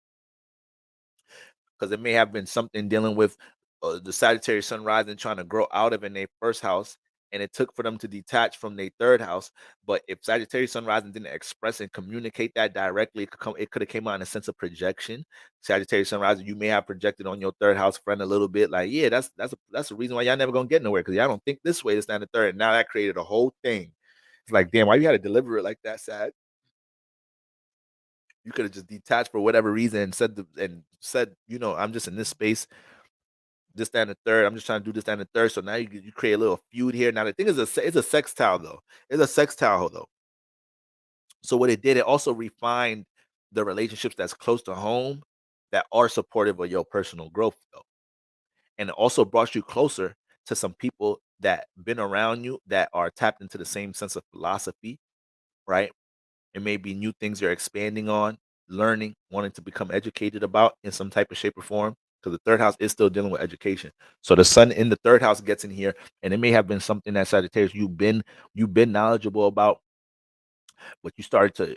Because it may have been something dealing with the Sagittarius sun rising trying to grow out of in their first house, and it took for them to detach from their third house. But if Sagittarius sun rising didn't express and communicate that directly, it could have came out in a sense of projection. Sagittarius sun rising, you may have projected on your third house friend a little bit, like, yeah, that's the reason why y'all never gonna get nowhere, because y'all don't think this way, this, that, and the third. And now that created a whole thing. It's like, damn, why you had to deliver it like that, Sag? You could have just detached for whatever reason and said, I'm just in this space, this, that, and the third. I'm just trying to do this, that, and the third. So now you create a little feud here. Now the thing is, it's a sextile though. It's a sextile though. So what it did, it also refined the relationships that's close to home that are supportive of your personal growth though, and it also brought you closer to some people that been around you that are tapped into the same sense of philosophy, right? It may be new things you're expanding on, learning, wanting to become educated about in some type of shape or form. Because the third house is still dealing with education. So the sun in the third house gets in here, and it may have been something that Sagittarius you've been knowledgeable about, but you started to,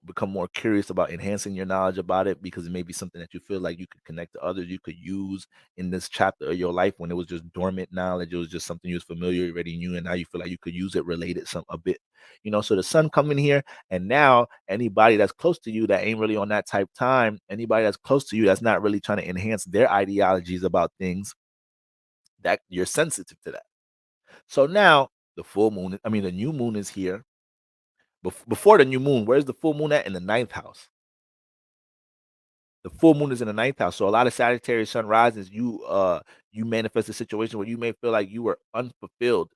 become more curious about enhancing your knowledge about it, because it may be something that you feel like you could connect to others, you could use in this chapter of your life when it was just dormant knowledge. It was just something you was familiar, you already knew, and now you feel like you could use it, related a bit. So the sun coming here, and now anybody that's close to you that ain't really on that type time, anybody that's close to you that's not really trying to enhance their ideologies about things, that you're sensitive to that. So now the new moon is here. Before the new moon, where's the full moon at? In the ninth house. The full moon is in the ninth house. So a lot of Sagittarius sun rises, you manifest a situation where you may feel like you were unfulfilled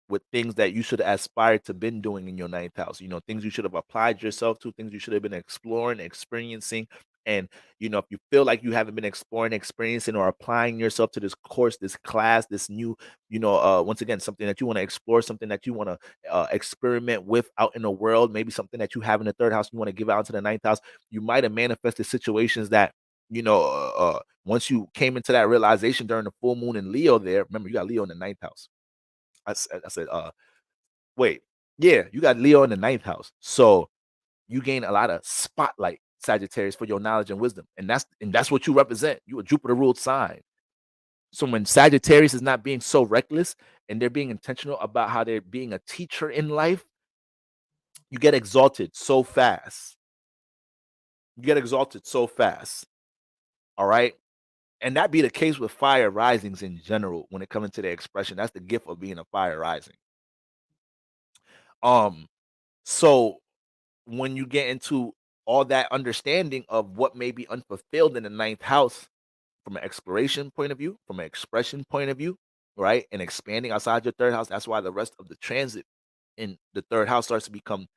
with things that you should aspire to been doing in your ninth house. Things you should have applied yourself to, things you should have been exploring, experiencing. And if you feel like you haven't been exploring, experiencing, or applying yourself to this course, this class, this new, once again, something that you want to explore, something that you want to experiment with out in the world, maybe something that you have in the third house, you want to give out to the ninth house, you might have manifested situations that, once you came into that realization during the full moon in Leo there, remember, you got Leo in the ninth house. I said, wait, yeah, you got Leo in the ninth house. So you gain a lot of spotlight, Sagittarius, for your knowledge and wisdom. And that's what you represent. You a Jupiter ruled sign. So when Sagittarius is not being so reckless and they're being intentional about how they're being a teacher in life, you get exalted so fast. All right. And that be the case with fire risings in general when it comes to their expression. That's the gift of being a fire rising. So when you get into all that understanding of what may be unfulfilled in the ninth house from an exploration point of view, from an expression point of view, right? And expanding outside your third house, that's why the rest of the transit in the third house start to become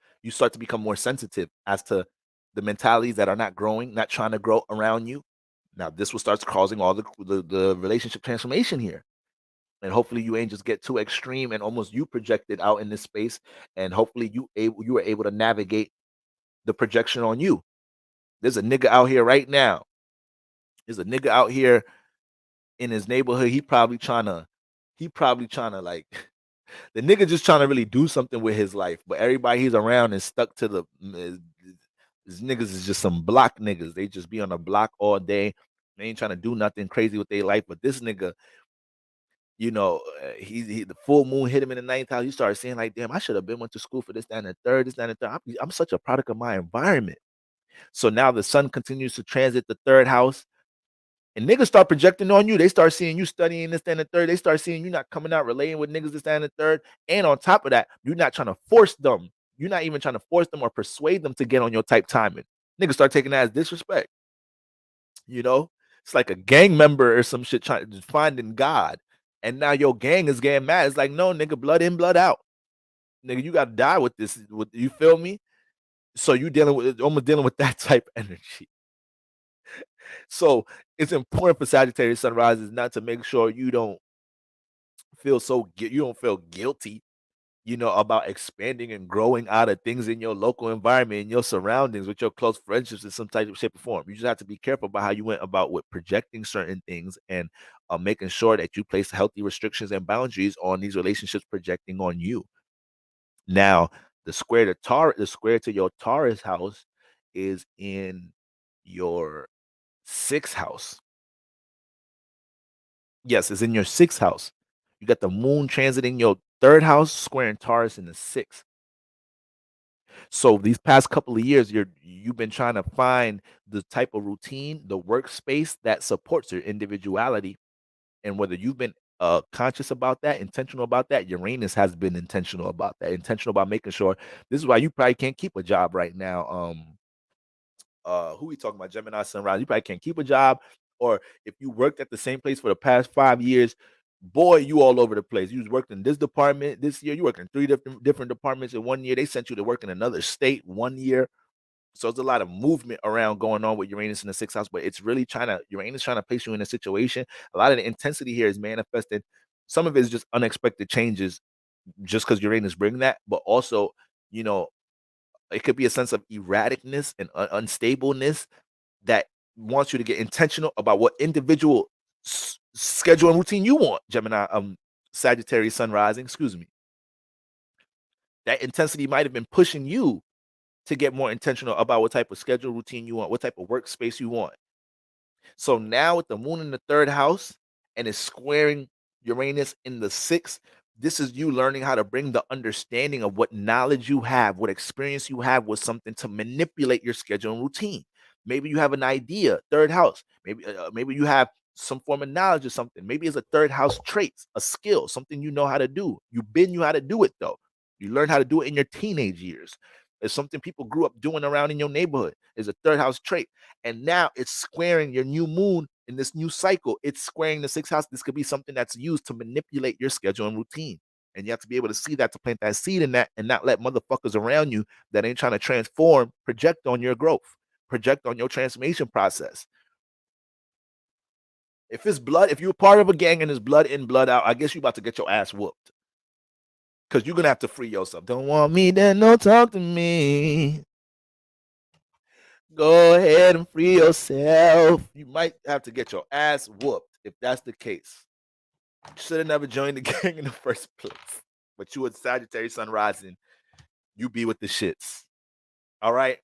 more sensitive as to the mentalities that are not growing, not trying to grow around you. Now, this will start causing all the relationship transformation here. And hopefully you ain't just get too extreme and almost you projected out in this space. And hopefully you were able to navigate the projection on you. There's a nigga out here right now. There's a nigga out here in his neighborhood. He probably trying to like the nigga just trying to really do something with his life. But everybody he's around is stuck to these niggas is just some block niggas. They just be on the block all day. They ain't trying to do nothing crazy with their life. But this nigga, He the full moon hit him in the ninth house. He started saying like, damn, I should have been went to school for this, that, and the third, this, that, and the third. I'm such a product of my environment. So now the sun continues to transit the third house, and niggas start projecting on you. They start seeing you studying this, that, and the third. They start seeing you not coming out relating with niggas, this, that, and the third. And on top of that, you're not trying to force them. You're not even trying to force them or persuade them to get on your type timing. Niggas start taking that as disrespect. It's like a gang member or some shit trying to finding God. And now your gang is getting mad. It's like, no, nigga, blood in, blood out. Nigga, you gotta die with this. You feel me? So you almost dealing with that type of energy. So it's important for Sagittarius sun risers not to make sure you don't feel guilty, about expanding and growing out of things in your local environment, in your surroundings, with your close friendships in some type of shape or form. You just have to be careful about how you went about with projecting certain things and making sure that you place healthy restrictions and boundaries on these relationships projecting on you. Now, the square to your Taurus house is in your sixth house. Yes, it's in your sixth house. You got the moon transiting your third house, squaring Taurus in the sixth. So these past couple of years, you've been trying to find the type of routine, the workspace that supports your individuality. And whether you've been conscious about that, intentional about that, Uranus has been intentional about that, intentional about making sure. This is why you probably can't keep a job right now. Who we talking about? Gemini sunrise. You probably can't keep a job, or if you worked at the same place for the past 5 years, boy, you all over the place. You was working in this department this year. You worked in 3 different departments in 1 year. They sent you to work in another state 1 year. So there's a lot of movement around going on with Uranus in the sixth house, but it's really Uranus trying to place you in a situation. A lot of the intensity here is manifested. Some of it is just unexpected changes, just because Uranus bring that, but also, it could be a sense of erraticness and unstableness that wants you to get intentional about what individual schedule and routine you want. Gemini, Sagittarius sun rising, excuse me. That intensity might have been pushing you to get more intentional about what type of schedule routine you want, what type of workspace you want. So now with the moon in the third house and it's squaring Uranus in the sixth, this is you learning how to bring the understanding of what knowledge you have, what experience you have with something to manipulate your schedule and routine. Maybe you have an idea, third house. Maybe you have some form of knowledge or something. Maybe it's a third house trait, a skill, something you know how to do. You knew how to do it though. You learned how to do it in your teenage years. It's something people grew up doing around in your neighborhood. It's a third house trait. And now it's squaring your new moon in this new cycle. It's squaring the sixth house. This could be something that's used to manipulate your schedule and routine. And you have to be able to see that, to plant that seed in that, and not let motherfuckers around you that ain't trying to transform project on your growth, project on your transformation process. If you're part of a gang and it's blood in, blood out, I guess you about to get your ass whooped. Because you're going to have to free yourself. Don't want me, then no talk to me. Go ahead and free yourself. You might have to get your ass whooped if that's the case. You should have never joined the gang in the first place. But you a Sagittarius sun rising. You be with the shits. All right?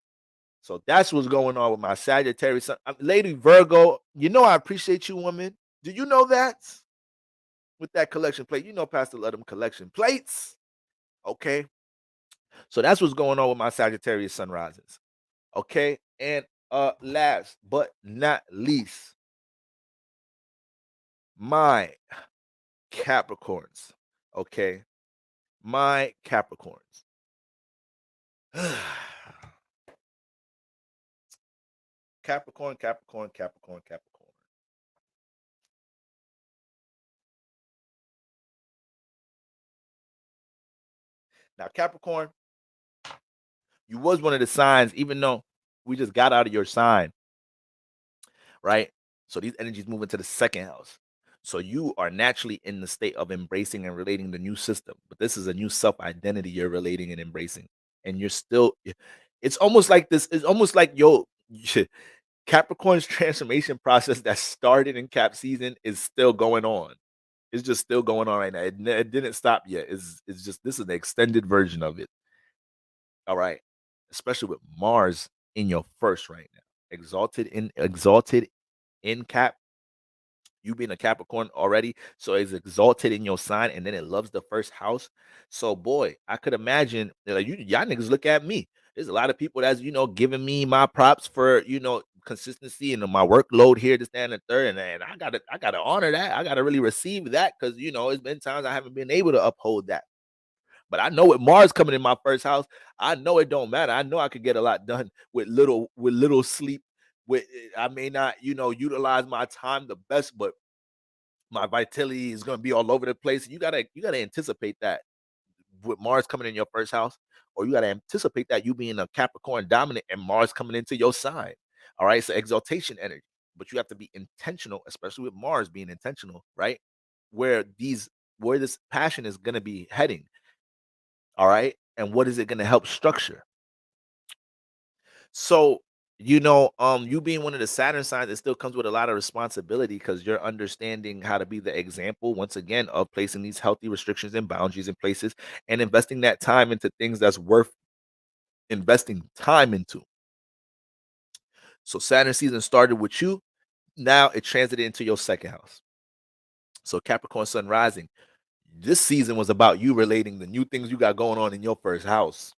So that's what's going on with my Sagittarius sun. Lady Virgo, I appreciate you, woman. Do you know that? With that collection plate. Pastor love them collection plates. Okay? So that's what's going on with my Sagittarius sun rises. Okay? And last but not least, my Capricorns. Okay? My Capricorns. Capricorn. Now, Capricorn, you was one of the signs, even though we just got out of your sign, right? So these energies move into the second house. So you are naturally in the state of embracing and relating the new system. But this is a new self-identity you're relating and embracing. And you're still, it's almost like this, it's almost like Capricorn's transformation process that started in Cap season is still going on. It's just still going on right now. It didn't stop yet. It's just, this is an extended version of it. All right. Especially with Mars in your first right now. Exalted in Cap. You being a Capricorn already, so it's exalted in your sign, and then it loves the first house. So, boy, I could imagine like y'all niggas look at me. There's a lot of people that's giving me my props for consistency and my workload here, this, that, and the third, and I gotta honor that. I gotta really receive that because it's been times I haven't been able to uphold that. But I know with Mars coming in my first house, I know it don't matter. I know I could get a lot done with little sleep. I may not, utilize my time the best, but my vitality is gonna be all over the place. You gotta anticipate that with Mars coming in your first house, or you gotta anticipate that you being a Capricorn dominant and Mars coming into your sign. All right, so exaltation energy. But you have to be intentional, especially with Mars being intentional, right? Where this passion is gonna be heading. All right. And what is it going to help structure? So, you being one of the Saturn signs, it still comes with a lot of responsibility because you're understanding how to be the example, once again, of placing these healthy restrictions and boundaries in places and investing that time into things that's worth investing time into. So, Saturn season started with you. Now it transited into your second house. So, Capricorn sun rising. This season was about you relating the new things you got going on in your first house.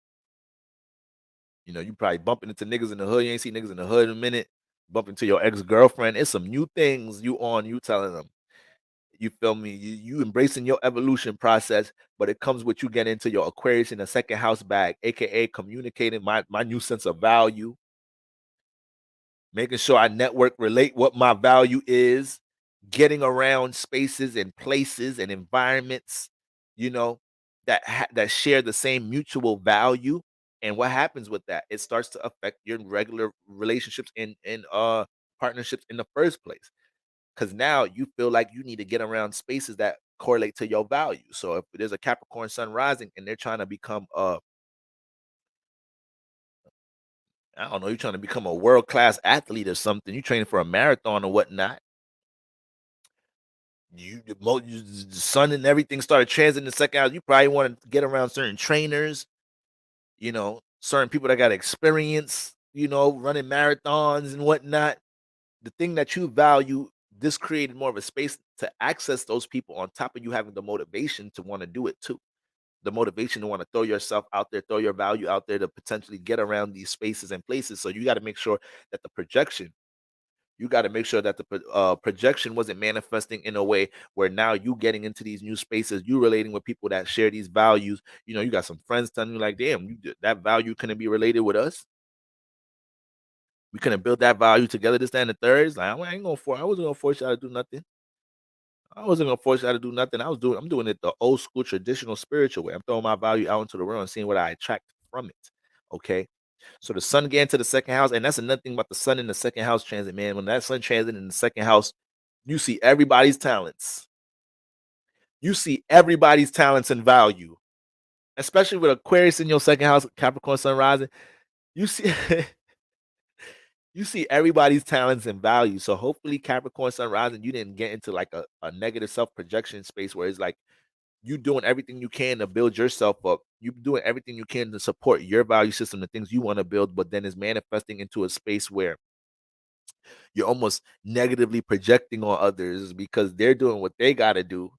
You probably bumping into niggas in the hood. You ain't seen niggas in the hood in a minute. Bump into your ex-girlfriend. It's some new things you telling them. You feel me? You embracing your evolution process, but it comes with you getting into your Aquarius in the second house bag, aka communicating my new sense of value, making sure I network relate what my value is, getting around spaces and places and environments, that share the same mutual value. And what happens with that? It starts to affect your regular relationships and partnerships in the first place. Because now you feel like you need to get around spaces that correlate to your value. So if there's a Capricorn sun rising and they're trying to become I don't know, you're trying to become a world-class athlete or something, you're training for a marathon or whatnot. The sun and everything started transiting the second house. You probably want to get around certain trainers, certain people that got experience, running marathons and whatnot. The thing that you value, this created more of a space to access those people on top of you having the motivation to want to do it too. The motivation to want to throw yourself out there, throw your value out there to potentially get around these spaces and places. So you got to make sure that the projection wasn't manifesting in a way where now you getting into these new spaces, you relating with people that share these values. You got some friends telling you like, damn, that value couldn't be related with us. We couldn't build that value together. This, that, and the third. It's like, I wasn't gonna force y'all to do nothing. I'm doing it the old school, traditional, spiritual way. I'm throwing my value out into the world and seeing what I attract from it. Okay. So the sun getting to the second house, and that's another thing about the sun in the second house transit, man. When that sun transit in the second house, you see everybody's talents. You see everybody's talents and value, especially with Aquarius in your second house, Capricorn sun rising. You see, you see everybody's talents and value. So hopefully, Capricorn sun rising, you didn't get into like a negative self projection space where it's like you doing everything you can to build yourself up. You doing everything you can to support your value system, the things you want to build, but then it's manifesting into a space where you're almost negatively projecting on others because they're doing what they got to do,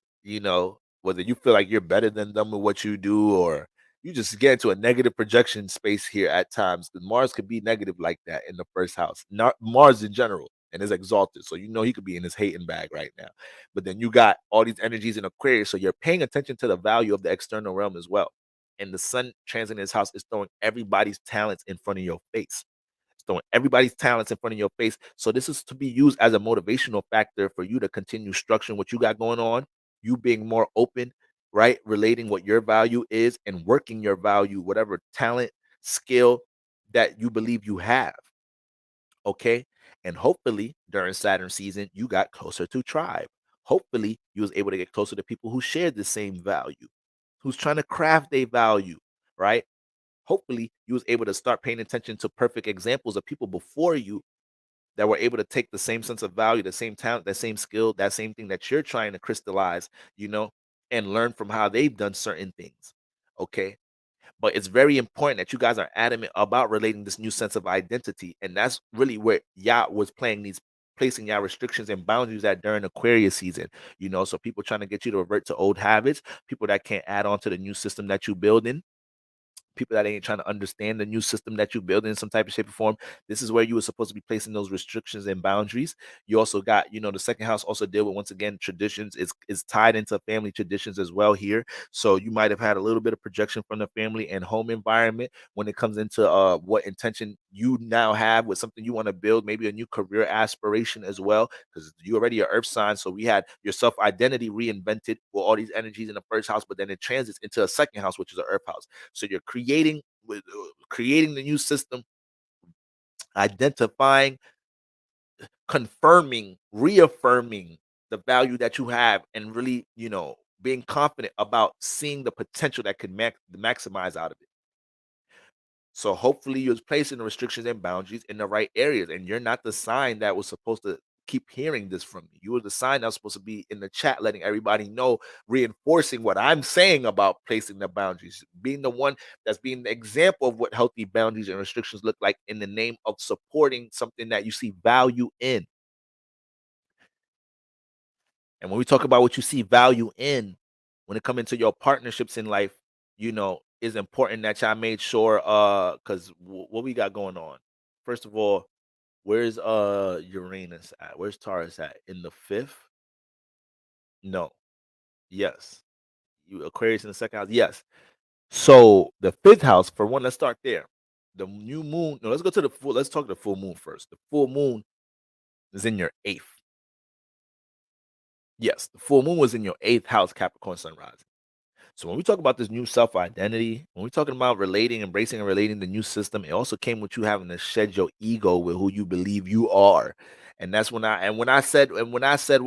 whether you feel like you're better than them with what you do, or you just get into a negative projection space here at times. Because Mars could be negative like that in the first house, not Mars in general, and is exalted. So he could be in his hating bag right now. But then you got all these energies in Aquarius, so you're paying attention to the value of the external realm as well. And the sun transit in his house is throwing everybody's talents in front of your face, throwing everybody's talents in front of your face. So this is to be used as a motivational factor for you to continue structuring what you got going on, you being more open, right? Relating what your value is and working your value, whatever talent, skill that you believe you have. Okay. And hopefully during Saturn season, you got closer to tribe. Hopefully you was able to get closer to people who share the same value, who's trying to craft their value, right? Hopefully you was able to start paying attention to perfect examples of people before you that were able to take the same sense of value, the same talent, that same skill, that same thing that you're trying to crystallize, and learn from how they've done certain things. Okay. But it's very important that you guys are adamant about relating this new sense of identity. And that's really where Yah was playing these placing your restrictions and boundaries at during Aquarius season. So people trying to get you to revert to old habits, people that can't add on to the new system that you build in, people that ain't trying to understand the new system that you build in some type of shape or form. This is where you were supposed to be placing those restrictions and boundaries. You also got, the second house also deal with, once again, traditions. It's tied into family traditions as well here. So you might have had a little bit of projection from the family and home environment when it comes into what intention you now have with something you want to build, maybe a new career aspiration as well, because you already are earth sign. So we had your self-identity reinvented with all these energies in the first house, but then it transits into a second house, which is an earth house. So you're creating the new system, identifying, confirming, reaffirming the value that you have, and really, being confident about seeing the potential that could maximize out of it. So hopefully you're placing the restrictions and boundaries in the right areas, and you're not the sign that was supposed to keep hearing this from me. You were the sign that was supposed to be in the chat, letting everybody know, reinforcing what I'm saying about placing the boundaries, being the one that's being the example of what healthy boundaries and restrictions look like in the name of supporting something that you see value in. And when we talk about what you see value in, when it comes into your partnerships in life, is important that y'all made sure, because what we got going on. First of all, where's Uranus at? Where's Taurus at? In the fifth? No. Yes. You Aquarius in the second house? Yes. So the fifth house, for one, let's start there. The new moon. No, let's go to the full. Let's talk the full moon first. The full moon is in your eighth. Yes, the full moon was in your eighth house, Capricorn sun rising. So when we talk about this new self-identity, when we're talking about relating, embracing and relating the new system, it also came with you having to shed your ego with who you believe you are. And that's when I said what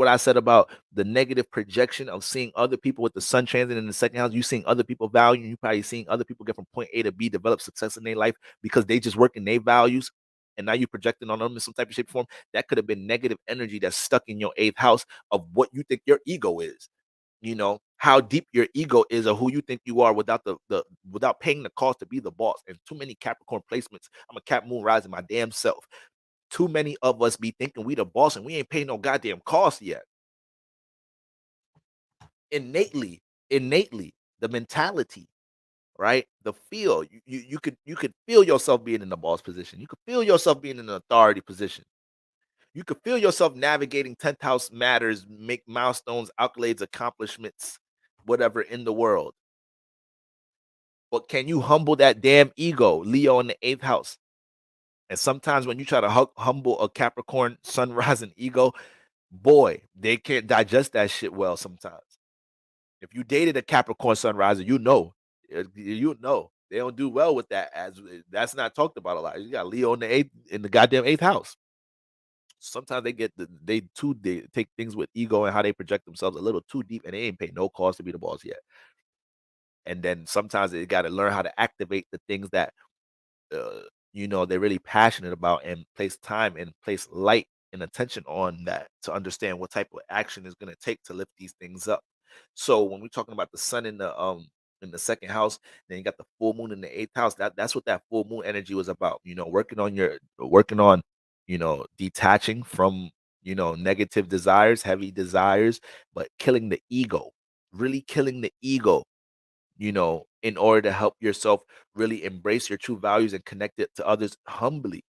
I said about the negative projection of seeing other people with the sun transit in the second house, you seeing other people value, you probably seeing other people get from point A to B, develop success in their life because they just work in their values. And now you're projecting on them in some type of shape or form. That could have been negative energy that's stuck in your eighth house of what you think your ego is. How deep your ego is or who you think you are without without paying the cost to be the boss. And too many Capricorn placements. I'm a Cap moon rising my damn self. Too many of us be thinking we the boss and we ain't paying no goddamn cost yet. Innately, the mentality, right? The feel. You could feel yourself being in the boss position. You could feel yourself being in an authority position. You could feel yourself navigating 10th house matters, make milestones, accolades, accomplishments, whatever in the world. But can you humble that damn ego, Leo in the eighth house? And sometimes when you try to humble a Capricorn sun rising ego, boy, they can't digest that shit well sometimes. If you dated a Capricorn sun rising, you know they don't do well with that. As that's not talked about a lot. You got Leo in the goddamn eighth house. Sometimes they take things with ego and how they project themselves a little too deep, and they ain't pay no cost to be the boss yet. And then sometimes they got to learn how to activate the things that they're really passionate about, and place time and place light and attention on that to understand what type of action is going to take to lift these things up. So when we're talking about the sun in the second house, then you got the full moon in the eighth house. That's what that full moon energy was about. Working on detaching from negative desires, heavy desires, but killing the ego, really killing the ego, in order to help yourself really embrace your true values and connect it to others humbly,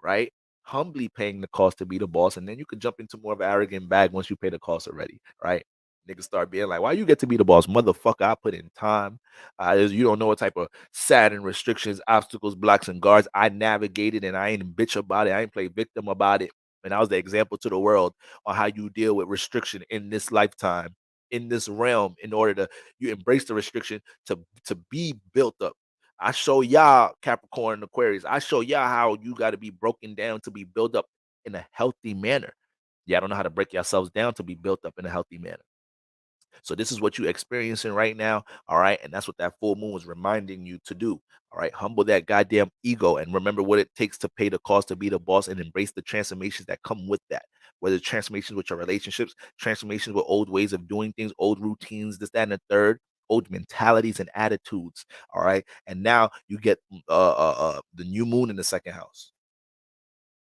right? Humbly paying the cost to be the boss. And then you can jump into more of an arrogant bag once you pay the cost already, right? Niggas start being like, why you get to be the boss? Motherfucker, I put in time. You don't know what type of Saturn restrictions, obstacles, blocks, and guards I navigated, and I ain't bitch about it. I ain't play victim about it. And I was the example to the world on how you deal with restriction in this lifetime, in this realm, in order to you embrace the restriction to be built up. I show y'all Capricorn and Aquarius. I show y'all how you got to be broken down to be built up in a healthy manner. Yeah, I don't know how to break yourselves down to be built up in a healthy manner. So this is what you're experiencing right now, all right? And that's what that full moon was reminding you to do, all right? Humble that goddamn ego and remember what it takes to pay the cost to be the boss and embrace the transformations that come with that. Whether transformations with your relationships, transformations with old ways of doing things, old routines, this, that, and the third, old mentalities and attitudes, all right? And now you get the new moon in the second house.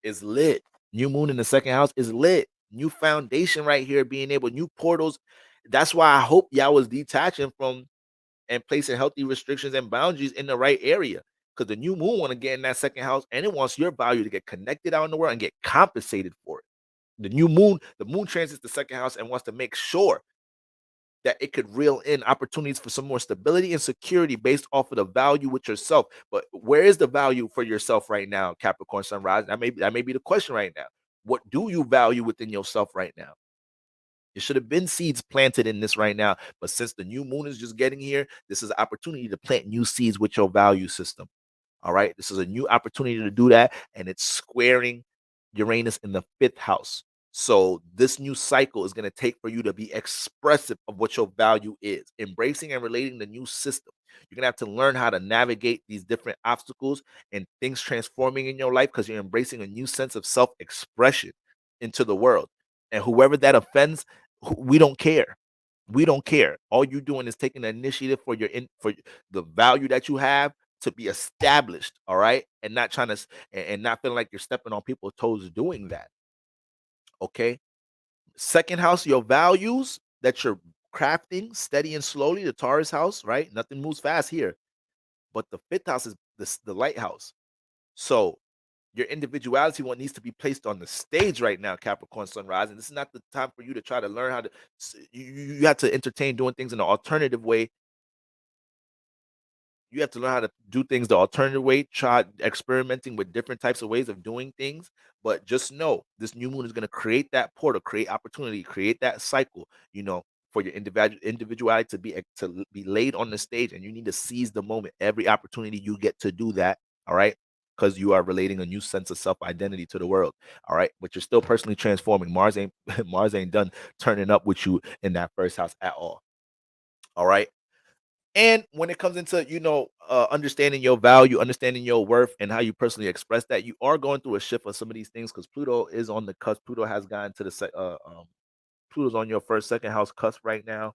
It's lit. New moon in the second house is lit. New foundation right here, being able, new portals. That's why I hope y'all was detaching from and placing healthy restrictions and boundaries in the right area. Because the new moon want to get in that second house, and it wants your value to get connected out in the world and get compensated for it. The moon transits the second house and wants to make sure that it could reel in opportunities for some more stability and security based off of the value with yourself. But where is the value for yourself right now, Capricorn Sunrise? That may be the question right now. What do you value within yourself right now? There should have been seeds planted in this right now. But since the new moon is just getting here, this is an opportunity to plant new seeds with your value system. All right. This is a new opportunity to do that. And it's squaring Uranus in the 5th house. So this new cycle is going to take for you to be expressive of what your value is, embracing and relating the new system. You're going to have to learn how to navigate these different obstacles and things transforming in your life because you're embracing a new sense of self-expression into the world. And whoever that offends, we don't care. We don't care. All you're doing is taking the initiative for for the value that you have to be established, all right, and not trying to and not feeling like you're stepping on people's toes doing that. Okay. Second house, your values that you're crafting steady and slowly, the Taurus house, right? Nothing moves fast here. But the 5th house is the lighthouse. So your individuality what needs to be placed on the stage right now, Capricorn Sunrise. And this is not the time for you to try to learn how to you have to entertain doing things in an alternative way. You have to learn how to do things the alternative way, try experimenting with different types of ways of doing things. But just know this new moon is going to create that portal, create opportunity, create that cycle, for your individuality to be laid on the stage. And you need to seize the moment, every opportunity you get to do that. All right. Because you are relating a new sense of self-identity to the world. All right. But you're still personally transforming. Mars ain't Mars ain't done turning up with you in that first house at all. All right. And when it comes into, understanding your value, understanding your worth, and how you personally express that, you are going through a shift of some of these things because Pluto is on the cusp. Pluto has gotten to Pluto's on your first, second house cusp right now.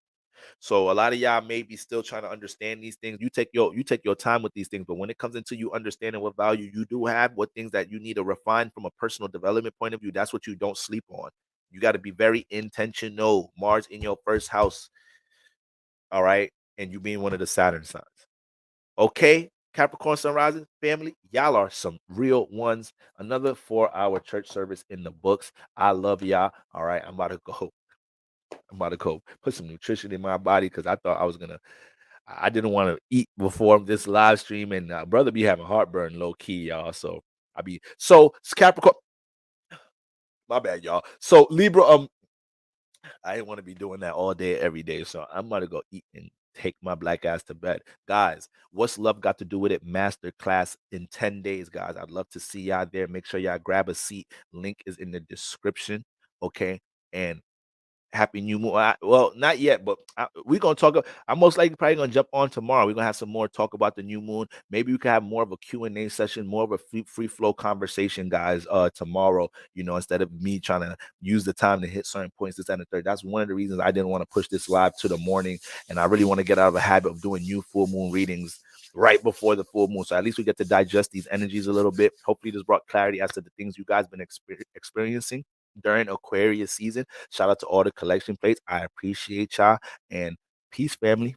So a lot of y'all may be still trying to understand these things. You take your time with these things, but when it comes into you understanding what value you do have, what things that you need to refine from a personal development point of view, that's what you don't sleep on. You got to be very intentional. Mars in your first house. All right. And you being one of the Saturn signs. Okay, Capricorn Sunrising family, y'all are some real ones. Another 4-hour church service in the books. I love y'all. All right, I'm about to go put some nutrition in my body because I didn't want to eat before this live stream, and brother be having heartburn low key, y'all. So Capricorn. My bad, y'all. So Libra, I didn't want to be doing that all day, every day. So I'm going to go eat and take my black ass to bed. Guys, what's love got to do with it? Master class in 10 days, guys. I'd love to see y'all there. Make sure y'all grab a seat. Link is in the description. Okay. And happy new moon. Well, not yet, but we're gonna talk. I'm most likely probably gonna jump on tomorrow. We're gonna have some more talk about the new moon. Maybe we can have more of a Q&A session, more of a free flow conversation, guys. Tomorrow, instead of me trying to use the time to hit certain points, this and the third. That's one of the reasons I didn't want to push this live to the morning, and I really want to get out of the habit of doing new full moon readings right before the full moon. So at least we get to digest these energies a little bit. Hopefully, this brought clarity as to the things you guys been experiencing during Aquarius season. Shout out to all the collection plates. I appreciate y'all, and peace, family.